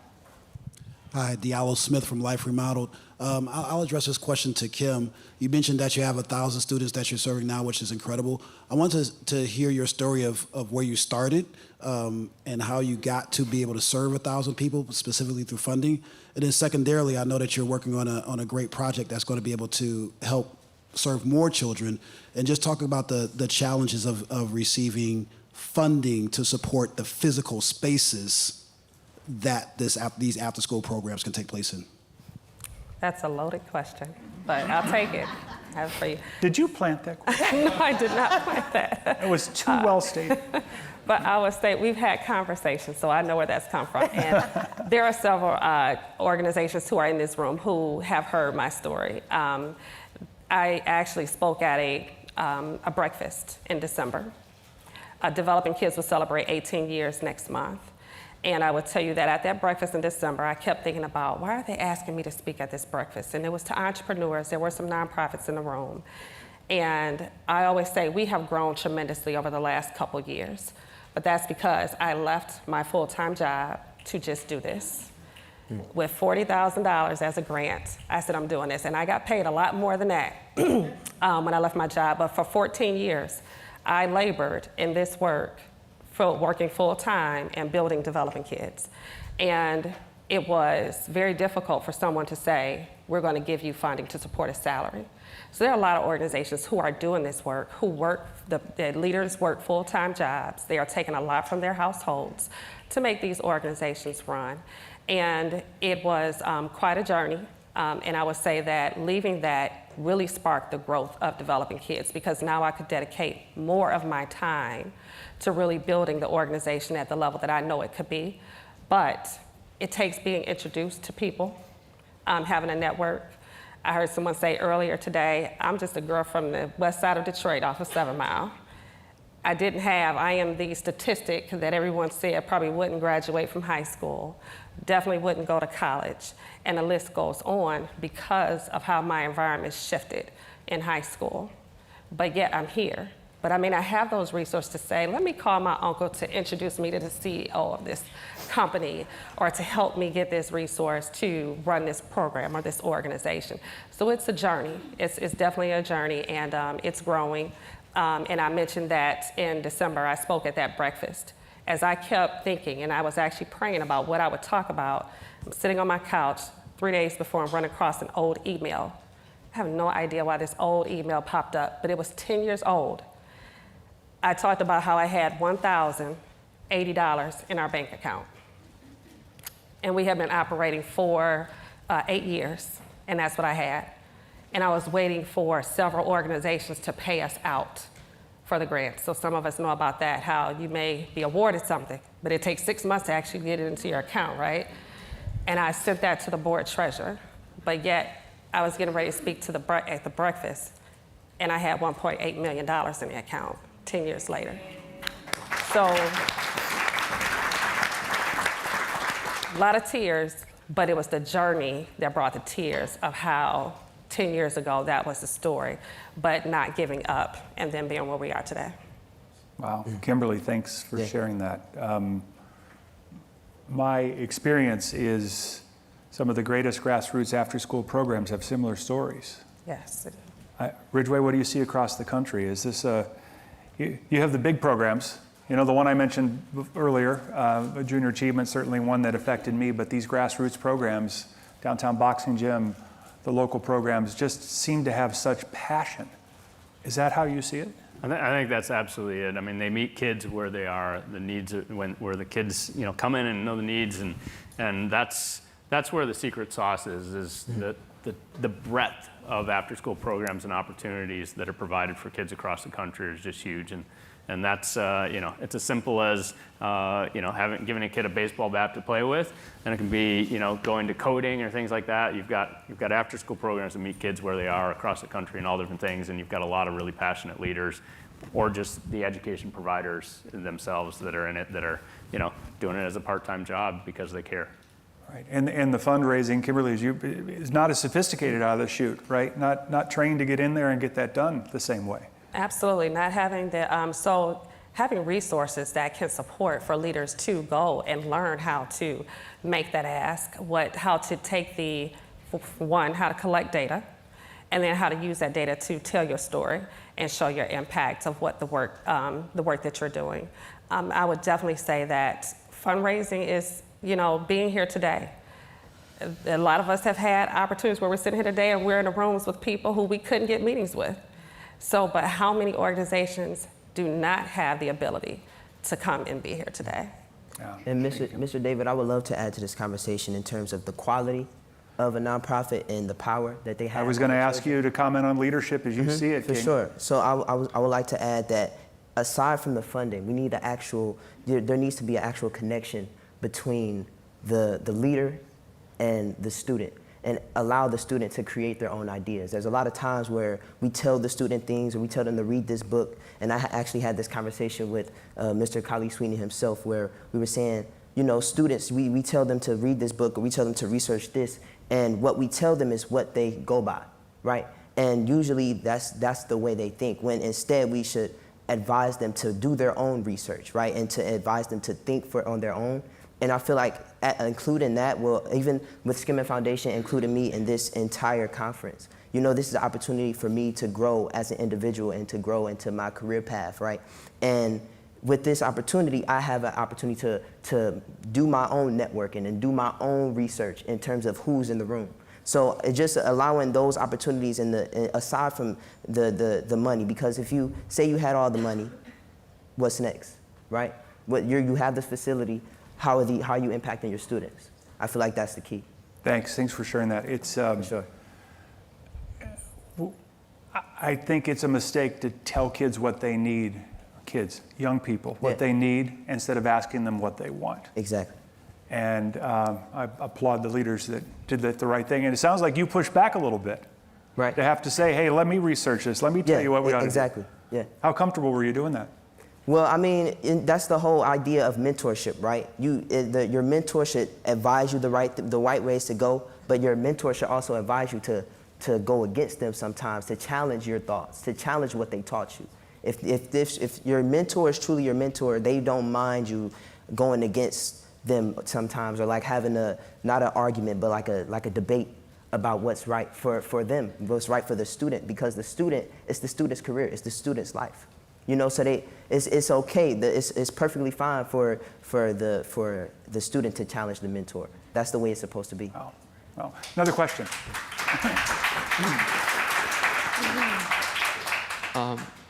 Hi, Diallo Smith from Life Remodeled. I'll address this question to Kim. You mentioned that you have 1,000 students that you're serving now, which is incredible. I wanted to hear your story of where you started and how you got to be able to serve 1,000 people, specifically through funding. And then secondarily, I know that you're working on a great project that's going to be able to help serve more children. And just talk about the challenges of receiving funding to support the physical spaces that these after-school programs can take place in. That's a loaded question, but I'll take it. For you. Did you plant that question? No, I did not plant that. It was too well stated. But I would say we've had conversations, so I know where that's come from. And there are several organizations who are in this room who have heard my story. I actually spoke at a breakfast in December. Developing Kids will celebrate 18 years next month. And I would tell you that at that breakfast in December, I kept thinking about, why are they asking me to speak at this breakfast? And it was to entrepreneurs. There were some nonprofits in the room. And I always say we have grown tremendously over the last couple years. But that's because I left my full-time job to just do this. With $40,000 as a grant, I said, I'm doing this. And I got paid a lot more than that when I left my job. But for 14 years, I labored in this work, working full-time and building Developing Kids. And it was very difficult for someone to say, we're going to give you funding to support a salary. So there are a lot of organizations who are doing this work, who work, the leaders work full-time jobs. They are taking a lot from their households to make these organizations run. And it was quite a journey. And I would say that leaving that really sparked the growth of Developing Kids, because now I could dedicate more of my time to really building the organization at the level that I know it could be. But it takes being introduced to people, having a network. I heard someone say earlier today, I'm just a girl from the west side of Detroit off of 7 Mile. I am the statistic that everyone said probably wouldn't graduate from high school, definitely wouldn't go to college, and the list goes on because of how my environment shifted in high school. But yet I'm here. But I mean, I have those resources to say, let me call my uncle to introduce me to the CEO of this company, or to help me get this resource to run this program or this organization. So it's a journey. It's definitely a journey, and it's growing. And I mentioned that in December, I spoke at that breakfast. As I kept thinking, and I was actually praying about what I would talk about, I'm sitting on my couch 3 days before I'm running across an old email. I have no idea why this old email popped up, but it was 10 years old. I talked about how I had $1,080 in our bank account. And we have been operating for 8 years, and that's what I had. And I was waiting for several organizations to pay us out for the grant. So some of us know about that, how you may be awarded something, but it takes 6 months to actually get it into your account, right? And I sent that to the board treasurer, but yet I was getting ready to speak to at the breakfast, and I had $1.8 million in the account 10 years later. So a lot of tears, but it was the journey that brought the tears of how 10 years ago that was the story, but not giving up and then being where we are today. Wow. Kimberly, thanks for sharing that. My experience is some of the greatest grassroots after-school programs have similar stories. Yes. Ridgeway, what do you see across the country? Is this you have the big programs, you know, the one I mentioned earlier, Junior Achievement, certainly one that affected me, but these grassroots programs, Downtown Boxing Gym, the local programs just seem to have such passion. Is that how you see it? I think that's absolutely it. I mean, they meet kids where they are, the needs where the kids come in and know the needs, and that's where the secret sauce is the breadth of after-school programs and opportunities that are provided for kids across the country is just huge. And that's, it's as simple as, giving a kid a baseball bat to play with, and it can be, going to coding or things like that. You've got after-school programs that meet kids where they are across the country and all different things, and you've got a lot of really passionate leaders, or just the education providers themselves that are in it, that are, doing it as a part-time job because they care. Right, and the fundraising, Kimberly, is not as sophisticated out of the chute, right? Not trained to get in there and get that done the same way. Absolutely, not having the, having resources that can support for leaders to go and learn how to make that ask, how to take how to collect data, and then how to use that data to tell your story and show your impact of what the work that you're doing. I would definitely say that fundraising is, being here today. A lot of us have had opportunities where we're sitting here today and we're in the rooms with people who we couldn't get meetings with. But how many organizations do not have the ability to come and be here today? Yeah. And Mr. David, I would love to add to this conversation in terms of the quality of a nonprofit and the power that they have. I was going to ask you to comment on leadership as you see it, For King. sure. So I would like to add that aside from the funding, we need there needs to be an actual connection between the leader and the student, and allow the student to create their own ideas. There's a lot of times where we tell the student things, or we tell them to read this book, and I actually had this conversation with Mr. Kali Sweeney himself, where we were saying, students, we tell them to read this book, or we tell them to research this, and what we tell them is what they go by, right? And usually that's the way they think, when instead we should advise them to do their own research, right? And to advise them to think on their own. And I feel like including that, even with Skimmin Foundation, including me in this entire conference, this is an opportunity for me to grow as an individual and to grow into my career path, right? And with this opportunity, I have an opportunity to do my own networking and do my own research in terms of who's in the room. So just allowing those opportunities aside from the money, because if you say you had all the money, what's next, right? You have this facility. How are you impacting your students? I feel like that's the key. Thanks for sharing that. It's For sure. I think it's a mistake to tell kids what they need, young people, what they need, instead of asking them what they want. Exactly. And I applaud the leaders that did the right thing. And it sounds like you pushed back a little bit. Right. To have to say, hey, let me research this. Let me tell you what we ought to do. Exactly. Yeah. How comfortable were you doing that? Well, I mean, that's the whole idea of mentorship, right? Your mentor should advise you the right ways to go, but your mentor should also advise you to go against them sometimes, to challenge your thoughts, to challenge what they taught you. If your mentor is truly your mentor, they don't mind you going against them sometimes, or like having not an argument, but like a debate about what's right for them, what's right for the student, because it's the student's career, it's the student's life. So it's okay. It's perfectly fine for the student to challenge the mentor. That's the way it's supposed to be. Oh, well, another question.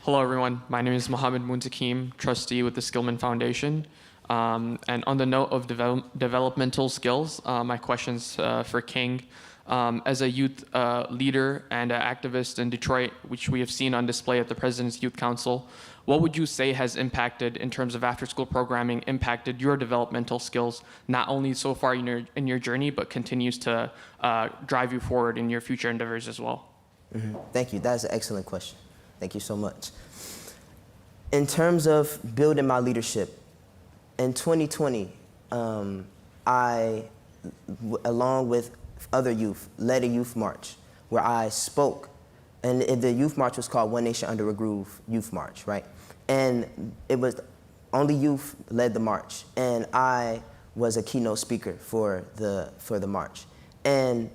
Hello, everyone. My name is Mohammed Muntakim, trustee with the Skillman Foundation. And on the note of developmental skills, my question's for King. As a youth leader and an activist in Detroit, which we have seen on display at the President's Youth Council, what would you say has impacted, in terms of after-school programming, impacted your developmental skills, not only so far in your journey, but continues to drive you forward in your future endeavors as well? Mm-hmm. Thank you. That's an excellent question. Thank you so much. In terms of building my leadership, in 2020, I, along with other youth, led a youth march where I spoke, and the youth march was called One Nation Under a Groove Youth March, right? And it was only youth led the march, and I was a keynote speaker for the march. And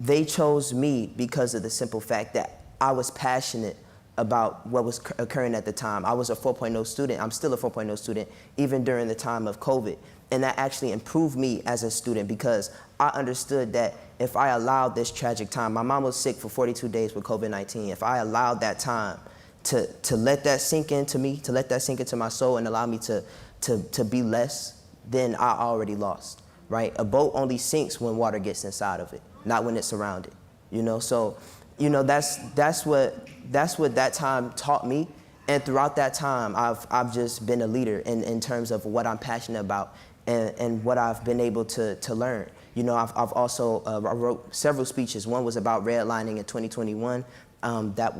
they chose me because of the simple fact that I was passionate about what was occurring at the time. I was a 4.0 student. I'm still a 4.0 student, even during the time of COVID. And that actually improved me as a student because I understood that if I allowed this tragic time, my mom was sick for 42 days with COVID-19. If I allowed that time to let that sink into me, to let that sink into my soul and allow me to be less, then I already lost, right? A boat only sinks when water gets inside of it, not when it's surrounded, you know? So, you know, that's what that time taught me. And throughout that time, I've just been a leader in terms of what I'm passionate about and what I've been able to learn. You know, I've also I wrote several speeches. One was about redlining in 2021. It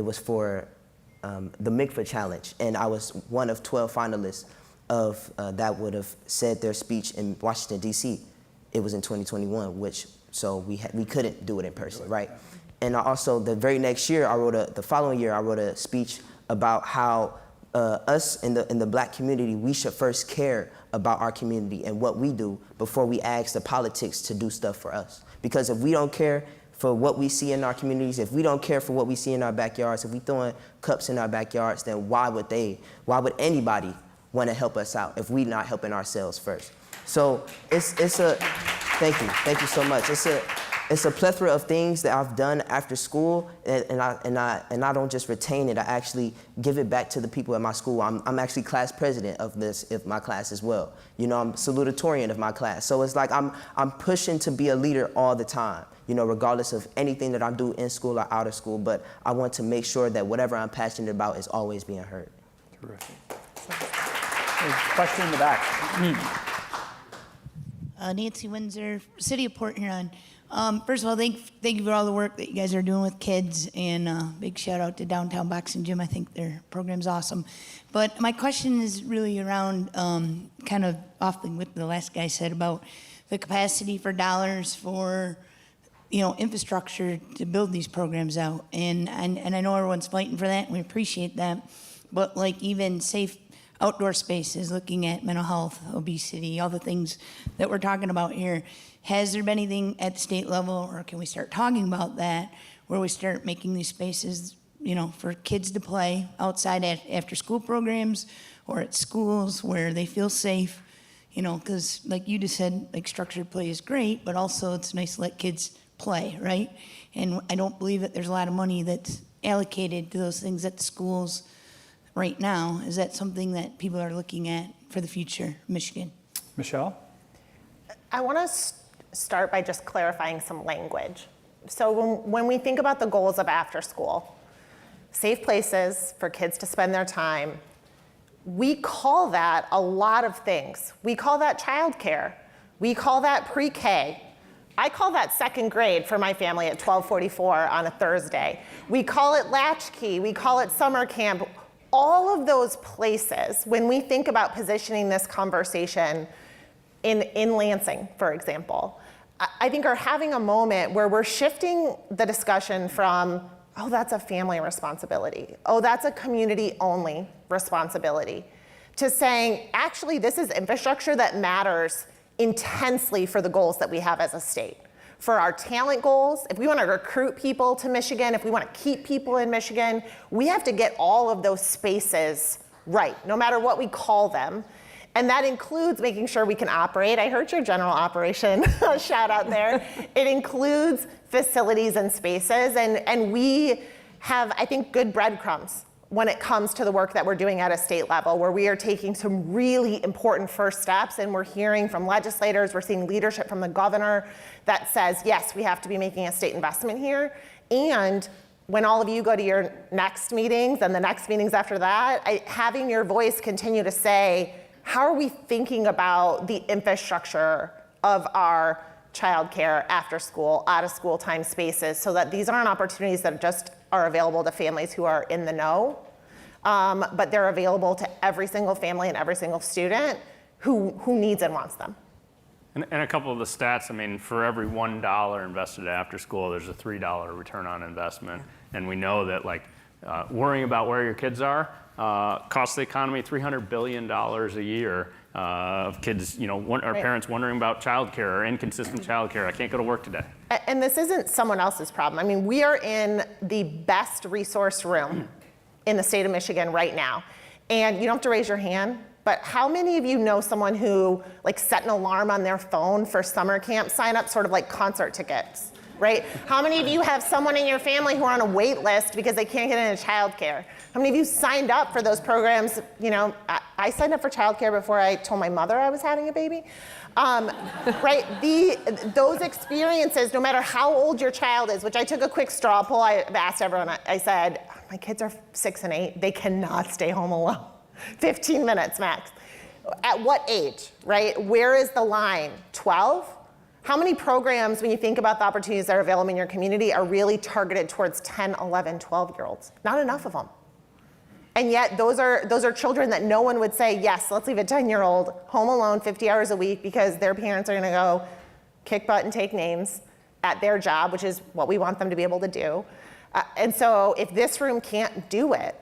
was for the MICFA Challenge, and I was one of 12 finalists of that would have said their speech in Washington, D.C. It was in 2021, so we couldn't do it in person, right? And also the very next year, the following year, I wrote a speech about how us in the Black community, we should first care about our community and what we do before we ask the politics to do stuff for us. Because if we don't care for what we see in our communities, if we don't care for what we see in our backyards, if we throwing cups in our backyards, then why would anybody want to help us out if we're not helping ourselves first? So thank you so much. It's a plethora of things that I've done after school, and I don't just retain it. I actually give it back to the people at my school. I'm actually class president of my class as well. You know, I'm salutatorian of my class. So it's like I'm pushing to be a leader all the time, you know, regardless of anything that I do in school or out of school. But I want to make sure that whatever I'm passionate about is always being heard. Terrific. Question in the back. Nancy Windsor, City of Port Huron. First of all, thank you for all the work that you guys are doing with kids, and big shout out to Downtown Boxing Gym. I think their program's awesome. But my question is really around kind of off what the last guy said about the capacity for dollars for, you know, infrastructure to build these programs out. And I know everyone's fighting for that, and we appreciate that. But like even safe outdoor spaces, looking at mental health, obesity, all the things that we're talking about here. Has there been anything at the state level, or can we start talking about that, where we start making these spaces, you know, for kids to play outside after school programs or at schools where they feel safe, you know, because like you just said, like structured play is great, but also it's nice to let kids play, right? And I don't believe that there's a lot of money that's allocated to those things at the schools right now. Is that something that people are looking at for the future, Michigan? Michelle? I want to start by just clarifying some language. So when we think about the goals of after school, safe places for kids to spend their time, we call that a lot of things. We call that childcare. We call that pre-K. I call that second grade for my family at 12:44 on a Thursday. We call it latchkey. We call it summer camp. All of those places, when we think about positioning this conversation in Lansing, for example, I think are having a moment where we're shifting the discussion from, oh, that's a family responsibility, oh, that's a community-only responsibility, to saying, actually, this is infrastructure that matters intensely for the goals that we have as a state. For our talent goals, if we want to recruit people to Michigan, if we want to keep people in Michigan, we have to get all of those spaces right, no matter what we call them. And that includes making sure we can operate. I heard your general operation shout out there. It includes facilities and spaces, and we have, I think, good breadcrumbs when it comes to the work that we're doing at a state level, where we are taking some really important first steps, and we're hearing from legislators, we're seeing leadership from the governor that says, yes, we have to be making a state investment here. And when all of you go to your next meetings and the next meetings after that, having your voice continue to say, how are we thinking about the infrastructure of our childcare, after school, out of school time spaces, so that these aren't opportunities that just are available to families who are in the know, but they're available to every single family and every single student who needs and wants them. And a couple of the stats, I mean, for every $1 invested after school, there's a $3 return on investment. And we know that, like, worrying about where your kids are costs the economy $300 billion a year of kids, you know, our parents wondering about childcare or inconsistent childcare. I can't go to work today. And this isn't someone else's problem. I mean, we are in the best resource room in the state of Michigan right now. And you don't have to raise your hand but how many of you know someone who like set an alarm on their phone for summer camp sign up, sort of like concert tickets, right? How many of you have someone in your family who are on a wait list because they can't get into childcare? How many of you signed up for those programs? You know, I signed up for childcare before I told my mother I was having a baby. Right? Those experiences, no matter how old your child is, which I took a quick straw poll, I asked everyone, I said, my kids are 6 and 8, they cannot stay home alone. 15 minutes max. At what age, right? Where is the line? 12? How many programs, when you think about the opportunities that are available in your community, are really targeted towards 10, 11, 12-year-olds? Not enough of them. And yet those are children that no one would say, yes, let's leave a 10-year-old home alone 50 hours a week because their parents are gonna go kick butt and take names at their job, which is what we want them to be able to do. And so if this room can't do it,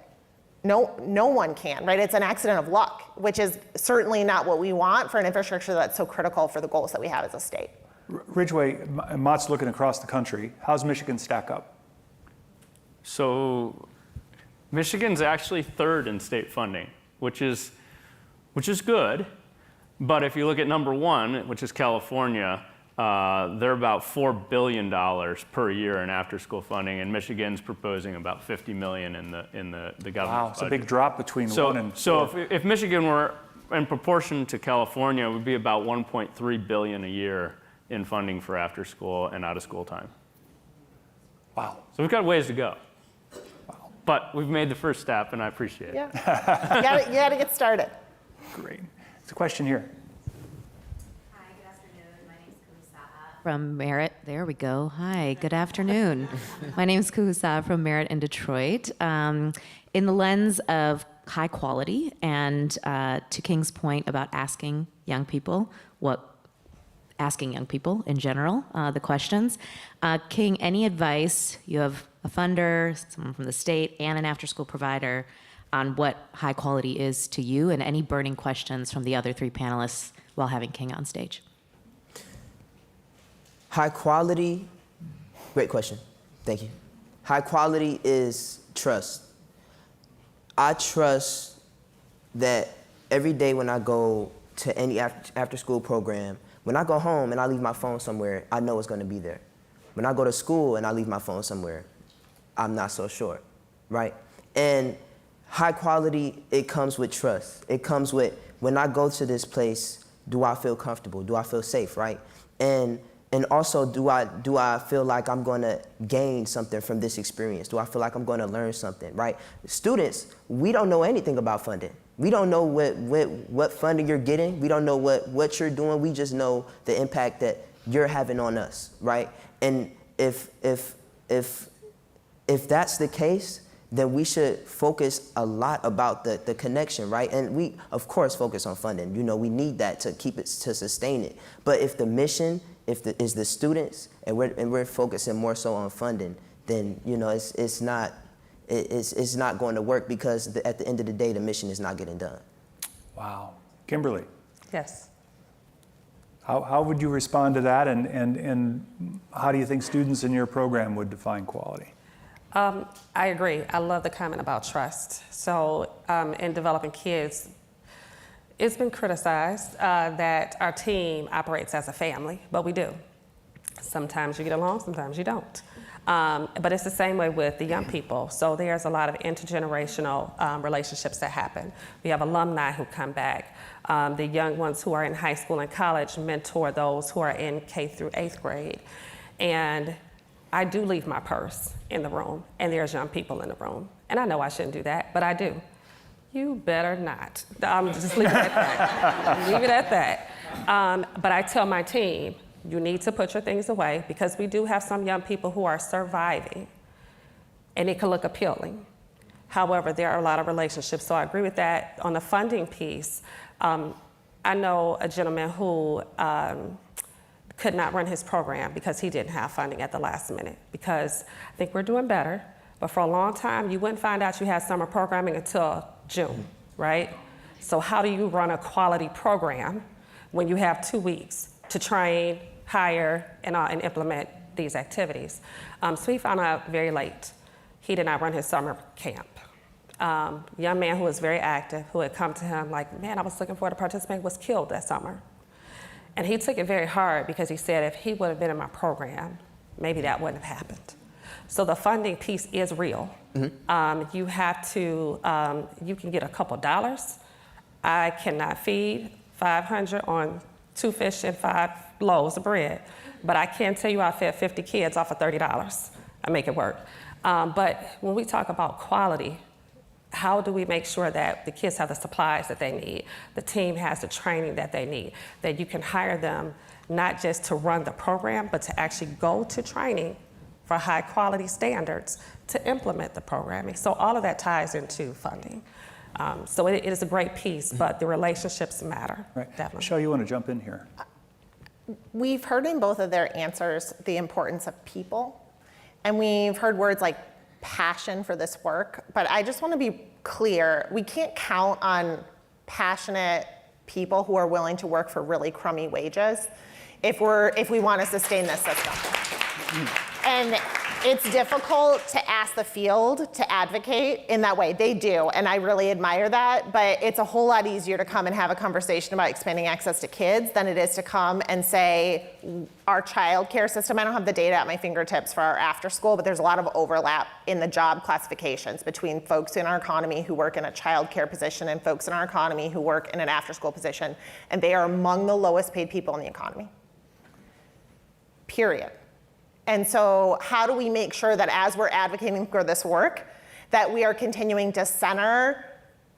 no one can, right? It's an accident of luck, which is certainly not what we want for an infrastructure that's so critical for the goals that we have as a state. Ridgeway, Mott's looking across the country. How's Michigan stack up? So Michigan's actually third in state funding, which is good. But if you look at number one, which is California, they're about $4 billion per year in after-school funding, and Michigan's proposing about $50 million in the government. Wow, it's budget. a big drop between 1 and 4. So if Michigan were in proportion to California, it would be about $1.3 billion a year in funding for after-school and out-of-school time. Wow. So we've got ways to go. Wow. But we've made the first step, and I appreciate it. Yeah, you gotta get started. Great. It's a question here. From Merritt, there we go. Hi, good afternoon. My name is Kuhusa from Merritt in Detroit. In the lens of high quality and to King's point about asking young people in general, the questions. King, any advice? You have a funder, someone from the state, and an after-school provider on what high quality is to you, and any burning questions from the other three panelists while having King on stage. High quality, great question, thank you. High quality is trust. I trust that every day when I go to any after school program, when I go home and I leave my phone somewhere, I know it's gonna be there. When I go to school and I leave my phone somewhere, I'm not so sure, right? And high quality, it comes with trust. It comes with, when I go to this place, do I feel comfortable? Do I feel safe, right? And also, do I feel like I'm gonna gain something from this experience? Do I feel like I'm gonna learn something, right? Students, we don't know anything about funding. We don't know what funding you're getting. We don't know what you're doing. We just know the impact that you're having on us, right? And if that's the case, then we should focus a lot about the connection, right? And we, of course, focus on funding. You know, we need that to keep it, to sustain it. But if the mission is the students, and we're focusing more so on funding, then you know it's not going to work, because at the end of the day, the mission is not getting done. Wow. Kimberly. Yes. How would you respond to that, and how do you think students in your program would define quality? I agree. I love the comment about trust. So in developing kids, it's been criticized that our team operates as a family, but we do. Sometimes you get along, sometimes you don't. But it's the same way with the young people. So there's a lot of intergenerational relationships that happen. We have alumni who come back. The young ones who are in high school and college mentor those who are in K through 8th grade. And I do leave my purse in the room, and there's young people in the room. And I know I shouldn't do that, but I do. You better not. Just leave it at that. Leave it at that. But I tell my team, you need to put your things away, because we do have some young people who are surviving, and it can look appealing. However, there are a lot of relationships, so I agree with that. On the funding piece, I know a gentleman who could not run his program because he didn't have funding at the last minute, because I think we're doing better, but for a long time, you wouldn't find out you had summer programming until June, right? So how do you run a quality program when you have 2 weeks to train, hire, and implement these activities? So he found out very late. He did not run his summer camp. young man who was very active, who had come to him like, man, I was looking forward to participate, was killed that summer. And he took it very hard because he said if he would have been in my program, maybe that wouldn't have happened. So the funding piece is real. You have to, you can get a couple dollars. I cannot feed 500 on 2 fish and 5 loaves of bread, but I can tell you I fed 50 kids off of $30. I make it work. But when we talk about quality, how do we make sure that the kids have the supplies that they need, the team has the training that they need, that you can hire them not just to run the program, but to actually go to training for high quality standards to implement the programming. So all of that ties into funding. So it is a great piece, but the relationships matter. Right. Definitely. Michelle, you want to jump in here? We've heard in both of their answers the importance of people, and we've heard words like passion for this work, but I just want to be clear, we can't count on passionate people who are willing to work for really crummy wages if we want to sustain this system. And it's difficult to ask the field to advocate in that way. They do, and I really admire that, but it's a whole lot easier to come and have a conversation about expanding access to kids than it is to come and say, our child care system, I don't have the data at my fingertips for our after school, but there's a lot of overlap in the job classifications between folks in our economy who work in a child care position and folks in our economy who work in an after school position, and they are among the lowest paid people in the economy, period. And so how do we make sure that as we're advocating for this work, that we are continuing to center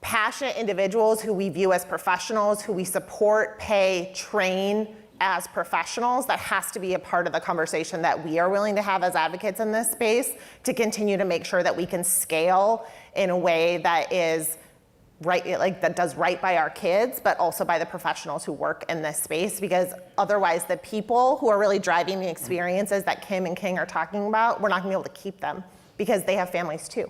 passionate individuals who we view as professionals, who we support, pay, train as professionals? That has to be a part of the conversation that we are willing to have as advocates in this space to continue to make sure that we can scale in a way that is right, like that does right by our kids, but also by the professionals who work in this space, because otherwise the people who are really driving the experiences that Kim and King are talking about, we're not gonna be able to keep them because they have families too.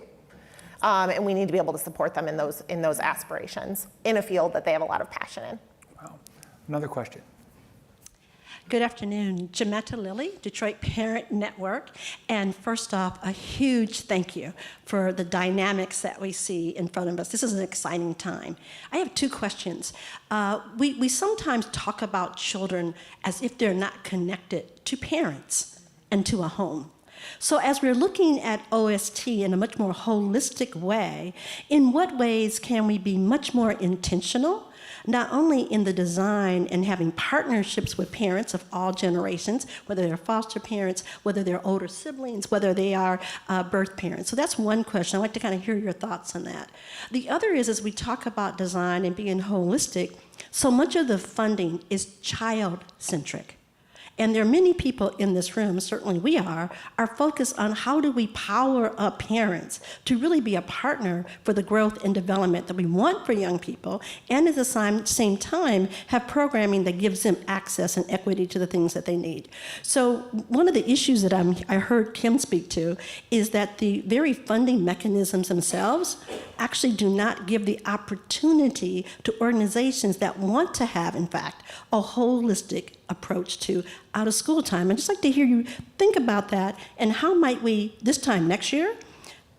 And we need to be able to support them in those aspirations in a field that they have a lot of passion in. Wow. Another question. Good afternoon, Jametta Lilly, Detroit Parent Network. And first off, a huge thank you for the dynamics that we see in front of us. This is an exciting time. I have 2 questions. We sometimes talk about children as if they're not connected to parents and to a home. So as we're looking at OST in a much more holistic way, in what ways can we be much more intentional, not only in the design and having partnerships with parents of all generations, whether they're foster parents, whether they're older siblings, whether they are birth parents. So that's one question. I'd like to kind of hear your thoughts on that. The other is, as we talk about design and being holistic, so much of the funding is child-centric. And there are many people in this room, certainly we are focused on how do we power up parents to really be a partner for the growth and development that we want for young people, and at the same time have programming that gives them access and equity to the things that they need. So one of the issues that I heard Kim speak to is that the very funding mechanisms themselves actually do not give the opportunity to organizations that want to have, in fact, a holistic approach to out of school time. I'd just like to hear you think about that, and how might we, this time next year,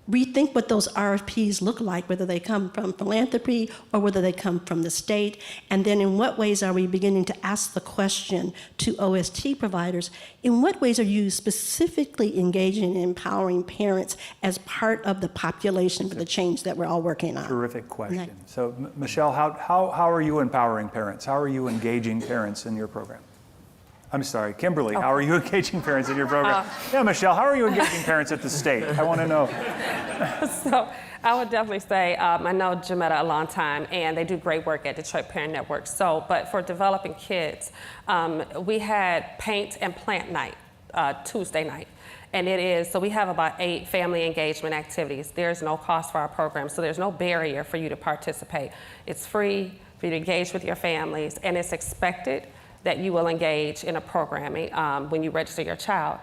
rethink what those RFPs look like, whether they come from philanthropy or whether they come from the state, and then in what ways are we beginning to ask the question to OST providers, in what ways are you specifically engaging and empowering parents as part of the population for the change that we're all working on? Terrific question. So Michelle, how are you empowering parents? How are you engaging parents in your program? I'm sorry, Kimberly, how are you engaging parents in your program? Yeah, Michelle, how are you engaging parents at the state? I want to know. So I would definitely say, I know Jametta a long time, and they do great work at Detroit Parent Network. So, but for developing kids, we had paint and plant night Tuesday night. And it is, so we have about 8 family engagement activities. There's no cost for our program, so there's no barrier for you to participate. It's free for you to engage with your families, and it's expected that you will engage in a programming when you register your child.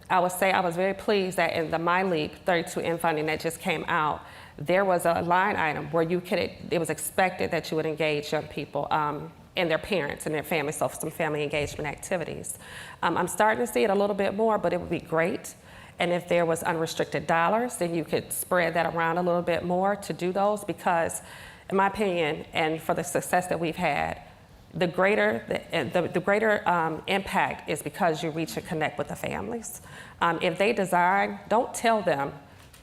I would say I was very pleased that in the MyLeap 32M funding that just came out, there was a line item where you could, it was expected that you would engage young people and their parents and their families, so some family engagement activities. I'm starting to see it a little bit more, but it would be great And if there was unrestricted dollars, then you could spread that around a little bit more to do those, because in my opinion, and for the success that we've had, the greater impact is because you reach and connect with the families. If they desire, don't tell them,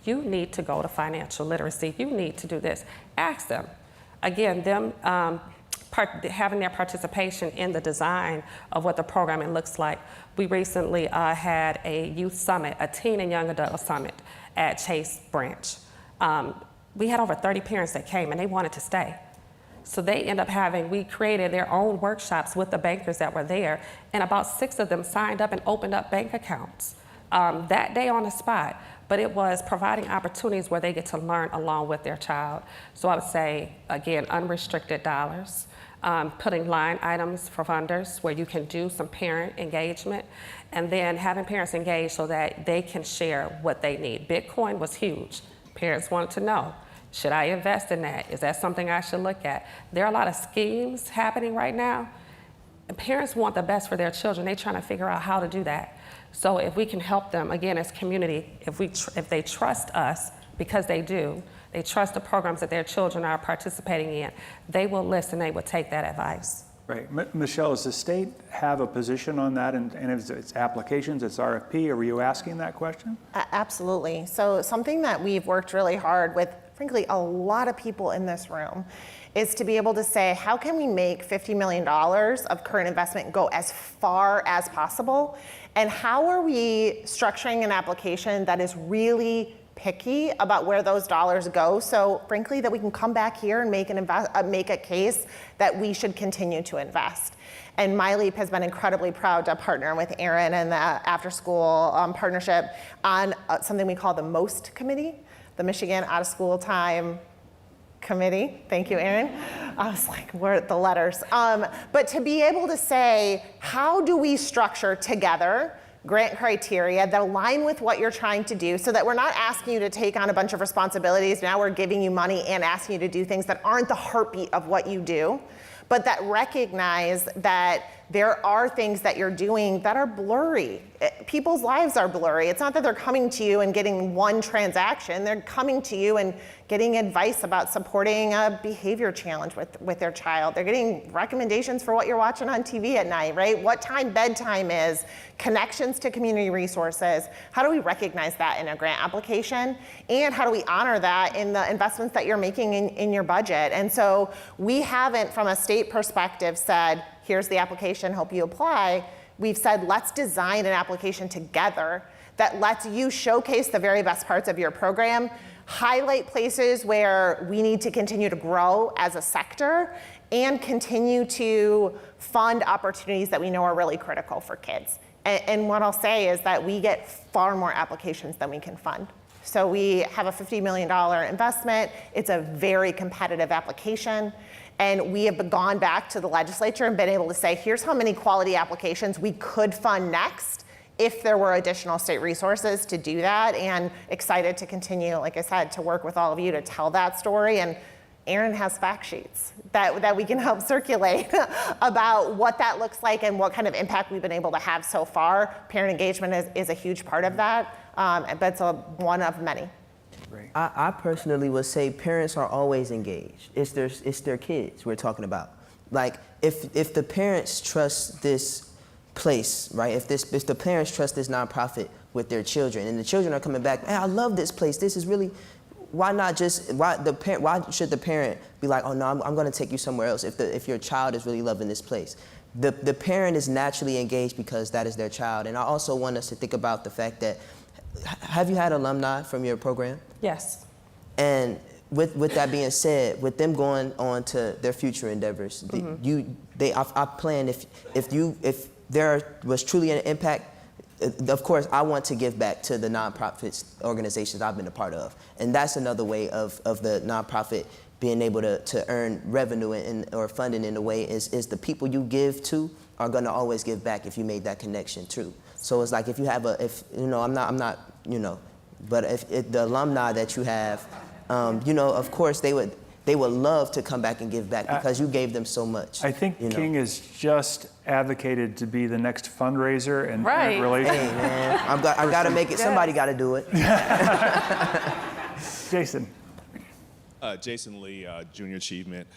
you need to go to financial literacy, you need to do this. Ask them. Again, them having their participation in the design of what the programming looks like. We recently had a youth summit, a teen and young adult summit at Chase Branch. We had over 30 parents that came and they wanted to stay. So we created their own workshops with the bankers that were there, and about 6 of them signed up and opened up bank accounts that day on the spot. But it was providing opportunities where they get to learn along with their child. So I would say, again, unrestricted dollars, putting line items for funders where you can do some parent engagement, and then having parents engage so that they can share what they need. Bitcoin was huge. Parents wanted to know, should I invest in that? Is that something I should look at? There are a lot of schemes happening right now. And parents want the best for their children. They're trying to figure out how to do that. So if we can help them, again, as community, if they trust us, because they do, they trust the programs that their children are participating in, they will listen, they will take that advice. Right. Michelle, does the state have a position on that, and its applications, its RFP? Are you asking that question? Absolutely. So something that we've worked really hard with, frankly, a lot of people in this room, is to be able to say, how can we make $50 million of current investment go as far as possible? And how are we structuring an application that is really picky about where those dollars go, so frankly that we can come back here and make a case that we should continue to invest. And MyLeap has been incredibly proud to partner with Aaron and the after-school partnership on something we call the MOST committee, the Michigan Out of School Time Committee. Thank you, Aaron. I was like, where are the letters? But to be able to say, how do we structure together grant criteria that align with what you're trying to do, so that we're not asking you to take on a bunch of responsibilities. Now we're giving you money and asking you to do things that aren't the heartbeat of what you do, but that recognize that there are things that you're doing that are blurry. People's lives are blurry. It's not that they're coming to you and getting one transaction. They're coming to you and getting advice about supporting a behavior challenge with their child. They're getting recommendations for what you're watching on TV at night, right? What time bedtime is, connections to community resources. How do we recognize that in a grant application? And how do we honor that in the investments that you're making in your budget? And so we haven't, from a state perspective, said, here's the application, hope you apply. We've said, let's design an application together that lets you showcase the very best parts of your program, highlight places where we need to continue to grow as a sector, and continue to fund opportunities that we know are really critical for kids. And what I'll say is that we get far more applications than we can fund. So we have a $50 million investment. It's a very competitive application. And we have gone back to the legislature and been able to say, here's how many quality applications we could fund next if there were additional state resources to do that. And excited to continue, like I said, to work with all of you to tell that story. And Aaron has fact sheets that we can help circulate about what that looks like and what kind of impact we've been able to have so far. Parent engagement is a huge part of that, but it's one of many. I personally would say parents are always engaged. It's their kids we're talking about. Like if the parents trust this place, right? If the parents trust this nonprofit with their children, and the children are coming back, hey, I love this place. This is really. Why should the parent be like, oh no, I'm going to take you somewhere else if your child is really loving this place? The parent is naturally engaged because that is their child. And I also want us to think about the fact that, have you had alumni from your program? Yes. And with that being said, with them going on to their future endeavors, I plan if there was truly an impact. Of course, I want to give back to the nonprofits organizations I've been a part of. And that's another way of the nonprofit being able to earn revenue or funding in a way is the people you give to are going to always give back if you made that connection too. So it's like if you have but if the alumni that you have, of course they would they would love to come back and give back because you gave them so much. I think King has just advocated to be the next fundraiser and relations. Hey, man, I got to make it. Somebody got to do it. Jason. Jason Lee, Junior Achievement.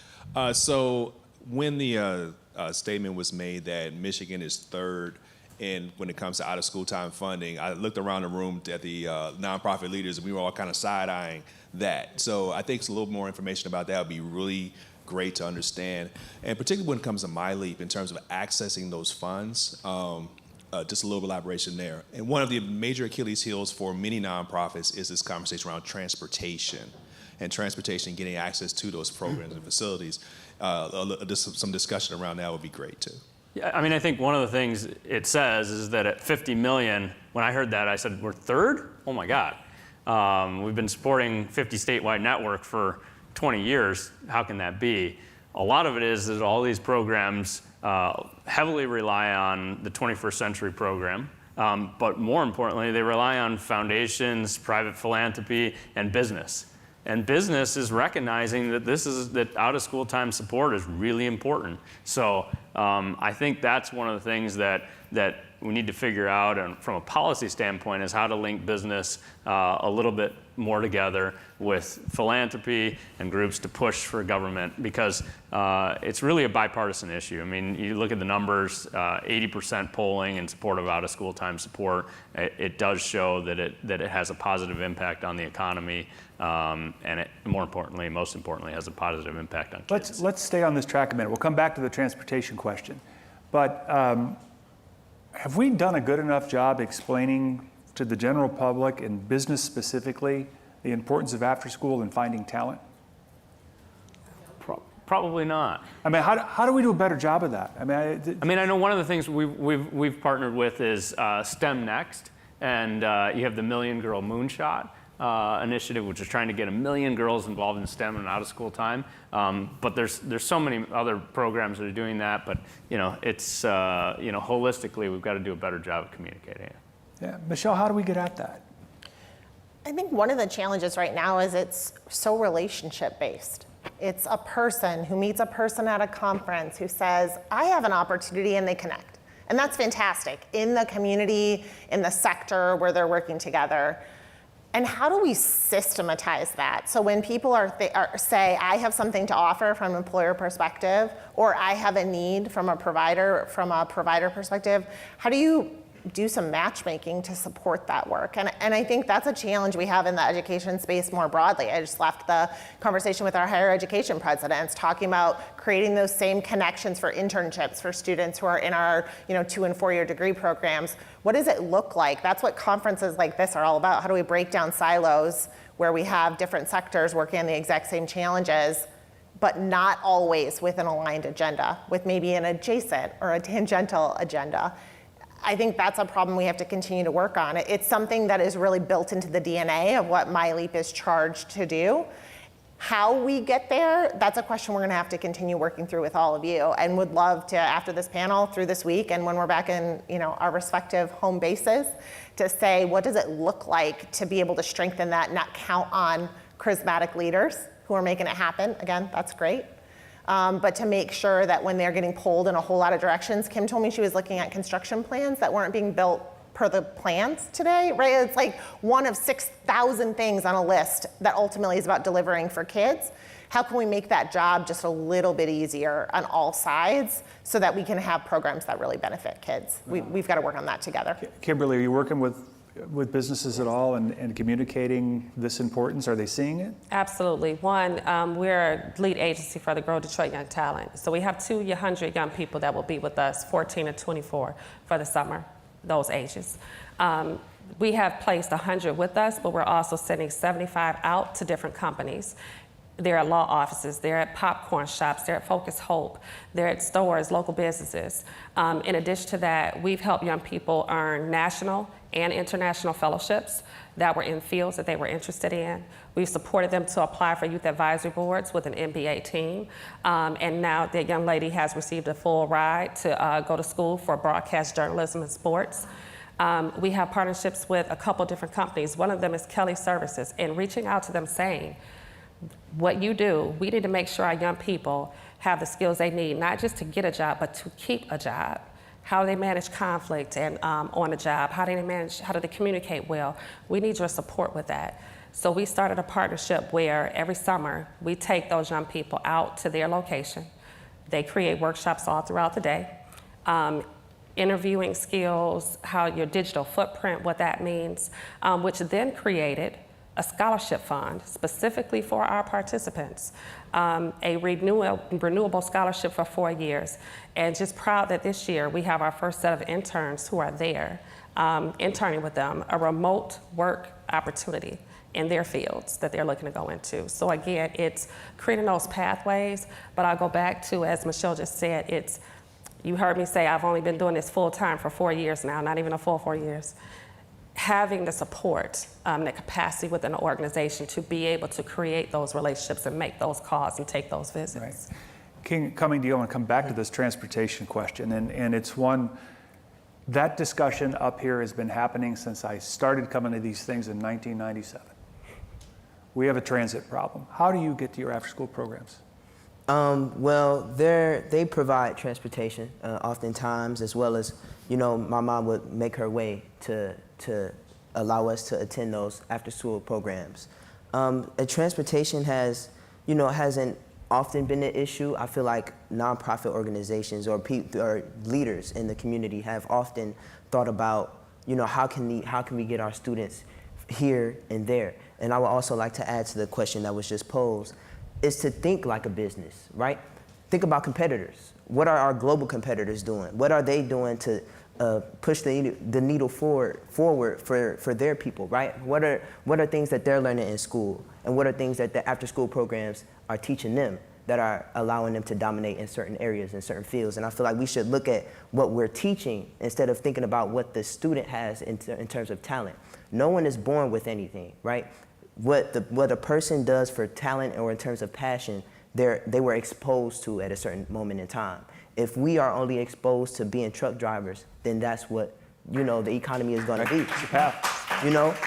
So when the statement was made that Michigan is third when it comes to out-of-school time funding, I looked around the room at the nonprofit leaders, and we were all kind of side-eyeing that. So I think a little more information about that would be really great to understand, and particularly when it comes to MyLeap in terms of accessing those funds. Just a little elaboration there. And one of the major Achilles heels for many nonprofits is this conversation around transportation, and transportation, getting access to those programs and facilities. Some discussion around that would be great too. Yeah, I mean, I think one of the things it says is that at 50 million, when I heard that, I said, we're third? Oh my God. We've been supporting 50 statewide network for 20 years. How can that be? A lot of it is that all these programs heavily rely on the 21st century program. But more importantly, they rely on foundations, private philanthropy, and business. And business is recognizing that that out-of-school time support is really important. So I think that's one of the things that we need to figure out, and from a policy standpoint, is how to link business a little bit more together with philanthropy and groups to push for government, because it's really a bipartisan issue. I mean, you look at the numbers, 80% polling in support of out-of-school time support. It does show that it has a positive impact on the economy, and it, most importantly, has a positive impact on kids. Let's stay on this track a minute. We'll come back to the transportation question. But have we done a good enough job explaining to the general public and business specifically the importance of after school and finding talent? Probably not. I mean, how do we do a better job of that? I mean, I know one of the things we've partnered with is STEM Next, and you have the Million Girl Moonshot initiative, which is trying to get 1 million girls involved in STEM and out of school time. But there's so many other programs that are doing that. But it's holistically, we've got to do a better job of communicating it. Yeah, Michelle, how do we get at that? I think one of the challenges right now is it's so relationship based. It's a person who meets a person at a conference who says, I have an opportunity, and they connect. And that's fantastic in the community, in the sector where they're working together. And how do we systematize that? So when people say, I have something to offer from an employer perspective, or I have a need from a provider perspective, how do you do some matchmaking to support that work? And I think that's a challenge we have in the education space more broadly. I just left the conversation with our higher education presidents talking about creating those same connections for internships for students who are in our 2- and 4-year degree programs. What does it look like? That's what conferences like this are all about. How do we break down silos where we have different sectors working on the exact same challenges, but not always with an aligned agenda, with maybe an adjacent or a tangential agenda? I think that's a problem we have to continue to work on. It's something that is really built into the DNA of what MyLeap is charged to do. How we get there, that's a question we're going to have to continue working through with all of you, and would love to, after this panel, through this week, and when we're back in our respective home bases, to say, what does it look like to be able to strengthen that, not count on charismatic leaders who are making it happen. Again, that's great. But to make sure that when they're getting pulled in a whole lot of directions, Kim told me she was looking at construction plans that weren't being built per the plans today, right? It's like one of 6,000 things on a list that ultimately is about delivering for kids. How can we make that job just a little bit easier on all sides so that we can have programs that really benefit kids? We've got to work on that together. Kimberly, are you working with businesses at all and communicating this importance? Are they seeing it? Absolutely. One, we're a lead agency for the Grow Detroit Young Talent. So we have 200 young people that will be with us, 14 to 24 for the summer, those ages. We have placed 100 with us, but we're also sending 75 out to different companies. They're at law offices, they're at popcorn shops, they're at Focus Hope, they're at stores, local businesses. In addition to that, we've helped young people earn national and international fellowships that were in fields that they were interested in. We've supported them to apply for youth advisory boards with an MBA team. And now the young lady has received a full ride to go to school for broadcast journalism and sports. We have partnerships with a couple different companies. One of them is Kelly Services, and reaching out to them saying, what you do, we need to make sure our young people have the skills they need, not just to get a job, but to keep a job. How do they manage conflict and on the job? How do they communicate well? We need your support with that. So we started a partnership where every summer we take those young people out to their location. They create workshops all throughout the day. Interviewing skills, how your digital footprint, what that means, which then created a scholarship fund specifically for our participants, a renewable scholarship for 4 years. And just proud that this year we have our first set of interns who are there, interning with them, a remote work opportunity in their fields that they're looking to go into. So again, it's creating those pathways, but I'll go back to, as Michelle just said, you heard me say I've only been doing this full time for 4 years now, not even a full 4 years. Having the support, the capacity within an organization to be able to create those relationships and make those calls and take those visits. Right. King, coming to you, I want to come back to this transportation question, and it's one, that discussion up here has been happening since I started coming to these things in 1997. We have a transit problem. How do you get to your after-school programs? Well, they provide transportation oftentimes, as well as, my mom would make her way to allow us to attend those after-school programs. Transportation hasn't often been an issue. I feel like nonprofit organizations or leaders in the community have often thought about, how can we get our students here and there? And I would also like to add to the question that was just posed, is to think like a business, right? Think about competitors. What are our global competitors doing? What are they doing to push the needle forward for their people, right? What are things that they're learning in school? And what are things that the after-school programs are teaching them that are allowing them to dominate in certain areas, in certain fields? And I feel like we should look at what we're teaching instead of thinking about what the student has in terms of talent. No one is born with anything, right? What a person does for talent or in terms of passion, they were exposed to at a certain moment in time. If we are only exposed to being truck drivers, then that's what, the economy is going to be.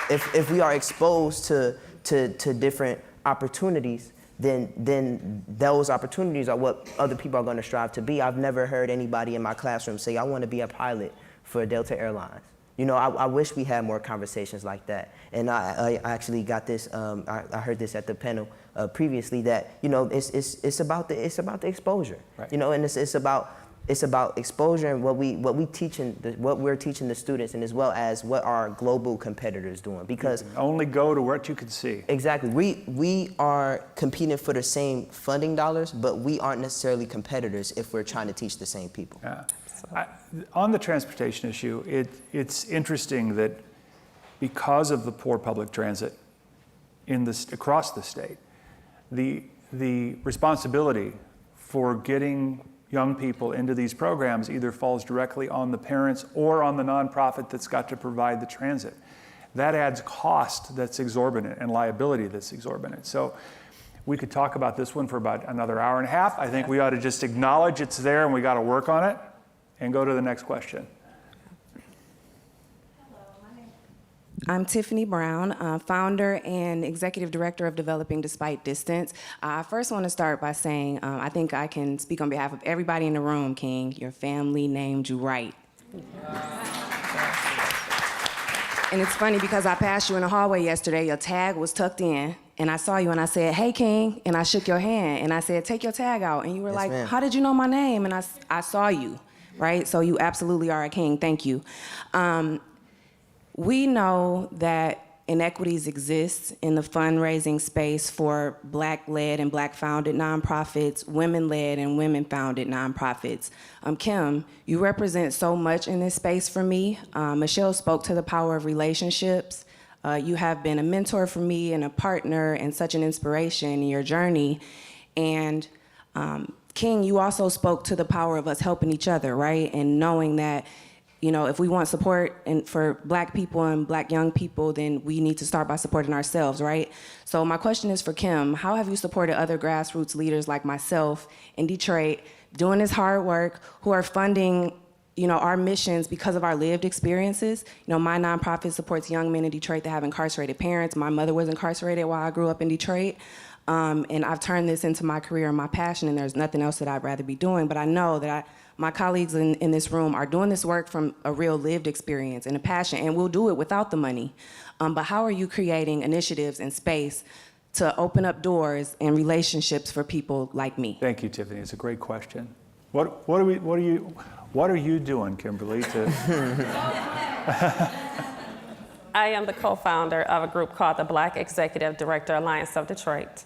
If we are exposed to different opportunities, then those opportunities are what other people are going to strive to be. I've never heard anybody in my classroom say, I want to be a pilot for Delta Airlines. I wish we had more conversations like that. And I actually got this, I heard this at the panel previously, that, it's about the exposure, right. And it's about exposure and what we're teaching the students, and as well as what our global competitors doing. Because you can only go to what you can see. Exactly. We are competing for the same funding dollars, but we aren't necessarily competitors if we're trying to teach the same people. Yeah. On the transportation issue, it's interesting that because of the poor public transit across the state, the responsibility for getting young people into these programs either falls directly on the parents or on the nonprofit that's got to provide the transit. That adds cost that's exorbitant and liability that's exorbitant. So we could talk about this one for about another hour and a half. I think we ought to just acknowledge it's there and we got to work on it and go to the next question. I'm Tiffany Brown, founder and executive director of Developing Despite Distance. I first want to start by saying I think I can speak on behalf of everybody in the room, King. Your family named you right. And it's funny because I passed you in the hallway yesterday, your tag was tucked in, and I saw you and I said, hey, King, and I shook your hand and I said, take your tag out. And you were Yes, like, ma'am. How did you know my name? And I saw you, right? So you absolutely are a king, thank you. We know that inequities exist in the fundraising space for Black-led and Black-founded nonprofits, women-led and women-founded nonprofits. Kim, you represent so much in this space for me. Michelle spoke to the power of relationships. You have been a mentor for me and a partner and such an inspiration in your journey. And King, you also spoke to the power of us helping each other, right? And knowing that, if we want support for Black people and Black young people, then we need to start by supporting ourselves, right? So my question is for Kim, how have you supported other grassroots leaders like myself in Detroit doing this hard work, who are funding, our missions because of our lived experiences? My nonprofit supports young men in Detroit that have incarcerated parents. My mother was incarcerated while I grew up in Detroit. And I've turned this into my career and my passion, and there's nothing else that I'd rather be doing. But I know that my colleagues in this room are doing this work from a real lived experience and a passion, and we'll do it without the money. But how are you creating initiatives and space to open up doors and relationships for people like me? Thank you, Tiffany. It's a great question. What are you doing, Kimberly? I am the co-founder of a group called the Black Executive Director Alliance of Detroit.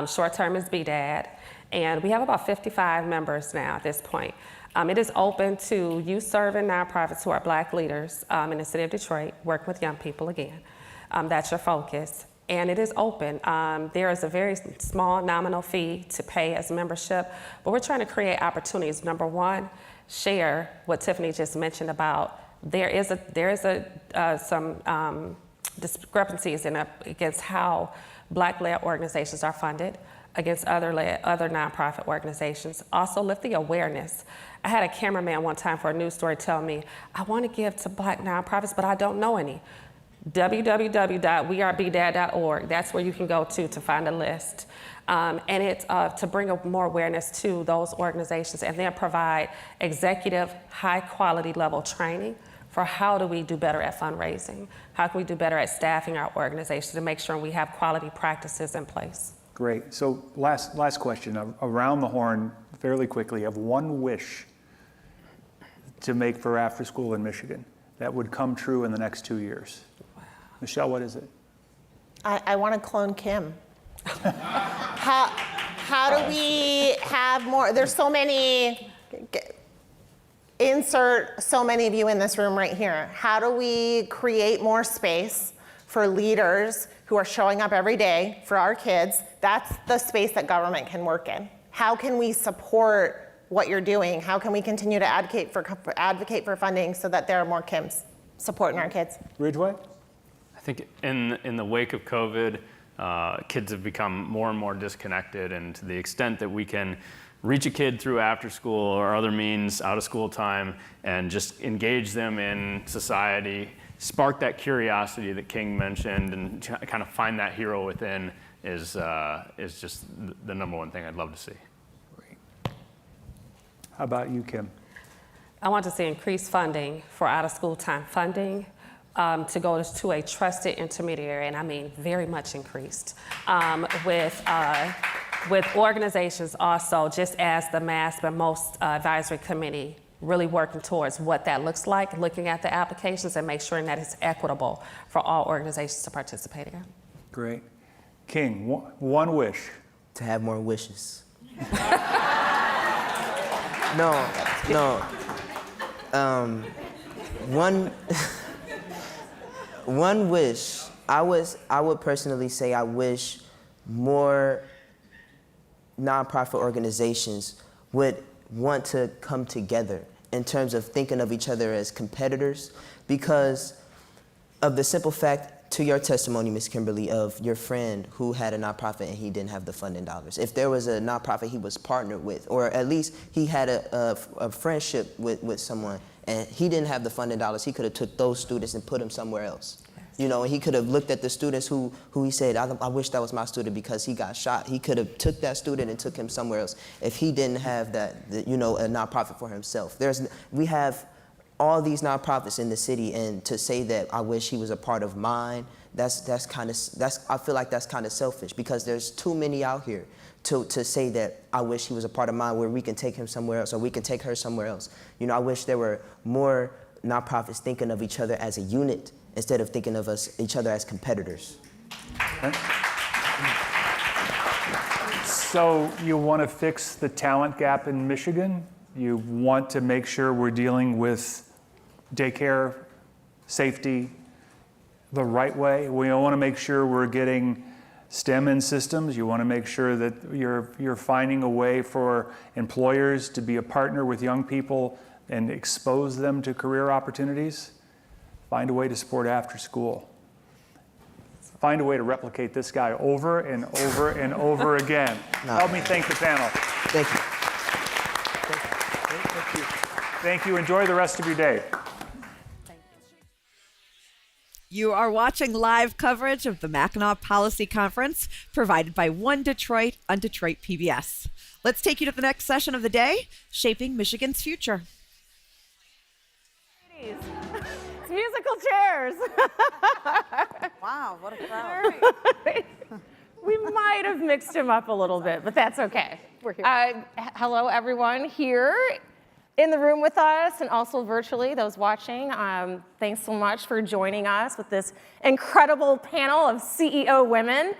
Short term is BDAD, and we have about 55 members now at this point. It is open to youth serving nonprofits who are Black leaders in the city of Detroit, working with young people again. That's your focus. And it is open. There is a very small nominal fee to pay as membership, but we're trying to create opportunities. Number one, share what Tiffany just mentioned about there is some discrepancies against how Black-led organizations are funded against other nonprofit organizations. Also lift the awareness. I had a cameraman one time for a news story tell me, I want to give to Black nonprofits, but I don't know any. www.wearebdad.org. That's where you can go to find a list. And it's to bring more awareness to those organizations and then provide executive, high quality level training for how do we do better at fundraising? How can we do better at staffing our organizations to make sure we have quality practices in place? Great. So last question, around the horn, fairly quickly, of one wish to make for after school in Michigan that would come true in the next 2 years. Michelle, what is it? I want to clone Kim. How do we have more? There's so many, insert so many of you in this room right here. How do we create more space for leaders who are showing up every day for our kids? That's the space that government can work in. How can we support what you're doing? How can we continue to advocate for funding so that there are more Kims supporting our kids? Ridgeway? I think in the wake of COVID, kids have become more and more disconnected, and to the extent that we can reach a kid through after school or other means, out of school time, and just engage them in society, spark that curiosity that King mentioned, and kind of find that hero within is just the number one thing I'd love to see. Great. How about you, Kim? I want to see increased funding for out of school time funding. To go to a trusted intermediary, and I mean very much increased, with organizations also, just as the MASP and most advisory committee really working towards what that looks like, looking at the applications and make sure that it's equitable for all organizations to participate in. Great. King, one wish. To have more wishes. One wish, I would personally say I wish more nonprofit organizations would want to come together in terms of thinking of each other as competitors, because of the simple fact, to your testimony, Ms. Kimberly, of your friend who had a nonprofit and he didn't have the funding dollars. If there was a nonprofit he was partnered with, or at least he had a friendship with someone, and he didn't have the funding dollars, he could have took those students and put them somewhere else. You know, he could have looked at the students who he said, I wish that was my student because he got shot. He could have took that student and took him somewhere else if he didn't have that, a nonprofit for himself. We have all these nonprofits in the city, and to say that I wish he was a part of mine, I feel like that's kind of selfish, because there's too many out here to say that I wish he was a part of mine, where we can take him somewhere else or we can take her somewhere else. I wish there were more nonprofits thinking of each other as a unit instead of thinking of each other as competitors. Okay. So you want to fix the talent gap in Michigan? You want to make sure we're dealing with daycare, safety, the right way? We want to make sure we're getting STEM in systems. You want to make sure that you're finding a way for employers to be a partner with young people and expose them to career opportunities. Find a way to support after school. Find a way to replicate this guy over and over and over again. Help me thank the panel. Thank you. Thank you. Enjoy the rest of your day. You are watching live coverage of the Mackinac Policy Conference provided by One Detroit on Detroit PBS. Let's take you to the next session of the day, Shaping Michigan's Future. It's musical chairs. Wow, what a crowd. We might have mixed him up a little bit, but that's okay. We're here. Hello, everyone here in the room with us and also virtually, those watching. Thanks so much for joining us with this incredible panel of CEO women.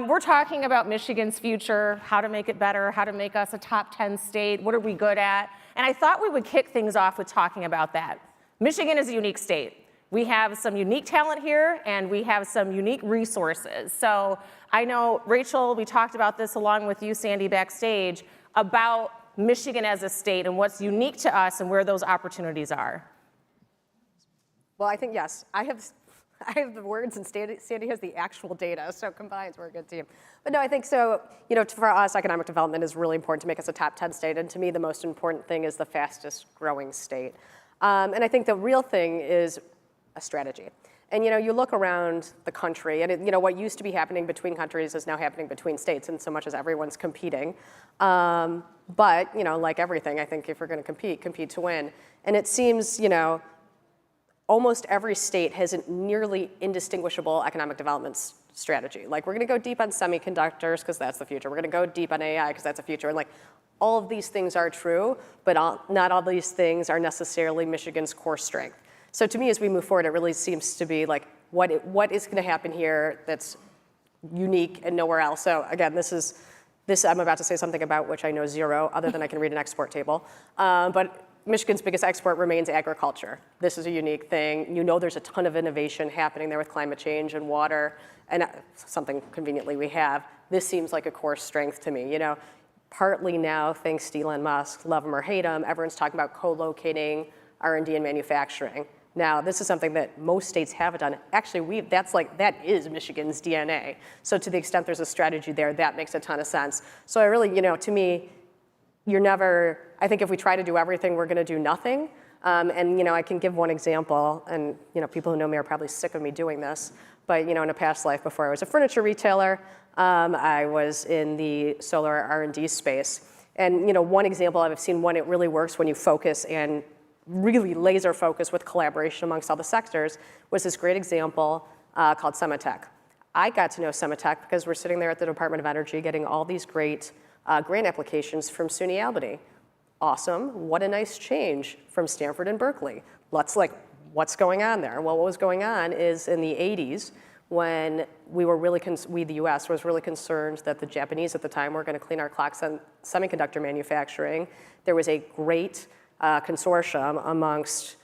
We're talking about Michigan's future, how to make it better, how to make us a top 10 state, what are we good at? And I thought we would kick things off with talking about that. Michigan is a unique state. We have some unique talent here and we have some unique resources. So I know, Rachel, we talked about this along with you, Sandy, backstage, about Michigan as a state and what's unique to us and where those opportunities are. Well, I think, yes, I have the words and Sandy has the actual data, so combined, we're a good team. But no, I think so, for us, economic development is really important to make us a top 10 state, and to me, the most important thing is the fastest growing state. And I think the real thing is a strategy. And you look around the country, and what used to be happening between countries is now happening between states, in so much as everyone's competing. But like everything, I think if we're going to compete to win. And it seems almost every state has a nearly indistinguishable economic development strategy. Like we're going to go deep on semiconductors because that's the future. We're going to go deep on AI because that's the future. And all of these things are true, but not all these things are necessarily Michigan's core strength. So to me, as we move forward, it really seems to be like what is going to happen here that's unique and nowhere else. So again, this I'm about to say something about which I know zero, other than I can read an export table. But Michigan's biggest export remains agriculture. This is a unique thing. There's a ton of innovation happening there with climate change and water, and something conveniently we have. This seems like a core strength to me. Partly now, thanks to Elon Musk, love him or hate him, everyone's talking about co-locating R&D and manufacturing. Now, this is something that most states haven't done. Actually, that is Michigan's DNA. So to the extent there's a strategy there, that makes a ton of sense. So I really, to me, I think if we try to do everything, we're gonna do nothing. And I can give one example, and people who know me are probably sick of me doing this, but in a past life before I was a furniture retailer, I was in the solar R&D space. And one example I've seen when it really works when you focus and really laser focus with collaboration amongst all the sectors was this great example called Sematech. I got to know Sematech because we're sitting there at the Department of Energy getting all these great grant applications from SUNY Albany. Awesome, what a nice change from Stanford and Berkeley. What's going on there? Well, what was going on is in the 80s when we, the US, was really concerned that the Japanese at the time were gonna clean our clocks on semiconductor manufacturing. There was a great consortium amongst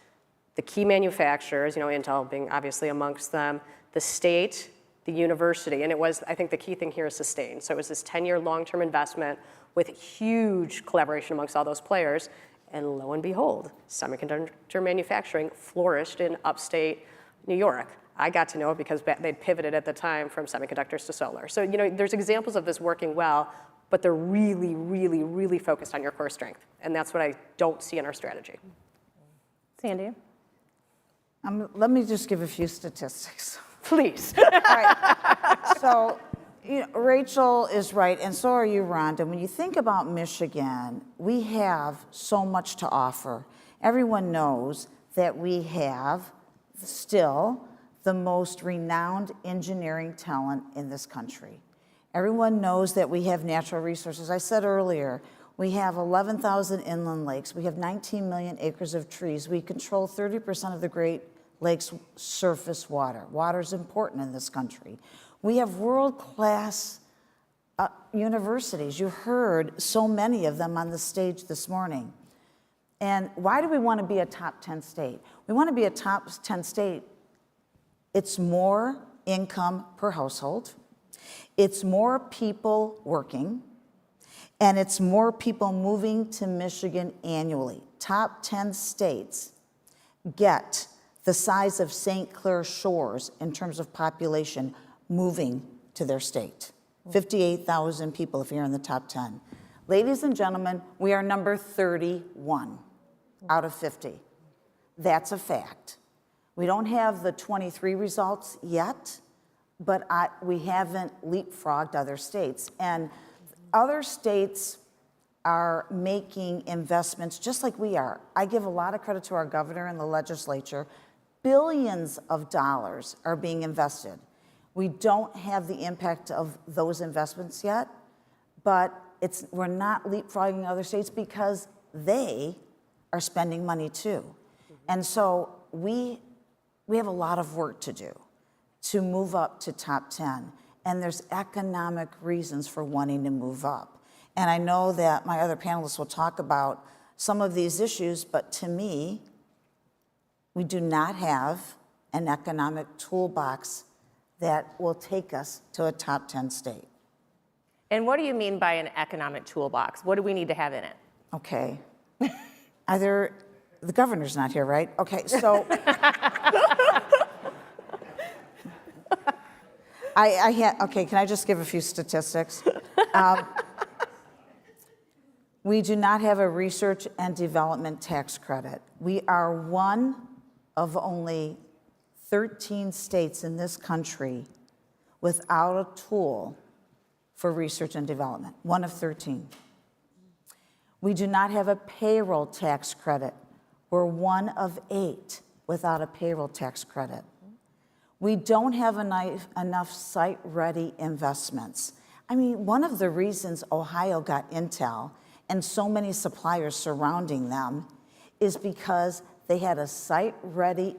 the key manufacturers, Intel being obviously amongst them, the state, the university, and I think the key thing here is sustained. So it was this 10-year long-term investment with huge collaboration amongst all those players, and lo and behold, semiconductor manufacturing flourished in upstate New York. I got to know it because they'd pivoted at the time from semiconductors to solar. So there's examples of this working well, but they're really, really, really focused on your core strength. And that's what I don't see in our strategy. Sandy? Let me just give a few statistics. Please. All right. So Rachel is right, and so are you, Rhonda. When you think about Michigan, we have so much to offer. Everyone knows that we have still the most renowned engineering talent in this country. Everyone knows that we have natural resources. I said earlier, we have 11,000 inland lakes. We have 19 million acres of trees. We control 30% of the Great Lakes surface water. Water is important in this country. We have world-class universities. You heard so many of them on the stage this morning. And why do we want to be a top 10 state? We want to be a top 10 state. It's more income per household. It's more people working, and it's more people moving to Michigan annually. Top 10 states get the size of St. Clair Shores in terms of population moving to their state. 58,000 people if you're in the top 10. Ladies and gentlemen, we are number 31 out of 50. That's a fact. We don't have the 23 results yet, but we haven't leapfrogged other states. And other states are making investments just like we are. I give a lot of credit to our governor and the legislature. Billions of dollars are being invested. We don't have the impact of those investments yet, but we're not leapfrogging other states because they are spending money too. And so we have a lot of work to do to move up to top 10. And there's economic reasons for wanting to move up. And I know that my other panelists will talk about some of these issues, but to me, we do not have an economic toolbox that will take us to a top 10 state. And what do you mean by an economic toolbox? What do we need to have in it? Okay. The governor's not here, right? Okay, so okay, can I just give a few statistics? We do not have a research and development tax credit. We are one of only 13 states in this country without a tool for research and development, one of 13. We do not have a payroll tax credit. We're one of 8 without a payroll tax credit. We don't have enough site-ready investments. I mean, one of the reasons Ohio got Intel and so many suppliers surrounding them is because they had a site-ready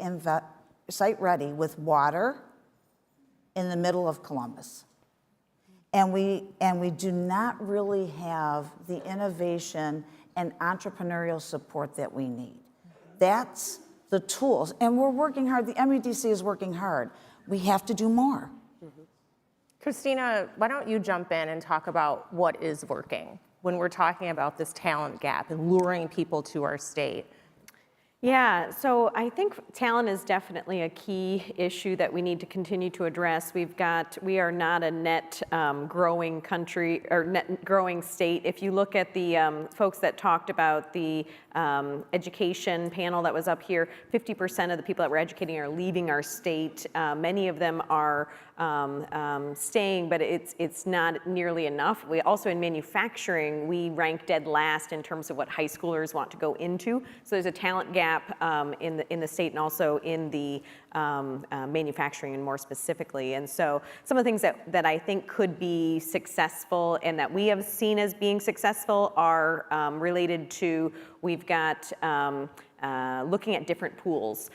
with water in the middle of Columbus. And we do not really have the innovation and entrepreneurial support that we need. That's the tools, and we're working hard. The MEDC is working hard. We have to do more. Christina, why don't you jump in and talk about what is working when we're talking about this talent gap and luring people to our state? Yeah, so I think talent is definitely a key issue that we need to continue to address. We are not a net growing country or net growing state. If you look at the folks that talked about the education panel that was up here, 50% of the people that we're educating are leaving our state. Many of them are staying, but it's not nearly enough. We also, in manufacturing, we rank dead last in terms of what high schoolers want to go into. So there's a talent gap in the state and also in the manufacturing and more specifically. And so some of the things that I think could be successful and that we have seen as being successful are related to, we've got looking at different pools.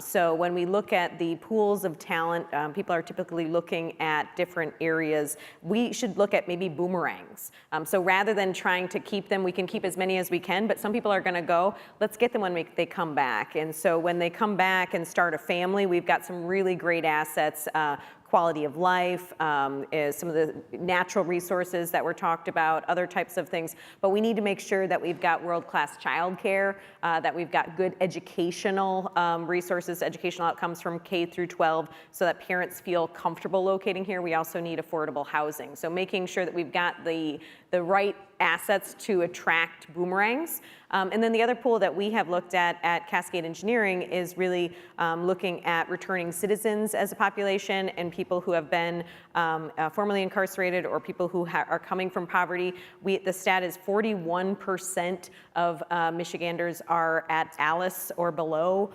So when we look at the pools of talent, people are typically looking at different areas. We should look at maybe boomerangs. So rather than trying to keep them, we can keep as many as we can, but some people are gonna go, let's get them when they come back. And so when they come back and start a family, we've got some really great assets, quality of life, some of the natural resources that were talked about, other types of things. But we need to make sure that we've got world-class childcare, that we've got good educational resources, educational outcomes from K through 12, so that parents feel comfortable locating here. We also need affordable housing. So making sure that we've got the right assets to attract boomerangs. And then the other pool that we have looked at Cascade Engineering is really looking at returning citizens as a population and people who have been formerly incarcerated or people who are coming from poverty. The stat is 41% of Michiganders are at ALICE or below,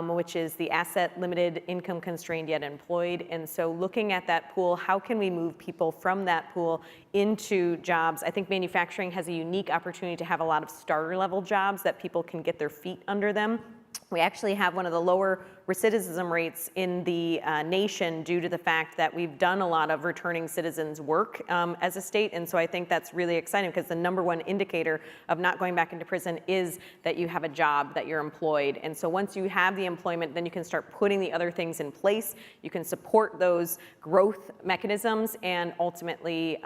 which is the asset limited, income constrained yet employed. And so looking at that pool, how can we move people from that pool into jobs? I think manufacturing has a unique opportunity to have a lot of starter level jobs that people can get their feet under them. We actually have one of the lower recidivism rates in the nation due to the fact that we've done a lot of returning citizens work as a state. And so I think that's really exciting because the number one indicator of not going back into prison is that you have a job, that you're employed. And so once you have the employment, then you can start putting the other things in place. You can support those growth mechanisms and ultimately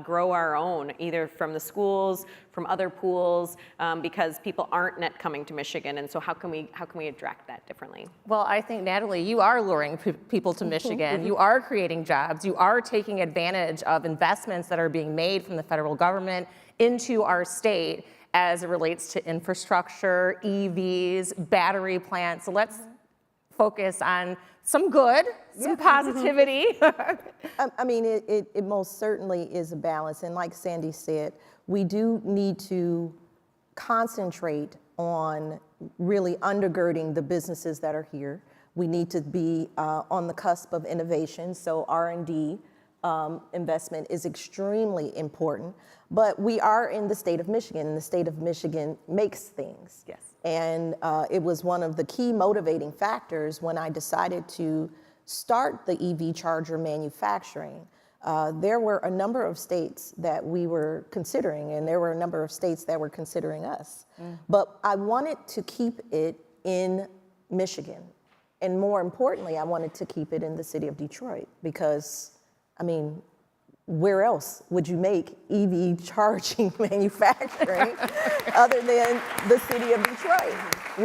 grow our own, either from the schools, from other pools, because people aren't net coming to Michigan. And so how can we attract that differently? Well, I think, Natalie, you are luring people to Michigan. You are creating jobs. You are taking advantage of investments that are being made from the federal government into our state as it relates to infrastructure, EVs, battery plants. So let's focus on some good, some positivity. I mean, it most certainly is a balance. And like Sandy said, we do need to concentrate on really undergirding the businesses that are here. We need to be on the cusp of innovation, so R&D investment is extremely important. But we are in the state of Michigan, and the state of Michigan makes things. Yes. And it was one of the key motivating factors when I decided to start the EV charger manufacturing. There were a number of states that we were considering, and there were a number of states that were considering us. But I wanted to keep it in Michigan. And more importantly, I wanted to keep it in the city of Detroit because, I mean, where else would you make EV charging manufacturing other than the city of Detroit?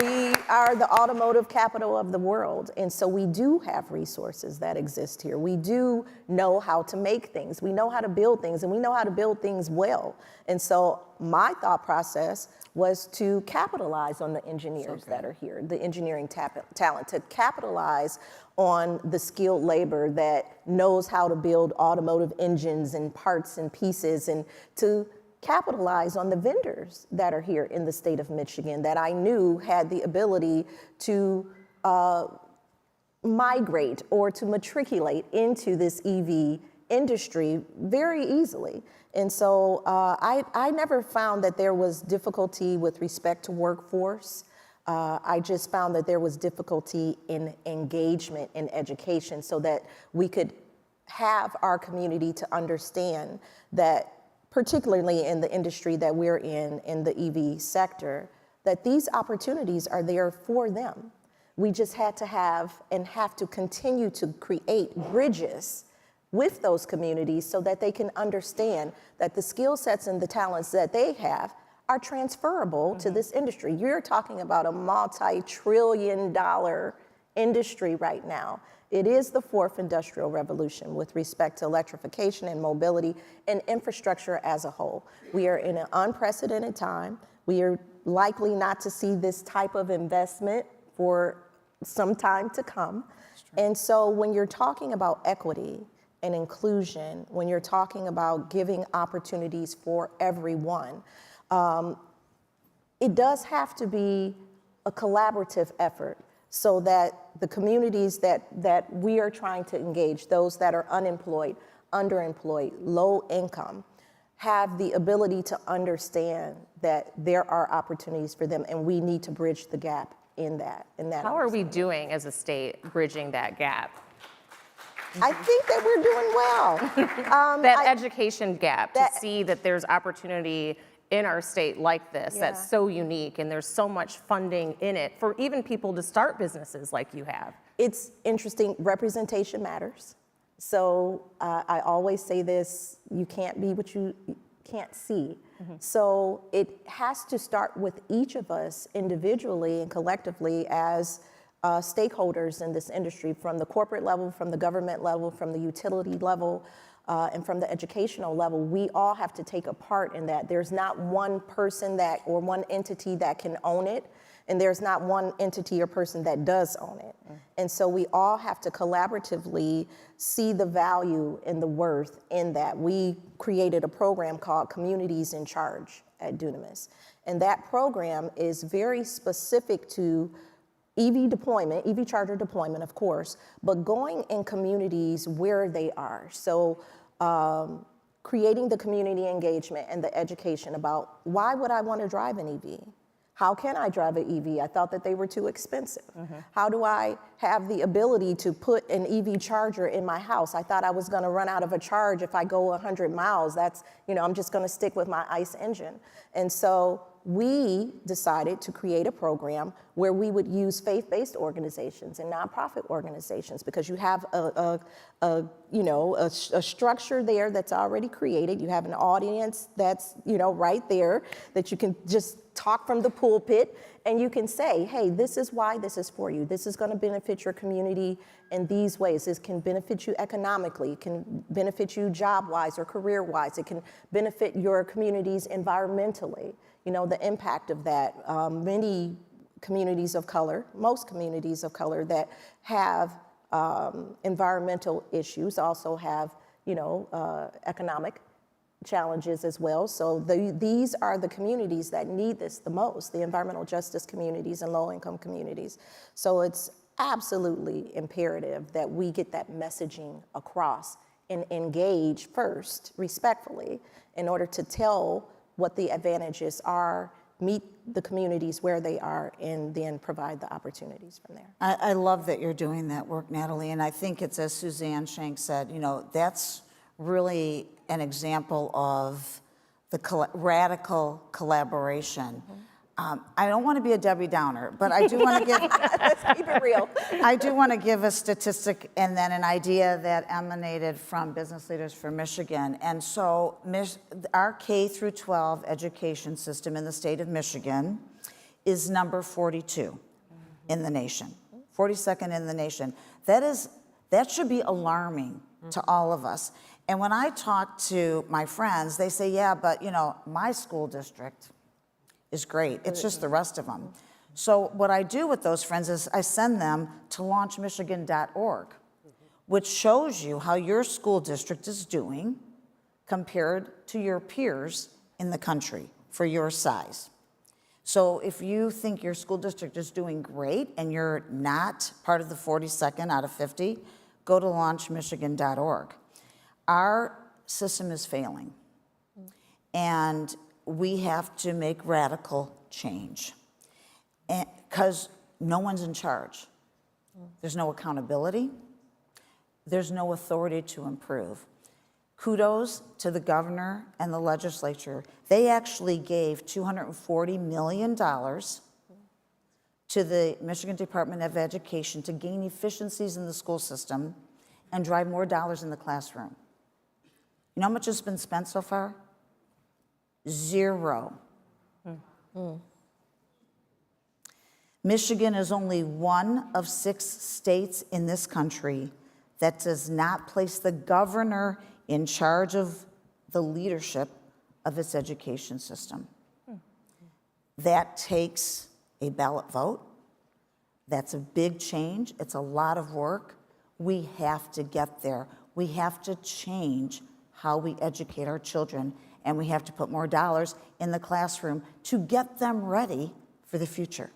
We are the automotive capital of the world, and so we do have resources that exist here. We do know how to make things. We know how to build things, and we know how to build things well. And so my thought process was to capitalize on the engineers that are here, the engineering talent, to capitalize on the skilled labor that knows how to build automotive engines and parts and pieces, and to capitalize on the vendors that are here in the state of Michigan that I knew had the ability to migrate or to matriculate into this EV industry very easily. And so I never found that there was difficulty with respect to workforce. I just found that there was difficulty in engagement in education so that we could have our community to understand that, particularly in the industry that we're in the EV sector, that these opportunities are there for them. We just had to have to continue to create bridges with those communities so that they can understand that the skill sets and the talents that they have are transferable to this industry. You're talking about a multi-trillion-dollar industry right now. It is the fourth industrial revolution with respect to electrification and mobility and infrastructure as a whole. We are in an unprecedented time. We are likely not to see this type of investment for some time to come. And so when you're talking about equity and inclusion, when you're talking about giving opportunities for everyone, it does have to be a collaborative effort so that the communities that we are trying to engage, those that are unemployed, underemployed, low income, have the ability to understand that there are opportunities for them, and we need to bridge the gap in that. How are we doing as a state bridging that gap? I think that we're doing well. That education gap, to see that there's opportunity in our state like this that's so unique, and there's so much funding in it for even people to start businesses like you have. It's interesting, representation matters. So I always say this, you can't be what you can't see. So it has to start with each of us individually and collectively as stakeholders in this industry, from the corporate level, from the government level, from the utility level, and from the educational level. We all have to take a part in that. There's not one person or one entity that can own it, and there's not one entity or person that does own it. And so we all have to collaboratively see the value and the worth in that. We created a program called Communities in Charge at Dunamis, and that program is very specific to EV deployment, EV charger deployment, of course, but going in communities where they are. So creating the community engagement and the education about why would I want to drive an EV? How can I drive an EV? I thought that they were too expensive. How do I have the ability to put an EV charger in my house? I thought I was going to run out of a charge if I go 100 miles. That's, I'm just going to stick with my ICE engine. And so we decided to create a program where we would use faith-based organizations and nonprofit organizations, because you have a structure there that's already created. You have an audience that's right there that you can just talk from the pulpit, and you can say, hey, this is why this is for you. This is going to benefit your community in these ways. This can benefit you economically. It can benefit you job-wise or career-wise. It can benefit your communities environmentally. The impact of that. Many communities of color, most communities of color that have environmental issues, also have, economic challenges as well. So these are the communities that need this the most, the environmental justice communities and low-income communities. So it's absolutely imperative that we get that messaging across and engage first, respectfully, in order to tell what the advantages are, meet the communities where they are, and then provide the opportunities from there. I love that you're doing that work, Natalie, and I think it's, as Suzanne Shank said, that's really an example of the radical collaboration. I don't want to be a Debbie Downer, but I do want to give, let's keep it real. I do want to give a statistic and then an idea that emanated from Business Leaders for Michigan. And so our K through 12 education system in the state of Michigan is number 42 in the nation, 42nd in the nation. That should be alarming to all of us. And when I talk to my friends, they say, yeah, but my school district is great. It's just the rest of them. So what I do with those friends is I send them to launchmichigan.org, which shows you how your school district is doing compared to your peers in the country for your size. So if you think your school district is doing great and you're not part of the 42nd out of 50, go to launchmichigan.org. Our system is failing, and we have to make radical change because no one's in charge. There's no accountability. There's no authority to improve. Kudos to the governor and the legislature. They actually gave $240 million to the Michigan Department of Education to gain efficiencies in the school system and drive more dollars in the classroom. You know how much has been spent so far? Zero. Michigan is only one of 6 states in this country that does not place the governor in charge of the leadership of its education system. That takes a ballot vote. That's a big change. It's a lot of work. We have to get there. We have to change how we educate our children, and we have to put more dollars in the classroom to get them ready for the future.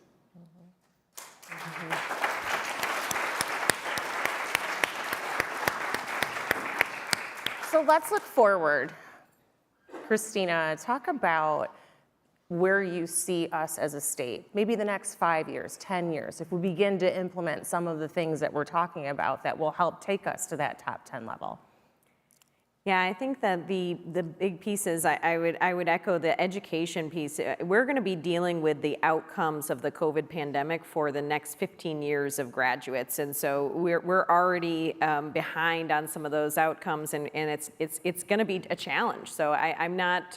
So let's look forward. Christina, talk about where you see us as a state, maybe the next 5 years, 10 years, if we begin to implement some of the things that we're talking about that will help take us to that top 10 level. Yeah, I think that the big pieces, I would echo the education piece. We're going to be dealing with the outcomes of the COVID pandemic for the next 15 years of graduates, and so we're already behind on some of those outcomes, and it's going to be a challenge. So I'm not.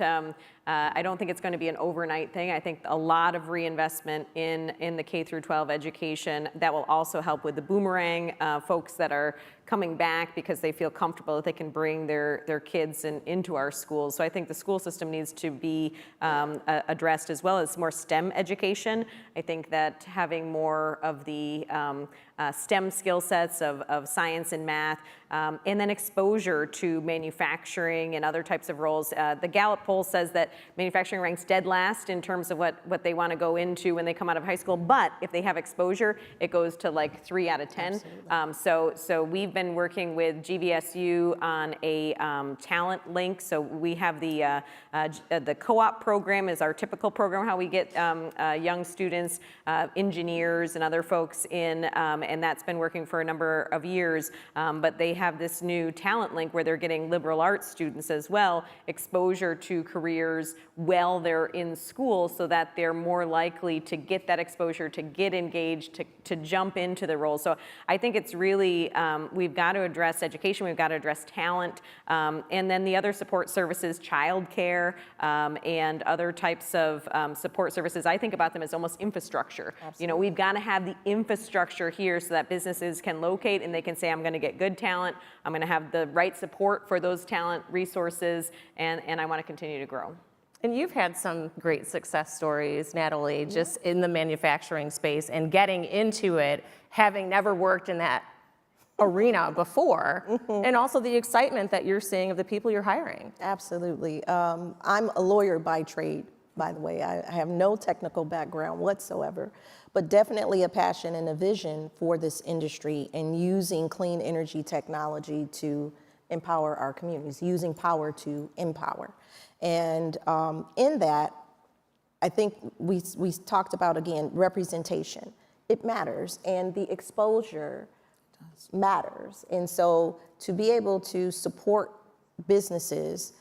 I don't think it's going to be an overnight thing. I think a lot of reinvestment in the K through 12 education that will also help with the boomerang folks that are coming back because they feel comfortable that they can bring their kids into our schools. So I think the school system needs to be addressed, as well as more STEM education. I think that having more of the STEM skill sets of science and math, and then exposure to manufacturing and other types of roles. The Gallup poll says that manufacturing ranks dead last in terms of what they want to go into when they come out of high school, but if they have exposure, it goes to like 3 out of 10. So we've been working with GVSU on a talent link. So we have the co-op program is our typical program, how we get young students, engineers and other folks in, and that's been working for a number of years, but they have this new talent link where they're getting liberal arts students as well, exposure to careers while they're in school, so that they're more likely to get that exposure, to get engaged, to jump into the role. So I think it's really, we've got to address education, we've got to address talent, and then the other support services, childcare, and other types of support services. I think about them as almost infrastructure. Absolutely. You know, we've got to have the infrastructure here so that businesses can locate and they can say, I'm going to get good talent, I'm going to have the right support for those talent resources, and I want to continue to grow. And you've had some great success stories, Natalie, just in the manufacturing space and getting into it, having never worked in that arena before, and also the excitement that you're seeing of the people you're hiring. Absolutely. I'm a lawyer by trade, by the way. I have no technical background whatsoever, but definitely a passion and a vision for this industry and using clean energy technology to empower our communities, using power to empower. And in that, I think we talked about, again, representation. It matters, and the exposure matters. And so to be able to support businesses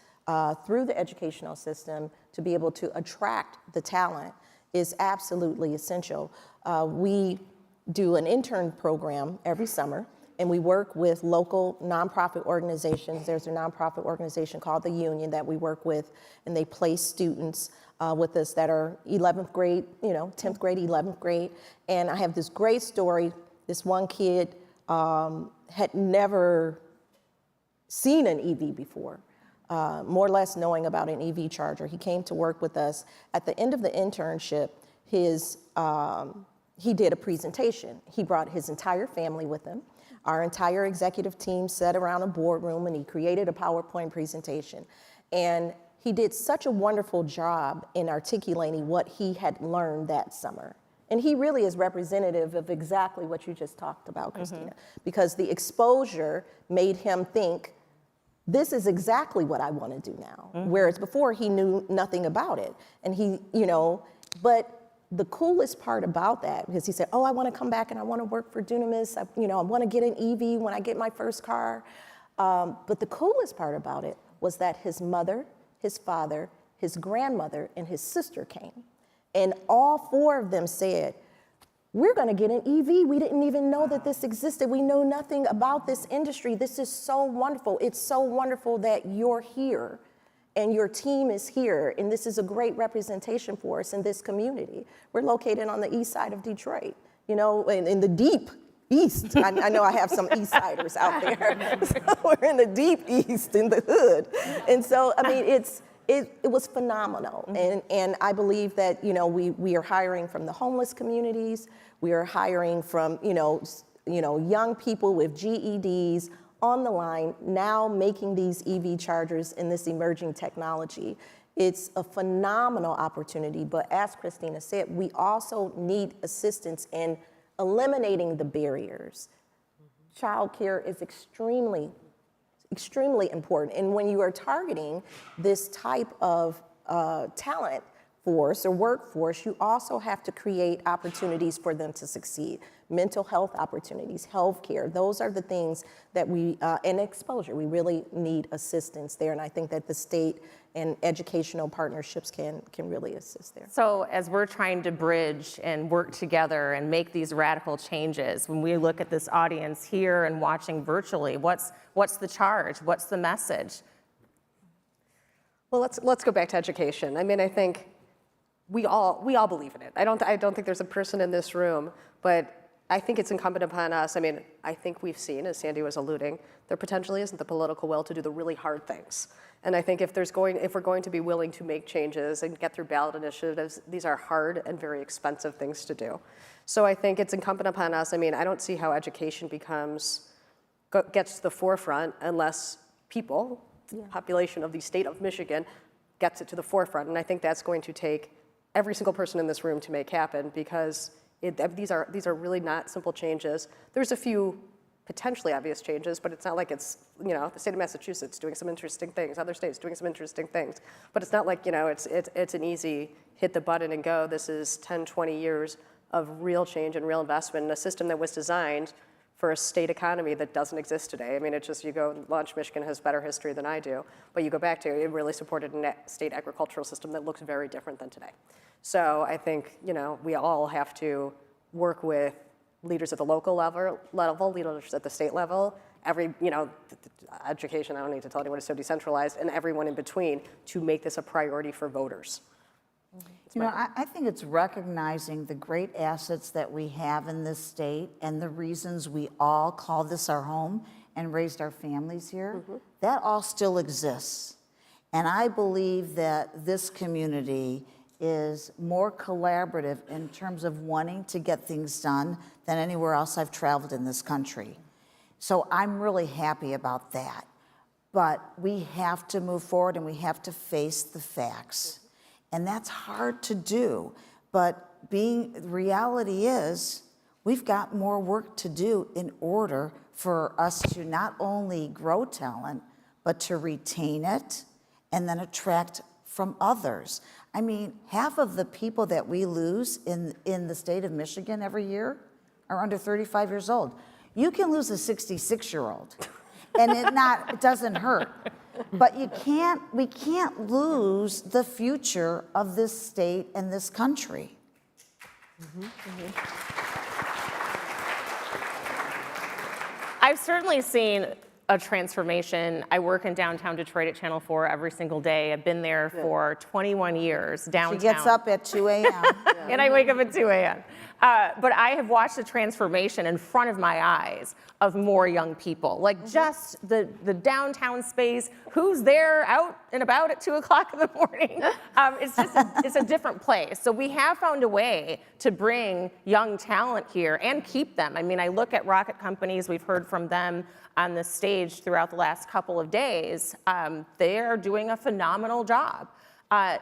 through the educational system, to be able to attract the talent is absolutely essential. We do an intern program every summer, and we work with local nonprofit organizations. There's a nonprofit organization called The Union that we work with, and they place students with us that are 11th grade, 10th grade, 11th grade. And I have this great story. This one kid had never seen an EV before, more or less knowing about an EV charger. He came to work with us. At the end of the internship, he did a presentation. He brought his entire family with him. Our entire executive team sat around a boardroom, and he created a PowerPoint presentation. And he did such a wonderful job in articulating what he had learned that summer. And he really is representative of exactly what you just talked about, Christina, because the exposure made him think, this is exactly what I want to do now. Whereas before he knew nothing about it. And he, but the coolest part about that, because he said, oh, I want to come back and I want to work for Dunamis. I want to get an EV when I get my first car. But the coolest part about it was that his mother, his father, his grandmother, and his sister came. And all four of them said, we're going to get an EV. We didn't even know that this existed. We know nothing about this industry. This is so wonderful. It's so wonderful that you're here and your team is here. And this is a great representation for us in this community. We're located on the east side of Detroit, in the deep east. I know I have some east siders out there. So we're in the deep east, in the hood. And so, I mean, it was phenomenal. And I believe that, we are hiring from the homeless communities. We are hiring from, young people with GEDs on the line, now making these EV chargers in this emerging technology. It's a phenomenal opportunity, but as Christina said, we also need assistance in eliminating the barriers. Childcare is extremely important. And when you are targeting this type of talent force or workforce, you also have to create opportunities for them to succeed. Mental health opportunities, healthcare, those are the things that and exposure, we really need assistance there. And I think that the state and educational partnerships can really assist there. So as we're trying to bridge and work together and make these radical changes, when we look at this audience here and watching virtually, what's the charge? What's the message? Well, let's go back to education. I mean, I think we all believe in it. I don't think there's a person in this room, but I think it's incumbent upon us. I mean, I think we've seen, as Sandy was alluding, there potentially isn't the political will to do the really hard things. And I think if we're going to be willing to make changes and get through ballot initiatives, these are hard and very expensive things to do. So I think it's incumbent upon us. I mean, I don't see how education gets to the forefront unless people, the population of the state of Michigan, gets it to the forefront. And I think that's going to take every single person in this room to make happen, because these are really not simple changes. There's a few potentially obvious changes, but it's not like it's, the state of Massachusetts doing some interesting things, other states doing some interesting things. But it's not like, it's an easy hit the button and go. This is 10, 20 years of real change and real investment in a system that was designed for a state economy that doesn't exist today. I mean, it's just, you go, Launch Michigan has better history than I do, but you go back to it really supported a state agricultural system that looks very different than today. So I think, we all have to work with leaders at the local level, leaders at the state level, education, I don't need to tell anyone, is so decentralized, and everyone in between to make this a priority for voters. I think it's recognizing the great assets that we have in this state and the reasons we all call this our home and raised our families here. That all still exists. And I believe that this community is more collaborative in terms of wanting to get things done than anywhere else I've traveled in this country. So I'm really happy about that. But we have to move forward and we have to face the facts. And that's hard to do. But reality is, we've got more work to do in order for us to not only grow talent, but to retain it and then attract from others. I mean, half of the people that we lose in the state of Michigan every year are under 35 years old. You can lose a 66-year-old, and it doesn't hurt. But we can't lose the future of this state and this country. I've certainly seen a transformation. I work in downtown Detroit at Channel 4 every single day. I've been there for 21 years downtown. She gets up at 2 a.m. And I wake up at 2 a.m. But I have watched the transformation in front of my eyes of more young people. Like just the downtown space, who's there out and about at 2 o'clock in the morning? It's a different place. So we have found a way to bring young talent here and keep them. I mean, I look at rocket companies, we've heard from them on the stage throughout the last couple of days. They are doing a phenomenal job.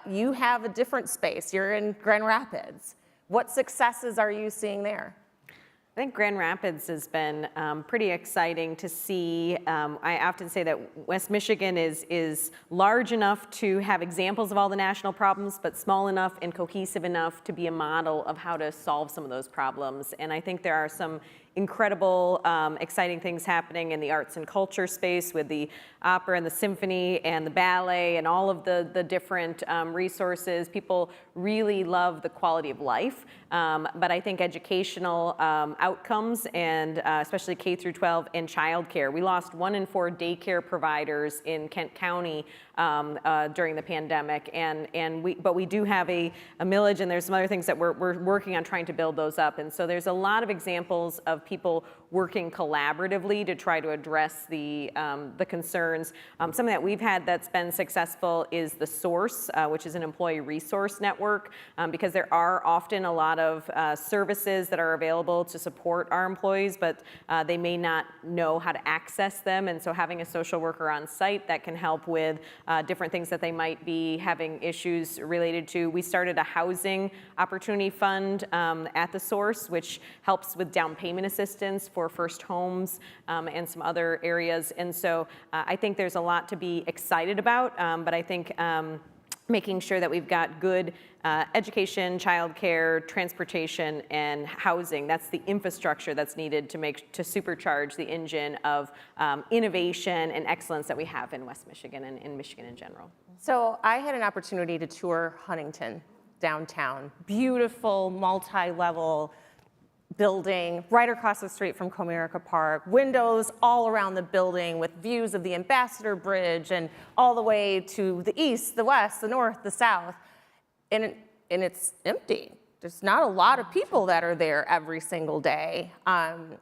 You have a different space. You're in Grand Rapids. What successes are you seeing there? I think Grand Rapids has been pretty exciting to see. I often say that West Michigan is large enough to have examples of all the national problems, but small enough and cohesive enough to be a model of how to solve some of those problems. And I think there are some incredible, exciting things happening in the arts and culture space with the opera and the symphony and the ballet and all of the different resources. People really love the quality of life, but I think educational outcomes and especially K through 12 and childcare. We lost 1 in 4 daycare providers in Kent County during the pandemic, but we do have a millage, and there's some other things that we're working on trying to build those up. And so there's a lot of examples of people working collaboratively to try to address the concerns. Something that we've had that's been successful is the Source, which is an employee resource network, because there are often a lot of services that are available to support our employees, but they may not know how to access them. And so having a social worker on site that can help with different things that they might be having issues related to. We started a housing opportunity fund at the Source, which helps with down payment assistance for first homes and some other areas. And so I think there's a lot to be excited about, but I think making sure that we've got good education, childcare, transportation, and housing. That's the infrastructure that's needed to supercharge the engine of innovation and excellence that we have in West Michigan and in Michigan in general. So I had an opportunity to tour Huntington downtown. Beautiful, multi-level building right across the street from Comerica Park, windows all around the building with views of the Ambassador Bridge and all the way to the east, the west, the north, the south. And it's empty. There's not a lot of people that are there every single day.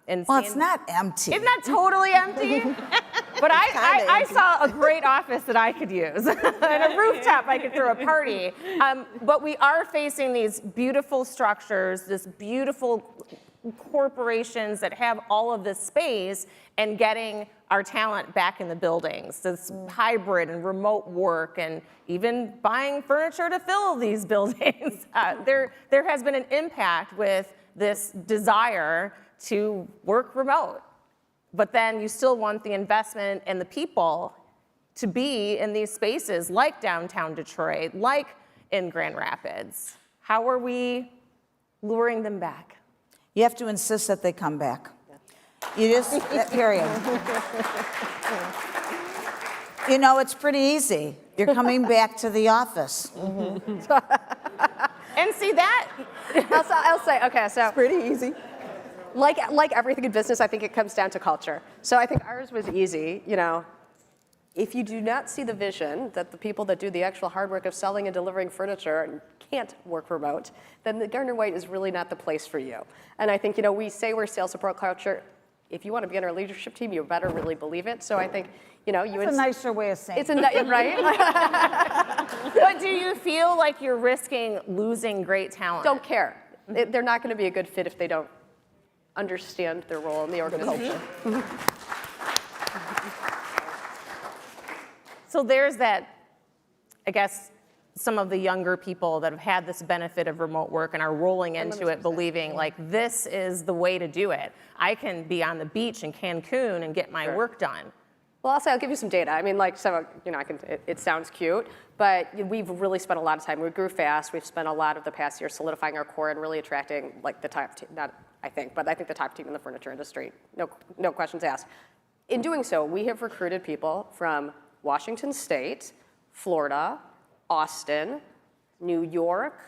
It's not empty. It's not totally empty, but I saw a great office that I could use and a rooftop I could throw a party. But we are facing these beautiful structures, this beautiful corporations that have all of this space and getting our talent back in the buildings. This hybrid and remote work and even buying furniture to fill these buildings. There has been an impact with this desire to work remote. But then you still want the investment and the people to be in these spaces like downtown Detroit, like in Grand Rapids. How are we luring them back? You have to insist that they come back. You just, period. You know, it's pretty easy. You're coming back to the office. And see that? I'll say, okay, so. It's pretty easy. Like everything in business, I think it comes down to culture. So I think ours was easy, you know. If you do not see the vision that the people that do the actual hard work of selling and delivering furniture can't work remote, then the Gardner White is really not the place for you. And I think, you know, we say we're sales support culture. if you want to be on our leadership team, you better really believe it. So I think, you know, That's a nicer way of saying it's it. right? But do you feel like you're risking losing great talent? Don't care. They're not going to be a good fit if they don't understand their role in the organization. So there's that, I guess, some of the younger people that have had this benefit of remote work and are rolling into it believing like this is the way to do it. I can be on the beach in Cancun and get my work done. Well, I'll give you some data. I mean, like, so, you know, it sounds cute, but we've really spent a lot of time. We grew fast. We've spent a lot of the past year solidifying our core and really attracting, like, the top team, not I think, but I think the top team in the furniture industry. No questions asked. In doing so, we have recruited people from Washington State, Florida, Austin, New York,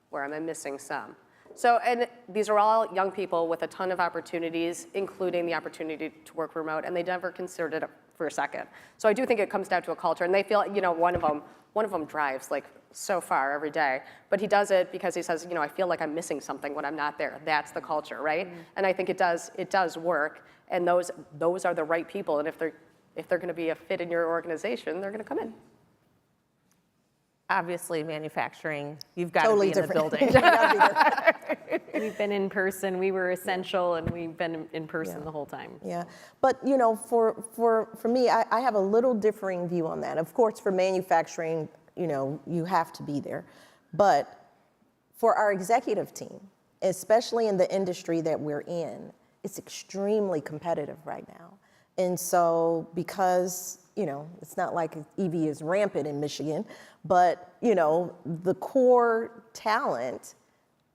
where am I missing some? So, and these are all young people with a ton of opportunities, including the opportunity to work remote, and they never considered it for a second. So I do think it comes down to a culture, and they feel, you know, one of them drives like so far every day, but he does it because he says, you know, I feel like I'm missing something when I'm not there. That's the culture, right? And I think it does work, and those are the right people, and if they're going to be a fit in your organization, they're going to come in. Obviously, manufacturing, you've got Totally to be different. in the building. We've been in person. We were essential, and we've been in person the whole time. Yeah, but you know, for me, I have a little differing view on that. Of course, for manufacturing, you know, you have to be there, but for our executive team, especially in the industry that we're in, it's extremely competitive right now. And so, because you know, it's not like EV is rampant in Michigan, but you know, the core talent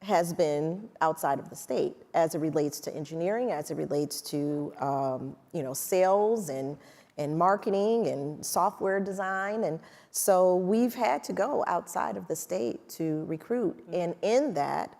has been outside of the state as it relates to engineering, as it relates to you know, sales and marketing and software design. And so we've had to go outside of the state to recruit. And in that,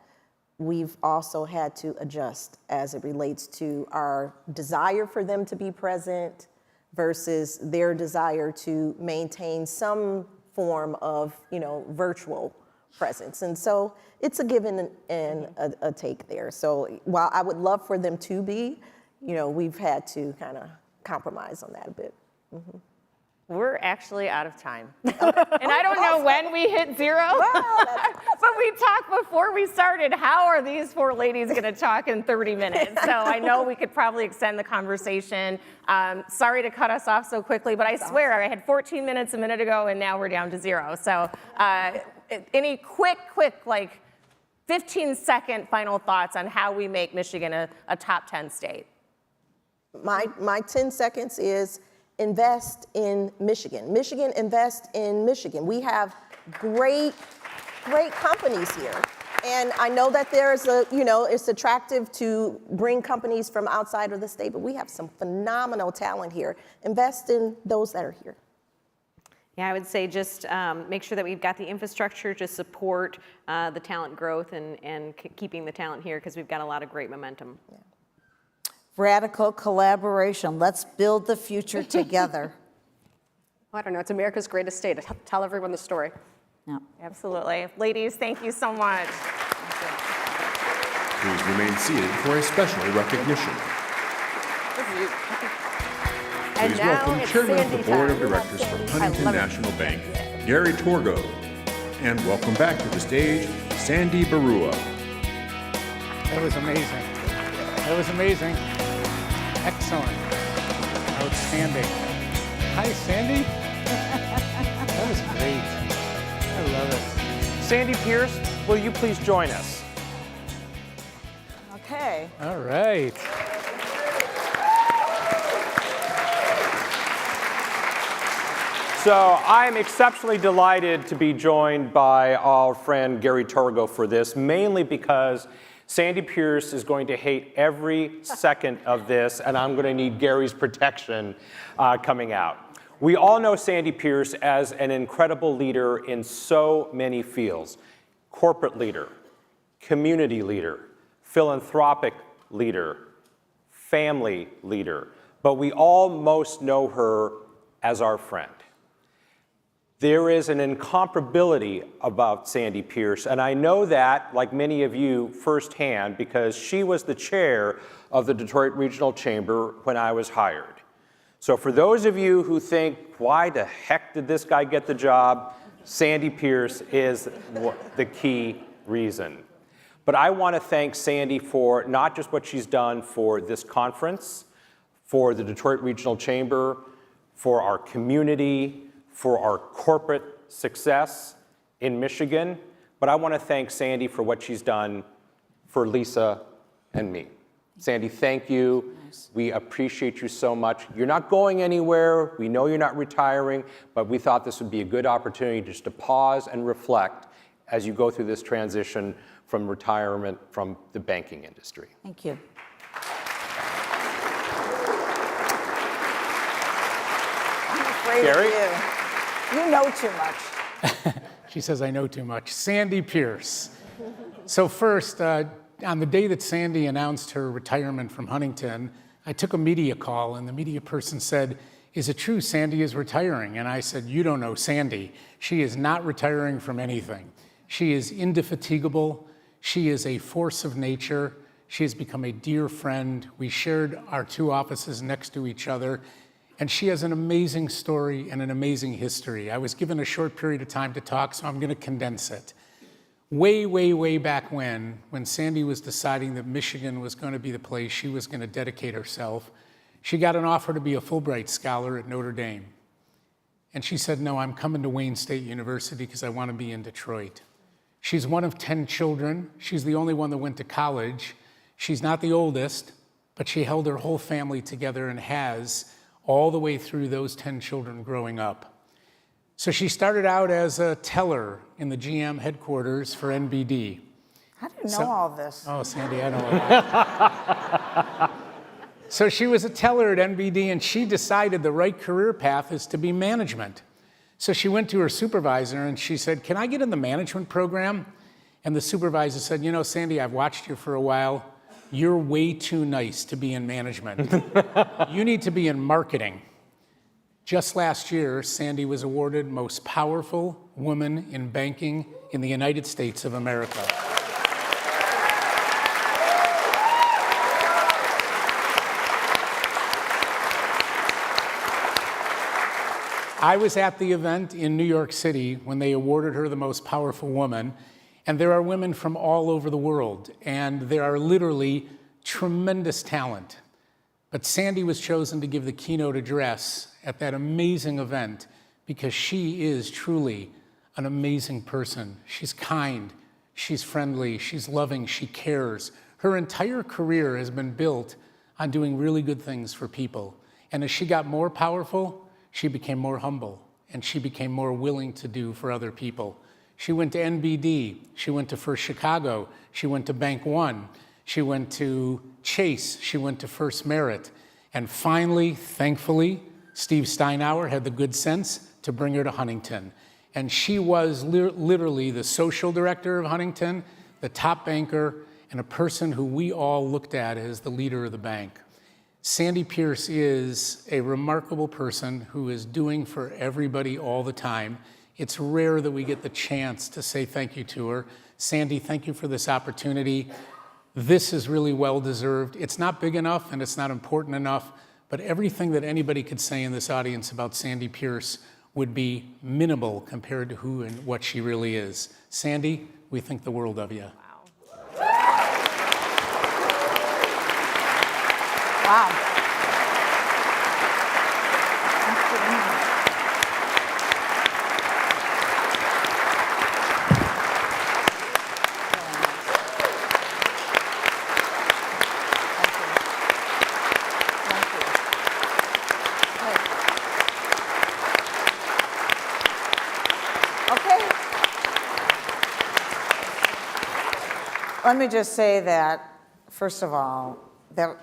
we've also had to adjust as it relates to our desire for them to be present versus their desire to maintain some form of, you know, virtual presence. And so it's a give and a take there. So while I would love for them to be, you know, we've had to kind of compromise on that a bit. We're actually out of time. And I don't know when we hit zero, but we talked before we started, how are these four ladies gonna talk in 30 minutes? So I know we could probably extend the conversation. Sorry to cut us off so quickly, but I swear I had 14 minutes a minute ago and now we're down to zero. So any quick, like 15-second final thoughts on how we make Michigan a top 10 state? My 10 seconds is, invest in Michigan. Michigan, invest in Michigan. We have great companies here. And I know that there's you know, it's attractive to bring companies from outside of the state, but we have some phenomenal talent here. Invest in those that are here. Yeah, I would say just make sure that we've got the infrastructure to support the talent growth and keeping the talent here, because we've got a lot of great momentum. Yeah. Radical collaboration. Let's build the future together. I don't know, it's America's greatest state. Tell everyone the story. Yeah. Absolutely. Ladies, thank you so much. Please remain seated for a special recognition. And Please now welcome it's Chairman of Sandy the Board time. of Directors for Huntington love it. National Bank, Gary Torgo. And welcome back to the stage, Sandy Barua. That was amazing. That was amazing. Excellent. Outstanding. Hi, Sandy. That was great. I love it. Sandy Pierce, will you please join us? Okay. All right. So I'm exceptionally delighted to be joined by our friend Gary Torgo for this, mainly because Sandy Pierce is going to hate every second of this, and I'm going to need Gary's protection coming out. We all know Sandy Pierce as an incredible leader in so many fields: corporate leader, community leader, philanthropic leader, family leader, but we all most know her as our friend. There is an incomparability about Sandy Pierce, and I know that, like many of you, firsthand, because she was the chair of the Detroit Regional Chamber when I was hired. So for those of you who think, why the heck did this guy get the job? Sandy Pierce is the key reason. But I want to thank Sandy for not just what she's done for this conference, for the Detroit Regional Chamber, for our community, for our corporate success in Michigan, but I want to thank Sandy for what she's done for Lisa and me. Sandy, thank you. We appreciate you so much. You're not going anywhere. We know you're not retiring, but we thought this would be a good opportunity just to pause and reflect as you go through this transition from retirement from the banking industry. Thank you. I'm afraid Gary? of you. You know too much. She says, I know too much. Sandy Pierce. So first, on the day that Sandy announced her retirement from Huntington, I took a media call, and the media person said, is it true Sandy is retiring? And I said, you don't know Sandy. She is not retiring from anything. She is indefatigable. She is a force of nature. She has become a dear friend. We shared our 2 offices next to each other. And she has an amazing story and an amazing history. I was given a short period of time to talk, so I'm going to condense it. Way, way, way back when Sandy was deciding that Michigan was going to be the place she was going to dedicate herself, she got an offer to be a Fulbright scholar at Notre Dame. And she said, no, I'm coming to Wayne State University because I want to be in Detroit. She's one of 10 children. She's the only one that went to college. She's not the oldest, but she held her whole family together and has all the way through those 10 children growing up. So she started out as a teller in the GM headquarters for NBD. How do you know all this? Oh, Sandy, I don't know. So she was a teller at NBD, and she decided the right career path is to be management. So she went to her supervisor and she said, can I get in the management program? And the supervisor said, you know, Sandy, I've watched you for a while. You're way too nice to be in management. You need to be in marketing. Just last year, Sandy was awarded Most Powerful Woman in Banking in the United States of America. I was at the event in New York City when they awarded her the Most Powerful Woman, and there are women from all over the world, and there are literally tremendous talent. But Sandy was chosen to give the keynote address at that amazing event because she is truly an amazing person. She's kind, she's friendly, she's loving, she cares. Her entire career has been built on doing really good things for people. And as she got more powerful, she became more humble, and she became more willing to do for other people. She went to NBD, she went to First Chicago, she went to Bank One, she went to Chase, she went to First Merit, and finally, thankfully, Steve Steinauer had the good sense to bring her to Huntington. And she was literally the social director of Huntington, the top banker, and a person who we all looked at as the leader of the bank. Sandy Pierce is a remarkable person who is doing for everybody all the time. It's rare that we get the chance to say thank you to her. Sandy, thank you for this opportunity. This is really well-deserved. It's not big enough and it's not important enough, but everything that anybody could say in this audience about Sandy Pierce would be minimal compared to who and what she really is. Sandy, we think the world of you. Wow. Let me just say that, first of all, that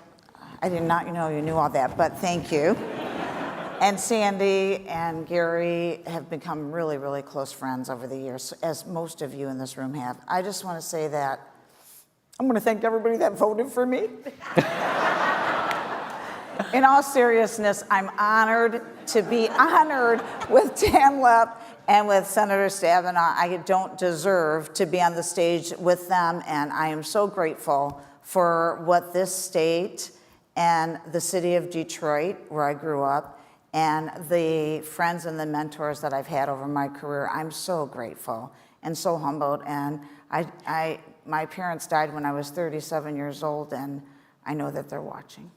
I did not know you knew all that, but thank you. And Sandy and Gary have become really, really close friends over the years, as most of you in this room have. I just want to say that I'm going to thank everybody that voted for me. in all seriousness, I'm honored to be honored with Tamlip and with Senator Stabenow. I don't deserve to be on the stage with them, and I am so grateful for what this state and the city of Detroit, where I grew up, and the friends and the mentors that I've had over my career. I'm so grateful and so humbled. And my parents died when I was 37 years old, and I know that they're watching.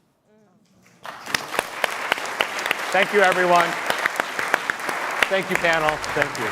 Thank you, everyone. Thank you, panel. Thank you.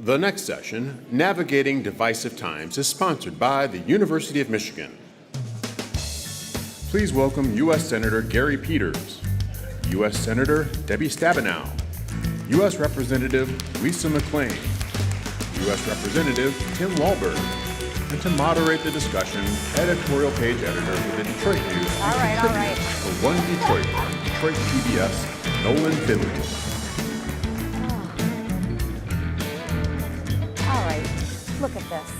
The next session, Navigating Divisive Times, is sponsored by the University of Michigan. Please welcome U.S. Senator Gary Peters, U.S. Senator Debbie Stabenow, U.S. Representative Lisa McClain, U.S. Representative Tim Walberg, and to moderate the discussion, editorial page editor for the Detroit News and contributor for One Detroit on Detroit PBS, Nolan Finley. All right, look at this.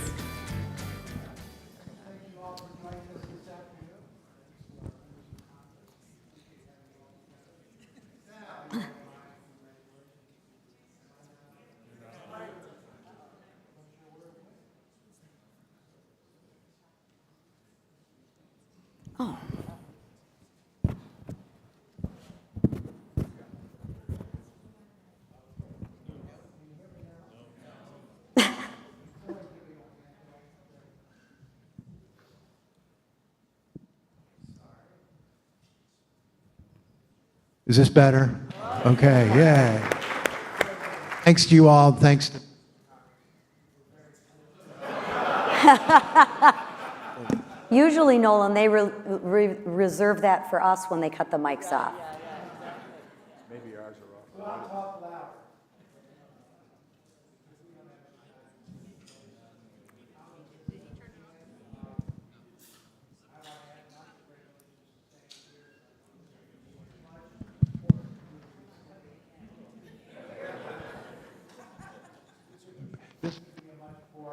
Oh. Is this better? Okay, yeah. Thanks to you all. Thanks to Usually, Nolan, they reserve that for us when they cut the mics off. Maybe ours are off.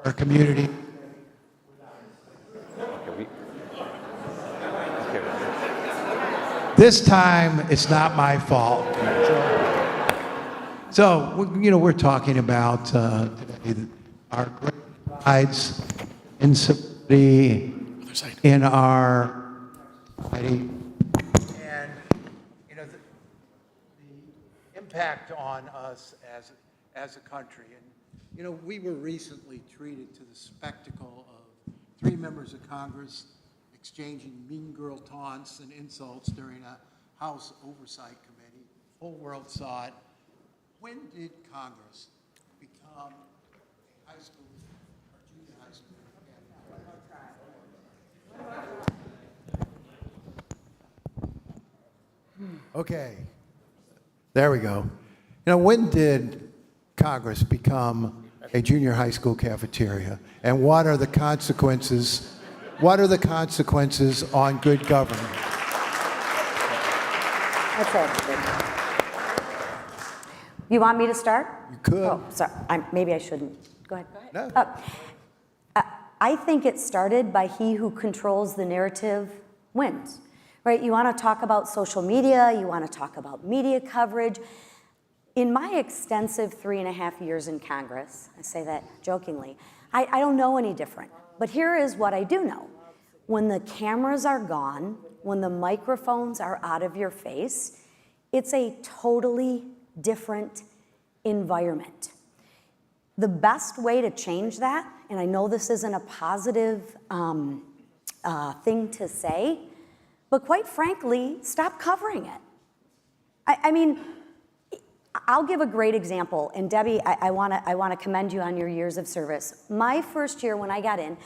our community. This time, it's not my fault. So, you know, we're talking about today our great strides in civility in our society, and you know the impact on us as a country. And you know, we were recently treated to the spectacle of 3 members of Congress exchanging mean girl taunts and insults during a House Oversight Committee. The whole world saw it. When did Congress become a high school or junior high school? Okay, there we go. You know, when did Congress become a junior high school cafeteria? And what are the consequences? What are the consequences on good government? That's it. You want me to start? You could. Oh, sorry. Maybe I shouldn't. Go ahead. No. I think it started by he who controls the narrative wins, right? You want to talk about social media. You want to talk about media coverage. In my extensive 3.5 years in Congress, I say that jokingly, I don't know any different. But here is what I do know. When the cameras are gone, when the microphones are out of your face, it's a totally different environment. The best way to change that, and I know this isn't a positive thing to say, but quite frankly, stop covering it. I mean, I'll give a great example. And Debbie, I want to commend you on your years of service. My first year when I got in,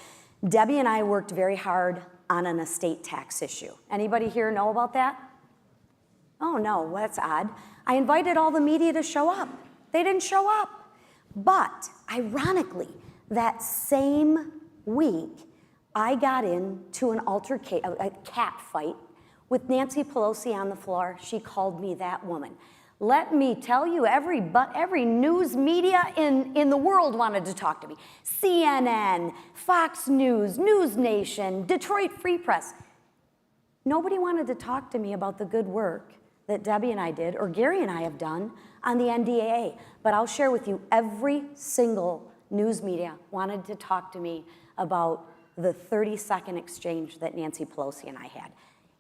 Debbie and I worked very hard on an estate tax issue. Anybody here know about that? Oh no, well, that's odd. I invited all the media to show up. They didn't show up. But ironically, that same week, I got into an a cat fight with Nancy Pelosi on the floor. She called me that woman. Let me tell you, every news media in the world wanted to talk to me. CNN, Fox News, News Nation, Detroit Free Press. Nobody wanted to talk to me about the good work that Debbie and I did, or Gary and I have done on the NDAA. But I'll share with you, every single news media wanted to talk to me about the 30-second exchange that Nancy Pelosi and I had.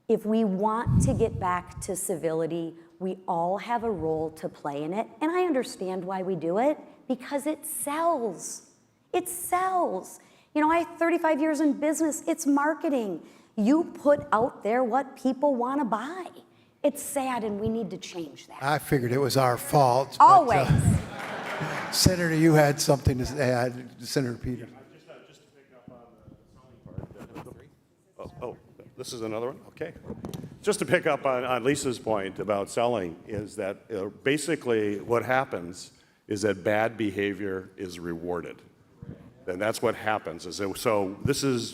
If we want to get back to civility, we all have a role to play in it. And I understand why we do it, because it sells. It sells. You know, I have 35 years in business. It's marketing. You put out there what people want to buy. It's sad, and we need to change that. I figured it was our fault. Always. But, Senator, you had something to add, Senator Peters. Just to pick up on the selling part. Oh, this is another one? Okay. Just to pick up on Lisa's point about selling is that basically what happens is that bad behavior is rewarded. And that's what happens. So this is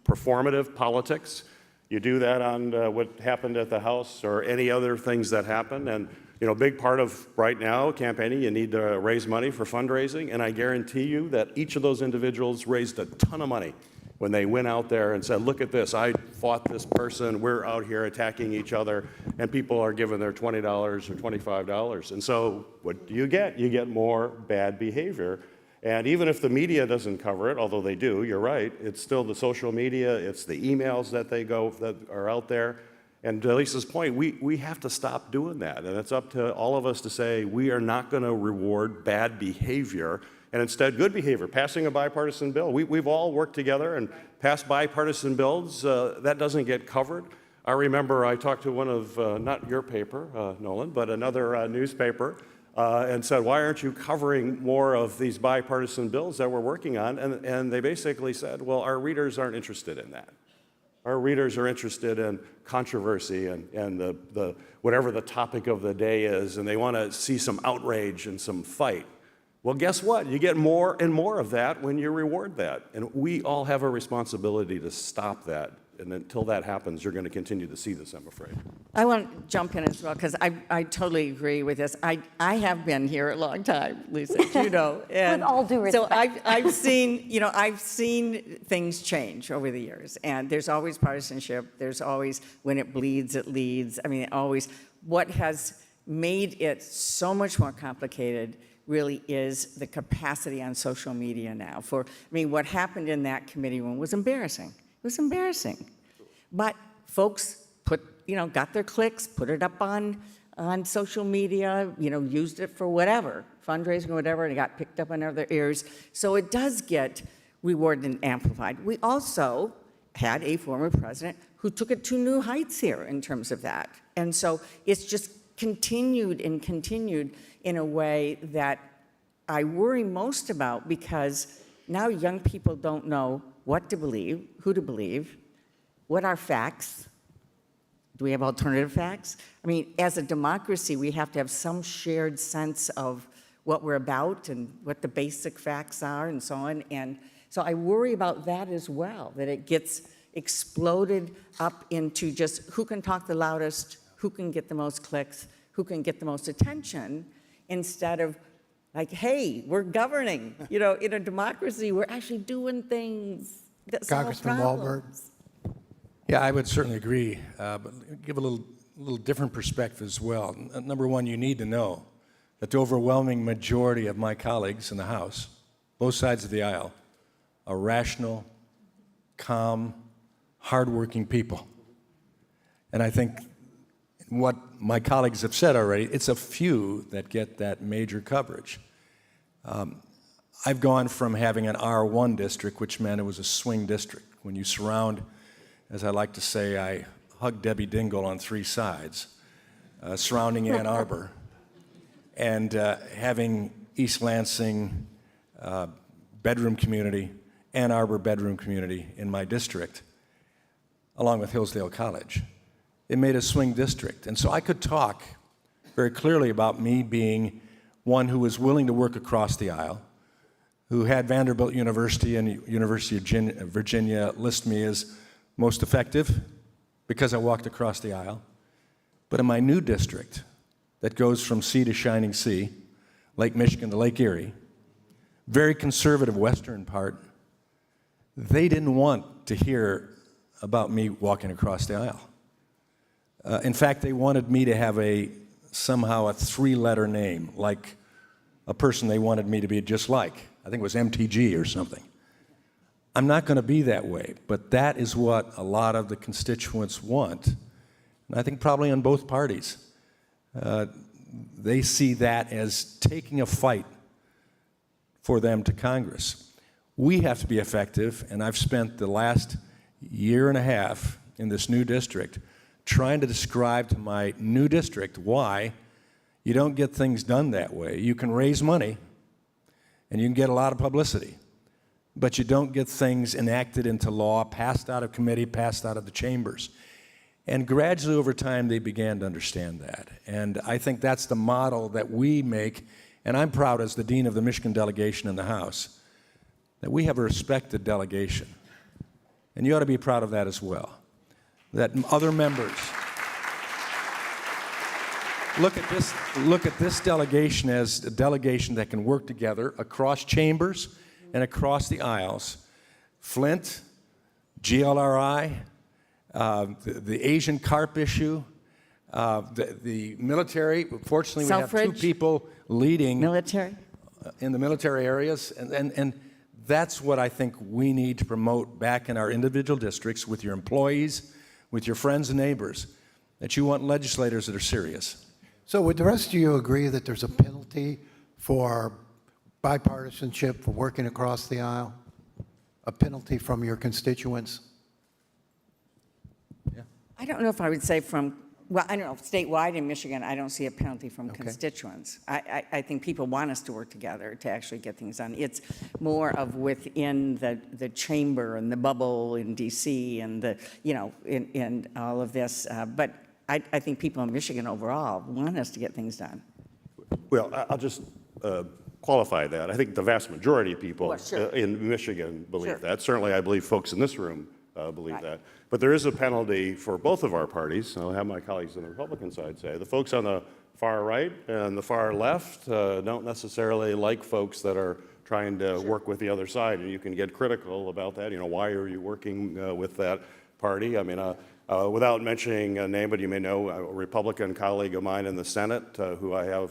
performative politics. You do that on what happened at the House or any other things that happen. And, you know, big part of right now campaigning, you need to raise money for fundraising. And I guarantee you that each of those individuals raised a ton of money when they went out there and said, look at this, I fought this person, we're out here attacking each other, and people are giving their $20 or $25. And so what do? You get more bad behavior. And even if the media doesn't cover it, although they do, you're right, it's still the social media, it's the emails that are out there. And to Lisa's point, we have to stop doing that. And it's up to all of us to say we are not going to reward bad behavior, and instead good behavior, passing a bipartisan bill. We've all worked together and passed bipartisan bills. That doesn't get covered. I remember I talked to one of, not your paper, Nolan, but another newspaper, and said, why aren't you covering more of these bipartisan bills that we're working on? And they basically said, well, our readers aren't interested in that. Our readers are interested in controversy and the whatever the topic of the day is, and they want to see some outrage and some fight. Well, guess what? You get more and more of that when you reward that. And we all have a responsibility to stop that. And until that happens, you're going to continue to see this, I'm afraid. I want to jump in as well, because I totally agree with this. I have been here a long time, Lisa, you know. With all due respect. So I've seen things change over the years. And there's always partisanship. There's always, when it bleeds, it leads. I mean, always. What has made it so much more complicated really is the capacity on social media now. What happened in that committee room was embarrassing. It was embarrassing. But folks got their clicks, put it up on social media, used it for whatever, fundraising or whatever, and it got picked up on other ears. So it does get rewarded and amplified. We also had a former president who took it to new heights here in terms of that. And so it's just continued in a way that I worry most about, because now young people don't know what to believe, who to believe, what are facts. Do we have alternative facts? I mean, as a democracy, we have to have some shared sense of what we're about and what the basic facts are and so on. And so I worry about that as well, that it gets exploded up into just who can talk the loudest, who can get the most clicks, who can get the most attention, instead of like, hey, we're governing. In a democracy, we're actually doing things that solve Congressman problems. Walberg. Yeah, I would certainly agree, but give a little different perspective as well. Number one, you need to know that the overwhelming majority of my colleagues in the House, both sides of the aisle, are rational, calm, hardworking people. And I think what my colleagues have said already, it's a few that get that major coverage. I've gone from having an R1 district, which meant it was a swing district. When you surround, as I like to say, I hug Debbie Dingell on three sides, surrounding Ann Arbor. and having East Lansing bedroom community, Ann Arbor bedroom community in my district, along with Hillsdale College. It made a swing district. And so I could talk very clearly about me being one who was willing to work across the aisle, who had Vanderbilt University and University of Virginia list me as most effective because I walked across the aisle. But in my new district that goes from sea to shining sea, Lake Michigan to Lake Erie, very conservative western part, they didn't want to hear about me walking across the aisle. In fact, they wanted me to have somehow a three-letter name, like a person they wanted me to be just like. I think it was MTG or something. I'm not going to be that way, but that is what a lot of the constituents want. And I think probably on both parties. They see that as taking a fight for them to Congress. We have to be effective, and I've spent the last year and a half in this new district trying to describe to my new district why you don't get things done that way. You can raise money, and you can get a lot of publicity, but you don't get things enacted into law, passed out of committee, passed out of the chambers. And gradually over time, they began to understand that. And I think that's the model that we make, and I'm proud as the dean of the Michigan delegation in the House, that we have a respected delegation. And you ought to be proud of that as well. That other members look at this delegation as a delegation that can work together across chambers and across the aisles. Flint, GLRI, the Asian carp issue, the military. Fortunately, we have two people leading military in the military areas, and that's what I think we need to promote back in our individual districts with your employees, with your friends and neighbors, that you want legislators that are serious. So would the rest of you agree that there's a penalty for bipartisanship, for working across the aisle? A penalty from your constituents? I don't know if I would say well, I don't know, statewide in Michigan, I don't see a penalty from constituents. I think people want us to work together to actually get things done. It's more of within the chamber and the bubble in DC and in all of this. But I think people in Michigan overall want us to get things done. Well, I'll just qualify that. I think the vast majority of people in Michigan believe that. Certainly, I believe folks in this room believe that. But there is a penalty for both of our parties. I'll have my colleagues on the Republican side say. The folks on the far right and the far left don't necessarily like folks that are trying to work with the other side, and you can get critical about that. Why are you working with that party? I mean, without mentioning a name, but you may know a Republican colleague of mine in the Senate who I have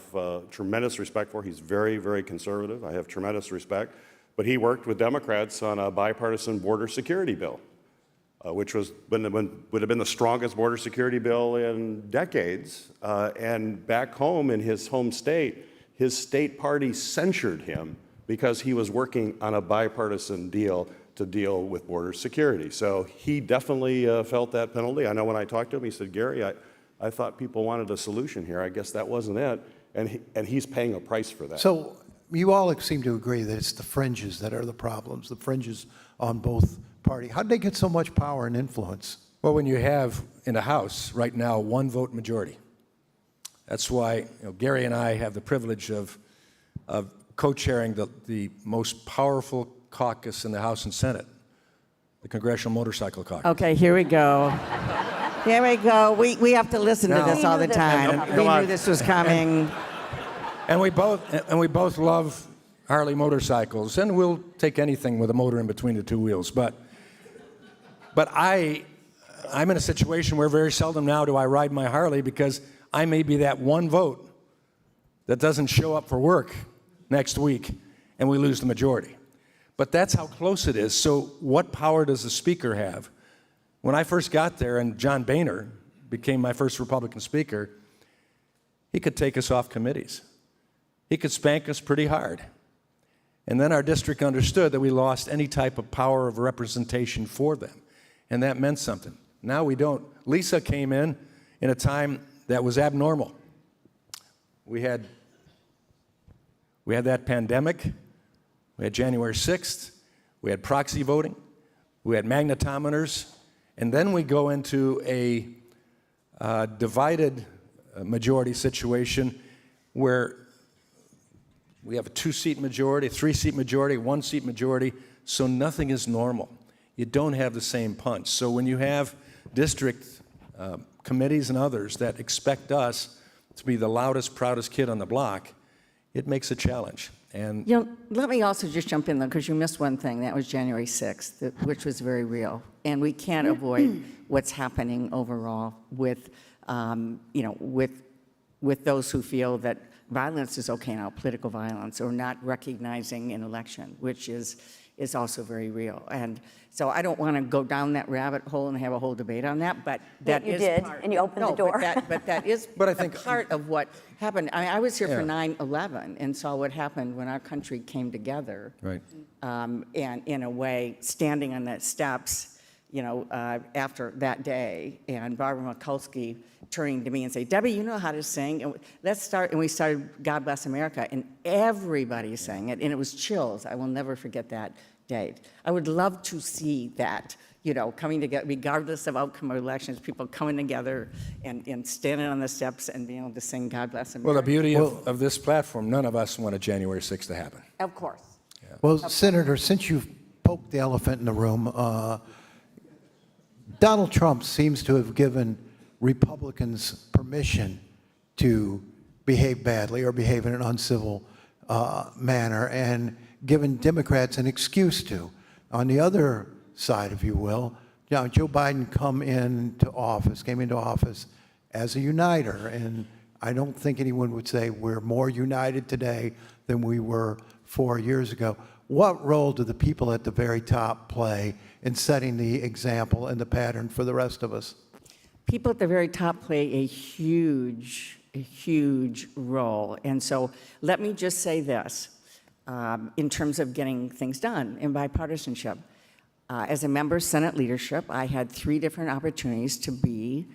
tremendous respect for. He's very, very conservative. I have tremendous respect. But he worked with Democrats on a bipartisan border security bill, which would have been the strongest border security bill in decades. And back home in his home state, his state party censured him because he was working on a bipartisan deal to deal with border security. So he definitely felt that penalty. I know when I talked to him, he said, Gary, I thought people wanted a solution here. I guess that wasn't it. And he's paying a price for that. So you all seem to agree that it's the fringes that are the problems, the fringes on both parties. How did they get so much power and influence? Well, when you have in the House right now one vote majority, that's why Gary and I have the privilege of co-chairing the most powerful caucus in the House and Senate, the Congressional Motorcycle Caucus. Okay, here we go. Here we go. We have to listen to this all the time. We knew this was coming. And we both love Harley motorcycles, and we'll take anything with a motor in between the two wheels. But I'm in a situation where very seldom now do I ride my Harley because I may be that one vote that doesn't show up for work next week, and we lose the majority. But that's how close it is. So what power does the Speaker have? When I first got there and John Boehner became my first Republican Speaker, he could take us off committees. He could spank us pretty hard. And then our district understood that we lost any type of power of representation for them. And that meant something. Now we don't. Lisa came in a time that was abnormal. We had We had that pandemic. We had January 6th. We had proxy voting. We had magnetometers. And then we go into a divided majority situation where we have a 2-seat majority, a 3-seat majority, 1-seat majority, so nothing is normal. You don't have the same punch. So when you have district committees and others that expect us to be the loudest, proudest kid on the block, it makes a challenge. And let me also just jump in, though, because you missed one thing. That was January 6th, which was very real. And we can't avoid what's happening overall with, with those who feel that violence is okay now, political violence, or not recognizing an election, which is also very real. And so I don't want to go down that rabbit hole and have a whole debate on that, but that you is did, part, and you opened the door. But that is I think, part of what happened. I was here for Yeah. 9/11 and saw what happened when our country came together. Right. And in a way, standing on the steps, after that day, and Barbara Mikulski turning to me and say, "Debbie, you know how to sing, and let's start." And we started "God Bless America," and everybody sang it, and it was chills. I will never forget that date. I would love to see that, coming together, regardless of outcome of elections, people coming together and standing on the steps and being able to sing "God Bless America." well, the beauty of this platform, none of us wanted January 6th to happen. Of course. Well, Senator, since you've poked the elephant in the room, Donald Trump seems to have given Republicans permission to behave badly or behave in an uncivil manner, and given Democrats an excuse to. On the other side, if you will, Joe Biden came into office as a uniter, and I don't think anyone would say we're more united today than we were 4 years ago. What role do the people at the very top play in setting the example and the pattern for the rest of us? People at the very top play a huge role. And so let me just say this, in terms of getting things done in bipartisanship. As a member of Senate leadership, I had 3 different opportunities to be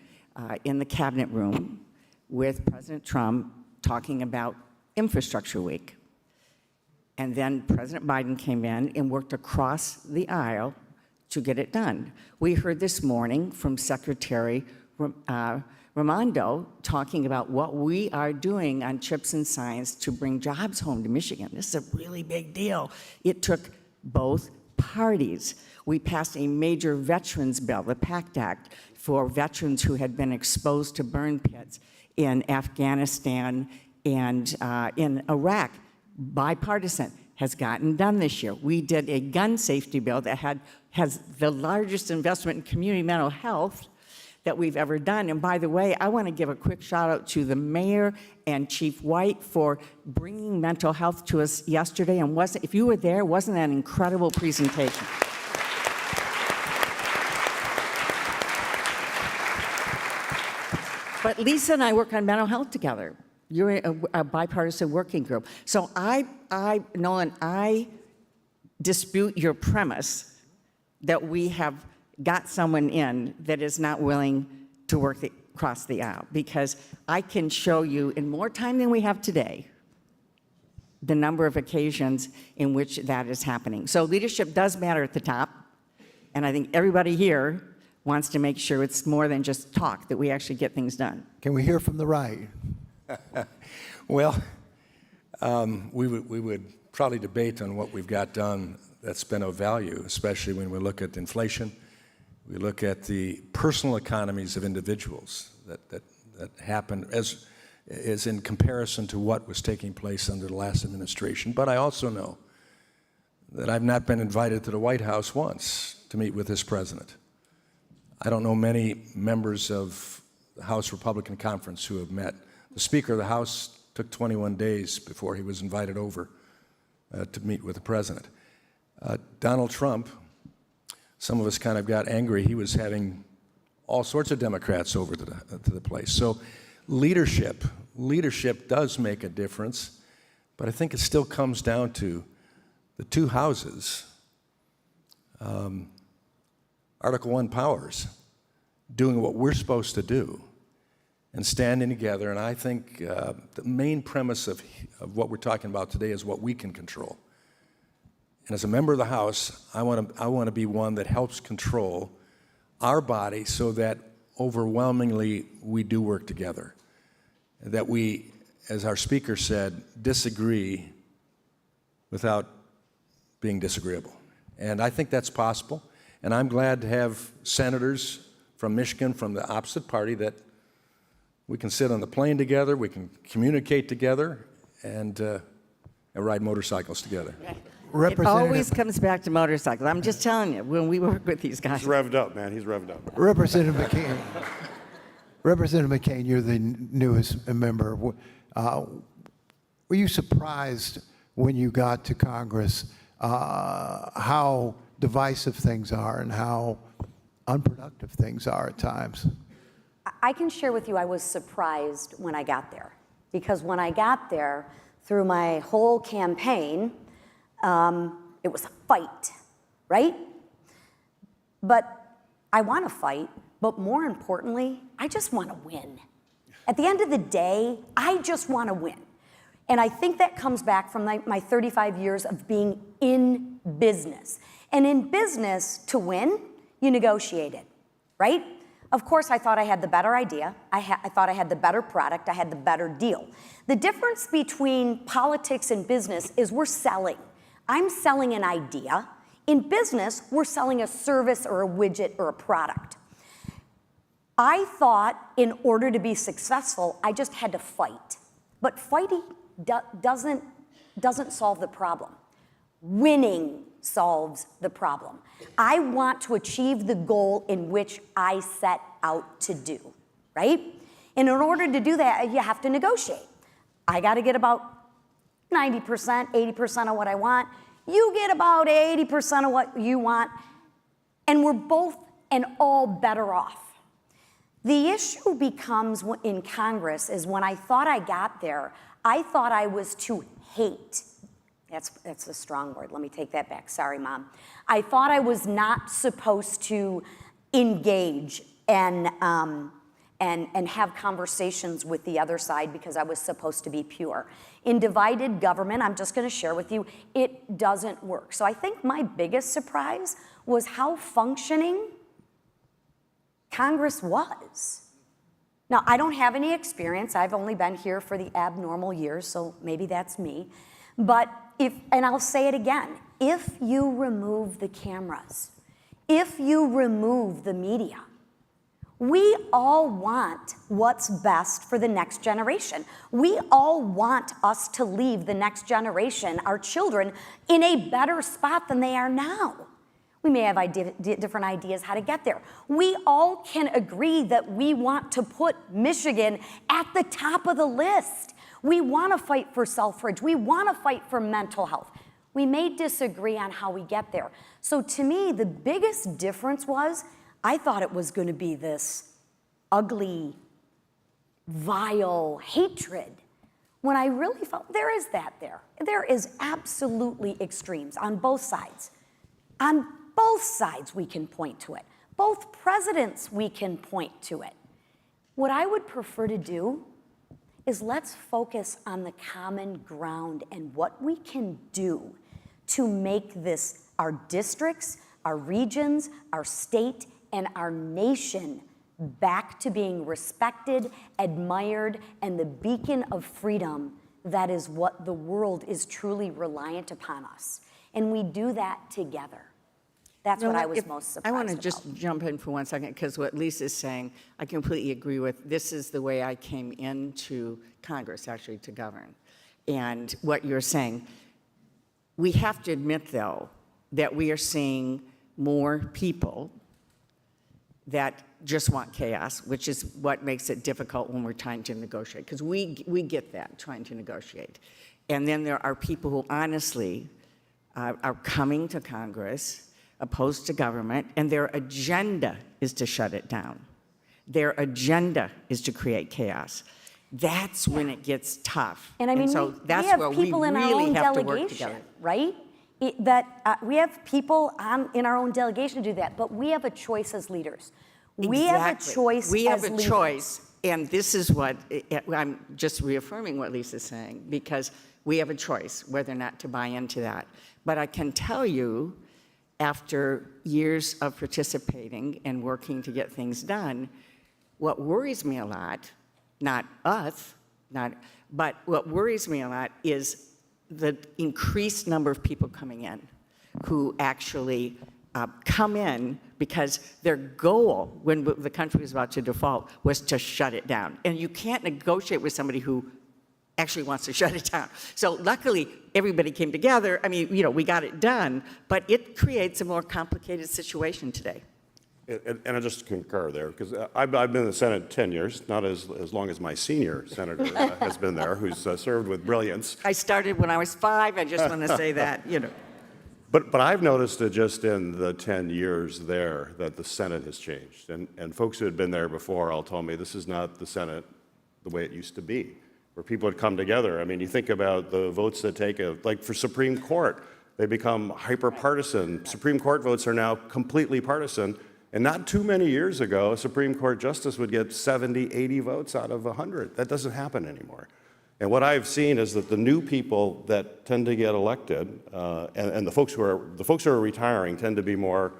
in the cabinet room with President Trump talking about Infrastructure Week. And then President Biden came in and worked across the aisle to get it done. We heard this morning from Secretary Raimondo talking about what we are doing on CHIPS and Science to bring jobs home to Michigan. This is a really big deal. It took both parties. We passed a major veterans bill, the PACT Act, for veterans who had been exposed to burn pits in Afghanistan and in Iraq. Bipartisan, has gotten done this year. We did a gun safety bill that has the largest investment in community mental health that we've ever done. And by the way, I want to give a quick shout out to the mayor and Chief White for bringing mental health to us yesterday. And if you were there, wasn't that an incredible presentation? But Lisa and I work on mental health together. You're a bipartisan working group. So Nolan, I dispute your premise that we have got someone in that is not willing to work across the aisle, because I can show you in more time than we have today the number of occasions in which that is happening. So leadership does matter at the top, and I think everybody here wants to make sure it's more than just talk, that we actually get things done. Can we hear from the right? Well, we would probably debate on what we've got done that's been of value, especially when we look at inflation, we look at the personal economies of individuals that happen as in comparison to what was taking place under the last administration. But I also know that I've not been invited to the White House once to meet with this president. I don't know many members of the House Republican Conference who have met. The Speaker of the House took 21 days before he was invited over to meet with the president. Donald Trump, some of us kind of got angry. He was having all sorts of Democrats over to the place. So leadership does make a difference, but I think it still comes down to the two houses, Article I powers, doing what we're supposed to do, and standing together. And I think the main premise of what we're talking about today is what we can control. And as a member of the House, I want to be one that helps control our body so that overwhelmingly we do work together. That we, as our speaker said, disagree without being disagreeable. And I think that's possible. And I'm glad to have senators from Michigan, from the opposite party, that we can sit on the plane together, we can communicate together, and ride motorcycles together. It always comes back to motorcycles. I'm just telling you, when we work with these guys. He's revved up, man. He's revved up. Representative McCain. Representative McCain, you're the newest member. Were you surprised when you got to Congress how divisive things are and how unproductive things are at times? I can share with you I was surprised when I got there. Because when I got there, through my whole campaign, it was a fight, right? But I want to fight, but more importantly, I just want to win. At the end of the day, I just want to win. And I think that comes back from my 35 years of being in business. And in business, to win, you negotiate it, right? Of course, I thought I had the better idea. I thought I had the better product. I had the better deal. The difference between politics and business is we're selling. I'm selling an idea. In business, we're selling a service or a widget or a product. I thought in order to be successful, I just had to fight. But fighting doesn't solve the problem. Winning solves the problem. I want to achieve the goal in which I set out to do, right? And in order to do that, you have to negotiate. I got to get about 90%, 80% of what I want. You get about 80% of what you want, and we're both and all better off. The issue becomes in Congress is when I thought I got there, I thought I was to hate. That's a strong word. Let me take that back. Sorry, Mom. I thought I was not supposed to engage and have conversations with the other side because I was supposed to be pure. In divided government, I'm just going to share with you, it doesn't work. So I think my biggest surprise was how functioning Congress was. Now, I don't have any experience. I've only been here for the abnormal years, so maybe that's me. But and I'll say it again, if you remove the cameras, if you remove the media, we all want what's best for the next generation. We all want us to leave the next generation, our children, in a better spot than they are now. We may have different ideas how to get there. We all can agree that we want to put Michigan at the top of the list. We want to fight for suffrage. We want to fight for mental health. We may disagree on how we get there. So to me, the biggest difference was I thought it was going to be this ugly, vile hatred, when I really felt there is that there. There is absolutely extremes on both sides. On both sides we can point to it. Both presidents we can point to it. What I would prefer to do is let's focus on the common ground and what we can do to make this our districts, our regions, our state, and our nation back to being respected, admired, and the beacon of freedom that is what the world is truly reliant upon us. And we do that together. That's what I was most surprised I want to about. just jump in for 1 second, because what Lisa's saying, I completely agree with. This is the way I came into Congress, actually, to govern. And what you're saying, we have to admit, though, that we are seeing more people that just want chaos, which is what makes it difficult when we're trying to negotiate, because we get that, trying to negotiate. And then there are people who honestly are coming to Congress opposed to government, and their agenda is to shut it down. Their agenda is to create chaos. That's when it gets tough. And I mean, so that's we have where people we in our really own have to work delegation, together. right? We have people in our own delegation to do that, but we have a choice as leaders. We have a Exactly. choice We have as a leaders. choice And this is what, I'm just reaffirming what Lisa's saying, because we have a choice whether or not to buy into that. But I can tell you, after years of participating and working to get things done, what worries me a lot, not us, but what worries me a lot is the increased number of people coming in who actually come in because their goal when the country was about to default was to shut it down. And you can't negotiate with somebody who actually wants to shut it down. So luckily, everybody came together. I mean, we got it done, but it creates a more complicated situation today. And I just concur there, because I've been in the Senate 10 years, not as long as my senior senator has been there, who's served with brilliance. I started when I was 5. I just want to say that, But I've noticed it just in the 10 years there that the Senate has changed. And folks who had been there before all told me this is not the Senate the way it used to be, where people would come together. I mean, you think about the votes that take, like for Supreme Court, they become hyper-partisan. Supreme Court votes are now completely partisan. And not too many years ago, a Supreme Court justice would get 70, 80 votes out of 100. That doesn't happen anymore. And what I've seen is that the new people that tend to get elected, and the folks who are retiring tend to be more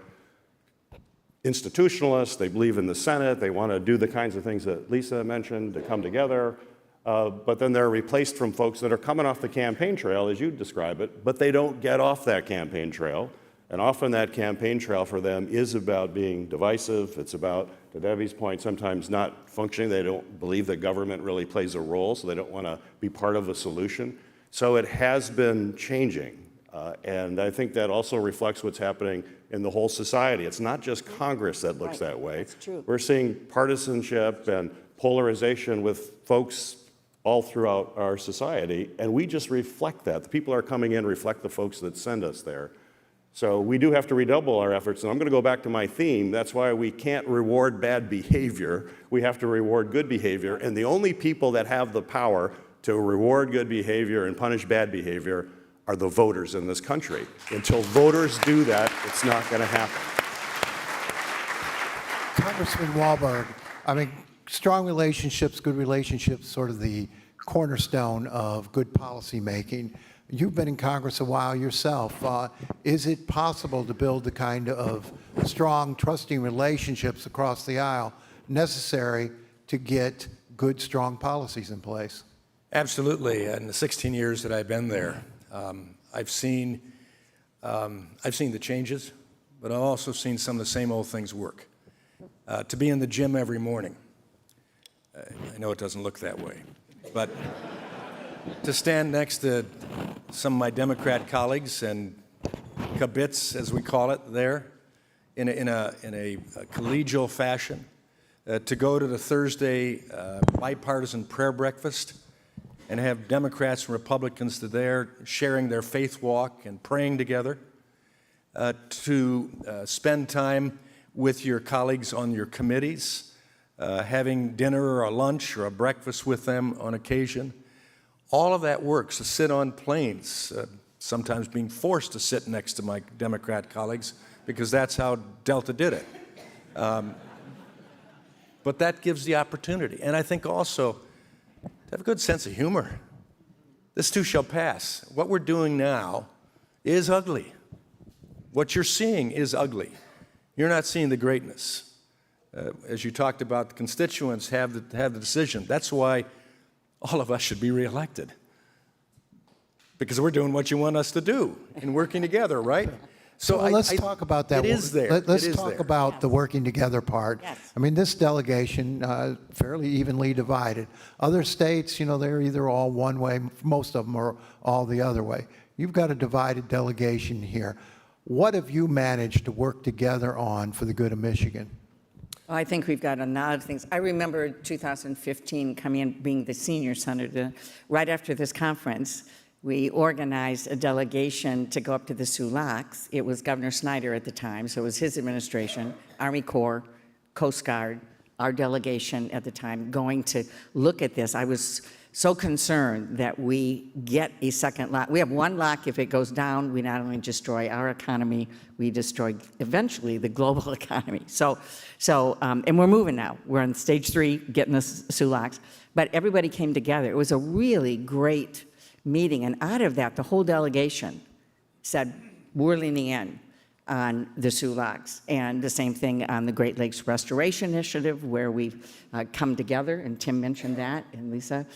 institutionalists. They believe in the Senate. They want to do the kinds of things that Lisa mentioned, to come together. But then they're replaced from folks that are coming off the campaign trail, as you describe it, but they don't get off that campaign trail. And often that campaign trail for them is about being divisive. It's about, to Debbie's point, sometimes not functioning. They don't believe that government really plays a role, so they don't want to be part of the solution. So it has been changing. And I think that also reflects what's happening in the whole society. It's not just Congress that looks that way. That's true. We're seeing partisanship and polarization with folks all throughout our society, and we just reflect that. The people who are coming in reflect the folks that send us there. So we do have to redouble our efforts, and I'm going to go back to my theme. That's why we can't reward bad behavior. We have to reward good behavior, and the only people that have the power to reward good behavior and punish bad behavior are the voters in this country. Until voters do that, it's not going to happen. Congressman Walberg, I mean, strong relationships, good relationships, sort of the cornerstone of good policy making. You've been in Congress a while yourself. Is it possible to build the kind of strong, trusting relationships across the aisle necessary to get good, strong policies in place? Absolutely. In the 16 years that I've been there, I've seen the changes, but I've also seen some of the same old things work. To be in the gym every morning, I know it doesn't look that way, but to stand next to some of my Democrat colleagues and kibitz, as we call it, there, in a collegial fashion, to go to the Thursday bipartisan prayer breakfast and have Democrats and Republicans there sharing their faith walk and praying together, to spend time with your colleagues on your committees, having dinner or a lunch or a breakfast with them on occasion. All of that works. To sit on planes, sometimes being forced to sit next to my Democrat colleagues because that's how Delta did it. But that gives the opportunity. And I think also to have a good sense of humor. This too shall pass. What we're doing now is ugly. What you're seeing is ugly. You're not seeing the greatness. As you talked about, the constituents have the decision. That's why all of us should be reelected, because we're doing what you want us to do and working together, right? So let's talk about that. It is there. Let's talk about the working together part. Yes. I mean, this delegation, fairly evenly divided. Other states, they're either all one way, most of them are all the other way. You've got a divided delegation here. What have you managed to work together on for the good of Michigan? I think we've got a lot of things. I remember 2015 coming in, being the senior senator. Right after this conference, we organized a delegation to go up to the Sulaks. It was Governor Snyder at the time, so it was his administration, Army Corps, Coast Guard, our delegation at the time, going to look at this. I was so concerned that we get a second lock. We have one lock. If it goes down, we not only destroy our economy, we destroy eventually the global economy. And we're moving now. We're on stage 3, getting the SULOCs. But everybody came together. It was a really great meeting. And out of that, the whole delegation said, we're leaning in on the SULOCs. And the same thing on the Great Lakes Restoration Initiative, where we've come together, and Tim mentioned that, and Lisa,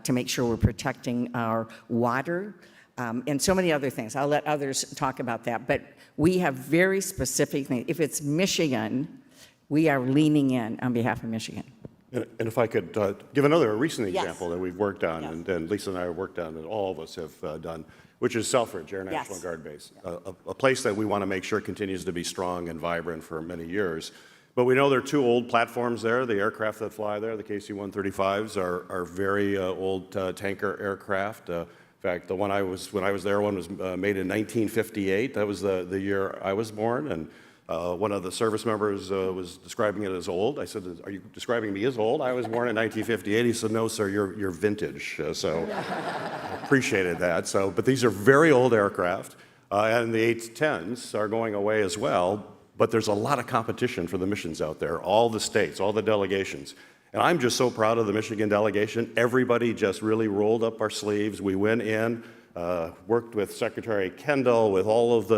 to make sure we're protecting our water, and so many other things. I'll let others talk about that. But we have very specific things. If it's Michigan, we are leaning in on behalf of Michigan. And if I could give another recent example that we've worked on, and Lisa and I have worked on, and all of us have done, which is Selfridge Air National Guard Base, a place that we want to make sure continues to be strong and vibrant for many years. But we know there are 2 old platforms there. The aircraft that fly there, the KC-135s, are very old tanker aircraft. In fact, when I was there, one was made in 1958. That was the year I was born, and one of the service members was describing it as old. I said, "Are you describing me as old? I was born in 1958." He said, "No, sir, you're vintage." So I appreciated that. But these are very old aircraft, and the 810s are going away as well. But there's a lot of competition for the missions out there. All the states, all the delegations. And I'm just so proud of the Michigan delegation. Everybody just really rolled up our sleeves. We went in, worked with Secretary Kendall, with all of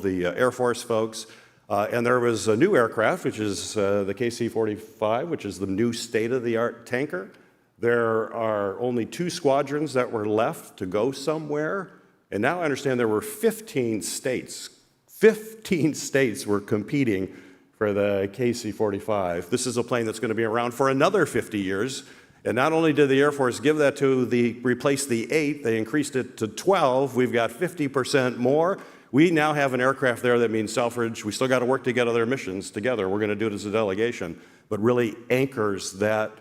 the Air Force folks. And there was a new aircraft, which is the KC-45, which is the new state-of-the-art tanker. There are only 2 squadrons that were left to go somewhere. And now I understand there were 15 states. 15 states were competing for the KC-45. This is a plane that's going to be around for another 50 years. And not only did the Air Force give that to replace the 8, they increased it to 12. We've got 50% more. We now have an aircraft there that means Selfridge. We still got to work to get other missions together. We're going to do it as a delegation, but really anchors that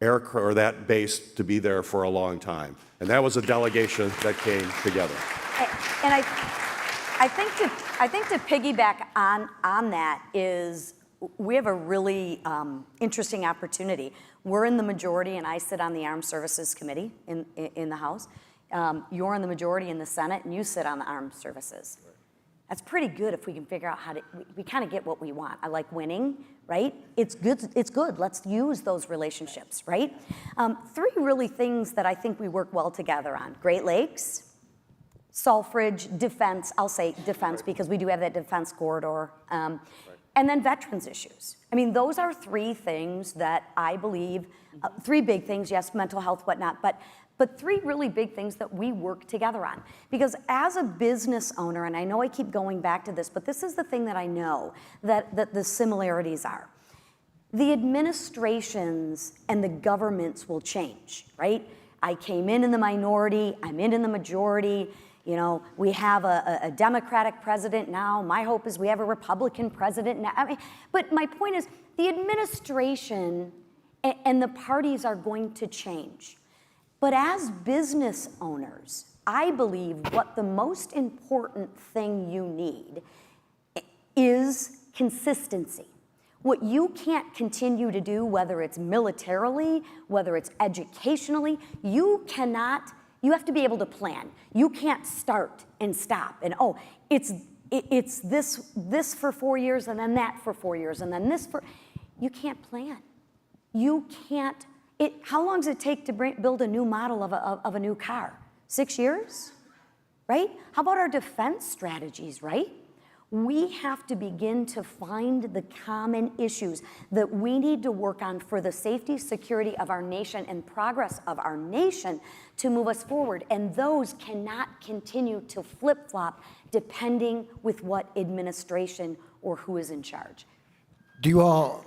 aircraft or that base to be there for a long time. And that was a delegation that came together. And I think to piggyback on that is we have a really interesting opportunity. We're in the majority, and I sit on the Armed Services Committee in the House. You're in the majority in the Senate, and you sit on the Armed Services. That's pretty good if we can figure out how to, we kind of get what we want. I like winning, right? It's good. Let's use those relationships, right? 3 really things that I think we work well together on. Great Lakes, Selfridge, defense. I'll say defense because we do have that defense corridor. And then veterans issues. I mean, those are 3 things that I believe, 3 big things, yes, mental health, whatnot, but 3 really big things that we work together on. Because as a business owner, and I know I keep going back to this, but this is the thing that I know that the similarities are. The administrations and the governments will change, right? I came in the minority, I'm in the majority. You know, we have a Democratic president now. My hope is we have a Republican president now. I mean, but my point is the administration and the parties are going to change. But as business owners, I believe what the most important thing you need is consistency. What you can't continue to do, whether it's militarily, whether it's educationally, you have to be able to plan. You can't start and stop and, it's this for 4 years and then that for 4 years and then this for, you can't plan. You can't, how long does it take to build a new model of a new car? 6 years, right? How about our defense strategies, right? We have to begin to find the common issues that we need to work on for the safety, security of our nation and progress of our nation to move us forward. And those cannot continue to flip-flop depending with what administration or who is in charge. Do you all...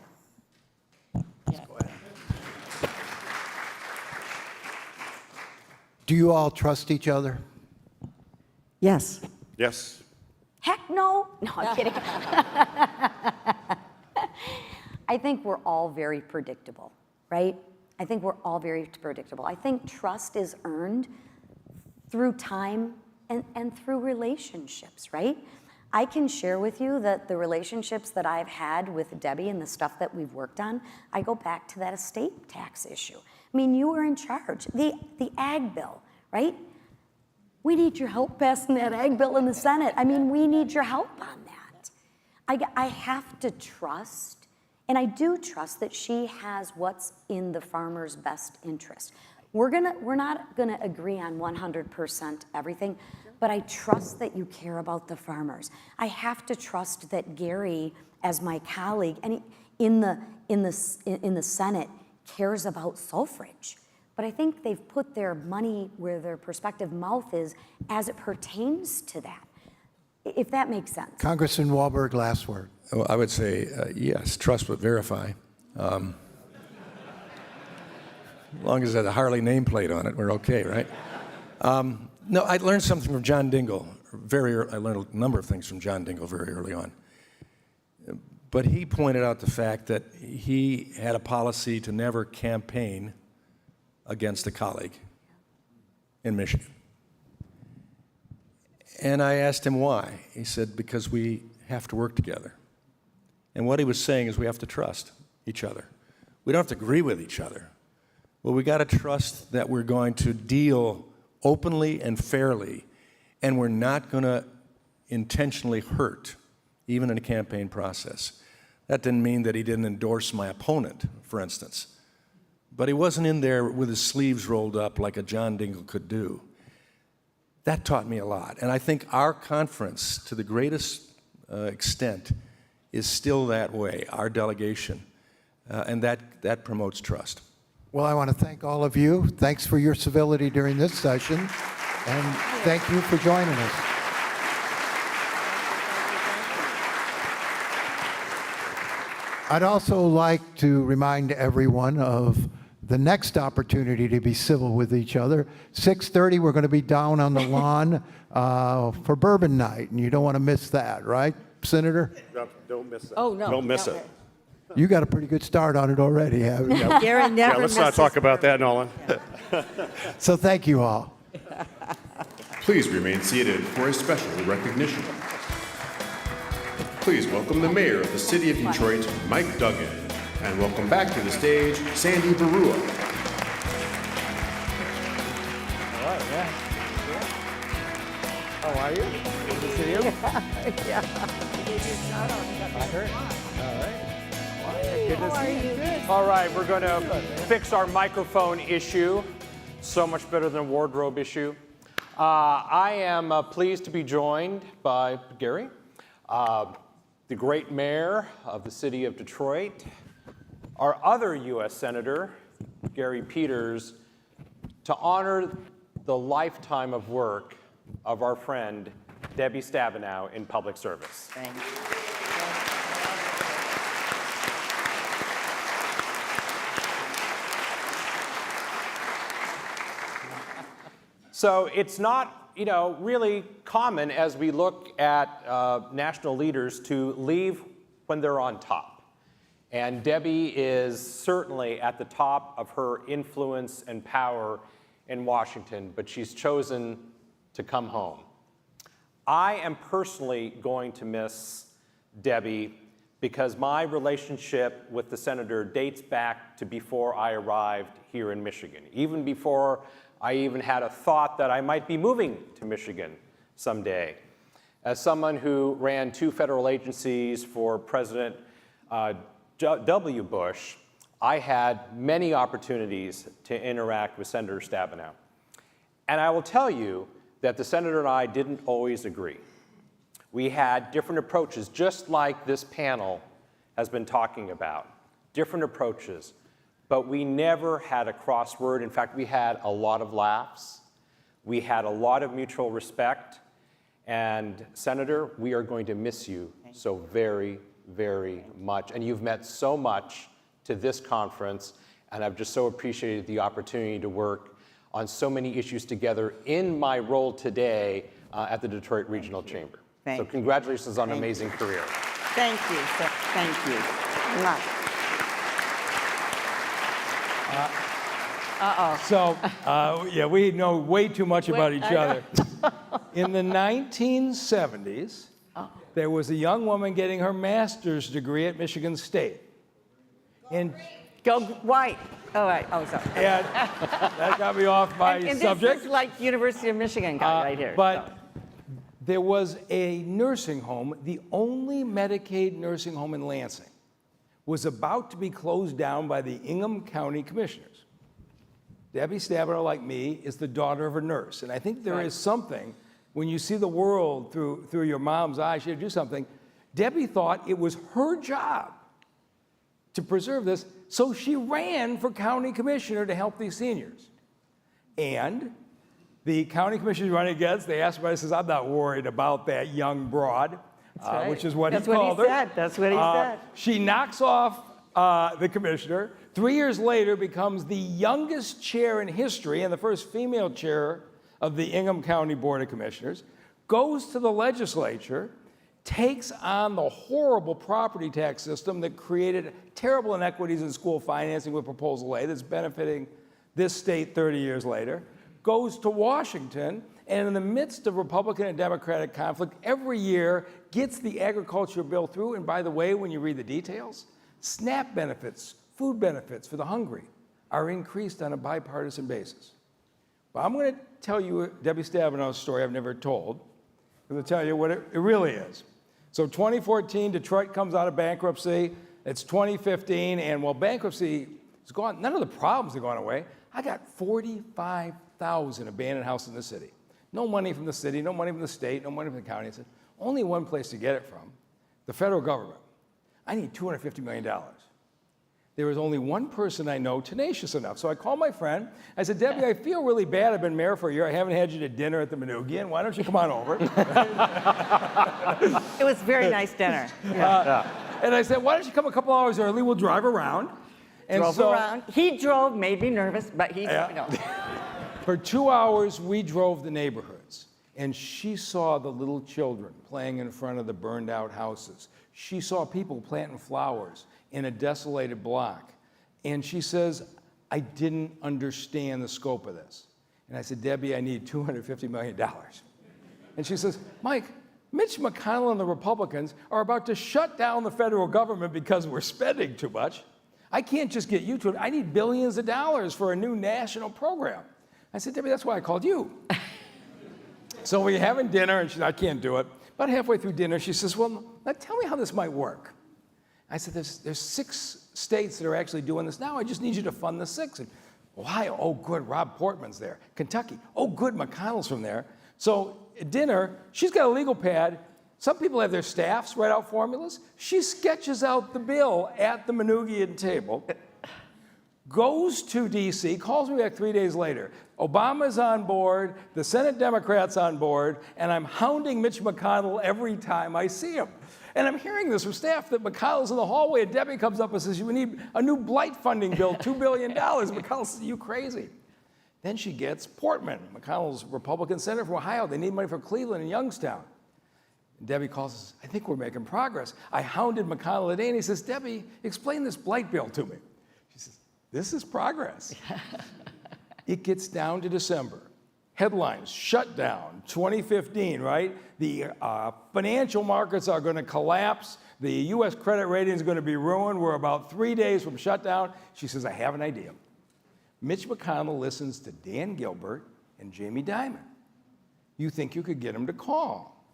Do you all trust each other? Yes. Yes. Heck no. No, I'm kidding. I think we're all very predictable, right? I think we're all very predictable. I think trust is earned through time and through relationships, right? I can share with you that the relationships that I've had with Debbie and the stuff that we've worked on, I go back to that estate tax issue. I I mean, you were in charge. The ag bill, right? We need your help passing that ag bill in the Senate. I mean, we need your help on that. I have to trust, and I do trust that she has what's in the farmer's best interest. We're not gonna agree on 100% everything, but I trust that you care about the farmers. I have to trust that Gary, as my colleague, and in the Senate, cares about suffrage. But I think they've put their money where their prospective mouth is as it pertains to that, if that makes sense. Congressman Wahlberg, last word. Well, I would say yes, trust but verify. As long as it has a Harley nameplate on it, we're okay, right? No, I learned something from John Dingell. I learned a number of things from John Dingell very early on. But he pointed out the fact that he had a policy to never campaign against a colleague in Michigan. And I asked him why. He said, because we have to work together. And what he was saying is we have to trust each other. We don't have to agree with each other. But we got to trust that we're going to deal openly and fairly, and we're not going to intentionally hurt, even in a campaign process. That didn't mean that he didn't endorse my opponent, for instance. But he wasn't in there with his sleeves rolled up like a John Dingell could do. That taught me a lot. And I think our conference, to the greatest extent, is still that way, our delegation. And that promotes trust. Well, I want to thank all of you. Thanks for your civility during this session. And thank you for joining us. I'd also like to remind everyone of the next opportunity to be civil with each other. 6:30, we're going to be down on the lawn for Bourbon Night, and you don't want to miss that, right, Senator? Don't miss it. Oh, no. Don't miss it. You got a pretty good start on it already, haven't you? Gary never Let's not talk about that, Nolan. So thank you all. Please remain seated for a special recognition. Please welcome the mayor of the city of Detroit, Mike Duggan, and welcome back to the stage, Sandy Barua. All right, yeah. How are you? Good to see you. Yeah. I heard. All right. Good to see you. All right, we're going to fix our microphone issue. So much better than a wardrobe issue. I am pleased to be joined by Gary, the great mayor of the city of Detroit, our other U.S. Senator, Gary Peters, to honor the lifetime of work of our friend, Debbie Stabenow, in public service. Thank you. So it's not, really common as we look at national leaders to leave when they're on top. And Debbie is certainly at the top of her influence and power in Washington, but she's chosen to come home. I am personally going to miss Debbie because my relationship with the senator dates back to before I arrived here in Michigan, even before I even had a thought that I might be moving to Michigan someday. As someone who ran 2 federal agencies for President W. Bush, I had many opportunities to interact with Senator Stabenow. And I will tell you that the senator and I didn't always agree. We had different approaches, just like this panel has been talking about, different approaches. But we never had a crossword. In fact, we had a lot of laughs. We had a lot of mutual respect. And Senator, we are going to miss you so very, very much. And you've meant so much to this conference. And I've just so appreciated the opportunity to work on so many issues together in my role today at the Detroit Regional Chamber. So congratulations on an amazing career. Thank you. Thank you. So, yeah, we know way too much about each other. In the 1970s, there was a young woman getting her master's degree at Michigan State. And Go white. Oh, right. Oh, sorry. And that got me off my and subject. this is like University of Michigan guy right here. But there was a nursing home, the only Medicaid nursing home in Lansing, was about to be closed down by the Ingham County Commissioners. Debbie Stabenow, like me, is the daughter of a nurse. And I think there is something, when you see the world through your mom's eyes, you have to do something. Debbie thought it was her job to preserve this, so she ran for county commissioner to help these seniors. And the county commissioner running against, they asked me, says, I'm not worried about that young broad, which is what he called her. That's what he said. She knocks off the commissioner. 3 years later, becomes the youngest chair in history and the first female chair of the Ingham County Board of Commissioners, goes to the legislature, takes on the horrible property tax system that created terrible inequities in school financing with Proposal A that's benefiting this state 30 years later, goes to Washington, and in the midst of Republican and Democratic conflict, every year gets the agriculture bill through. And by the way, when you read the details, SNAP benefits, food benefits for the hungry are increased on a bipartisan basis. But I'm going to tell you Debbie Stabenow's story I've never told. I'm going to tell you what it really is. So 2014, Detroit comes out of bankruptcy. It's 2015, and while bankruptcy is gone, none of the problems have gone away. I got 45,000 abandoned houses in the city. No money from the city, no money from the state, no money from the county. I said, only one place to get it from, the federal government. I need $250 million. There was only one person I know tenacious enough. So I called my friend. I said, Debbie, I feel really bad. I've been mayor for a year. I haven't had you to dinner at the Manugian. Why don't you come on over? It was a very nice dinner. And I said, why don't you come a couple hours early? We'll drive around. And drove around. He drove, made me nervous, but he, For 2 hours, we drove the neighborhoods. And she saw the little children playing in front of the burned out houses. She saw people planting flowers in a desolated block. And she says, I didn't understand the scope of this. And I said, Debbie, I need $250 million. And she says, Mike, Mitch McConnell and the Republicans are about to shut down the federal government because we're spending too much. I can't just get you to it. I need billions of dollars for a new national program. I said, Debbie, that's why I called you. So we're having dinner, and she said, I can't do it. About halfway through dinner, she says, well, now tell me how this might work. I said, there's 6 states that are actually doing this now. I just need you to fund the 6. And Ohio, oh, good, Rob Portman's there. Kentucky, oh, good, McConnell's from there. So at dinner, she's got a legal pad. Some people have their staffs write out formulas. She sketches out the bill at the Manugian table, goes to D.C., calls me back 3 days later. Obama's on board, the Senate Democrats on board, and I'm hounding Mitch McConnell every time I see him. And I'm hearing this from staff that McConnell's in the hallway, and Debbie comes up and says, we need a new blight funding bill, $2 billion. McConnell says, you crazy. Then she gets Portman, McConnell's Republican senator from Ohio. They need money for Cleveland and Youngstown. And Debbie calls us, I think we're making progress. I hounded McConnell today, and he says, Debbie, explain this blight bill to me. She says, this is progress. It gets down to December. Headlines, shutdown, 2015, right? The financial markets are going to collapse. The U.S. credit rating is going to be ruined. We're about 3 days from shutdown. She says, I have an idea. Mitch McConnell listens to Dan Gilbert and Jamie Dimon. You think you could get him to call?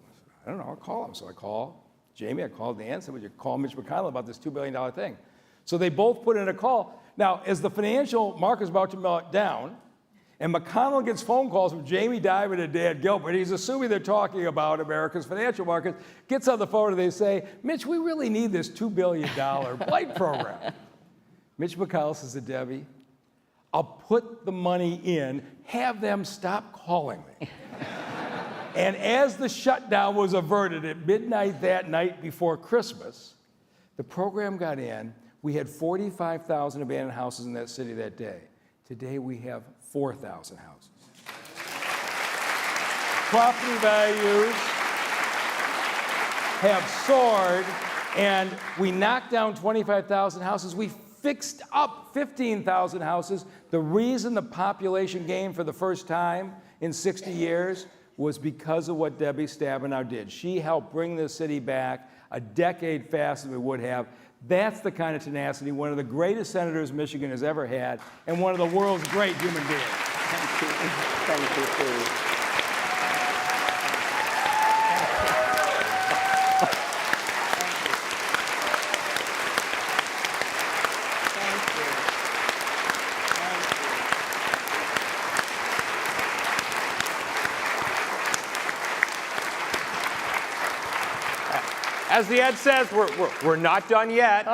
I don't know, I'll call him. So I call Jamie, I call Dan, said, would you call Mitch McConnell about this $2 billion thing? So they both put in a call. Now, as the financial market's about to melt down, and McConnell gets phone calls from Jamie Dimon and Dan Gilbert, he's assuming they're talking about America's financial markets, gets on the phone and they say, Mitch, we really need this $2 billion blight program. Mitch McConnell says to Debbie, I'll put the money in, have them stop calling me. And as the shutdown was averted at midnight that night before Christmas, the program got in. We had 45,000 abandoned houses in that city that day. Today we have 4,000 houses. Property values have soared, and we knocked down 25,000 houses. We fixed up 15,000 houses. The reason the population gained for the first time in 60 years was because of what Debbie Stabenow did. She helped bring this city back a decade faster than we would have. That's the kind of tenacity one of the greatest senators Michigan has ever had, and one of the world's great human beings. Thank you. Thank you, Steve. As the Ed says, we're not done yet.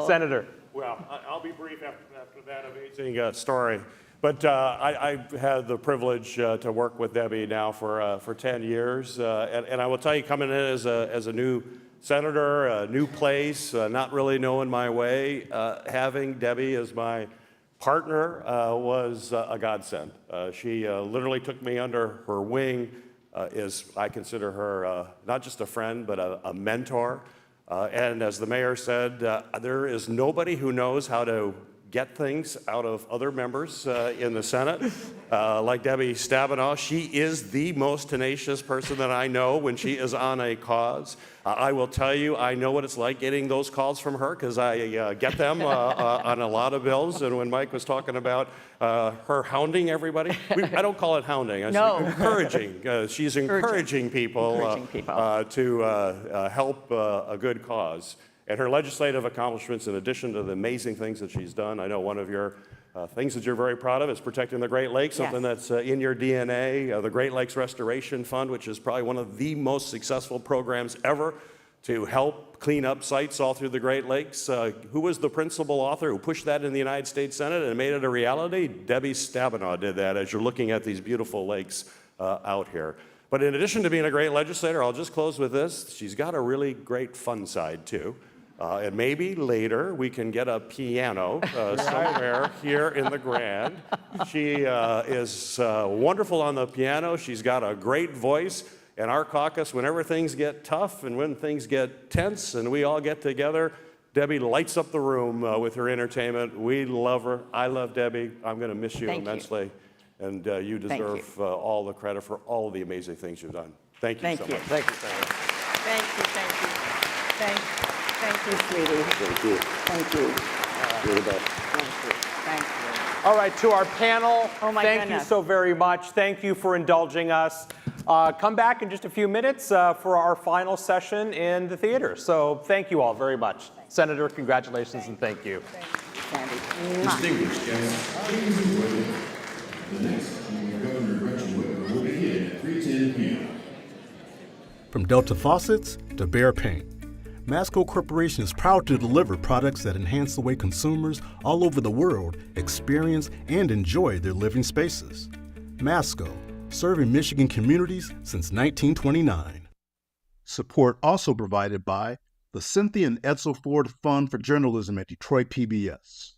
Senator. Well, I'll be brief after that amazing story. But I've had the privilege to work with Debbie now for 10 years. And I will tell you, coming in as a new senator, a new place, not really knowing my way, having Debbie as my partner was a godsend. She literally took me under her wing. I consider her not just a friend, but a mentor. And as the mayor said, there is nobody who knows how to get things out of other members in the Senate like Debbie Stabenow. She is the most tenacious person that I know when she is on a cause. I will tell you, I know what it's like getting those calls from her because I get them on a lot of bills. And when Mike was talking about her hounding everybody, I don't call it hounding. I say encouraging. She's encouraging people to help a good cause. And her legislative accomplishments, in addition to the amazing things that she's done, I know one of your things that you're very proud of is protecting the Great Lakes, something that's in your DNA. The Great Lakes Restoration Fund, which is probably one of the most successful programs ever to help clean up sites all through the Great Lakes. Who was the principal author who pushed that in the United States Senate and made it a reality? Debbie Stabenow did that, as you're looking at these beautiful lakes out here. But in addition to being a great legislator, I'll just close with this. She's got a really great fun side, too. And maybe later we can get a piano somewhere here in the Grand. She is wonderful on the piano. She's got a great voice. And our caucus, whenever things get tough and when things get tense and we all get together, Debbie lights up the room with her entertainment. We love her. I love Debbie. I'm going to miss you immensely. And you deserve all the credit for all of the amazing things you've done. Thank you so much. Thank you, Senator. Thank you, thank you. Thank you, sweetie. Thank you. Thank you. You're the best. Thank you. Thank you. All right, to our panel, thank you goodness. so very much. Thank you for indulging us. Come back in just a few minutes for our final session in the theater. So thank you all very much. Senator, congratulations and thank you. Thank you, Sandy. Distinguished guests, please enjoy the next Governor Gretchen Whitmer will begin at 3:10 p.m. From Delta faucets to Behr paint, Masco Corporation is proud to deliver products that enhance the way consumers all over the world experience and enjoy their living spaces. Masco, serving Michigan communities since 1929. Support also provided by the Cynthia and Edsel Ford Fund for Journalism at Detroit PBS.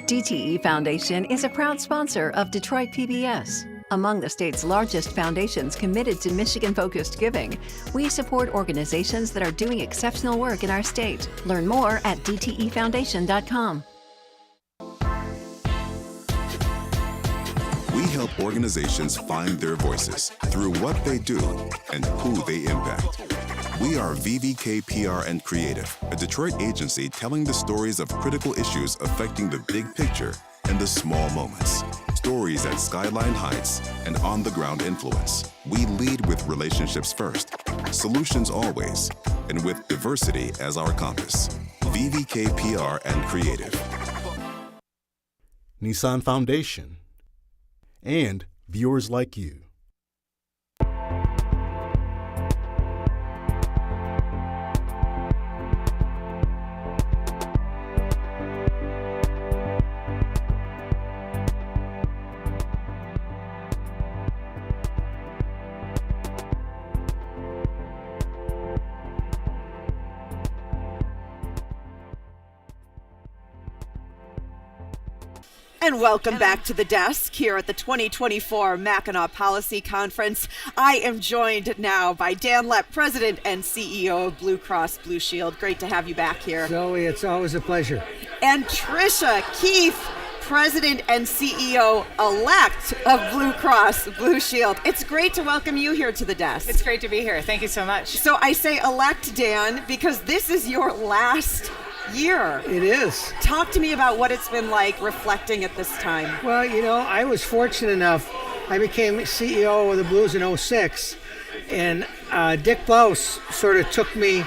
DTE Foundation is a proud sponsor of Detroit PBS. Among the state's largest foundations committed to Michigan-focused giving, we support organizations that are doing exceptional work in our state. Learn more at dtefoundation.com. We help organizations find their voices through what they do and who they impact. We are VVK PR and Creative, a Detroit agency telling the stories of critical issues affecting the big picture and the small moments. Stories at Skyline Heights and on-the-ground influence. We lead with relationships first, solutions always, and with diversity as our compass. VVK PR and Creative. Nissan Foundation, and viewers like you. And welcome back to the desk here at the 2024 Mackinac Policy Conference. I am joined now by Dan Lepp, President and CEO of Blue Cross Blue Shield. Great to have you back here. Zoe, it's always a pleasure. And Tricia Keefe, President and CEO-elect of Blue Cross Blue Shield. It's great to welcome you here to the desk. It's great to be here. Thank you so much. So I say elect, Dan, because this is your last year. It is. Talk to me about what it's been like reflecting at this time. Well, I was fortunate enough. I became CEO of the Blues in 2006, and Dick Blouse sort of took me,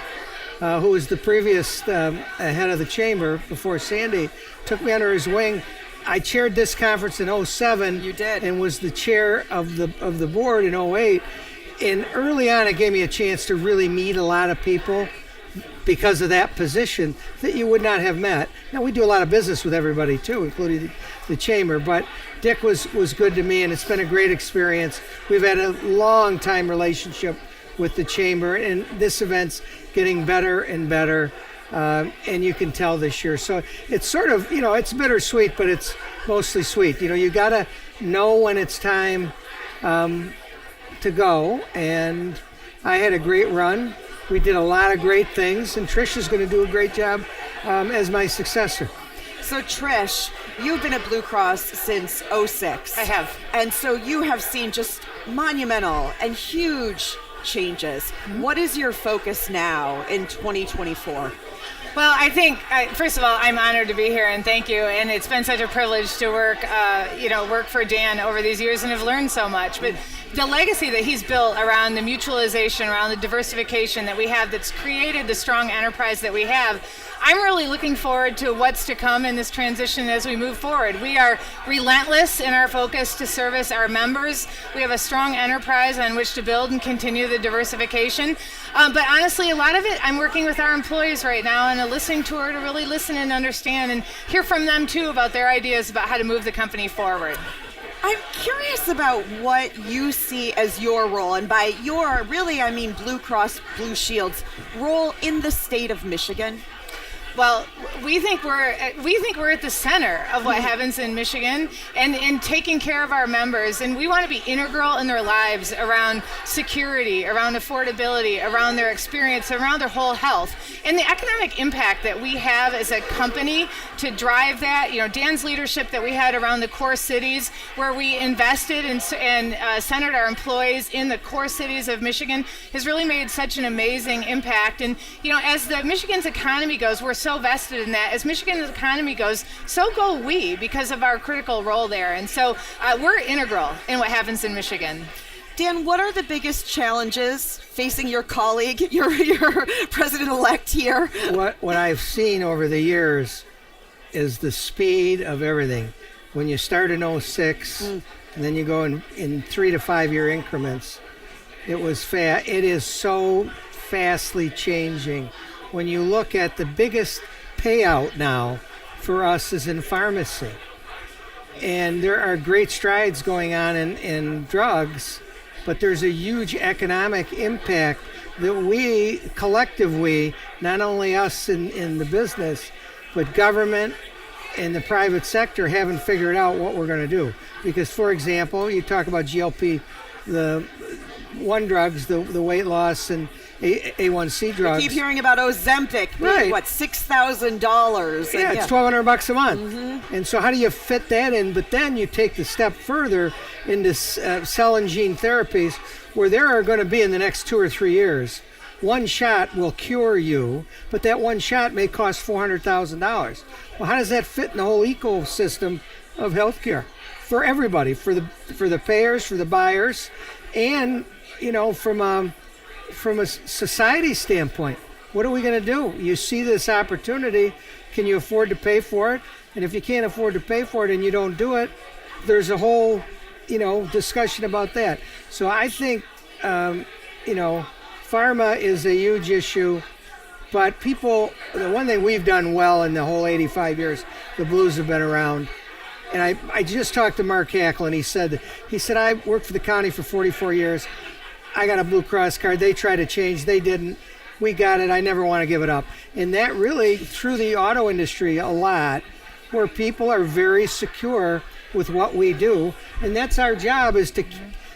who was the previous head of the chamber before Sandy, took me under his wing. I chaired this conference in 2007. You did. And was the chair of the board in 2008. And early on, it gave me a chance to really meet a lot of people because of that position that you would not have met. Now, we do a lot of business with everybody, too, including the chamber. But Dick was good to me, and it's been a great experience. We've had a long-time relationship with the chamber, and this event's getting better and better. And you can tell this year. So it's sort of, it's bittersweet, but it's mostly sweet. You got to know when it's time to go. And I had a great run. We did a lot of great things, and Trish is going to do a great job as my successor. So Trish, you've been at Blue Cross since 2006. I have. And so you have seen just monumental and huge changes. What is your focus now in 2024? Well, I think, first of all, I'm honored to be here, and thank you. And it's been such a privilege to work for Dan over these years, and have learned so much. But the legacy that he's built around the mutualization, around the diversification that we have, that's created the strong enterprise that we have, I'm really looking forward to what's to come in this transition as we move forward. We are relentless in our focus to service our members. We have a strong enterprise on which to build and continue the diversification. But honestly, a lot of it, I'm working with our employees right now on a listening tour to really listen and understand and hear from them too about their ideas about how to move the company forward. I'm curious about what you see as your role, and by your, really, I mean Blue Cross Blue Shield's role in the state of Michigan. Well, we think we're at the center of what happens in Michigan and taking care of our members, and we want to be integral in their lives around security, around affordability, around their experience, around their whole health, and the economic impact that we have as a company to drive that. Dan's leadership that we had around the core cities, where we invested and centered our employees in the core cities of Michigan, has really made such an amazing impact. And as the Michigan's economy goes, we're so vested in that. As Michigan's economy goes, so go we, because of our critical role there. And so we're integral in what happens in Michigan. Dan, what are the biggest challenges facing your colleague, your president-elect here? What I've seen over the years is the speed of everything. When you start in 2006, and then you go in 3 to 5 year increments, it was fast. It is so fastly changing. When you look at the biggest payout now for us is in pharmacy. And there are great strides going on in drugs, but there's a huge economic impact that we, collectively, not only us in the business, but government and the private sector haven't figured out what we're going to do. Because, for example, you talk about GLP, the one drugs, the weight loss and A1C drugs. You keep hearing about Ozempic being, what, $6,000? Yeah, it's $1,200 a month. Mm-hmm. And so how do you fit that in? But then you take the step further into cell and gene therapies, where there are going to be, in the next 2 or 3 years, one shot will cure you, but that one shot may cost $400,000. Well, how does that fit in the whole ecosystem of healthcare for everybody, for the payers, for the buyers, and from a society standpoint? What are we going to do? You see this opportunity, can you afford to pay for it? And if you can't afford to pay for it and you don't do it, there's a whole discussion about that. So I think pharma is a huge issue, but the one thing we've done well in the whole 85 years the Blues have been around, and I just talked to Mark Hacklin. He said I worked for the county for 44 years. I got a Blue Cross card. They tried to change. They didn't. We got it. I never want to give it up. And that really, through the auto industry a lot, where people are very secure with what we do. And that's our job, is to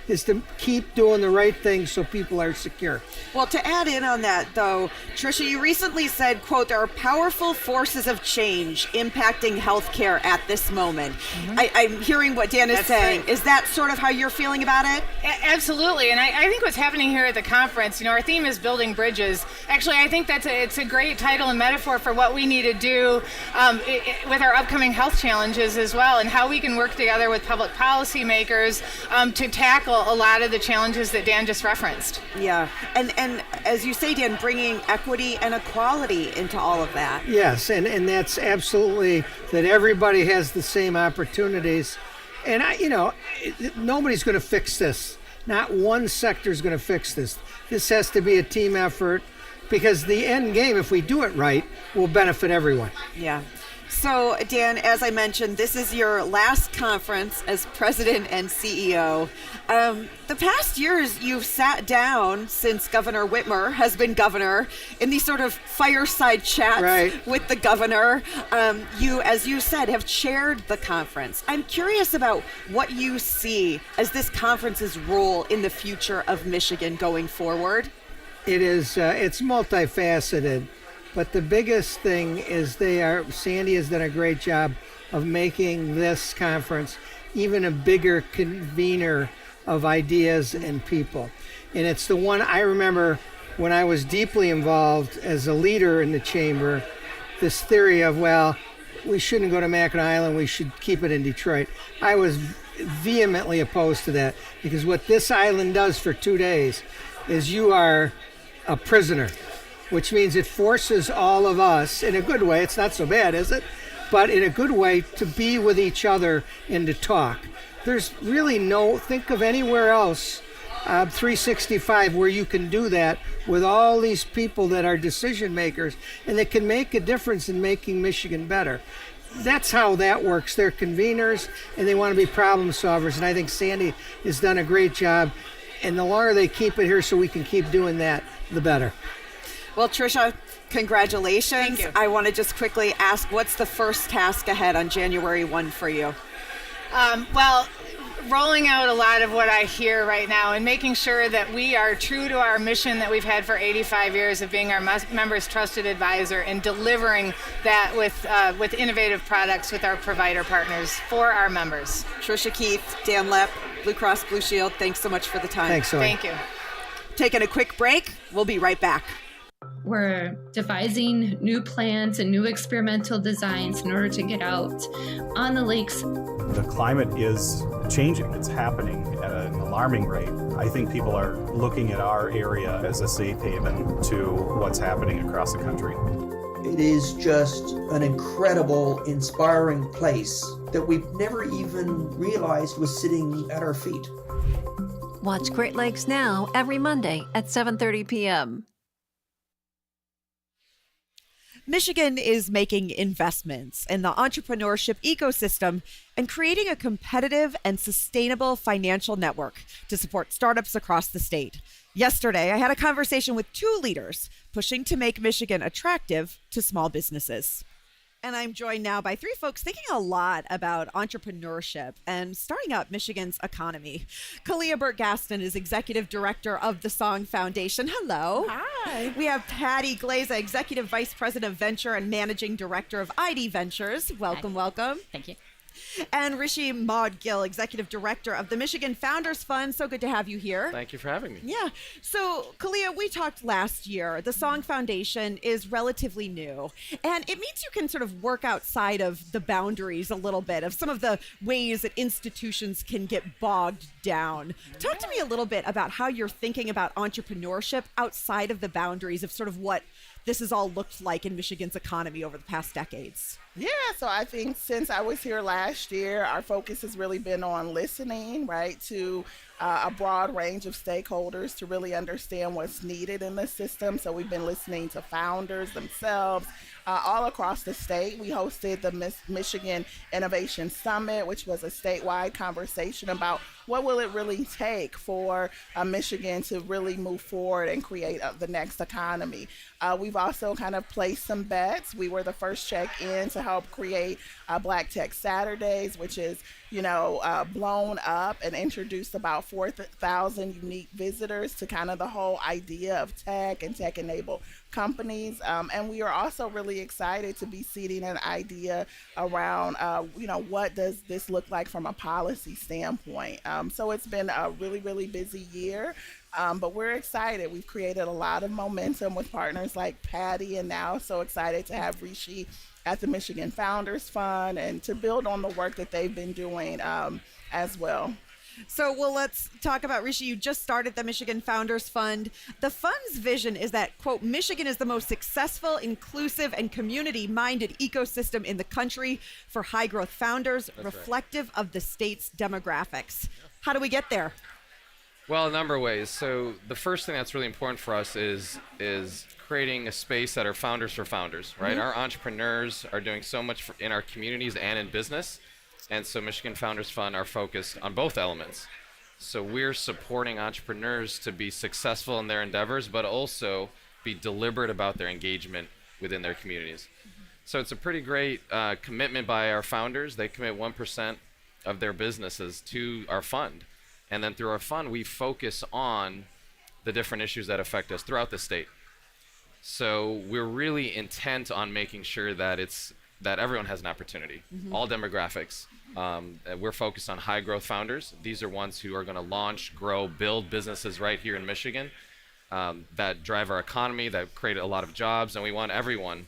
is to keep doing the right thing so people are secure. Well, to add in on that, though, Tricia, you recently said, quote, there are powerful forces of change impacting healthcare at this moment. I'm hearing what Dan is saying. Right. Is that sort of how you're feeling about it? Absolutely, and I think what's happening here at the conference, our theme is building bridges. Actually, I think it's a great title and metaphor for what we need to do with our upcoming health challenges as well, and how we can work together with public policy makers to tackle a lot of the challenges that Dan just referenced. Yeah, and as you say, Dan, bringing equity and equality into all of that. Yes, and that's absolutely that everybody has the same opportunities. And nobody's going to fix this. Not one sector is going to fix this. This has to be a team effort, because the end game, if we do it right, will benefit everyone. Yeah. So, Dan, as I mentioned, this is your last conference as president and CEO. The past years, you've sat down since Governor Whitmer has been governor in these sort of fireside chats with the governor. You, as you said, have chaired the conference. I'm curious about what you see as this conference's role in the future of Michigan going forward. It is, it's multifaceted. But the biggest thing is Sandy has done a great job of making this conference even a bigger convener of ideas and people. And it's the one I remember when I was deeply involved as a leader in the chamber, this theory of, well, we shouldn't go to Mackinac Island, we should keep it in Detroit. I was vehemently opposed to that, because what this island does for 2 days is you are a prisoner, which means it forces all of us, in a good way, it's not so bad, is it? But in a good way, to be with each other and to talk. There's really think of anywhere else, 365, where you can do that with all these people that are decision makers and that can make a difference in making Michigan better. That's how that works. They're conveners and they want to be problem solvers. And I think Sandy has done a great job. And the longer they keep it here so we can keep doing that, the better. Well, Tricia, congratulations. Thank you. I want to just quickly ask, what's the first task ahead on January 1 for you? Well, rolling out a lot of what I hear right now and making sure that we are true to our mission that we've had for 85 years of being our members' trusted advisor and delivering that with innovative products with our provider partners for our members. Tricia Keith, Dan Lepp, Blue Cross Blue Shield, thanks so much for the time. Thanks, Zoe. Thank you. Taking a quick break. We'll be right back. We're devising new plans and new experimental designs in order to get out on the lakes. The climate is changing. It's happening at an alarming rate. I think people are looking at our area as a safe haven to what's happening across the country. It is just an incredible, inspiring place that we've never even realized was sitting at our feet. Watch Great Lakes Now every Monday at 7:30 p.m. Michigan is making investments in the entrepreneurship ecosystem and creating a competitive and sustainable financial network to support startups across the state. Yesterday, I had a conversation with two leaders pushing to make Michigan attractive to small businesses. And I'm joined now by three folks thinking a lot about entrepreneurship and starting up Michigan's economy. Kalia Burt-Gaston is Executive Director of the Song Foundation. Hello. Hi. We have Patty Glaza, Executive Vice President of Venture and Managing Director of ID Ventures. Welcome, welcome. Thank you. And Rishi Maud-Gill, Executive Director of the Michigan Founders Fund. So good to have you here. Thank you for having me. Yeah. So, Kalia, we talked last year. The Song Foundation is relatively new, and it means you can sort of work outside of the boundaries a little bit of some of the ways that institutions can get bogged down. Talk to me a little bit about how you're thinking about entrepreneurship outside of the boundaries of sort of what this has all looked like in Michigan's economy over the past decades. Yeah, so I think since I was here last year, our focus has really been on listening, right, to a broad range of stakeholders to really understand what's needed in the system. So we've been listening to founders themselves all across the state. We hosted the Michigan Innovation Summit, which was a statewide conversation about what will it really take for Michigan to really move forward and create the next economy. We've also kind of placed some bets. We were the first check-in to help create Black Tech Saturdays, which is, blown up and introduced about 4,000 unique visitors to kind of the whole idea of tech and tech-enabled companies. And we are also really excited to be seeding an idea around, what does this look like from a policy standpoint? So it's been a really, really busy year. But we're excited. We've created a lot of momentum with partners like Patty, and now so excited to have Rishi at the Michigan Founders Fund and to build on the work that they've been doing as well. So, let's talk about Rishi. You just started the Michigan Founders Fund. The fund's vision is that, quote, Michigan is the most successful, inclusive, and community-minded ecosystem in the country for high-growth founders, reflective of the state's demographics. How do we get there? Well, a number of ways. So the first thing that's really important for us is creating a space that are founders for founders, right? Mm-hmm. Our entrepreneurs are doing so much in our communities and in business. And so Michigan Founders Fund are focused on both elements. So we're supporting entrepreneurs to be successful in their endeavors, but also be deliberate about their engagement within their communities. So it's a pretty great commitment by our founders. They commit 1% of their businesses to our fund. And then through our fund, we focus on the different issues that affect us throughout the state. So we're really intent on making sure that everyone has an opportunity, all demographics. We're focused on high growth founders. These are ones who are going to launch, grow, build businesses right here in Michigan that drive our economy, that create a lot of jobs, and we want everyone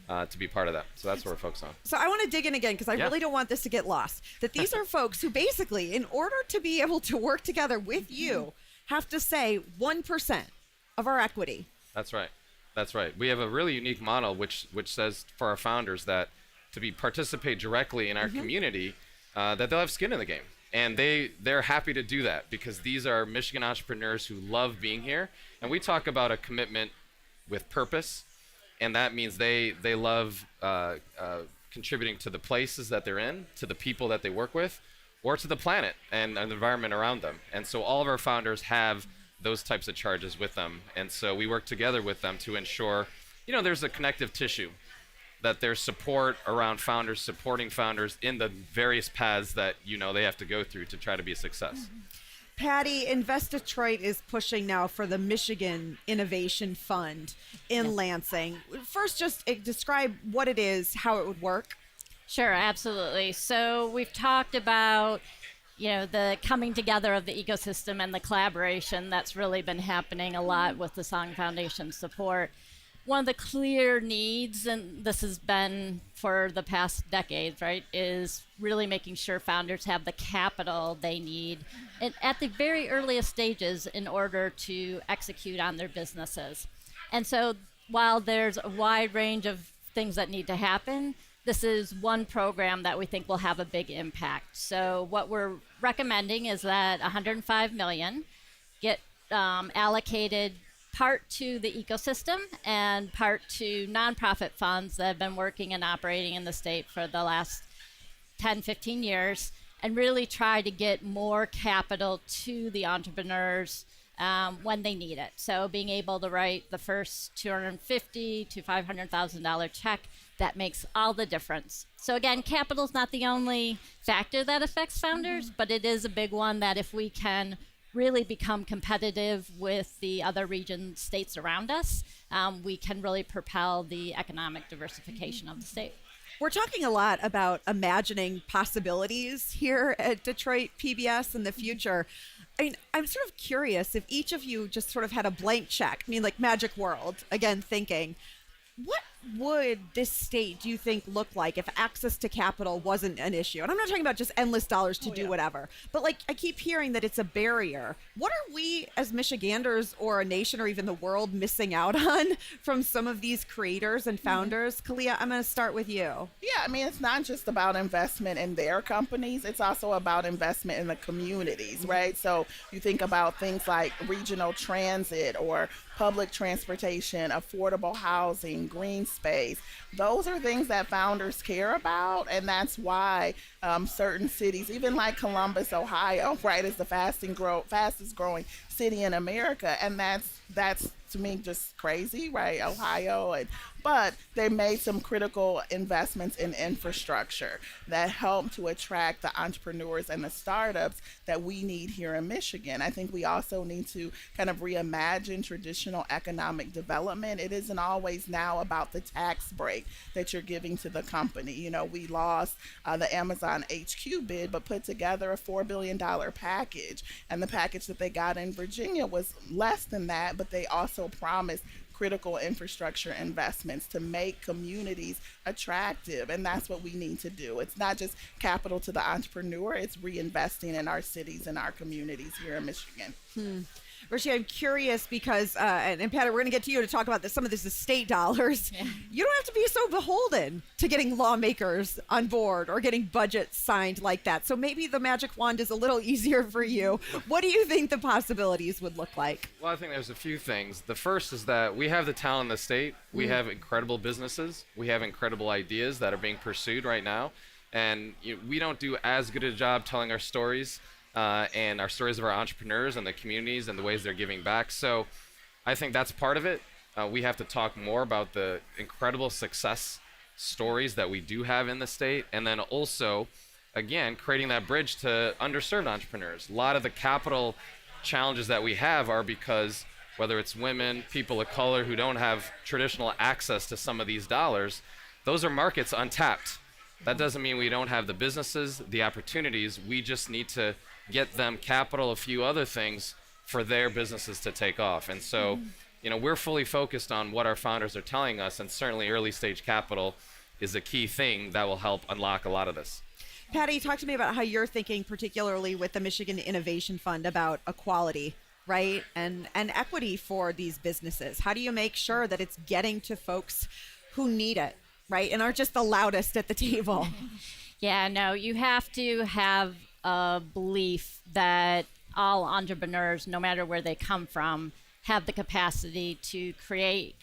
to be part of that. So that's what we're focused on. So I want to dig in again because I really don't want this to get lost. That these are folks who basically, in order to be able to work together with you, have to say 1% of our equity. That's right. That's right. We have a really unique model which says for our founders that to participate directly in our community, that they'll have skin in the game. And they're happy to do that because these are Michigan entrepreneurs who love being here. And we talk about a commitment with purpose. And that means they love contributing to the places that they're in, to the people that they work with, or to the planet and the environment around them. And so all of our founders have those types of charges with them. And so we work together with them to ensure, there's a connective tissue, that there's support around founders, supporting founders in the various paths that, they have to go through to try to be a success. Patty, Invest Detroit is pushing now for the Michigan Innovation Fund in Lansing. First, just describe what it is, how it would work. Sure, absolutely. So we've talked about, the coming together of the ecosystem and the collaboration that's really been happening a lot with the Song Foundation support. One of the clear needs, and this has been for the past decades, right, is really making sure founders have the capital they need at the very earliest stages in order to execute on their businesses. And so while there's a wide range of things that need to happen, this is one program that we think will have a big impact. So what we're recommending is that $105 million get allocated part to the ecosystem and part to nonprofit funds that have been working and operating in the state for the last 10, 15 years, and really try to get more capital to the entrepreneurs when they need it. So being able to write the first $250,000 to $500,000 check, that makes all the difference. So again, capital is not the only factor that affects founders, but it is a big one that if we can really become competitive with the other region states around us, we can really propel the economic diversification of the state. We're talking a lot about imagining possibilities here at Detroit PBS in the future. I mean, I'm sort of curious if each of you just sort of had a blank check, like Magic World, again, thinking, what would this state, do you think, look like if access to capital wasn't an issue? And I'm not talking about just endless dollars to do whatever, but I keep hearing that it's a barrier. What are we as Michiganders or a nation or even the world missing out on from some of these creators and founders? Kalia, I'm going to start with you. Yeah, it's not just about investment in their companies. It's also about investment in the communities, right? So you think about things like regional transit or public transportation, affordable housing, green space. Those are things that founders care about, and that's why certain cities, even like Columbus, Ohio, right, is the fastest growing city in America, and that's to me just crazy, right? Ohio, but they made some critical investments in infrastructure that help to attract the entrepreneurs and the startups that we need here in Michigan. I think we also need to kind of reimagine traditional economic development. It isn't always now about the tax break that you're giving to the company. You know, we lost the Amazon HQ bid, but put together a $4 billion package. And the package that they got in Virginia was less than that, but they also promised critical infrastructure investments to make communities attractive. And that's what we need to do. It's not just capital to the entrepreneur, it's reinvesting in our cities and our communities here in Michigan. Rishi, I'm curious because, and Patty, we're going to get to you to talk about some of this estate dollars. Yeah. You don't have to be so beholden to getting lawmakers on board or getting budgets signed like that. So maybe the magic wand is a little easier for you. What do you think the possibilities would look like? Well, I think there's a few things. The first is that we have the talent in the state. We have incredible businesses. We have incredible ideas that are being pursued right now. And we don't do as good a job telling our stories and our stories of our entrepreneurs and the communities and the ways they're giving back. So I think that's part of it. We have to talk more about the incredible success stories that we do have in the state. And then also, again, creating that bridge to underserved entrepreneurs. A lot of the capital challenges that we have are because whether it's women, people of color who don't have traditional access to some of these dollars, those are markets untapped. That doesn't mean we don't have the businesses, the opportunities. We just need to get them capital, a few other things for their businesses to take off. And so, we're fully focused on what our founders are telling us, and certainly early stage capital is a key thing that will help unlock a lot of this. Patty, talk to me about how you're thinking, particularly with the Michigan Innovation Fund, about equality, right? And equity for these businesses. How do you make sure that it's getting to folks who need it, right? And aren't just the loudest at the table? Yeah, no, you have to have a belief that all entrepreneurs, no matter where they come from, have the capacity to create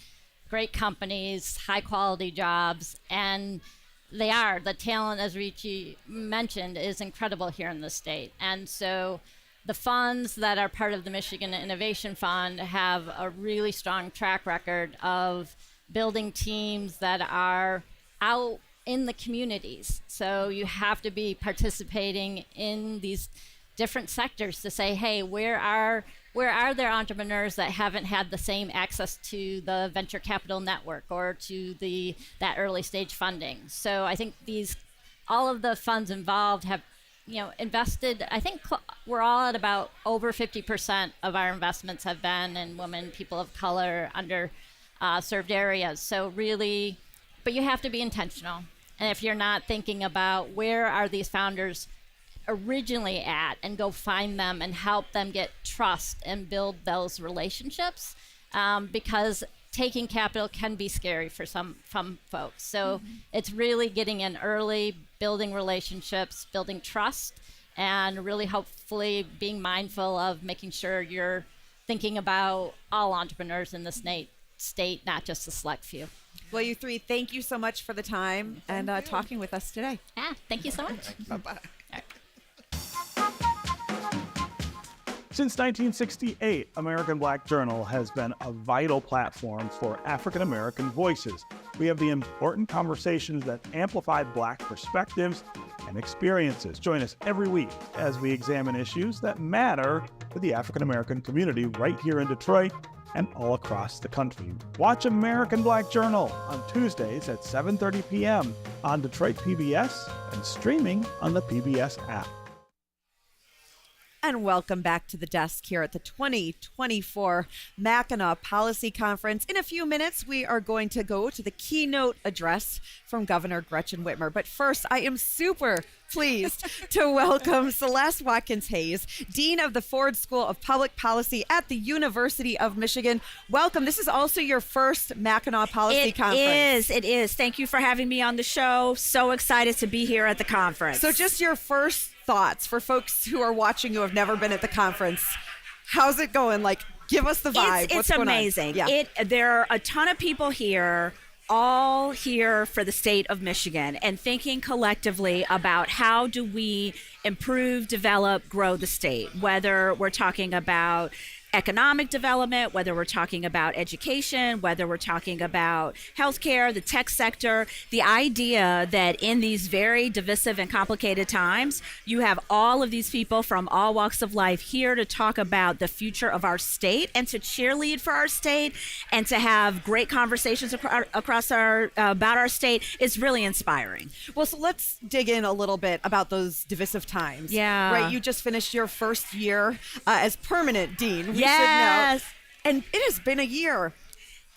great companies, high quality jobs, and they are. The talent, as Richie mentioned, is incredible here in the state. And so the funds that are part of the Michigan Innovation Fund have a really strong track record of building teams that are out in the communities. So you have to be participating in these different sectors to say, hey, where are there entrepreneurs that haven't had the same access to the venture capital network or to that early stage funding? So I think all of the funds involved have invested. I think we're all at about over 50% of our investments have been in women, people of color, under served areas. So really, but you have to be intentional. And if you're not thinking about where are these founders originally at and go find them and help them get trust and build those relationships, because taking capital can be scary for some folks. So it's really getting in early, building relationships, building trust, and really hopefully being mindful of making sure you're thinking about all entrepreneurs in the state, not just a select few. Well, you three, thank you so much for the time and talking with us today. Thank you so much. Bye-bye. Since 1968, American Black Journal has been a vital platform for African American voices. We have the important conversations that amplify Black perspectives and experiences. Join us every week as we examine issues that matter to the African American community right here in Detroit and all across the country. Watch American Black Journal on Tuesdays at 7:30 p.m. on Detroit PBS and streaming on the PBS app. And welcome back to the desk here at the 2024 Mackinac Policy Conference. In a few minutes, we are going to go to the keynote address from Governor Gretchen Whitmer. But first, I am super pleased to welcome Celeste Watkins-Hayes, Dean of the Ford School of Public Policy at the University of Michigan. Welcome. This is also your first Mackinac Policy Conference. It is. Thank you for having me on the show. So excited to be here at the conference. So just your first thoughts for folks who are watching who have never been at the conference. How's it going? Like, give us the vibe. It's amazing. Yeah. There are a ton of people here, all here for the state of Michigan, and thinking collectively about how do we improve, develop, grow the state, whether we're talking about economic development, whether we're talking about education, whether we're talking about healthcare, the tech sector, the idea that in these very divisive and complicated times, you have all of these people from all walks of life here to talk about the future of our state and to cheerlead for our state and to have great conversations across about our state is really inspiring. Well, so let's dig in a little bit about those divisive times. Yeah. Right, you just finished your first year as permanent dean. We Yes. should know. And it has been a year.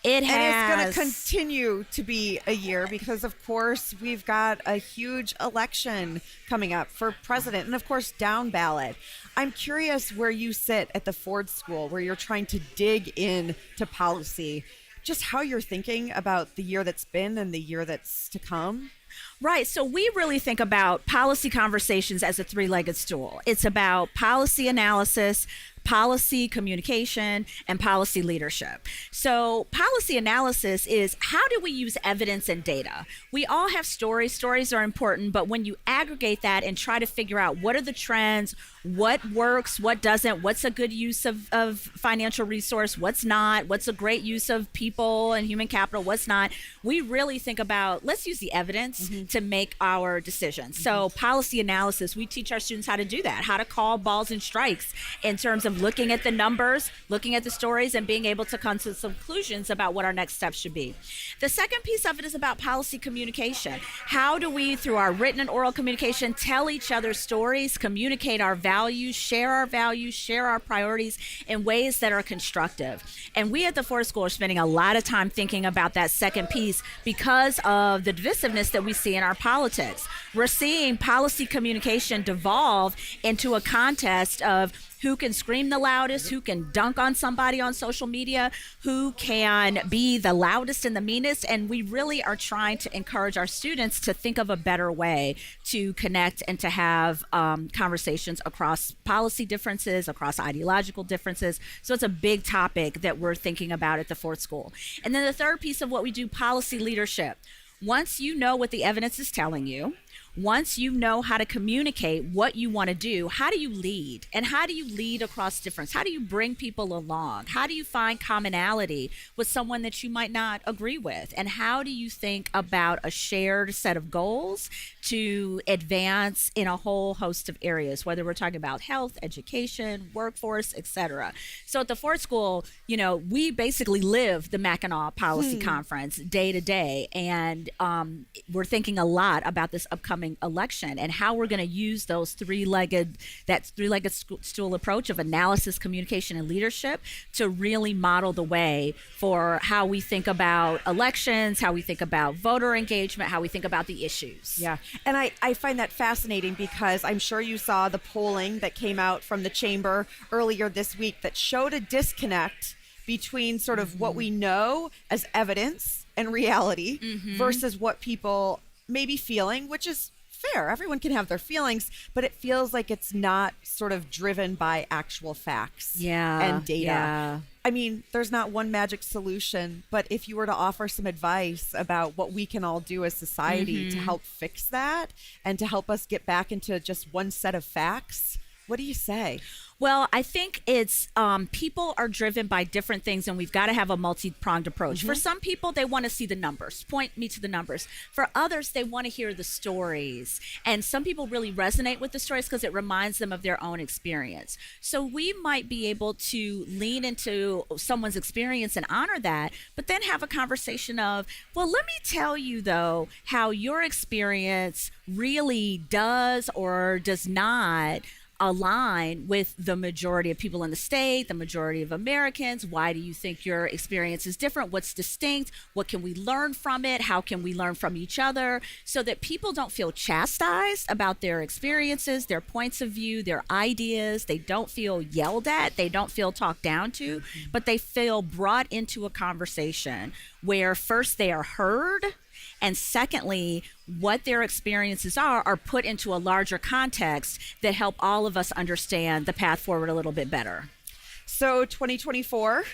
It has. And it's going to continue to be a year because, of course, we've got a huge election coming up for president and, of course, down ballot. I'm curious where you sit at the Ford School, where you're trying to dig in to policy, just how you're thinking about the year that's been and the year that's to come. Right. So we really think about policy conversations as a three-legged stool. It's about policy analysis, policy communication, and policy leadership. So policy analysis is how do we use evidence and data? We all have stories. Stories are important, but when you aggregate that and try to figure out what are the trends, what works, what doesn't, what's a good use of financial resource, what's not, what's a great use of people and human capital, what's not, we really think about, let's use the evidence to make our decisions. So policy analysis, we teach our students how to do that, how to call balls and strikes in terms of looking at the numbers, looking at the stories, and being able to come to some conclusions about what our next steps should be. The second piece of it is about policy communication. How do we, through our written and oral communication, tell each other stories, communicate our values, share our priorities in ways that are constructive? And we at the Ford School are spending a lot of time thinking about that second piece because of the divisiveness that we see in our politics. We're seeing policy communication devolve into a contest of who can scream the loudest, who can dunk on somebody on social media, who can be the loudest and the meanest. And we really are trying to encourage our students to think of a better way to connect and to have conversations across policy differences, across ideological differences. So it's a big topic that we're thinking about at the Ford School. And then the third piece of what we do, policy leadership. Once you know what the evidence is telling you, once you know how to communicate what you want to do, how do you lead? And how do you lead across difference? How do you bring people along? How do you find commonality with someone that you might not agree with? And how do you think about a shared set of goals to advance in a whole host of areas, whether we're talking about health, education, workforce, etc. So at the Ford School, you know, we basically live the Mackinac Policy Conference day to day. And we're thinking a lot about this upcoming election and how we're going to use those three-legged stool approach of analysis, communication, and leadership to really model the way for how we think about elections, how we think about voter engagement, how we think about the issues. Yeah. And I find that fascinating because I'm sure you saw the polling that came out from the chamber earlier this week that showed a disconnect between sort of what we know as evidence and reality versus what people may be feeling, which is fair. Everyone can have their feelings, but it feels like it's not sort of driven by actual facts and data. Yeah. I mean, there's not one magic solution, but if you were to offer some advice about what we can all do as society to help fix that and to help us get back into just one set of facts, what do you say? Well, I think it's people are driven by different things, and we've got to have a multi-pronged approach. For some people, they want to see the numbers, point me to the numbers. For others, they want to hear the stories. And some people really resonate with the stories because it reminds them of their own experience. So we might be able to lean into someone's experience and honor that, but then have a conversation of, well, let me tell you, though, how your experience really does or does not align with the majority of people in the state, the majority of Americans. Why do you think your experience is different? What's distinct? What can we learn from it? How can we learn from each other so that people don't feel chastised about their experiences, their points of view, their ideas? They don't feel yelled at. They don't feel talked down to, but they feel brought into a conversation where first they are heard, and secondly, what their experiences are put into a larger context that help all of us understand the path forward a little bit better. So 2024,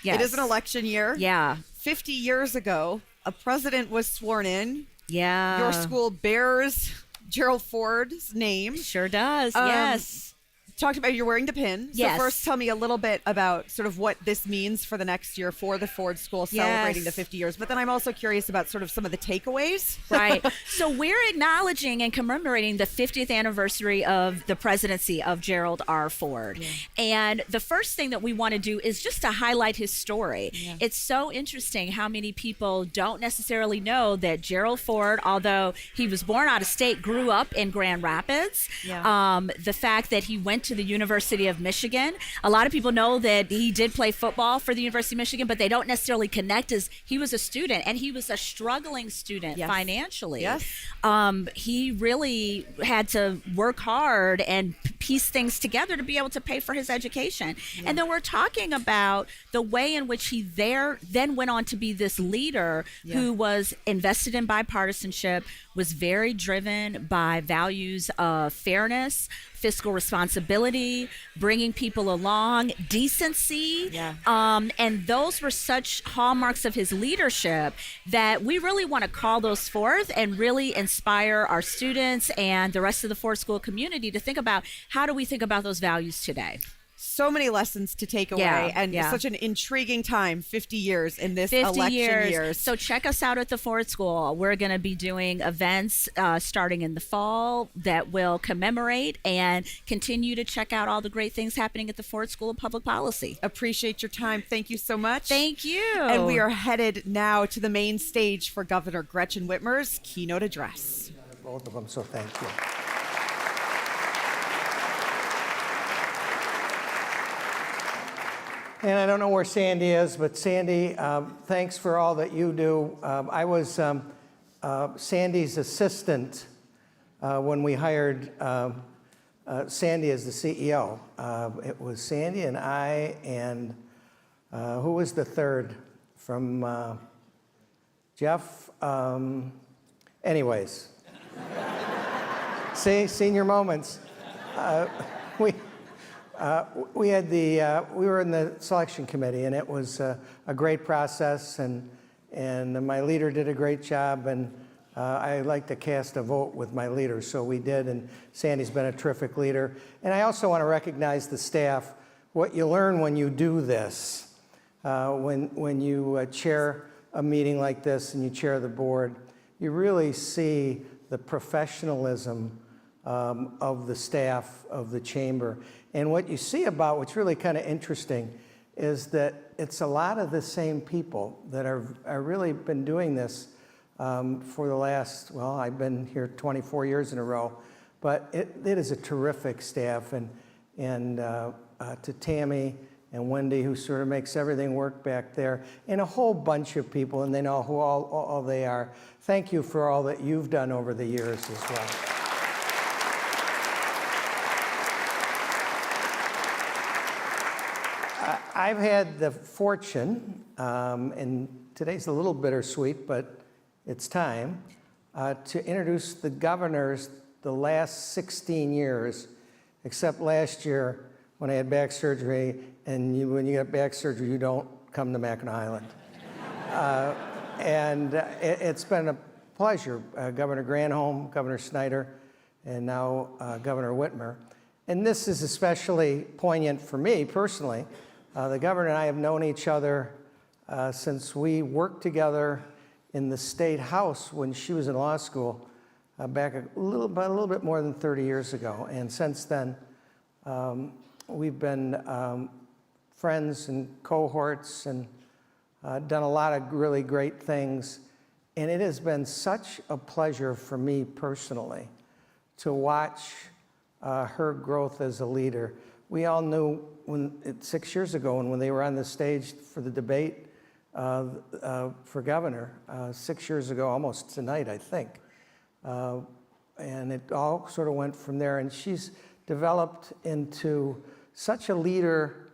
yes. It is an election year. Yeah. 50 years ago, a president was sworn in. Yeah. Your school bears Gerald Ford's name. Sure does, yes. talked about you're wearing the pin. Yes. So first, tell me a little bit about sort of what this means for the next year for the Ford School celebrating the 50 years. But then I'm also curious about sort of some of the takeaways. Right. So we're acknowledging and commemorating the 50th anniversary of the presidency of Gerald R. Ford. Yeah. And the first thing that we want to do is just to highlight his story. Yeah. It's so interesting how many people don't necessarily know that Gerald Ford, although he was born out of state, grew up in Grand Rapids. Yeah. The fact that he went to the University of Michigan. A lot of people know that he did play football for the University of Michigan, but they don't necessarily connect as he was a student, and he was a struggling student financially. Yes. He really had to work hard and piece things together to be able to pay for his education. Yeah. And then we're talking about the way in which he then went on to be this leader who was invested in bipartisanship, was very driven by values of fairness, fiscal responsibility, bringing people along, decency. Yeah. And those were such hallmarks of his leadership that we really want to call those forth and really inspire our students and the rest of the Ford School community to think about how do we think about those values today. So many lessons to take away, and such an intriguing time, 50 years in this 50 election years. So check us out at the Ford School. We're going to be doing events starting in the fall that will commemorate, and continue to check out all the great things happening at the Ford School of Public Policy. Appreciate your time. Thank you so much. Thank you. And we are headed now to the main stage for Governor Gretchen Whitmer's keynote address. Both of them, so thank you. And I don't know where Sandy is, but Sandy, thanks for all that you do. I was Sandy's assistant when we hired Sandy as the CEO. It was Sandy and I and who was the third from Jeff? Anyways, see, senior moments. We had we were in the selection committee, and it was a great process, and my leader did a great job, and I like to cast a vote with my leader, so we did, and Sandy's been a terrific leader. And I also want to recognize the staff. What you learn when you do this, when you chair a meeting like this and you chair the board, you really see the professionalism of the staff of the chamber. And what you see about what's really kind of interesting is that it's a lot of the same people that are really been doing this for the last, well, I've been here 24 years in a row, but it is a terrific staff. And to Tammy and Wendy, who sort of makes everything work back there, and a whole bunch of people, and they know who all they are. Thank you for all that you've done over the years as well. I've had the fortune, and today's a little bittersweet, but it's time, to introduce the governors the last 16 years, except last year when I had back surgery, and when you get back surgery, you don't come to Mackinac Island. It's been a pleasure. Governor Granholm, Governor Snyder, and now Governor Whitmer. And this is especially poignant for me personally. The governor and I have known each other since we worked together in the State House when she was in law school back a little bit more than 30 years ago. And since then, we've been friends and cohorts and done a lot of really great things. And it has been such a pleasure for me personally to watch her growth as a leader. We all knew 6 years ago when they were on the stage for the debate for governor, 6 years ago, almost tonight, I think. And it all sort of went from there. And she's developed into such a leader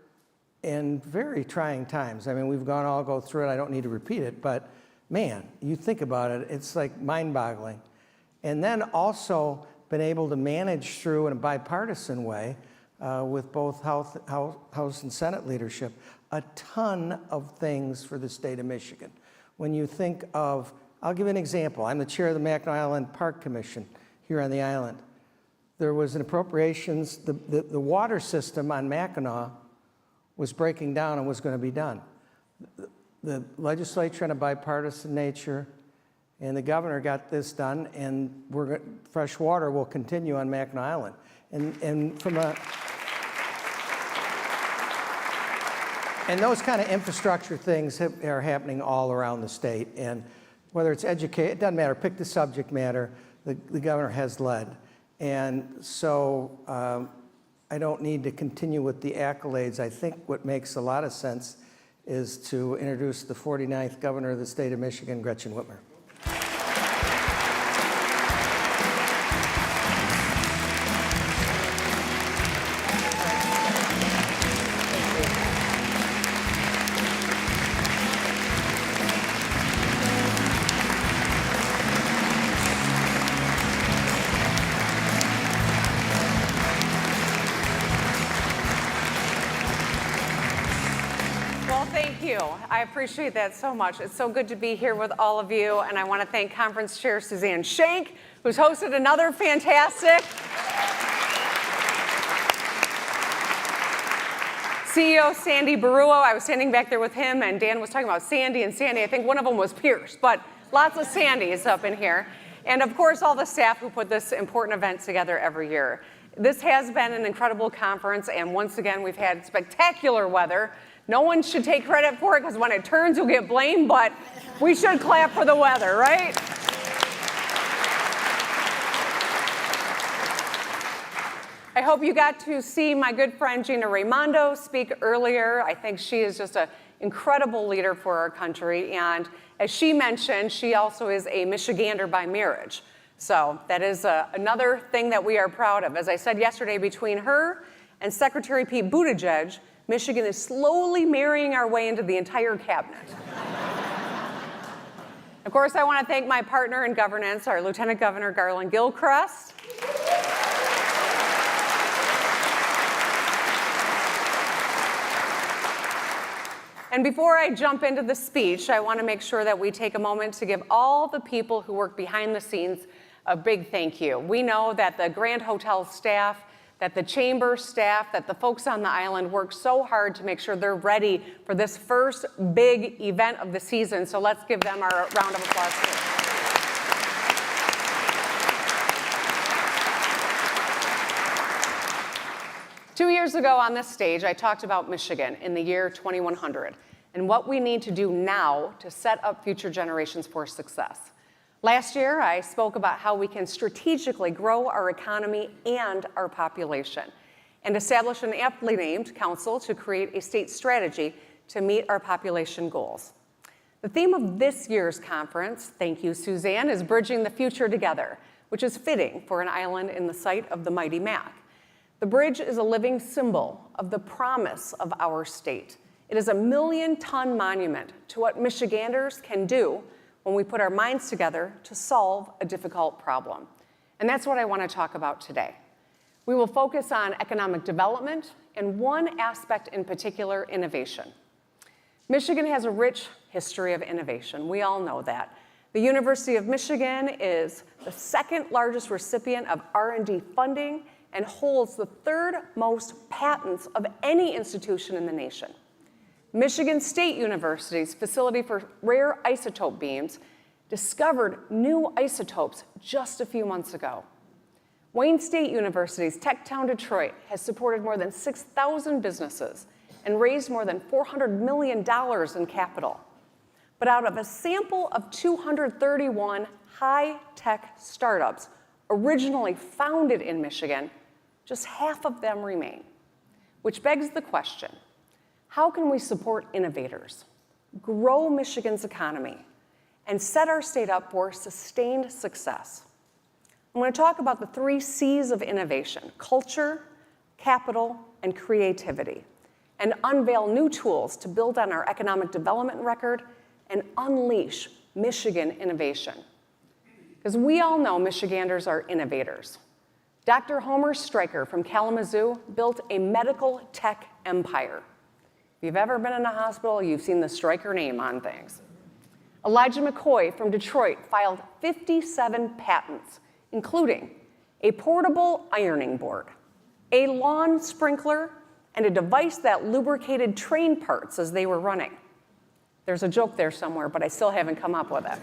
in very trying times. I mean, we've all go through it. I don't need to repeat it, but man, you think about it, it's like mind-boggling. And then also been able to manage through in a bipartisan way with both House and Senate leadership, a ton of things for the state of Michigan. When you think of, I'll give you an example. I'm the chair of the Mackinac Island Park Commission here on the island. there was an appropriations, the water system on Mackinac was breaking down and was going to be done. The legislature in a bipartisan nature and the governor got this done, and fresh water will continue on Mackinac Island. And those kind of infrastructure things are happening all around the state. And whether it's educate, it doesn't matter, pick the subject matter, the governor has led. And so I don't need to continue with the accolades. I think what makes a lot of sense is to introduce the 49th governor of the state of Michigan, Gretchen Whitmer. I appreciate that so much. It's so good to be here with all of you, and I want to thank Conference Chair Suzanne Shank, who's hosted another fantastic CEO Sandy Barua. I was standing back there with him, and Dan was talking about Sandy and Sandy. I think one of them was Pierce, but lots of Sandys up in here. And of course, all the staff who put this important event together every year. This has been an incredible conference, and once again, we've had spectacular weather. No one should take credit for it, because when it turns, you'll get blamed, but we should clap for the weather, right? I hope you got to see my good friend Gina Raimondo speak earlier. I think she is just an incredible leader for our country, and as she mentioned, she also is a Michigander by marriage. So that is another thing that we are proud of. As I said yesterday, between her and Secretary Pete Buttigieg, Michigan is slowly marrying our way into the entire cabinet. Of course, I want to thank my partner in governance, our Lieutenant Governor Garland Gilchrist. And before I jump into the speech, I want to make sure that we take a moment to give all the people who work behind the scenes a big thank you. We know that the Grand Hotel staff, that the chamber staff, that the folks on the island work so hard to make sure they're ready for this first big event of the season. So let's give them our round of applause too. 2 years ago on this stage, I talked about Michigan in the year 2100 and what we need to do now to set up future generations for success. Last year, I spoke about how we can strategically grow our economy and our population and establish an aptly named council to create a state strategy to meet our population goals. The theme of this year's conference, thank you, Suzanne, is Bridging the Future Together, which is fitting for an island in the sight of the mighty Mac. The bridge is a living symbol of the promise of our state. It is a 1 million-ton monument to what Michiganders can do when we put our minds together to solve a difficult problem. And that's what I want to talk about today. We will focus on economic development and one aspect in particular, innovation. Michigan has a rich history of innovation. We all know that. The University of Michigan is the second largest recipient of R&D funding and holds the third most patents of any institution in the nation. Michigan State University's facility for rare isotope beams discovered new isotopes just a few months ago. Wayne State University's Techtown Detroit has supported more than 6,000 businesses and raised more than $400 million in capital. But out of a sample of 231 high-tech startups originally founded in Michigan, just half of them remain, which begs the question, how can we support innovators, grow Michigan's economy, and set our state up for sustained success? I'm going to talk about the 3 C's of innovation: culture, capital, and creativity, and unveil new tools to build on our economic development record and unleash Michigan innovation. Because we all know Michiganders are innovators. Dr. Homer Stryker from Kalamazoo built a medical tech empire. If you've ever been in a hospital, you've seen the Stryker name on things. Elijah McCoy from Detroit filed 57 patents, including a portable ironing board, a lawn sprinkler, and a device that lubricated train parts as they were running. There's a joke there somewhere, but I still haven't come up with it.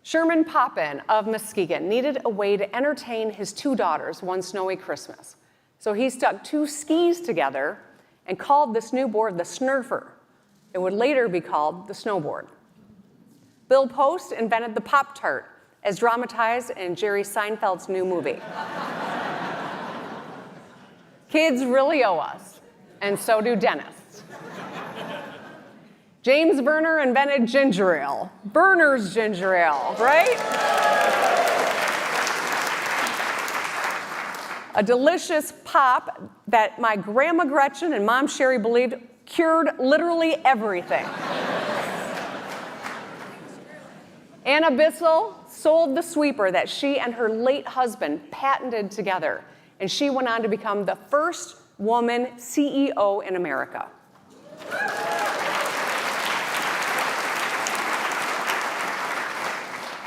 Sherman Poppin of Muskegon needed a way to entertain his 2 daughters one snowy Christmas. So he stuck 2 skis together and called this new board the Snurfer. It would later be called the snowboard. Bill Post invented the Pop-Tart, as dramatized in Jerry Seinfeld's new movie. Kids really owe us, and so do dentists. James Berner invented ginger ale. Berner's ginger ale, right? A delicious pop that my Grandma Gretchen and Mom Sherry believed cured literally everything. Anna Bissell sold the sweeper that she and her late husband patented together, and she went on to become the first woman CEO in America.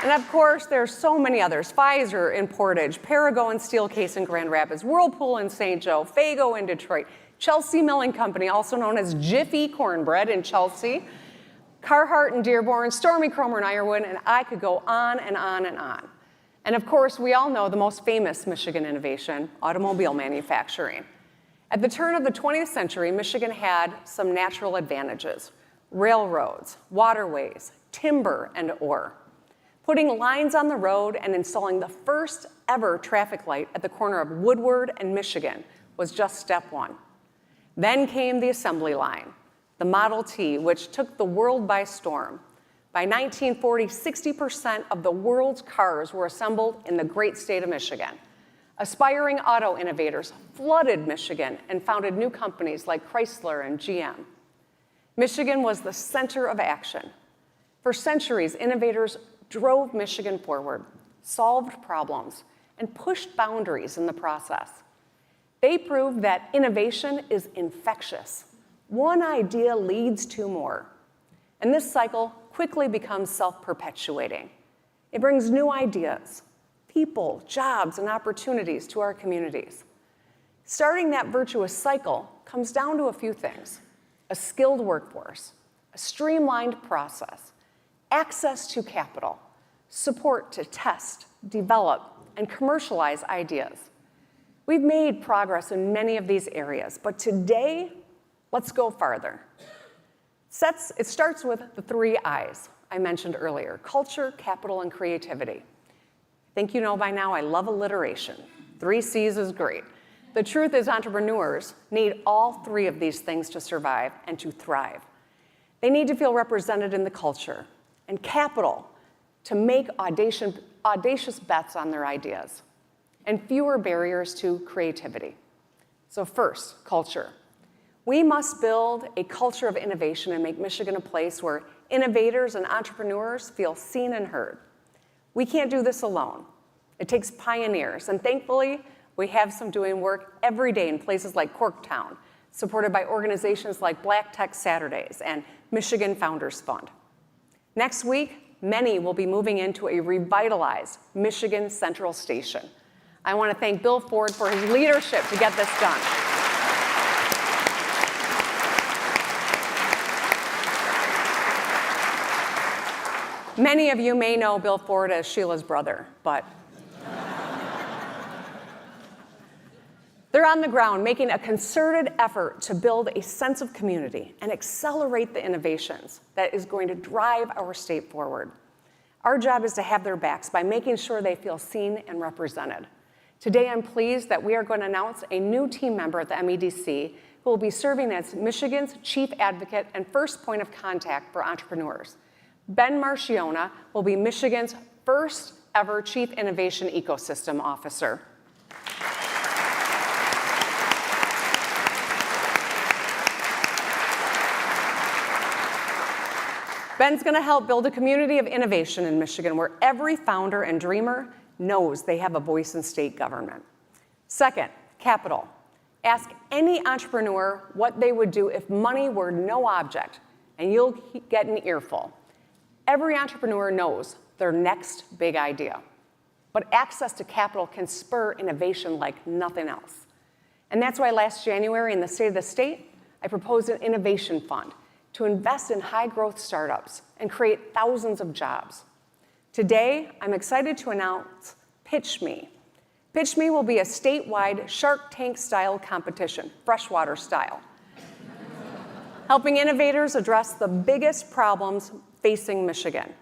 And of course, there's so many others. Pfizer in Portage, Parago and Steelcase in Grand Rapids, Whirlpool in St. Joe, Faygo in Detroit, Chelsea Milling Company, also known as Jiffy Cornbread in Chelsea, Carhartt in Dearborn, Stormy Cromer in Ironwood, and I could go on and on and on. And of course, we all know the most famous Michigan innovation, automobile manufacturing. At the turn of the 20th century, Michigan had some natural advantages: railroads, waterways, timber, and ore. Putting lines on the road and installing the first ever traffic light at the corner of Woodward and Michigan was just step one. Then came the assembly line, the Model T, which took the world by storm. By 1940, 60% of the world's cars were assembled in the great state of Michigan. Aspiring auto innovators flooded Michigan and founded new companies like Chrysler and GM. Michigan was the center of action. For centuries, innovators drove Michigan forward, solved problems, and pushed boundaries in the process. They proved that innovation is infectious. One idea leads to more. And this cycle quickly becomes self-perpetuating. It brings new ideas, people, jobs, and opportunities to our communities. Starting that virtuous cycle comes down to a few things: a skilled workforce, a streamlined process, access to capital, support to test, develop, and commercialize ideas. We've made progress in many of these areas, but today, let's go farther. It starts with the 3 I's I mentioned earlier: culture, capital, and creativity. I think you know by now I love alliteration. 3 C's is great. The truth is, entrepreneurs need all 3 of these things to survive and to thrive. They need to feel represented in the culture, and capital to make audacious bets on their ideas, and fewer barriers to creativity. So first, culture. We must build a culture of innovation and make Michigan a place where innovators and entrepreneurs feel seen and heard. We can't do this alone. It takes pioneers, and thankfully, we have some doing work every day in places like Corktown, supported by organizations like Black Tech Saturdays and Michigan Founders Fund. Next week, many will be moving into a revitalized Michigan Central Station. I want to thank Bill Ford for his leadership to get this done. Many of you may know Bill Ford as Sheila's brother, but they're on the ground making a concerted effort to build a sense of community and accelerate the innovations that is going to drive our state forward. Our job is to have their backs by making sure they feel seen and represented. Today, I'm pleased that we are going to announce a new team member at the MEDC who will be serving as Michigan's chief advocate and first point of contact for entrepreneurs. Ben Marchiona will be Michigan's first ever Chief Innovation Ecosystem Officer. Ben's going to help build a community of innovation in Michigan where every founder and dreamer knows they have a voice in state government. Second, capital. Ask any entrepreneur what they would do if money were no object, and you'll get an earful. Every entrepreneur knows their next big idea. but access to capital can spur innovation like nothing else. And that's why last January in the State of the State, I proposed an innovation fund to invest in high-growth startups and create thousands of jobs. Today, I'm excited to announce Pitch Me. Pitch Me will be a statewide Shark Tank-style competition, freshwater style, helping innovators address the biggest problems facing Michigan.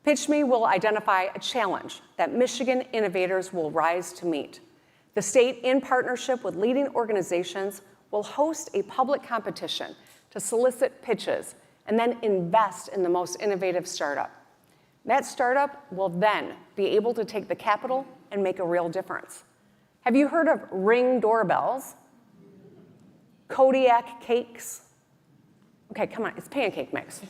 Pitch Me will identify a challenge that Michigan innovators will rise to meet. The state, in partnership with leading organizations, will host a public competition to solicit pitches and then invest in the most innovative startup. That startup will then be able to take the capital and make a real difference. Have you heard of Ring doorbells? Kodiak cakes? Okay, come on, it's pancake mix.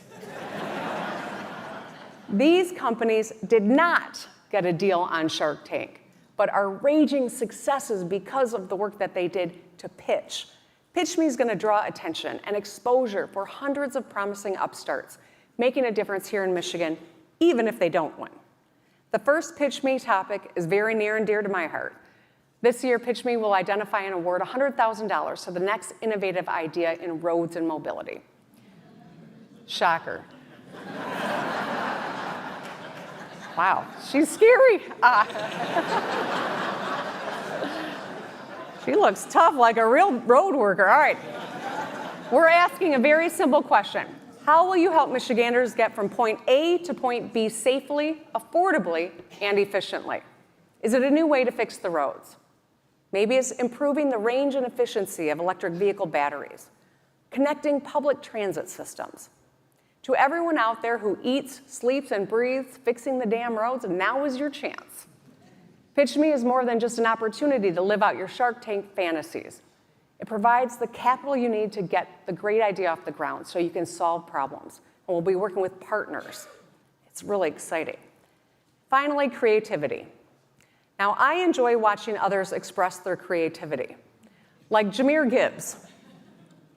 These companies did not get a deal on Shark Tank, but are raging successes because of the work that they did to pitch. Pitch Me is going to draw attention and exposure for hundreds of promising upstarts, making a difference here in Michigan, even if they don't win. The first Pitch Me topic is very near and dear to my heart. This year, Pitch Me will identify and award $100,000 to the next innovative idea in roads and mobility. Shocker. Wow, she's scary. She looks tough, like a real road worker. All right. We're asking a very simple question. How will you help Michiganders get from point A to point B safely, affordably, and efficiently? Is it a new way to fix the roads? Maybe it's improving the range and efficiency of electric vehicle batteries, connecting public transit systems. To everyone out there who eats, sleeps, and breathes fixing the damn roads, now is your chance. Pitch Me is more than just an opportunity to live out your Shark Tank fantasies. It provides the capital you need to get the great idea off the ground so you can solve problems. And we'll be working with partners. It's really exciting. Finally, creativity. Now, I enjoy watching others express their creativity, like Jameer Gibbs,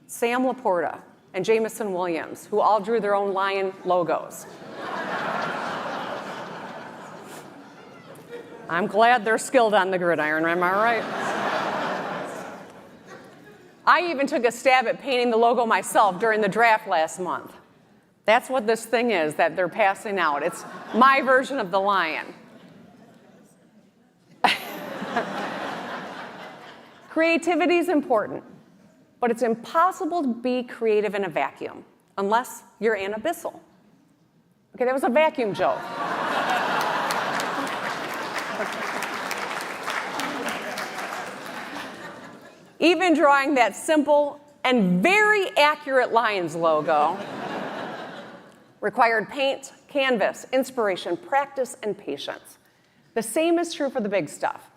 Sam Laporta, and Jamison Williams, who all drew their own lion logos. I'm glad they're skilled on the gridiron, am I right? I even took a stab at painting the logo myself during the draft last month. That's what this thing is that they're passing out. It's my version of the lion. Creativity is important, but it's impossible to be creative in a vacuum unless you're Anna Bissell. Okay, that was a vacuum joke. Even drawing that simple and very accurate Lions logo required paint, canvas, inspiration, practice, and patience. The same is true for the big stuff.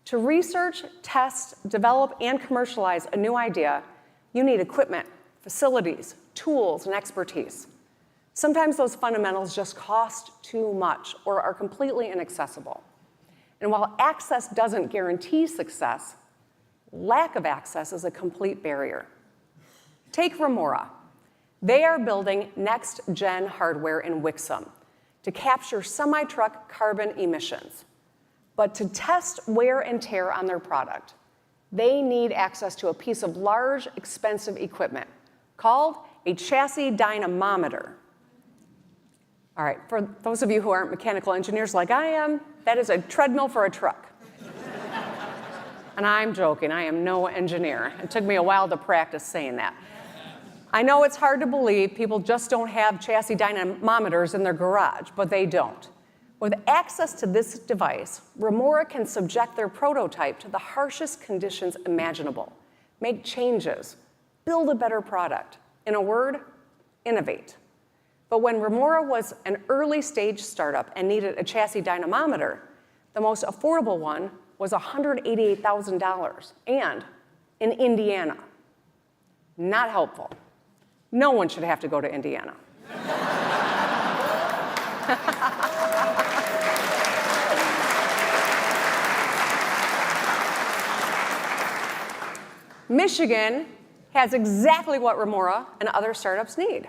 To research, test, develop, and commercialize a new idea, you need equipment, facilities, tools, and expertise. Sometimes those fundamentals just cost too much or are completely inaccessible. And while access doesn't guarantee success, lack of access is a complete barrier. Take Remora. They are building next-gen hardware in Wixom to capture semi-truck carbon emissions. But to test wear and tear on their product, they need access to a piece of large, expensive equipment called a chassis dynamometer. All right, for those of you who aren't mechanical engineers like I am, that is a treadmill for a truck. And I'm joking, I am no engineer. It took me a while to practice saying that. I know it's hard to believe people just don't have chassis dynamometers in their garage, but they don't. With access to this device, Remora can subject their prototype to the harshest conditions imaginable, make changes, build a better product. In a word, innovate. But when Remora was an early stage startup and needed a chassis dynamometer, the most affordable one was $188,000 and in Indiana. Not helpful. No one should have to go to Indiana. Michigan has exactly what Remora and other startups need.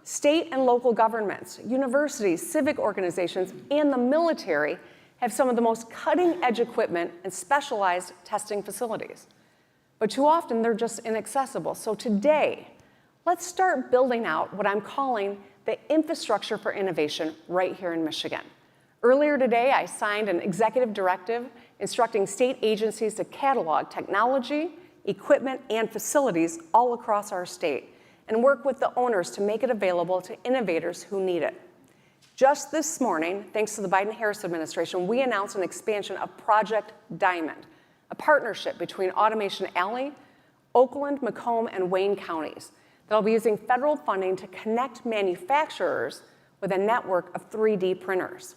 State and local governments, universities, civic organizations, and the military have some of the most cutting-edge equipment and specialized testing facilities. But too often, they're just inaccessible. So today, let's start building out what I'm calling the infrastructure for innovation right here in Michigan. Earlier today, I signed an executive directive instructing state agencies to catalog technology, equipment, and facilities all across our state and work with the owners to make it available to innovators who need it. Just this morning, thanks to the Biden-Harris administration, we announced an expansion of Project Diamond, a partnership between Automation Alley, Oakland, Macomb, and Wayne counties that'll be using federal funding to connect manufacturers with a network of 3D printers.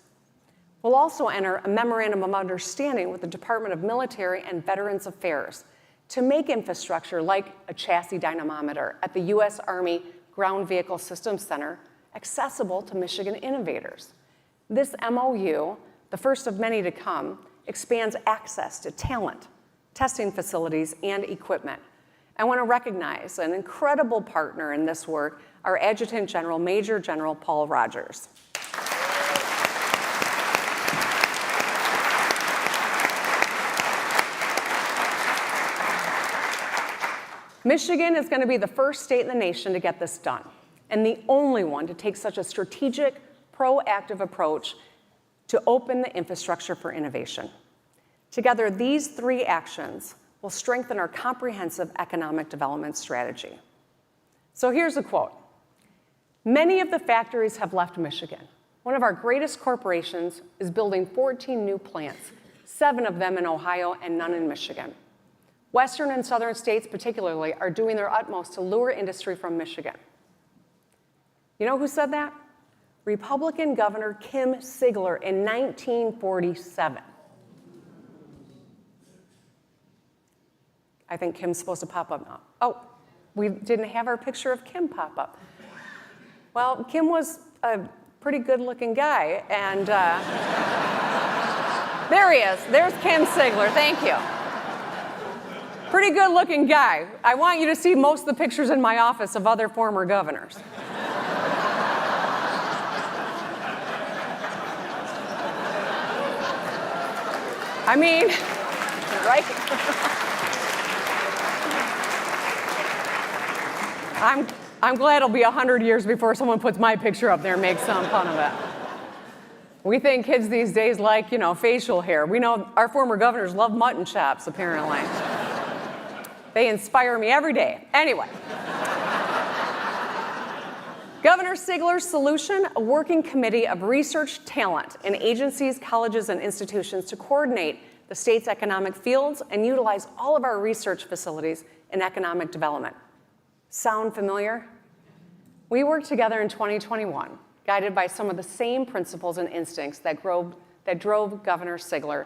We'll also enter a memorandum of understanding with the Department of Military and Veterans Affairs to make infrastructure like a chassis dynamometer at the U.S. Army Ground Vehicle Systems Center accessible to Michigan innovators. This MOU, the first of many to come, expands access to talent, testing facilities, and equipment. I want to recognize an incredible partner in this work, our Adjutant General, Major General Paul Rogers. Michigan is going to be the first state in the nation to get this done, and the only one to take such a strategic, proactive approach to open the infrastructure for innovation. Together, these three actions will strengthen our comprehensive economic development strategy. So here's a quote. Many of the factories have left Michigan. One of our greatest corporations is building 14 new plants, 7 of them in Ohio and none in Michigan. Western and southern states particularly are doing their utmost to lure industry from Michigan. You know who said that? Republican Governor Kim Sigler in 1947. I think Kim's supposed to pop up now. Oh, we didn't have our picture of Kim pop up. Well, Kim was a pretty good-looking guy, and there he is. There's Kim Sigler. Thank you. Pretty good-looking guy. I want you to see most of the pictures in my office of other former governors. I mean, right? I'm glad it'll be 100 years before someone puts my picture up there and makes some fun of it. We think kids these days like, facial hair. We know our former governors love mutton chops, apparently. They inspire me every day. Anyway. Governor Sigler's solution, a working committee of research talent in agencies, colleges, and institutions to coordinate the state's economic fields and utilize all of our research facilities in economic development. Sound familiar? We worked together in 2021, guided by some of the same principles and instincts that drove Governor Sigler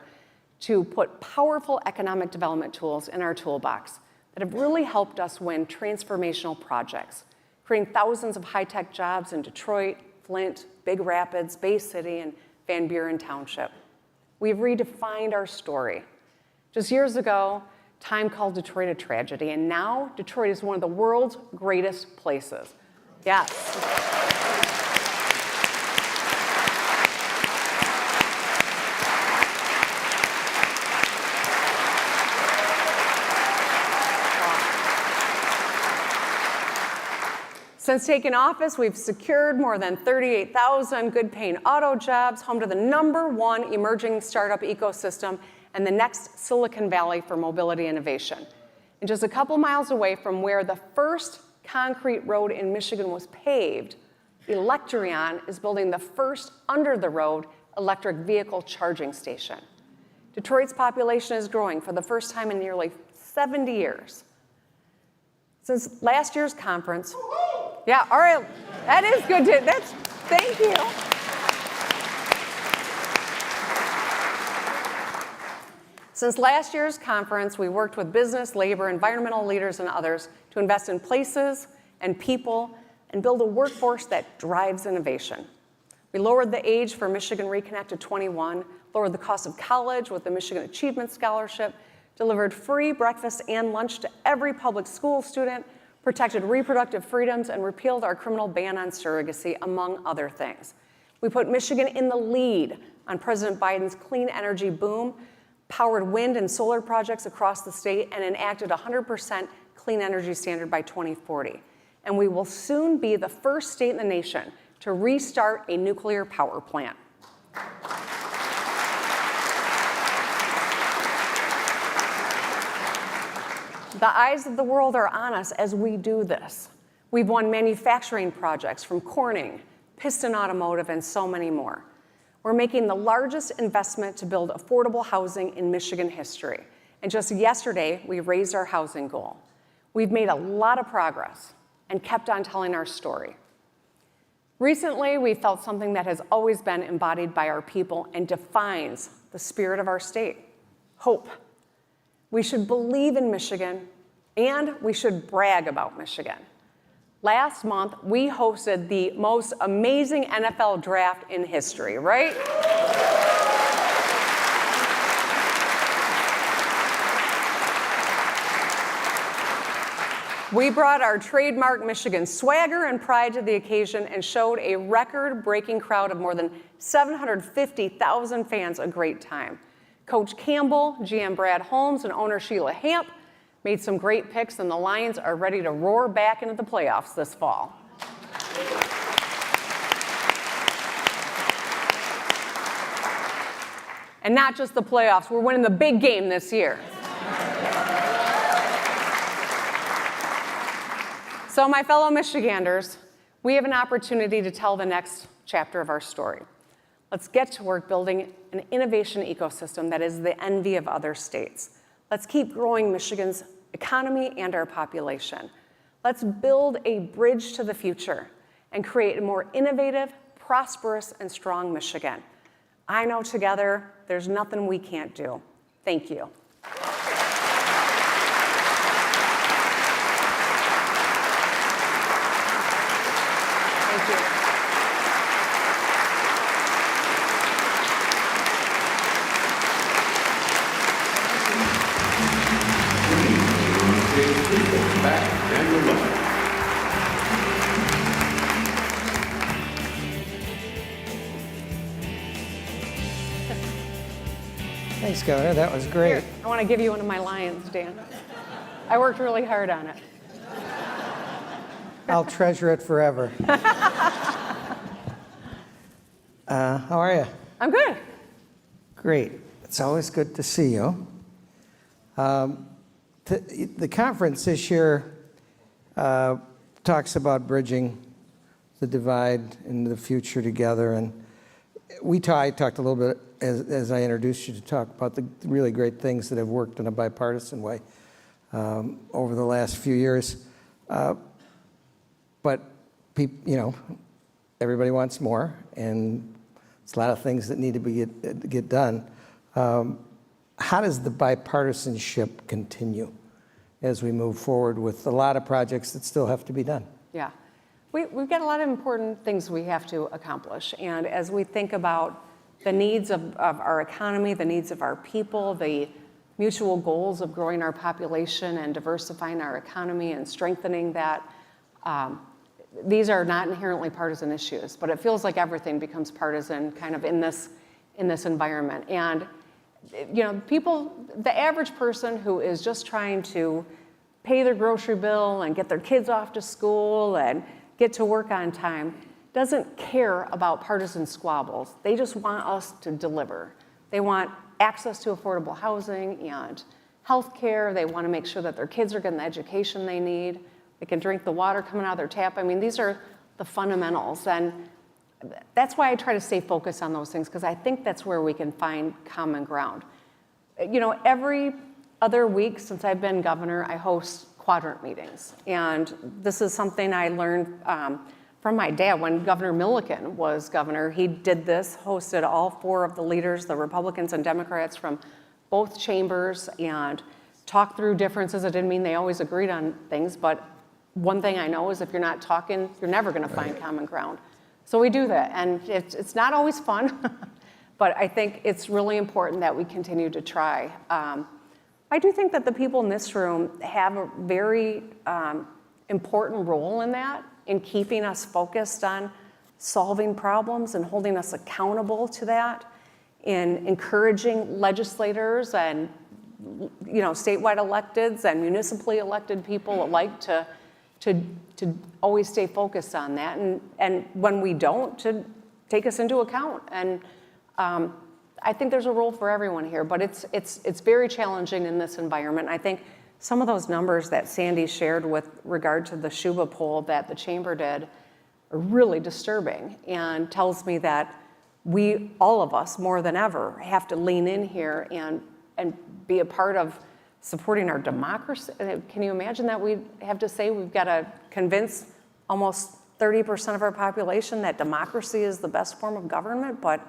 to put powerful economic development tools in our toolbox that have really helped us win transformational projects, creating thousands of high-tech jobs in Detroit, Flint, Big Rapids, Bay City, and Van Buren Township. We've redefined our story. Just years ago, Time called Detroit a tragedy, and now Detroit is one of the world's greatest places. Yes. Since taking office, we've secured more than 38,000 good-paying auto jobs, home to the #1 emerging startup ecosystem and the next Silicon Valley for mobility innovation. And just a couple miles away from where the first concrete road in Michigan was paved, Electrion is building the first under-the-road electric vehicle charging station. Detroit's population is growing for the first time in nearly 70 years. Since last year's conference, yeah, all right, that is good. Thank you. Since last year's conference, we worked with business, labor, environmental leaders, and others to invest in places and people and build a workforce that drives innovation. We lowered the age for Michigan Reconnect to 21, lowered the cost of college with the Michigan Achievement Scholarship, delivered free breakfast and lunch to every public school student, protected reproductive freedoms, and repealed our criminal ban on surrogacy, among other things. We put Michigan in the lead on President Biden's clean energy boom, powered wind and solar projects across the state, and enacted a 100% clean energy standard by 2040. And we will soon be the first state in the nation to restart a nuclear power plant. The eyes of the world are on us as we do this. We've won manufacturing projects from Corning, Piston Automotive, and so many more. We're making the largest investment to build affordable housing in Michigan history. And just yesterday, we raised our housing goal. We've made a lot of progress and kept on telling our story. Recently, we felt something that has always been embodied by our people and defines the spirit of our state: hope. We should believe in Michigan, and we should brag about Michigan. Last month, we hosted the most amazing NFL draft in history, right? We brought our trademark Michigan swagger and pride to the occasion and showed a record-breaking crowd of more than 750,000 fans a great time. Coach Campbell, GM Brad Holmes, and owner Sheila Hamp made some great picks, and the Lions are ready to roar back into the playoffs this fall. And not just the playoffs, we're winning the big game this year. So, my fellow Michiganders, we have an opportunity to tell the next chapter of our story. Let's get to work building an innovation ecosystem that is the envy of other states. Let's keep growing Michigan's economy and our population. Let's build a bridge to the future and create a more innovative, prosperous, and strong Michigan. I know together there's nothing we can't do. Thank you. Thank you. Back and your left. Thanks, Governor. That was great. Here, I want to give you one of my lines, Dan. I worked really hard on it. I'll treasure it forever. How are you? I'm good. Great. It's always good to see you. The conference this year talks about bridging the divide into the future together, and I talked a little bit as I introduced you to talk about the really great things that have worked in a bipartisan way over the last few years. But everybody wants more, and it's a lot of things that need to get done. How does the bipartisanship continue as we move forward with a lot of projects that still have to be done? Yeah. We've got a lot of important things we have to accomplish. And as we think about the needs of our economy, the needs of our people, the mutual goals of growing our population and diversifying our economy and strengthening that, these are not inherently partisan issues, but it feels like everything becomes partisan kind of in this environment. And people, the average person who is just trying to pay their grocery bill and get their kids off to school and get to work on time doesn't care about partisan squabbles. They just want us to deliver. They want access to affordable housing and health care. They want to make sure that their kids are getting the education they need. They can drink the water coming out of their tap. I mean, these are the fundamentals. And that's why I try to stay focused on those things, because I think that's where we can find common ground. Every other week since I've been governor, I host quadrant meetings. And this is something I learned from my dad when Governor Milliken was governor. He did this, hosted all four of the leaders, the Republicans and Democrats from both chambers, and talked through differences. It didn't mean they always agreed on things, but one thing I know is if you're not talking, you're never going to find common ground. So we do that, and it's not always fun, but I think it's really important that we continue to try. I do think that the people in this room have a very important role in that, in keeping us focused on solving problems and holding us accountable to that. in encouraging legislators and statewide electeds and municipally elected people alike to always stay focused on that, and when we don't, to take us into account. And I think there's a role for everyone here, but it's very challenging in this environment. I think some of those numbers that Sandy shared with regard to the Shuba poll that the chamber did are really disturbing, and tells me that we, all of us, more than ever, have to lean in here and be a part of supporting our democracy. Can you imagine that we have to say we've got to convince almost 30% of our population that democracy is the best form of government? But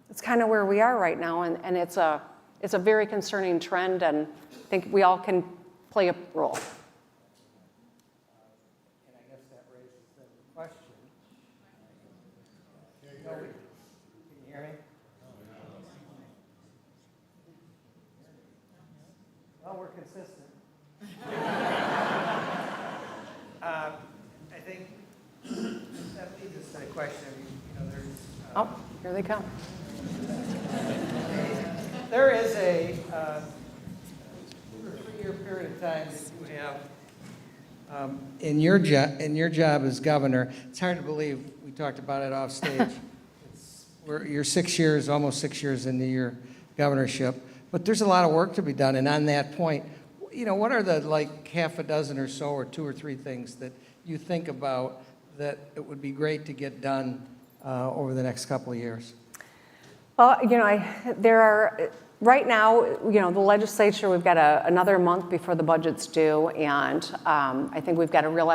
it's kind of where we are right now, and it's a very concerning trend, and I think we all can play a role. And I guess that raises the question. Can you hear me? Well, we're consistent. I think that leads us to the question. There's. Oh, here they come. There is a 3-year period of time that you have in your job as governor. It's hard to believe we talked about it off stage. You're 6 years, almost 6 years into your governorship, but there's a lot of work to be done. And on that point, what are the half a dozen or so, or 2 or 3 things that you think about that it would be great to get done over the next couple of years? Well, there are, right now, the legislature, we've got another month before the budget's due, and I think we've got a real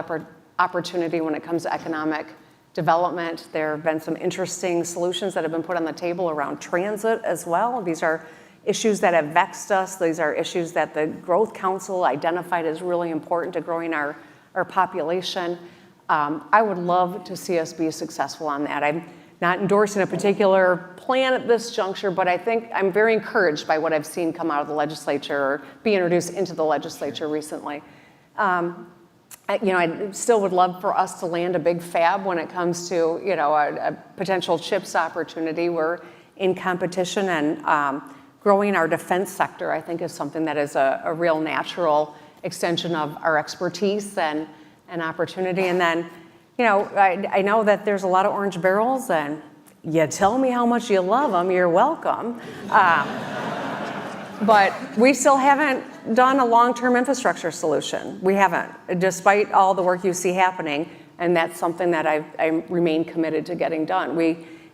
opportunity when it comes to economic development. There have been some interesting solutions that have been put on the table around transit as well. These are issues that have vexed us. These are issues that the Growth Council identified as really important to growing our population. I would love to see us be successful on that. I'm not endorsing a particular plan at this juncture, but I think I'm very encouraged by what I've seen come out of the legislature or be introduced into the legislature recently. I still would love for us to land a big fab when it comes to, a potential CHIPS opportunity. We're in competition, and growing our defense sector, I think, is something that is a real natural extension of our expertise and opportunity. And then, I know that there's a lot of orange barrels, and you tell me how much you love them, you're welcome. But we still haven't done a long-term infrastructure solution. We haven't, despite all the work you see happening, and that's something that I remain committed to getting done.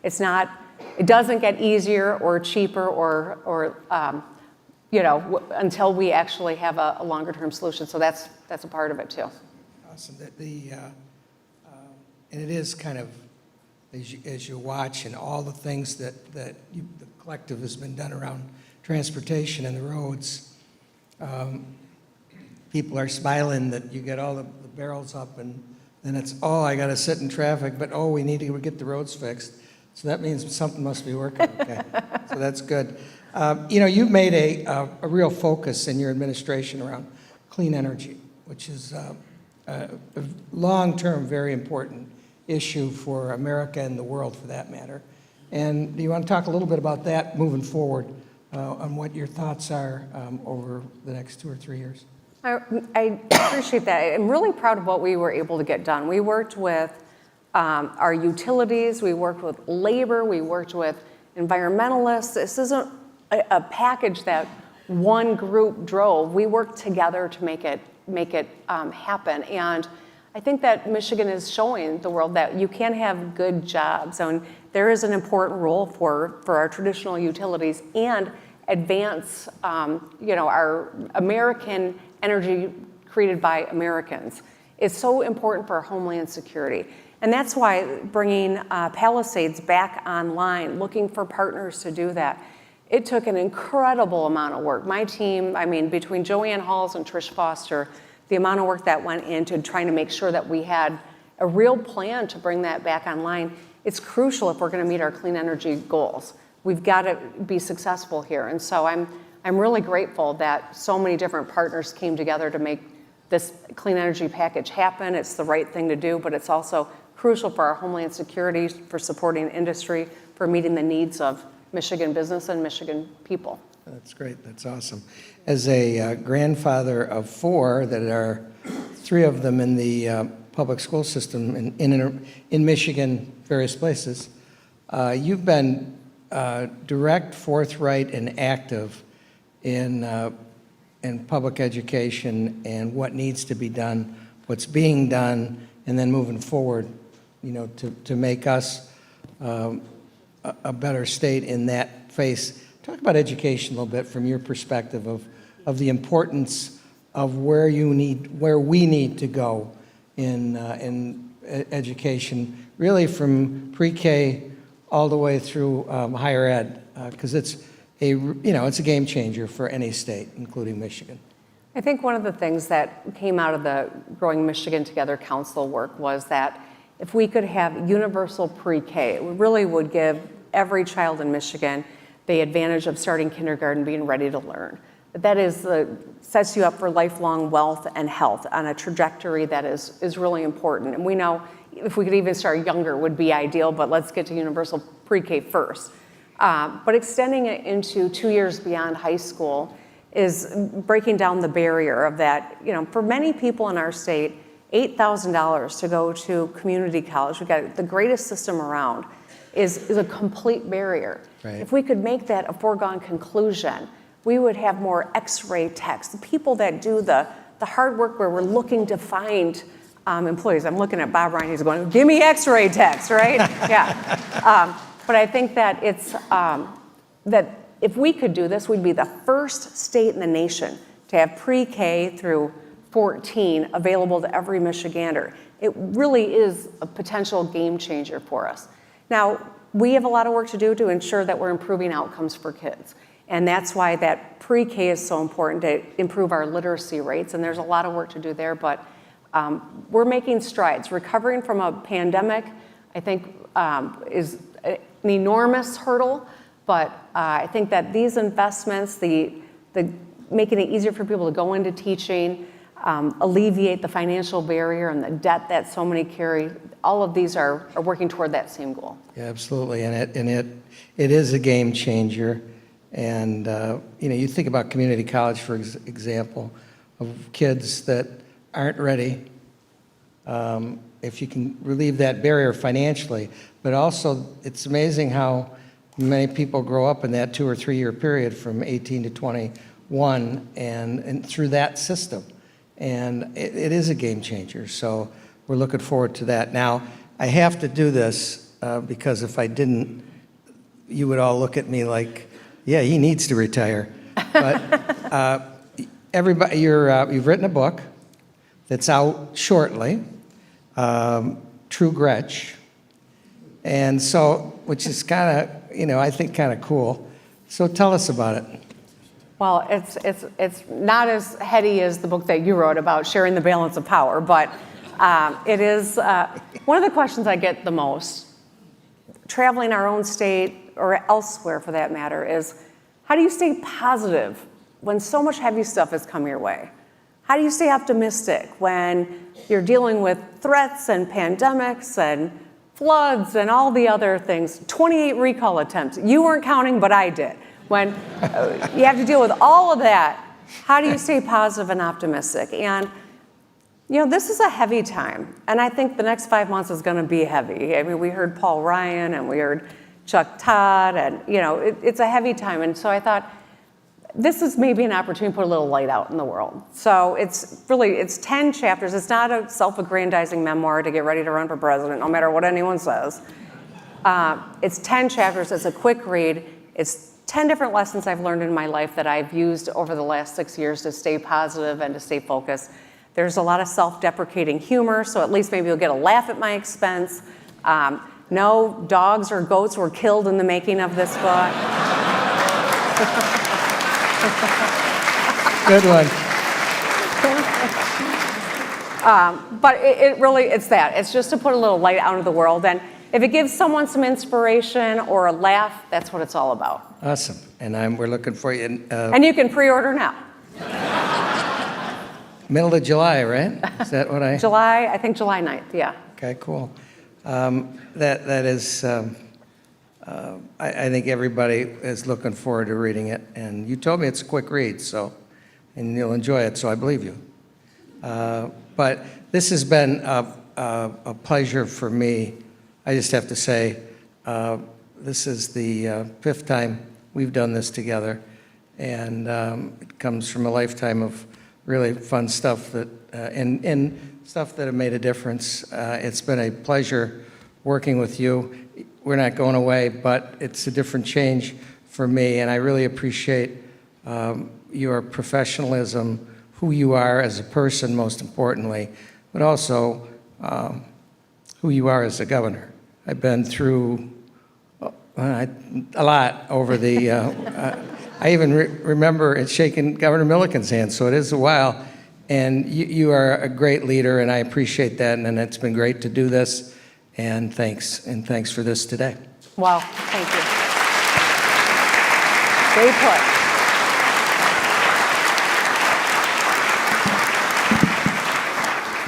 It doesn't get easier or cheaper or until we actually have a longer-term solution. So that's a part of it too. Awesome. And it is kind of, as you watch, and all the things that the collective has been done around transportation and the roads, people are smiling that you get all the barrels up, and then it's, I got to sit in traffic, but we need to get the roads fixed. So that means something must be working okay. So that's good. You've made a real focus in your administration around clean energy, which is a long-term, very important issue for America and the world, for that matter. And do you want to talk a little bit about that moving forward, on what your thoughts are over the next 2 or 3 years? I appreciate that. I'm really proud of what we were able to get done. We worked with our utilities, we worked with labor, we worked with environmentalists. This isn't a package that one group drove. We worked together to make it happen. And I think that Michigan is showing the world that you can have good jobs. And there is an important role for our traditional utilities and advance, our American energy created by Americans. It's so important for our homeland security. And that's why bringing Palisades back online, looking for partners to do that, it took an incredible amount of work. My team, between Joanne Halls and Trish Foster, the amount of work that went into trying to make sure that we had a real plan to bring that back online, it's crucial if we're going to meet our clean energy goals. We've got to be successful here. And so I'm really grateful that so many different partners came together to make this clean energy package happen. It's the right thing to do, but it's also crucial for our homeland security, for supporting industry, for meeting the needs of Michigan business and Michigan people. That's great. That's awesome. As a grandfather of 4 that are 3 of them in the public school system in Michigan, various places, you've been direct, forthright, and active in public education and what needs to be done, what's being done, and then moving forward, to make us a better state in that face. Talk about education a little bit from your perspective of the importance of where we need to go in education, really from pre-K all the way through higher ed, because it's a game changer for any state, including Michigan. I think one of the things that came out of the Growing Michigan Together Council work was that if we could have universal pre-K, it really would give every child in Michigan the advantage of starting kindergarten, being ready to learn. That sets you up for lifelong wealth and health on a trajectory that is really important. And we know if we could even start younger would be ideal, but let's get to universal pre-K first. But extending it into 2 years beyond high school is breaking down the barrier of that. For many people in our state, $8,000 to go to community college, we've got the greatest system around, is a complete barrier. Right. If we could make that a foregone conclusion, we would have more X-ray techs, the people that do the hard work where we're looking to find employees. I'm looking at Bob Ryan, he's going, give me X-ray techs, right? Yeah. But I think that that if we could do this, we'd be the first state in the nation to have pre-K through 14 available to every Michigander. It really is a potential game changer for us. Now, we have a lot of work to do to ensure that we're improving outcomes for kids. And that's why that pre-K is so important, to improve our literacy rates. And there's a lot of work to do there, but we're making strides. Recovering from a pandemic, I think, is an enormous hurdle. But I think that these investments, the making it easier for people to go into teaching, alleviate the financial barrier and the debt that so many carry, all of these are working toward that same goal. Yeah, absolutely, and it is a game changer. And you think about community college, for example, of kids that aren't ready. If you can relieve that barrier financially, but also it's amazing how many people grow up in that 2 or 3 year period from 18 to 21 and through that system. And it is a game changer. So we're looking forward to that. Now, I have to do this because if I didn't, you would all look at me like, yeah, he needs to retire. But everybody, you've written a book that's out shortly, True Gretsch. And so, which is kind of, I think kind of cool. So tell us about it. Well, it's not as heady as the book that you wrote about sharing the balance of power, but it is one of the questions I get the most, traveling our own state or elsewhere for that matter, is how do you stay positive when so much heavy stuff has come your way? How do you stay optimistic when you're dealing with threats and pandemics and floods and all the other things? 28 recall attempts. You weren't counting, but I did. When you have to deal with all of that, how do you stay positive and optimistic? And, this is a heavy time. And I think the next 5 months is going to be heavy. I mean, we heard Paul Ryan and we heard Chuck Todd, and, it's a heavy time. And so I thought, this is maybe an opportunity to put a little light out in the world. So it's 10 chapters. It's not a self-aggrandizing memoir to get ready to run for president, no matter what anyone says. It's 10 chapters. It's a quick read. It's 10 different lessons I've learned in my life that I've used over the last 6 years to stay positive and to stay focused. There's a lot of self-deprecating humor, so at least maybe you'll get a laugh at my expense. No dogs or goats were killed in the making of this book. Good one. But it really, it's that. It's just to put a little light out into the world. And if it gives someone some inspiration or a laugh, that's what it's all about. Awesome. And we're looking for you. And you can pre-order now. Middle of July, right? Is that what I... I think July 9th, yeah. Okay, cool. That is I think everybody is looking forward to reading it. And you told me it's a quick read, and you'll enjoy it, so I believe you. But this has been a pleasure for me. I just have to say, this is the fifth time we've done this together, and it comes from a lifetime of really fun stuff that and stuff that have made a difference. It's been a pleasure working with you. We're not going away, but it's a different change for me, and I really appreciate your professionalism, who you are as a person, most importantly, but also who you are as a governor. I've been through a lot over the, I even remember shaking Governor Milliken's hand, so it is a while. And you are a great leader, and I appreciate that, and it's been great to do this, and thanks for this today. Wow, thank you. Stay put.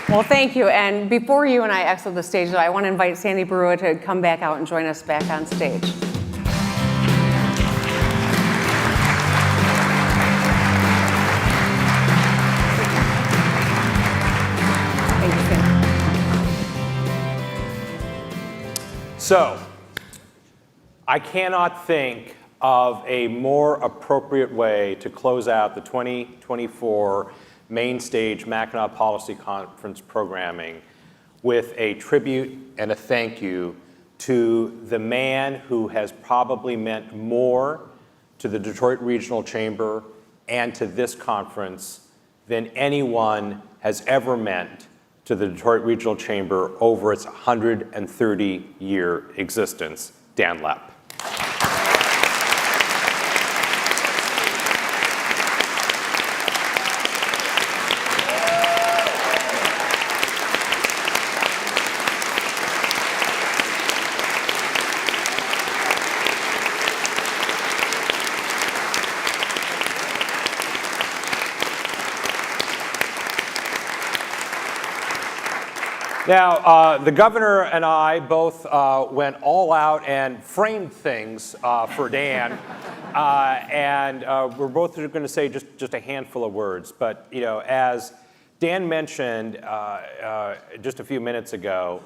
Well, thank you. And before you and I exit the stage, I want to invite Sandy Barua to come back out and join us back on stage. Thank you, Sandy. So, I cannot think of a more appropriate way to close out the 2024 Main Stage Mackinac Policy Conference programming with a tribute and a thank you to the man who has probably meant more to the Detroit Regional Chamber and to this conference than anyone has ever meant to the Detroit Regional Chamber over its 130-year existence, Dan Lepp. Now, the governor and I both went all out and framed things for Dan, and we're both going to say just a handful of words. But as Dan mentioned just a few minutes ago,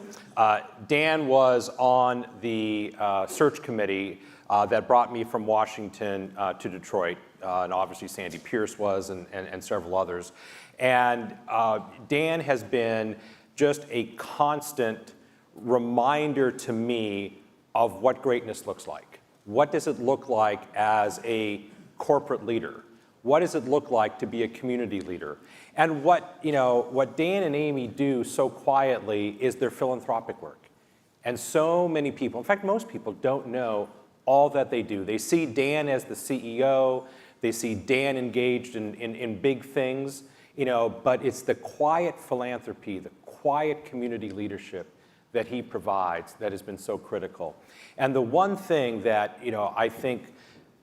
Dan was on the search committee that brought me from Washington to Detroit, and obviously Sandy Pierce was, and several others. And Dan has been just a constant reminder to me of what greatness looks like. What does it look like as a corporate leader? What does it look like to be a community leader? And what Dan and Amy do so quietly is their philanthropic work. And so many people, in fact, most people don't know all that they do. They see Dan as the CEO, they see Dan engaged in big things, but it's the quiet philanthropy, the quiet community leadership that he provides that has been so critical. And the one thing that I think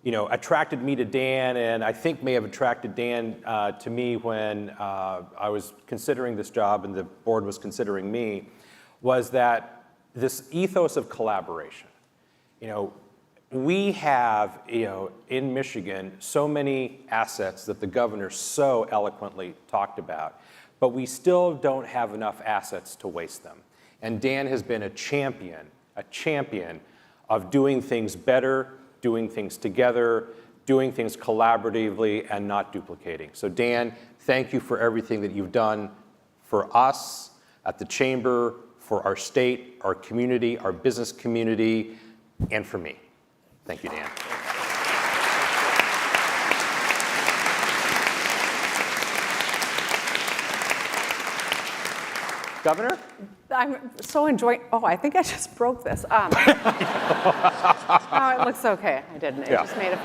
attracted me to Dan, and I think may have attracted Dan to me when I was considering this job and the board was considering me, was that this ethos of collaboration. We have in Michigan so many assets that the governor so eloquently talked about, but we still don't have enough assets to waste them. And Dan has been a champion of doing things better, doing things together, doing things collaboratively, and not duplicating. So Dan, thank you for everything that you've done for us at the Chamber, for our state, our community, our business community, and for me. Thank you, Dan. Governor? I'm so enjoying. Oh, I think I just broke this. Oh, it looks okay. I didn't. It just made it.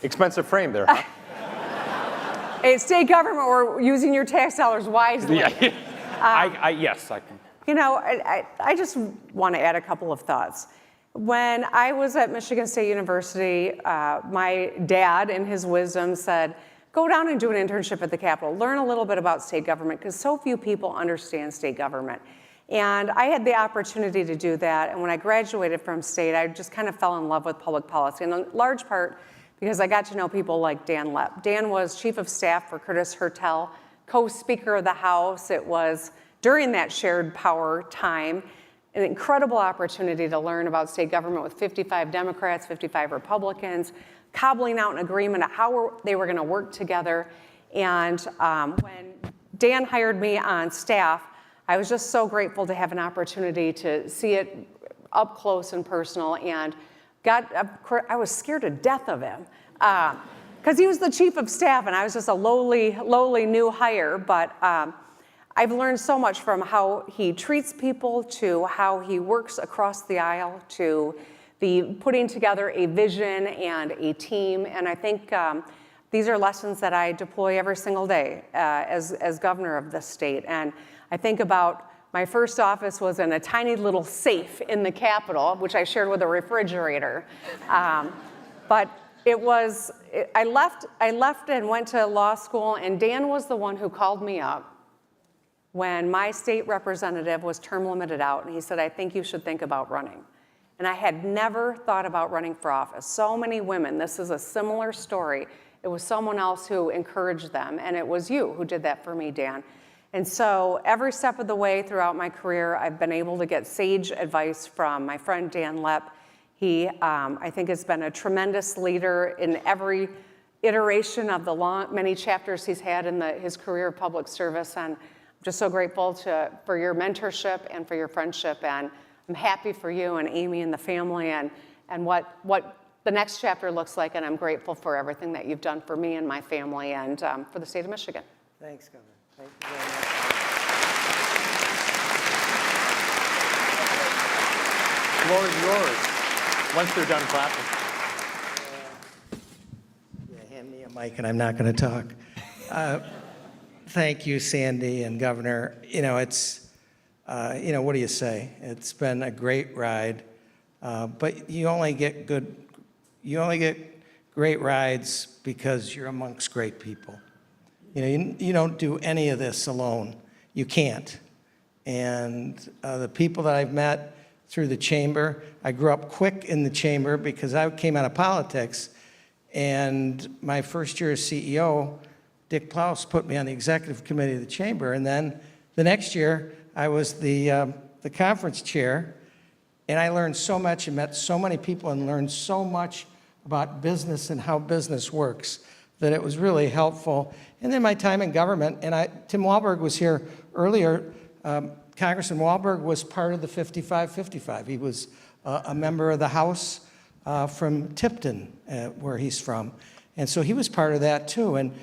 Expensive frame there, huh? Hey, state government, we're using your tax dollars wisely. Yeah. Yes, I can. I just want to add a couple of thoughts. When I was at Michigan State University, my dad, in his wisdom, said, go down and do an internship at the Capitol. Learn a little bit about state government, because so few people understand state government. And I had the opportunity to do that. And when I graduated from state, I just kind of fell in love with public policy, in large part because I got to know people like Dan Lepp. Dan was chief of staff for Curtis Hertel, co-speaker of the House. It was during that shared power time an incredible opportunity to learn about state government with 55 Democrats, 55 Republicans, cobbling out an agreement of how they were going to work together. And when Dan hired me on staff, I was just so grateful to have an opportunity to see it up close and personal, and I was scared to death of him because he was the chief of staff and I was just a lowly new hire. But I've learned so much from how he treats people, to how he works across the aisle, to the putting together a vision and a team. And I think these are lessons that I deploy every single day as governor of this state. And I think about my first office was in a tiny little safe in the Capitol, which I shared with a refrigerator. But I left and went to law school, and Dan was the one who called me up when my state representative was term limited out, and he said, I think you should think about running. And I had never thought about running for office. So many women, this is a similar story. It was someone else who encouraged them, and it was you who did that for me, Dan. And so every step of the way throughout my career, I've been able to get sage advice from my friend Dan Lepp. He, I think, has been a tremendous leader in every iteration of the many chapters he's had in his career of public service. And I'm just so grateful for your mentorship and for your friendship. And I'm happy for you and Amy and the family and what the next chapter looks like. And I'm grateful for everything that you've done for me and my family and for the state of Michigan. Thanks, Governor. Thank you very much. The floor is yours once they're done clapping. Yeah, hand me a mic and I'm not going to talk. Thank you, Sandy and Governor. It's, what do you say? It's been a great ride, but you only get great rides because you're amongst great people. You don't do any of this alone. You can't. And the people that I've met through the chamber, I grew up quick in the chamber because I came out of politics, and my first year as CEO, Dick Plaus put me on the executive committee of the chamber, and then the next year I was the conference chair, and I learned so much and met so many people and learned so much about business and how business works that it was really helpful. And then my time in government, and Tim Walberg was here earlier. Congressman Walberg was part of the 55-55. He was a member of the House from Tipton, where he's from. And so he was part of that too. And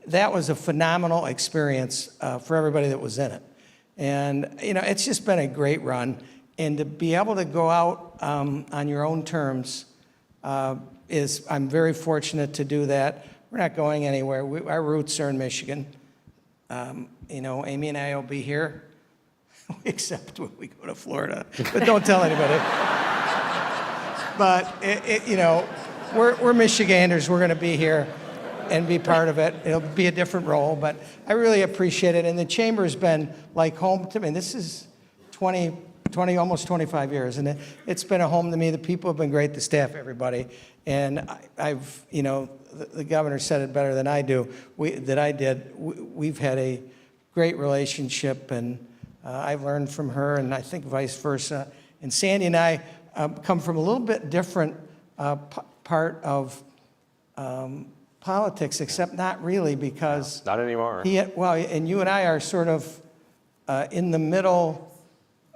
that was a phenomenal experience for everybody that was in it. And it's just been a great run. And to be able to go out on your own terms I'm very fortunate to do that. We're not going anywhere. Our roots are in Michigan. Amy and I will be here, except when we go to Florida. But don't tell anybody. But we're Michiganders. We're going to be here and be part of it. It'll be a different role, but I really appreciate it. And the chamber's been like home to me. This is 20, almost 25 years, and it's been a home to me. The people have been great, the staff, everybody. And the governor said it better than I do. We've had a great relationship, and I've learned from her, and I think vice versa. And Sandy and I come from a little bit different part of politics, except not really, because not anymore. And you and I are sort of in the middle.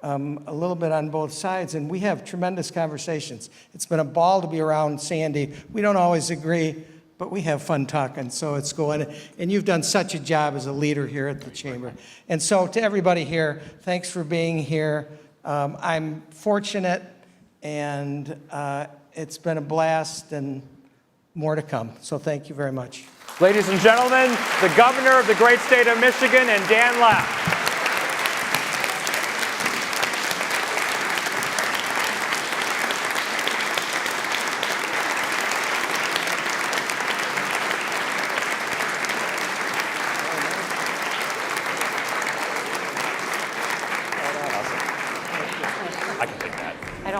A little bit on both sides, and we have tremendous conversations. It's been a ball to be around Sandy. We don't always agree, but we have fun talking, so it's going. And you've done such a job as a leader here at the chamber. And so to everybody here, thanks for being here. I'm fortunate, and it's been a blast, and more to come. So thank you very much. Ladies and gentlemen, the governor of the great state of Michigan, and Dan Lepp.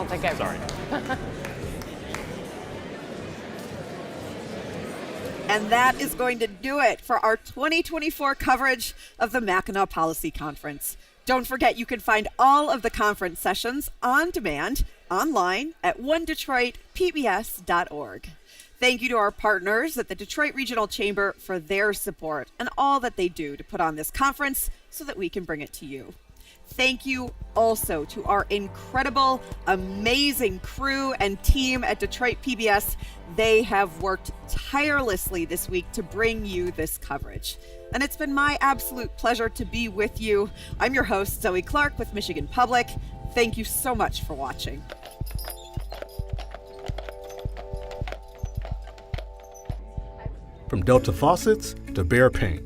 don't think I will. Sorry. And that is going to do it for our 2024 coverage of the Mackinac Policy Conference. Don't forget, you can find all of the conference sessions on demand online at onedetroitpbs.org. Thank you to our partners at the Detroit Regional Chamber for their support and all that they do to put on this conference so that we can bring it to you. Thank you also to our incredible, amazing crew and team at Detroit PBS. They have worked tirelessly this week to bring you this coverage. And it's been my absolute pleasure to be with you. I'm your host, Zoe Clark with Michigan Public. Thank you so much for watching. From Delta faucets to Behr paint,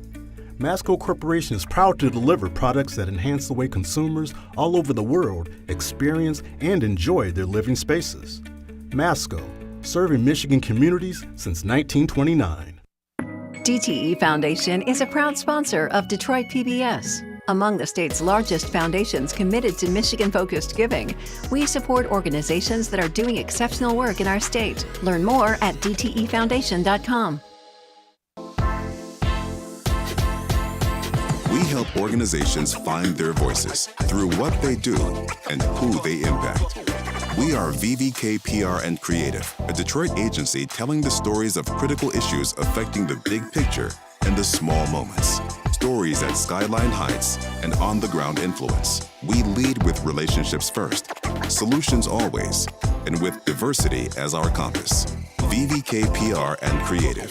Masco Corporation is proud to deliver products that enhance the way consumers all over the world experience and enjoy their living spaces. Masco, serving Michigan communities since 1929. DTE Foundation is a proud sponsor of Detroit PBS. Among the state's largest foundations committed to Michigan-focused giving, we support organizations that are doing exceptional work in our state. Learn more at dtefoundation.com. We help organizations find their voices through what they do and who they impact. We are VVK PR and Creative, a Detroit agency telling the stories of critical issues affecting the big picture and the small moments. Stories at Skyline Heights and on-the-ground influence. We lead with relationships first, solutions always, and with diversity as our compass. VVK PR and Creative.